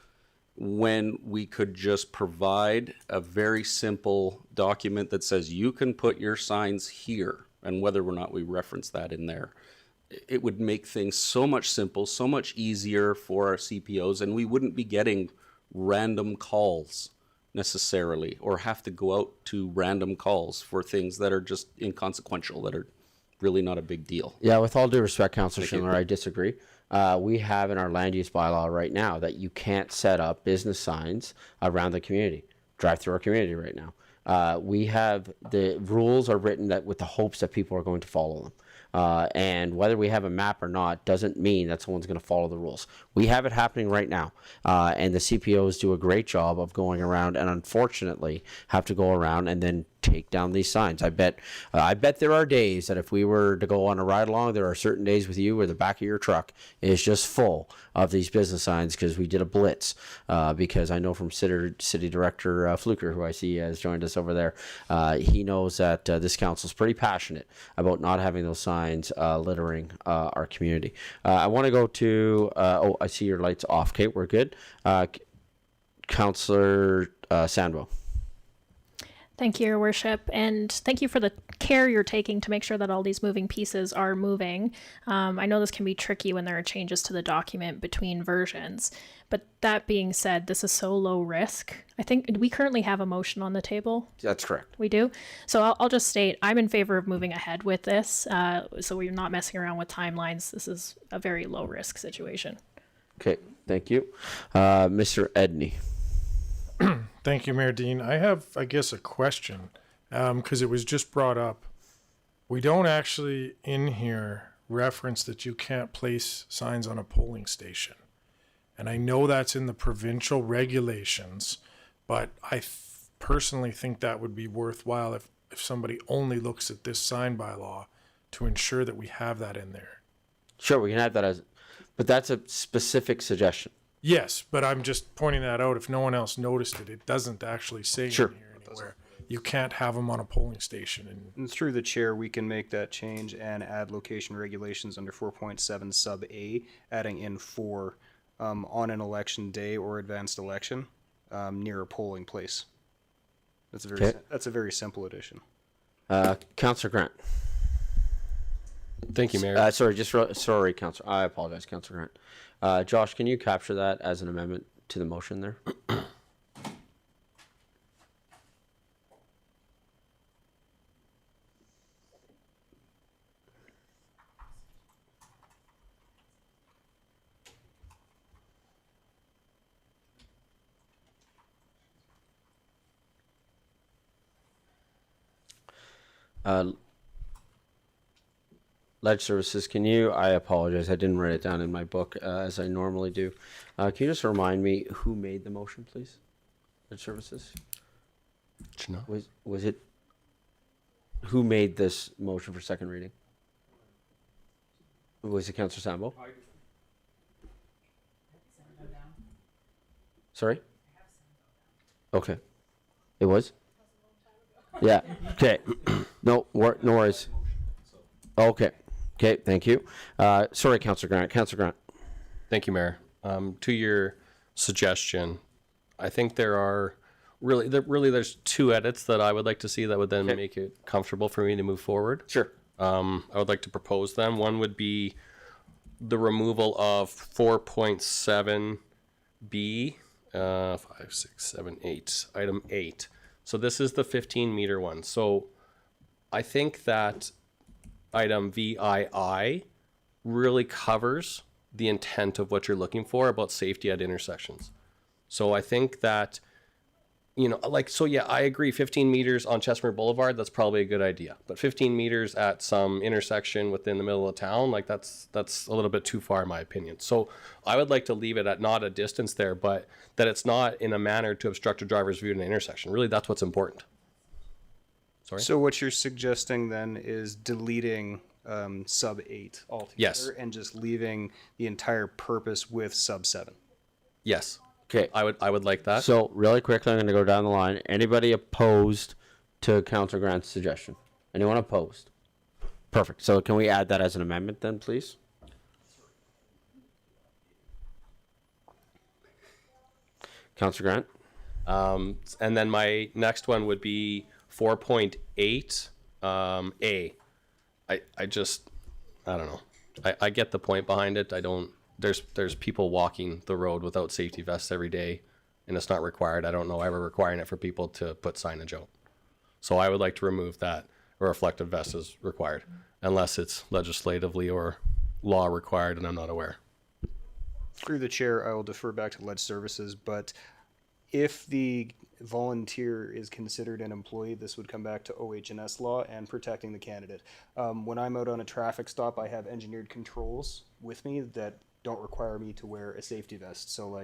when we could just provide a very simple document that says you can put your signs here, and whether or not we reference that in there. It would make things so much simple, so much easier for our CPOs, and we wouldn't be getting random calls necessarily, or have to go out to random calls for things that are just inconsequential, that are really not a big deal. Yeah, with all due respect, Councillor Schindler, I disagree. We have in our land use bylaw right now that you can't set up business signs around the community, drive through our community right now. We have, the rules are written that with the hopes that people are going to follow them. And whether we have a map or not doesn't mean that someone's going to follow the rules. We have it happening right now. And the CPOs do a great job of going around and unfortunately have to go around and then take down these signs. I bet there are days that if we were to go on a ride along, there are certain days with you where the back of your truck is just full of these business signs because we did a blitz. Because I know from City Director Fluker, who I see has joined us over there, he knows that this council's pretty passionate about not having those signs littering our community. I want to go to, I see your lights off. Kate, we're good. Councillor Sandwell. Thank you, Your Worship, and thank you for the care you're taking to make sure that all these moving pieces are moving. I know this can be tricky when there are changes to the document between versions, but that being said, this is so low risk. I think we currently have a motion on the table. That's correct. We do. So I'll just state I'm in favor of moving ahead with this, so we're not messing around with timelines. This is a very low risk situation. Okay, thank you. Mr. Edney. Thank you, Mayor Dean. I have, I guess, a question, because it was just brought up We don't actually in here reference that you can't place signs on a polling station. And I know that's in the provincial regulations, but I personally think that would be worthwhile if somebody only looks at this sign bylaw to ensure that we have that in there. Sure, we can add that as, but that's a specific suggestion. Yes, but I'm just pointing that out. If no one else noticed it, it doesn't actually say Sure. in here anywhere. You can't have them on a polling station. And through the chair, we can make that change and add location regulations under 4.7 sub A, adding in for on an election day or advanced election near a polling place. That's a very Okay. that's a very simple addition. Councillor Grant. Thank you, Mayor. Sorry, Councillor. I apologize, Councillor Grant. Josh, can you capture that as an amendment to the motion there? Ledge Services, I apologize, I didn't write it down in my book as I normally do. Can you just remind me who made the motion, please? Ledge Services? Was it, who made this motion for second reading? Was it Councillor Sambo? Sorry? Okay. It was? Yeah, okay. No worries. Okay. Okay, thank you. Sorry, Councillor Grant. Councillor Grant. Thank you, Mayor. To your suggestion, I think there's two edits that I would like to see that would then make it comfortable for me to move forward. Sure. I would like to propose them. One would be the removal of 4.7B, 5, 6, 7, 8, item 8. So this is the 15-meter one. So I think that item VII really covers the intent of what you're looking for about safety at intersections. So I think that, I agree, 15 meters on Chestnut Boulevard, that's probably a good idea. But 15 meters at some intersection within the middle of town, that's a little bit too far in my opinion. So I would like to leave it at not a distance there, but that it's not in a manner to obstruct a driver's view in an intersection. Really, that's what's important. Sorry? So what you're suggesting then is deleting sub 8 altogether, Yes. and just leaving the entire purpose with sub 7. Yes. Okay. I would like that. So really quickly, I'm going to go down the line. Anybody opposed to Councillor Grant's suggestion? Anyone opposed? Perfect. So can we add that as an amendment then, please? Councillor Grant? And then my next one would be 4.8 A. I don't know. I get the point behind it. There's people walking the road without safety vests every day, and it's not required. I don't know ever requiring it for people to put signage out. So I would like to remove that, a reflective vest is required, unless it's legislatively or law required, and I'm not aware. Through the chair, I will defer back to Ledge Services, but if the volunteer is considered an employee, this would come back to OH&S law and protecting the candidate. When I'm out on a traffic stop, I have engineered controls with me that don't require me to wear a safety vest. So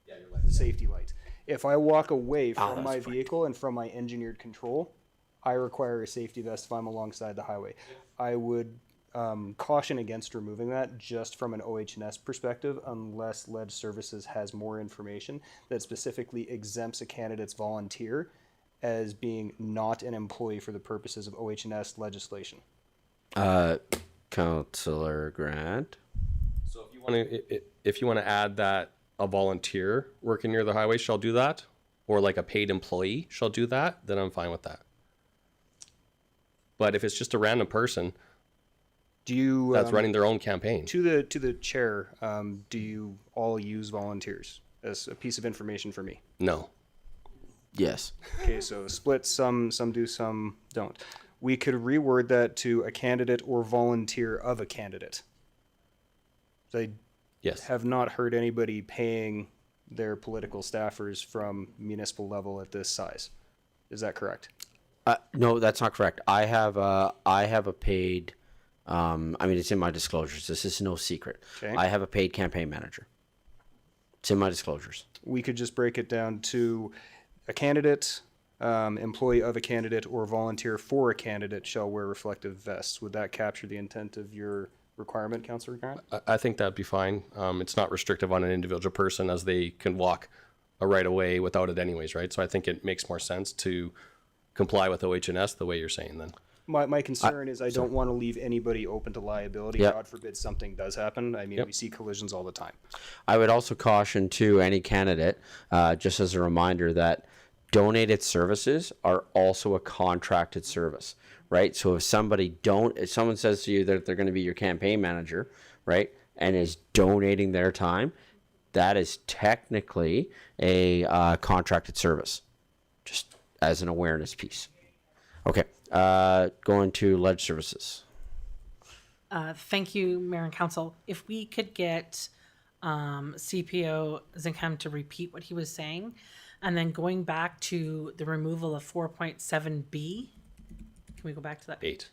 the safety light. If I walk away from my vehicle and from my engineered control, I require a safety vest if I'm alongside the highway. I would caution against removing that just from an OH&S perspective, unless Ledge Services has more information that specifically exempts a candidate's volunteer as being not an employee for the purposes of OH&S legislation. Councillor Grant? So if you want to add that a volunteer working near the highway shall do that, or like a paid employee shall do that, then I'm fine with that. But if it's just a random person, that's running their own campaign. To the chair, do you all use volunteers as a piece of information for me? No. Yes. Okay, so split, some do, some don't. We could reword that to a candidate or volunteer of a candidate. I have not heard anybody paying their political staffers from municipal level at this size. Is that correct? No, that's not correct. I have a paid. I mean, it's in my disclosures. This is no secret. Okay. I have a paid campaign manager. It's in my disclosures. We could just break it down to a candidate, employee of a candidate, or volunteer for a candidate shall wear reflective vests. Would that capture the intent of your requirement, Councillor Grant? I think that'd be fine. It's not restrictive on an individual person as they can walk a right of way without it anyways, right? So I think it makes more sense to comply with OH&S the way you're saying then. My concern is I don't want to leave anybody open to liability. Yep. God forbid something does happen. I mean, we see collisions all the time. I would also caution to any candidate, just as a reminder, that donated services are also a contracted service, right? So if someone says to you that they're going to be your campaign manager, right, and is donating their time, that is technically a contracted service, just as an awareness piece. Okay, going to ledge services. Thank you, Mayor and Council. If we could get CPO Zinkham to repeat what he was saying, and then going back to the removal of 4.7B. Can we go back to that? 8.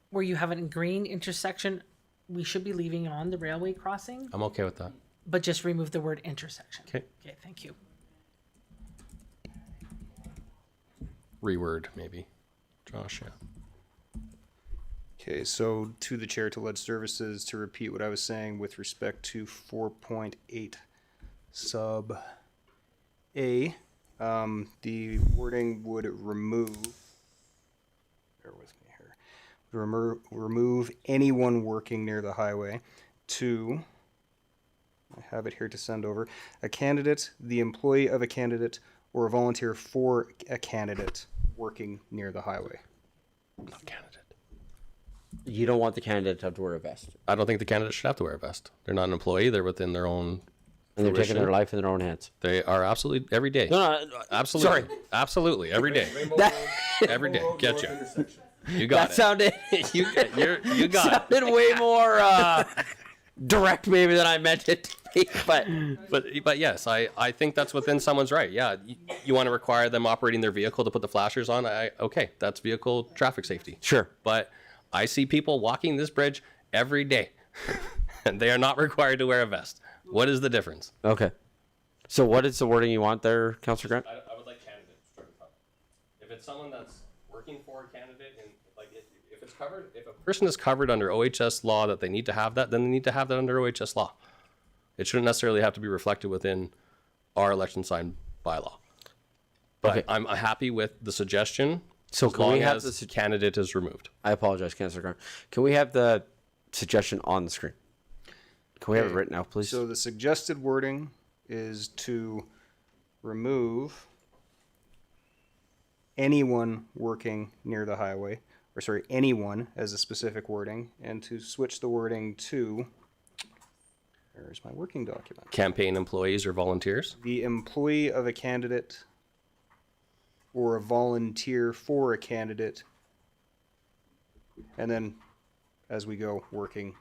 Where you have a green intersection, we should be leaving on the railway crossing, I'm okay with that. but just remove the word intersection. Okay. Okay, thank you. Reword maybe. Josh, yeah. Okay, so to the chair to lead services to repeat what I was saying with respect to 4.8 sub A, the wording would remove, bear with me here, remove anyone working near the highway to, I have it here to send over, a candidate, the employee of a candidate, or a volunteer for a candidate working near the highway. Not candidate. You don't want the candidate to have to wear a vest. I don't think the candidate should have to wear a vest. They're not an employee. They're within their own. And they're taking fruition. their life in their own hands. They are absolutely every day. No, absolutely. sorry. Absolutely every day. Every day. Get you. You got That it. sounded You got sounded way more direct maybe than I meant it to be, but yes, I think that's within someone's right. Yeah, you want to require them operating their vehicle to put the flashers on. Okay, that's vehicle traffic safety. Sure. But I see people walking this bridge every day, and they are not required to wear a vest. What is the difference? Okay. So what is the wording you want there, Councillor Grant? I would like candidate struck from. If it's someone that's working for a candidate, and like if it's covered, if a person is covered under OHS law that they need to have that, then they need to have that under OHS law. It shouldn't necessarily have to be reflected within our election sign bylaw. But Okay. I'm happy with the suggestion. So as can we long have as this- the candidate is removed? I apologize, Councillor Grant. Can we have the suggestion on the screen? Can we have it written out, please? So the suggested wording is to remove anyone working near the highway, or sorry, anyone as a specific wording, and to switch the wording to, where's my working document? Campaign employees or volunteers? The employee of a candidate or a volunteer for a candidate, and then as we go, working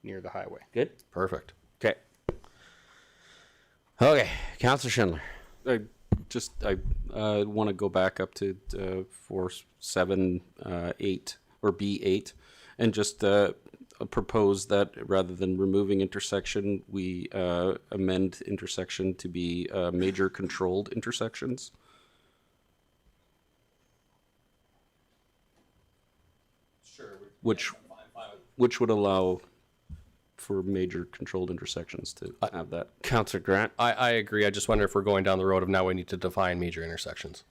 near the highway. Good. Perfect. Okay. Okay, Councillor Schindler. I want to go back up to 4.7.8 or B8 and just propose that rather than removing intersection, we amend intersection to be major controlled intersections. Sure. Which would allow for major controlled intersections to have that. Councillor Grant. I agree. I just wonder if we're going down the road of now we need to define major intersections.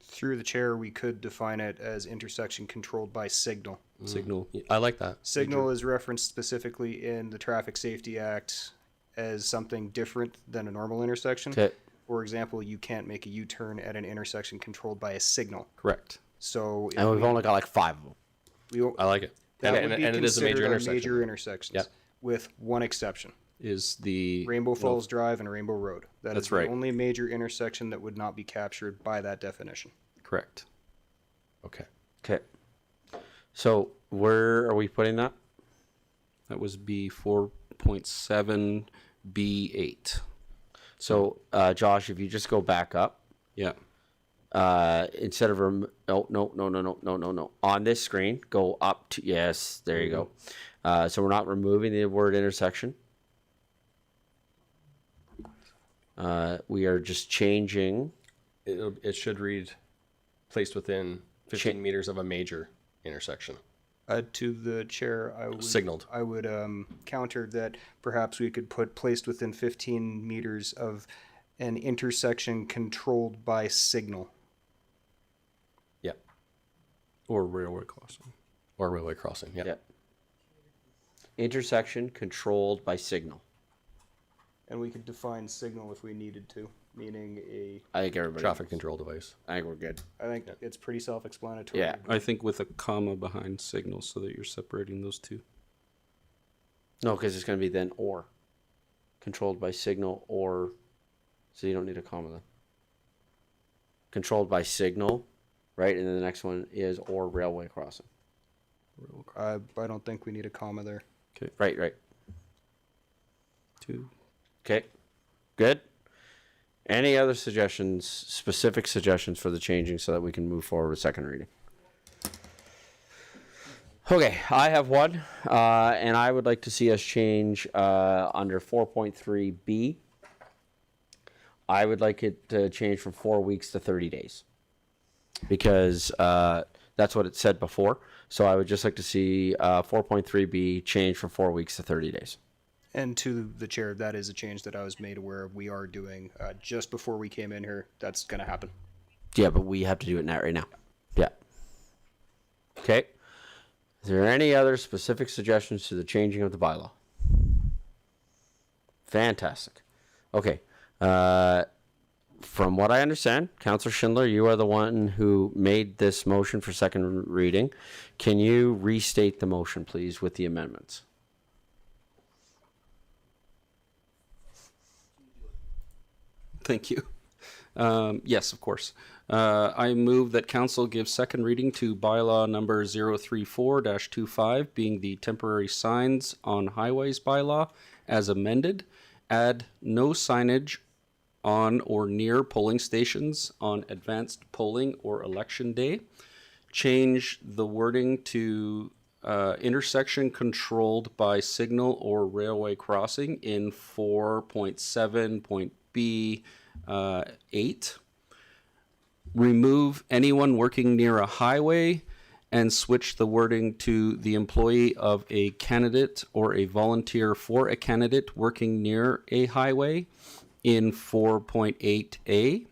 Through the chair, we could define it as intersection controlled by signal. Signal. I like that. Signal is referenced specifically in the Traffic Safety Act as something different than a normal intersection. Okay. For example, you can't make a U-turn at an intersection controlled by a signal. Correct. So if And we've only got like 5 of them. I like it. That And would be it is a major considered our intersection. major intersections, Yep. with one exception. Is the Rainbow Falls Drive and Rainbow Road. That That's is right. the only major intersection that would not be captured by that definition. Correct. Okay. Okay. So where are we putting that? That was B 4.7 B8. So, Josh, if you just go back up Yeah. Instead of no. On this screen, go up to yes. There you go. So we're not removing the word intersection. We are just changing. It should read placed within 15 meters of a major intersection. To the chair, Signaled. I would counter that perhaps we could put placed within 15 meters of an intersection controlled by signal. Yeah. Or railway crossing. Or railway crossing. Yeah. Intersection controlled by signal. And we could define signal if we needed to, meaning I think everybody traffic control device. I think we're good. I think it's pretty self-explanatory. Yeah. I think with a comma behind signal so that you're separating those two. No, because it's going to be then or. Controlled by signal or. So you don't need a comma then. Controlled by signal, right? And then the next one is or railway crossing. I don't think we need a comma there. Okay. Right. 2. Okay. Good. Any other suggestions, specific suggestions for the changing so that we can move forward with second reading? Okay, I have one, and I would like to see us change under 4.3b. I would like it to change from 4 weeks to 30 days because that's what it said before. So I would just like to see 4.3b change from 4 weeks to 30 days. And to the chair, that is a change that I was made aware of. We are doing just before we came in here. That's going to happen. Yeah, but we have to do it now, right now. Yeah. Okay. Is there any other specific suggestions to the changing of the bylaw? Fantastic. Okay. From what I understand, Councillor Schindler, you are the one who made this motion for second reading. Can you restate the motion, please, with the amendments? Thank you. Yes, of course. I move that council give second reading to bylaw number 034-25, being the temporary signs on highways bylaw as amended. Add no signage on or near polling stations on advanced polling or election day. Change the wording to intersection controlled by signal or railway crossing in 4.7.B8. Remove anyone working near a highway and switch the wording to the employee of a candidate or a volunteer for a candidate working near a highway in 4.8A.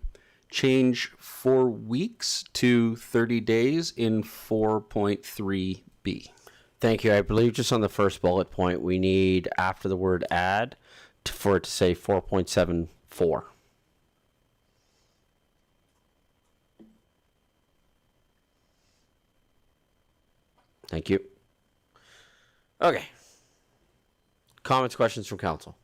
Change 4 weeks to 30 days in 4.3B. Thank you. I believe just on the first bullet point, we need after the word add for it to say 4.74. Thank you. Okay. Comments, questions from council?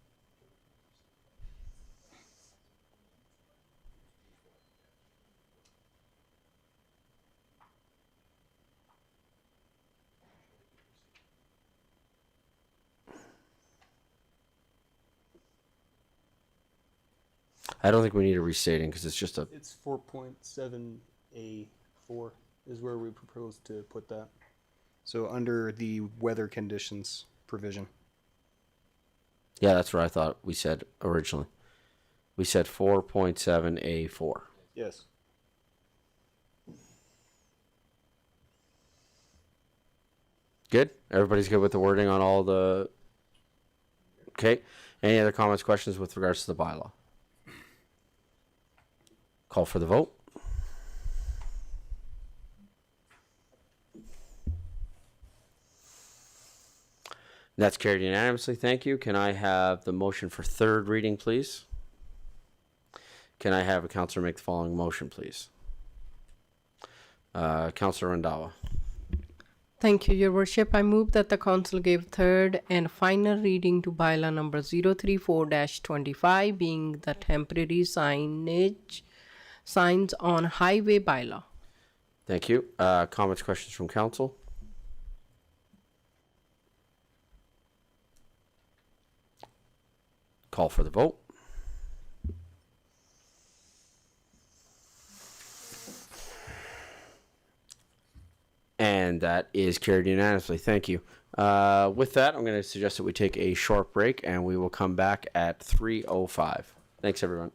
I don't think we need a restating because it's just a... It's 4.7A4 is where we propose to put that. So under the weather conditions provision. Yeah, that's what I thought we said originally. We said 4.7A4. Yes. Good? Everybody's good with the wording on all the... Okay. Any other comments, questions with regards to the bylaw? Call for the vote. That's carried unanimously. Thank you. Can I have the motion for third reading, please? Can I have a councillor make the following motion, please? Councillor Randhawa. Thank you, Your Worship. I move that the council give third and final reading to bylaw number 034-25, being the temporary signs on highway bylaw. Thank you. Comments, questions from council? Call for the vote. And that is carried unanimously. Thank you. With that, I'm going to suggest that we take a short break and we will come back at 3:05. Thanks, everyone.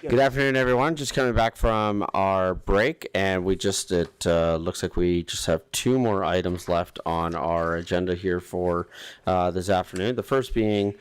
Good afternoon, everyone. Just coming back from our break, and it looks like we just have two more items left on our agenda here for this afternoon. The first being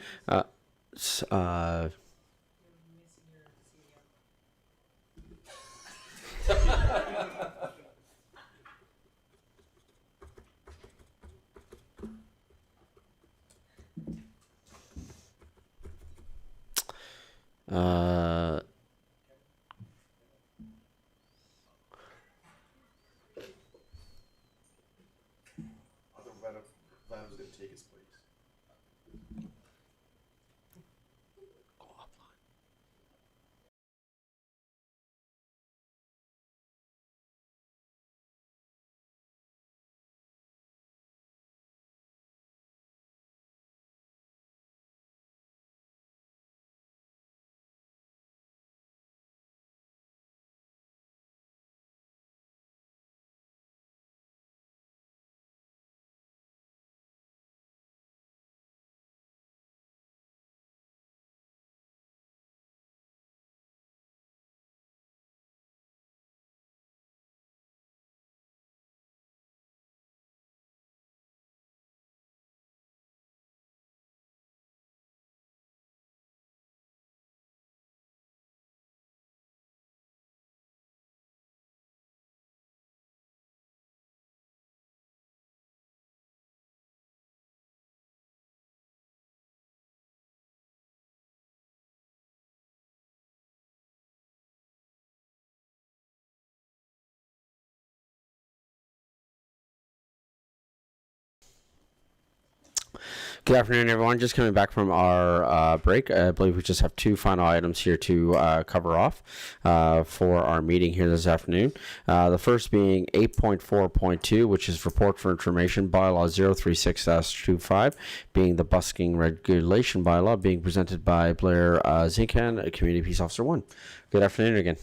Good afternoon, everyone. Just coming back from our break. I believe we just have two final items here to cover off for our meeting here this afternoon. The first being 8.4.2, which is Report for Information Bylaw 036-25, being the busking regulation bylaw, being presented by Blair Zinkan, Community Peace Officer 1. Good afternoon again.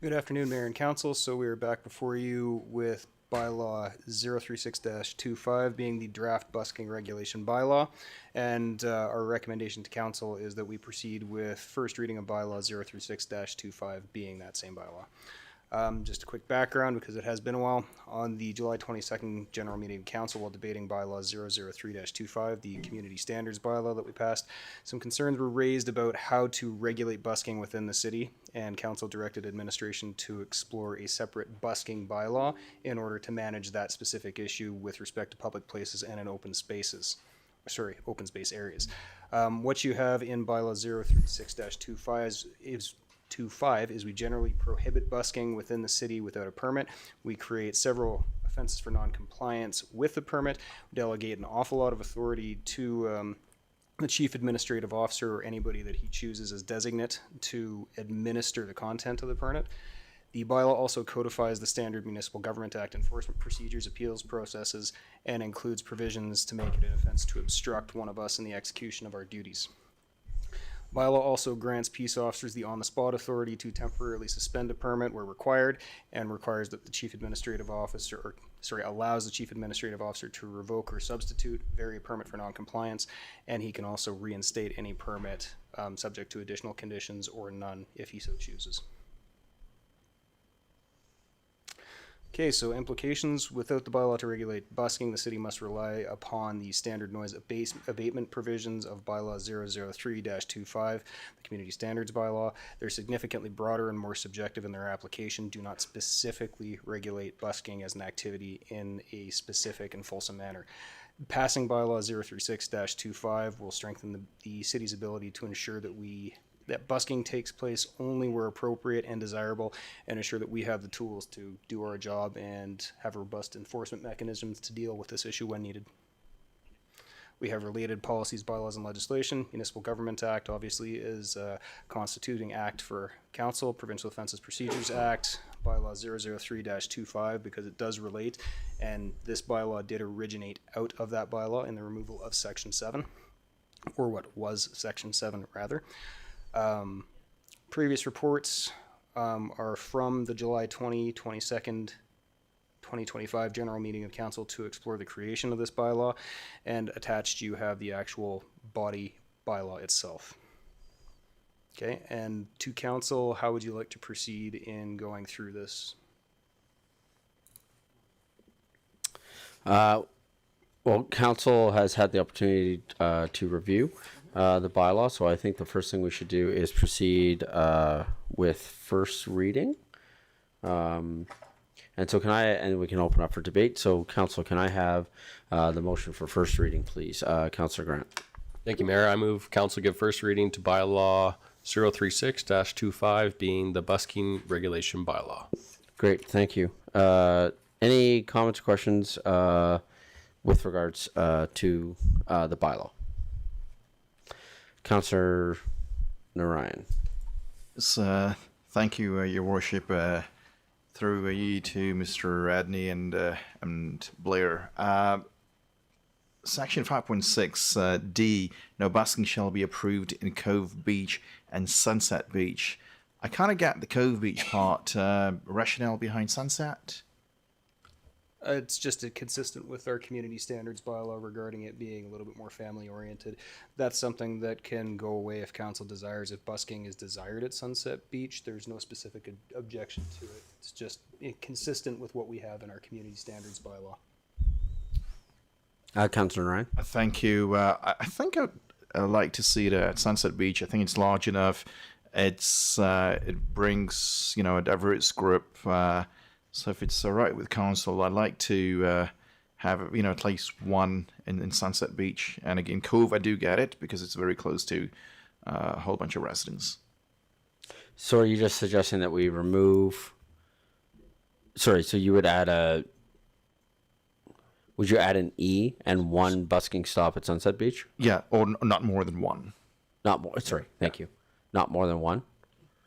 Good afternoon, Mayor and Council. So we are back before you with bylaw 036-25 being the draft busking regulation bylaw, and our recommendation to council is that we proceed with first reading of bylaw 036-25 being that same bylaw. Just a quick background, because it has been a while. On the July 22nd general meeting of council, while debating bylaw 003-25, the community standards bylaw that we passed, some concerns were raised about how to regulate busking within the city, and council directed administration to explore a separate busking bylaw in order to manage that specific issue with respect to public places and in open spaces. Sorry, open space areas. What you have in bylaw 036-25 is we generally prohibit busking within the city without a permit. We create several offenses for non-compliance with the permit, delegate an awful lot of authority to the chief administrative officer or anybody that he chooses as designate to administer the content of the permit. The bylaw also codifies the Standard Municipal Government Act enforcement procedures, appeals processes, and includes provisions to make it an offense to obstruct one of us in the execution of our duties. Bylaw also grants peace officers the on-the-spot authority to temporarily suspend a permit where required, and requires that the chief administrative officer, allows the chief administrative officer to revoke or substitute, vary a permit for non-compliance, and he can also reinstate any permit subject to additional conditions or none if he so chooses. Okay, so implications. Without the bylaw to regulate busking, the city must rely upon the standard noise abatement provisions of bylaw 003-25, the community standards bylaw. They're significantly broader and more subjective in their application, do not specifically regulate busking as an activity in a specific and fulsome manner. Passing bylaw 036-25 will strengthen the city's ability to ensure that busking takes place only where appropriate and desirable, and ensure that we have the tools to do our job and have robust enforcement mechanisms to deal with this issue when needed. We have related policies, bylaws, and legislation. Municipal Government Act obviously is a constituting act for council. Provincial Offences Procedures Act, bylaw 003-25, because it does relate, and this bylaw did originate out of that bylaw in the removal of Section 7, or what was Section 7 rather. Previous reports are from the July 22nd, 2025 general meeting of council to explore the creation of this bylaw, and attached you have the actual body bylaw itself. Okay, and to council, how would you like to proceed in going through this? Well, council has had the opportunity to review the bylaw, so I think the first thing we should do is proceed with first reading. And so and we can open up for debate. So council, can I have the motion for first reading, please? Councillor Grant. Thank you, Mayor. I move council give first reading to bylaw 036-25 being the busking regulation bylaw. Great, thank you. Any comments or questions with regards to the bylaw? Councillor Narayan. Yes, thank you, Your Worship. Through you to Mr. Adney and Blair. Section 5.6 D, no busking shall be approved in Cove Beach and Sunset Beach. I kind of get the Cove Beach part. Rationale behind Sunset? It's just consistent with our community standards bylaw regarding it being a little bit more family oriented. That's something that can go away if council desires. If busking is desired at Sunset Beach, there's no specific objection to it. It's just consistent with what we have in our community standards bylaw. Councillor Ryan. Thank you. I think I'd like to see it at Sunset Beach. I think it's large enough. It brings a diverse group. So if it's all right with council, I'd like to have at least one in Sunset Beach. And again, Cove, I do get it because it's very close to a whole bunch of residents. So are you just suggesting that we remove? Sorry, so you would add would you add an E and one busking stop at Sunset Beach? Yeah, or not more than one. Not more. Sorry, thank you. Not more than one.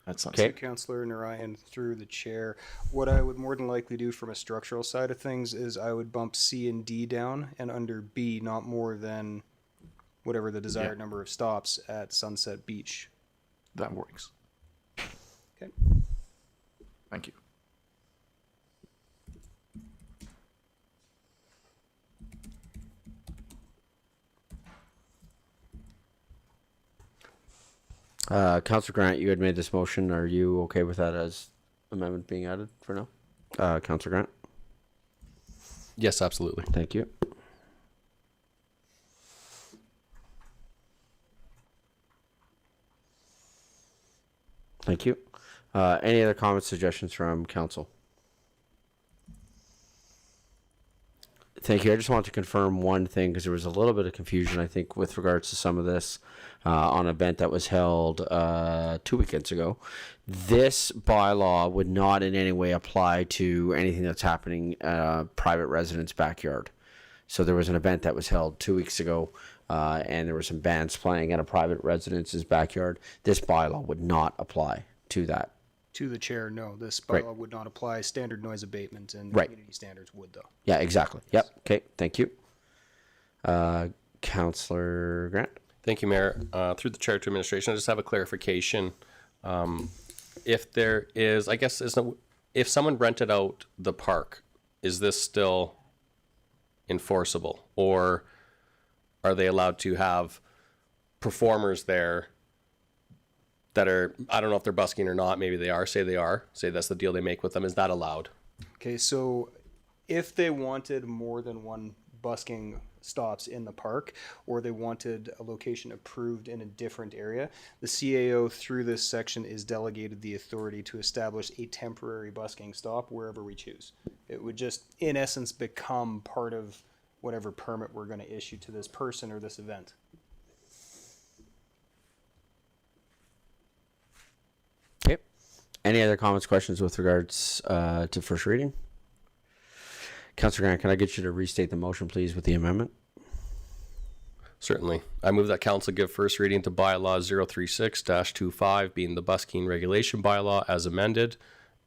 That's okay. Councillor Narayan, through the chair, what I would more than likely do from a structural side of things is I would bump C and D down, and under B, not more than whatever the desired number of stops at Sunset Beach. That works. Okay. Thank you. Councillor Grant, you had made this motion. Are you okay with that as amendment being added for now? Councillor Grant? Yes, absolutely. Thank you. Thank you. Any other comments, suggestions from council? Thank you. I just want to confirm one thing because there was a little bit of confusion, I think, with regards to some of this on an event that was held 2 weekends ago. This bylaw would not in any way apply to anything that's happening private residents' backyard. So there was an event that was held 2 weeks ago and there were some bands playing at a private residence's backyard. This bylaw would not apply to that. To the chair, no. This bylaw would not apply. Standard noise abatement and community standards would, though. Yeah, exactly. Yep. Okay. Thank you. Councillor Grant. Thank you, Mayor. Through the chair to administration, I just have a clarification. If there is, I guess, if someone rented out the park, is this still enforceable, or are they allowed to have performers there that are, I don't know if they're busking or not, maybe they are, say that's the deal they make with them, is that allowed? Okay, so if they wanted more than one busking stops in the park, or they wanted a location approved in a different area, the CAO through this section is delegated the authority to establish a temporary busking stop wherever we choose. It would just, in essence, become part of whatever permit we're going to issue to this person or this event. Okay. Any other comments, questions with regards to first reading? Councillor Grant, can I get you to restate the motion, please, with the amendment? Certainly. I move that council give first reading to bylaw 036-25 being the busking regulation bylaw as amended.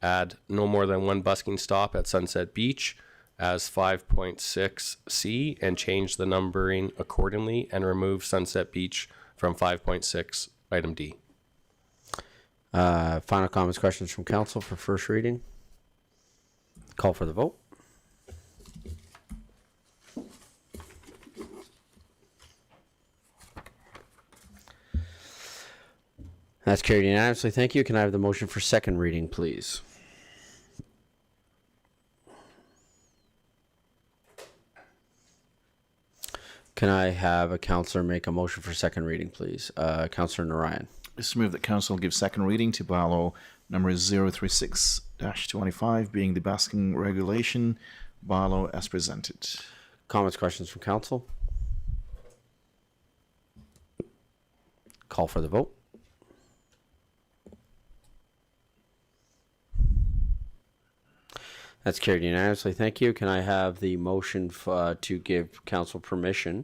Add no more than one busking stop at Sunset Beach as 5.6C and change the numbering accordingly and remove Sunset Beach from 5.6 item D. Final comments, questions from council for first reading? Call for the vote. That's carried unanimously. Thank you. Can I have the motion for second reading, please? Can I have a counselor make a motion for second reading, please? Counselor Narayan. Just move that council give second reading to bylaw number 036-25, being the basking regulation bylaw as presented. Comments, questions from council? Call for the vote. That's carried unanimously. Thank you. Can I have the motion to give council permission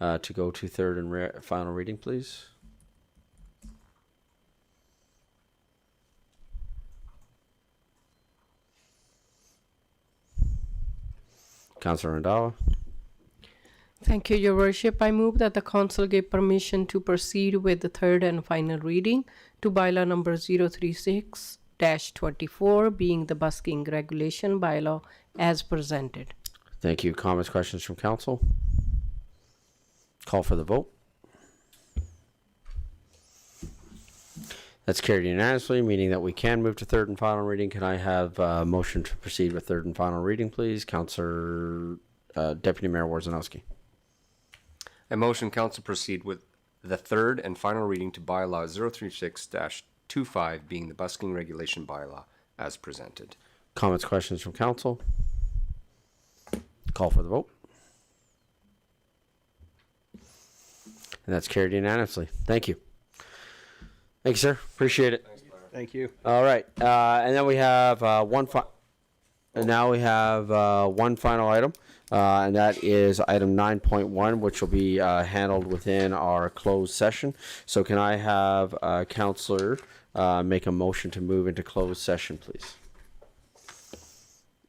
to go to third and final reading, please? Councilor Randhawa. Thank you, Your Worship. I move that the council give permission to proceed with the third and final reading to bylaw number 036-24, being the busking regulation bylaw as presented. Thank you. Comments, questions from council? Call for the vote. That's carried unanimously, meaning that we can move to third and final reading. Can I have a motion to proceed with third and final reading, please? Councilor Deputy Mayor Warzanowski. I motion council proceed with the third and final reading to bylaw 036-25, being the busking regulation bylaw as presented. Comments, questions from council? Call for the vote. And that's carried unanimously. Thank you. Thank you, sir. Appreciate it. Thank you. All right. And then we have one final item, and that is item 9.1, which will be handled within our closed session. So can I have Councillor make a motion to move into closed session, please?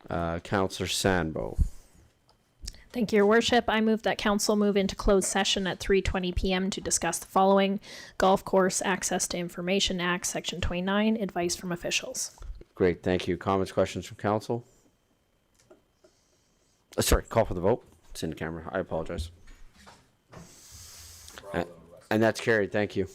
Councillor Sandbo. Thank you, Your Worship. I move that council move into closed session at 3:20 p.m. to discuss the following: Golf Course Access to Information Act, Section 29, advice from officials. Great, thank you. Comments, questions from council? Sorry, call for the vote. It's in the camera. I apologize. And that's carried. Thank you.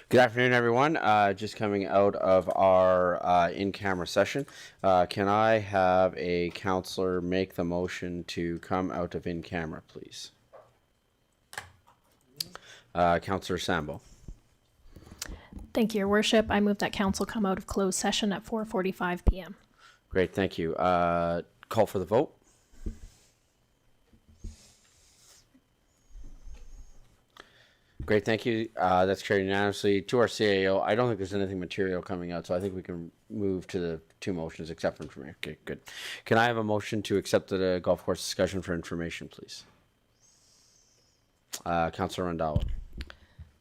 Good afternoon, everyone. Just coming out of our in-camera session. Can I have a counselor make the motion to come out of in-camera, please? Counselor Sambo. Thank you, Your Worship. I move that council come out of closed session at 4:45 p.m. Great, thank you. Call for the vote. Great, thank you. That's carried unanimously. To our CAO, I don't think there's anything material coming out, so I think we can move to the two motions, except for information. Okay, good. Can I have a motion to accept the golf course discussion for information, please? Councillor Randhawa.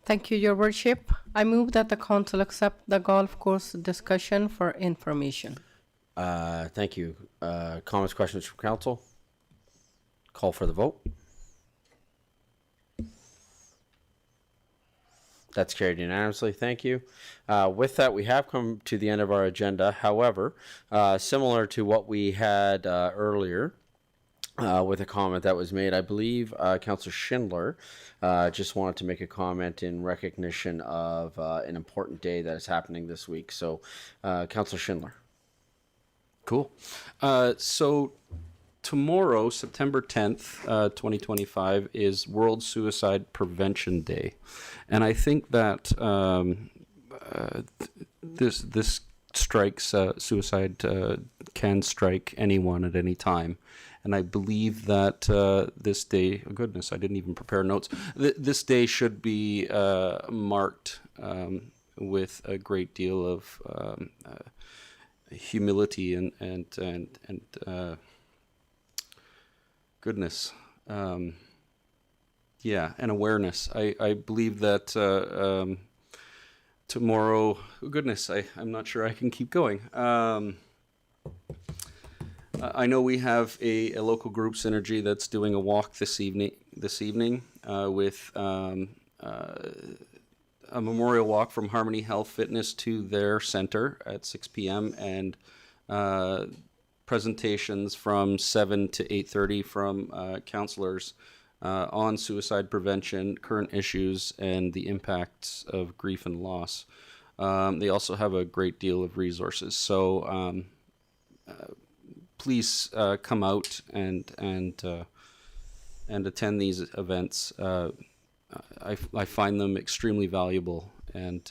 Thank you, Your Worship. I move that the council accept the golf course discussion for information. Thank you. Comments, questions from council? Call for the vote. That's carried unanimously. Thank you. With that, we have come to the end of our agenda. However, similar to what we had earlier, with a comment that was made, I believe Councillor Schindler just wanted to make a comment in recognition of an important day that is happening this week. So, Councillor Schindler. Cool. So tomorrow, September 10th, 2025, is World Suicide Prevention Day. And I think that this strikes, suicide can strike anyone at any time. And I believe that this day, oh goodness, I didn't even prepare notes. This day should be marked with a great deal of humility and goodness, yeah, and awareness. I believe that tomorrow, oh goodness, I'm not sure I can keep going. I know we have a local group, Synergy, that's doing a walk this evening with a memorial walk from Harmony Health Fitness to their center at 6 p.m. and presentations from 7 to 8:30 from counselors on suicide prevention, current issues, and the impacts of grief and loss. They also have a great deal of resources. So please come out and attend these events. I find them extremely valuable, and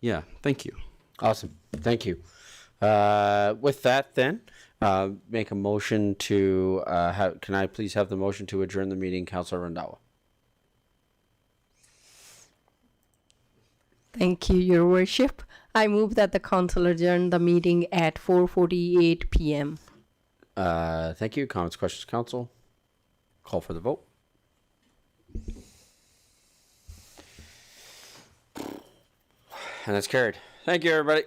yeah, thank you. Awesome, thank you. With that, then, make a motion to can I please have the motion to adjourn the meeting, Councillor Randhawa? Thank you, Your Worship. I move that the council adjourn the meeting at 4:48 p.m. Thank you. Comments, questions, council? Call for the vote. And that's carried. Thank you, everybody.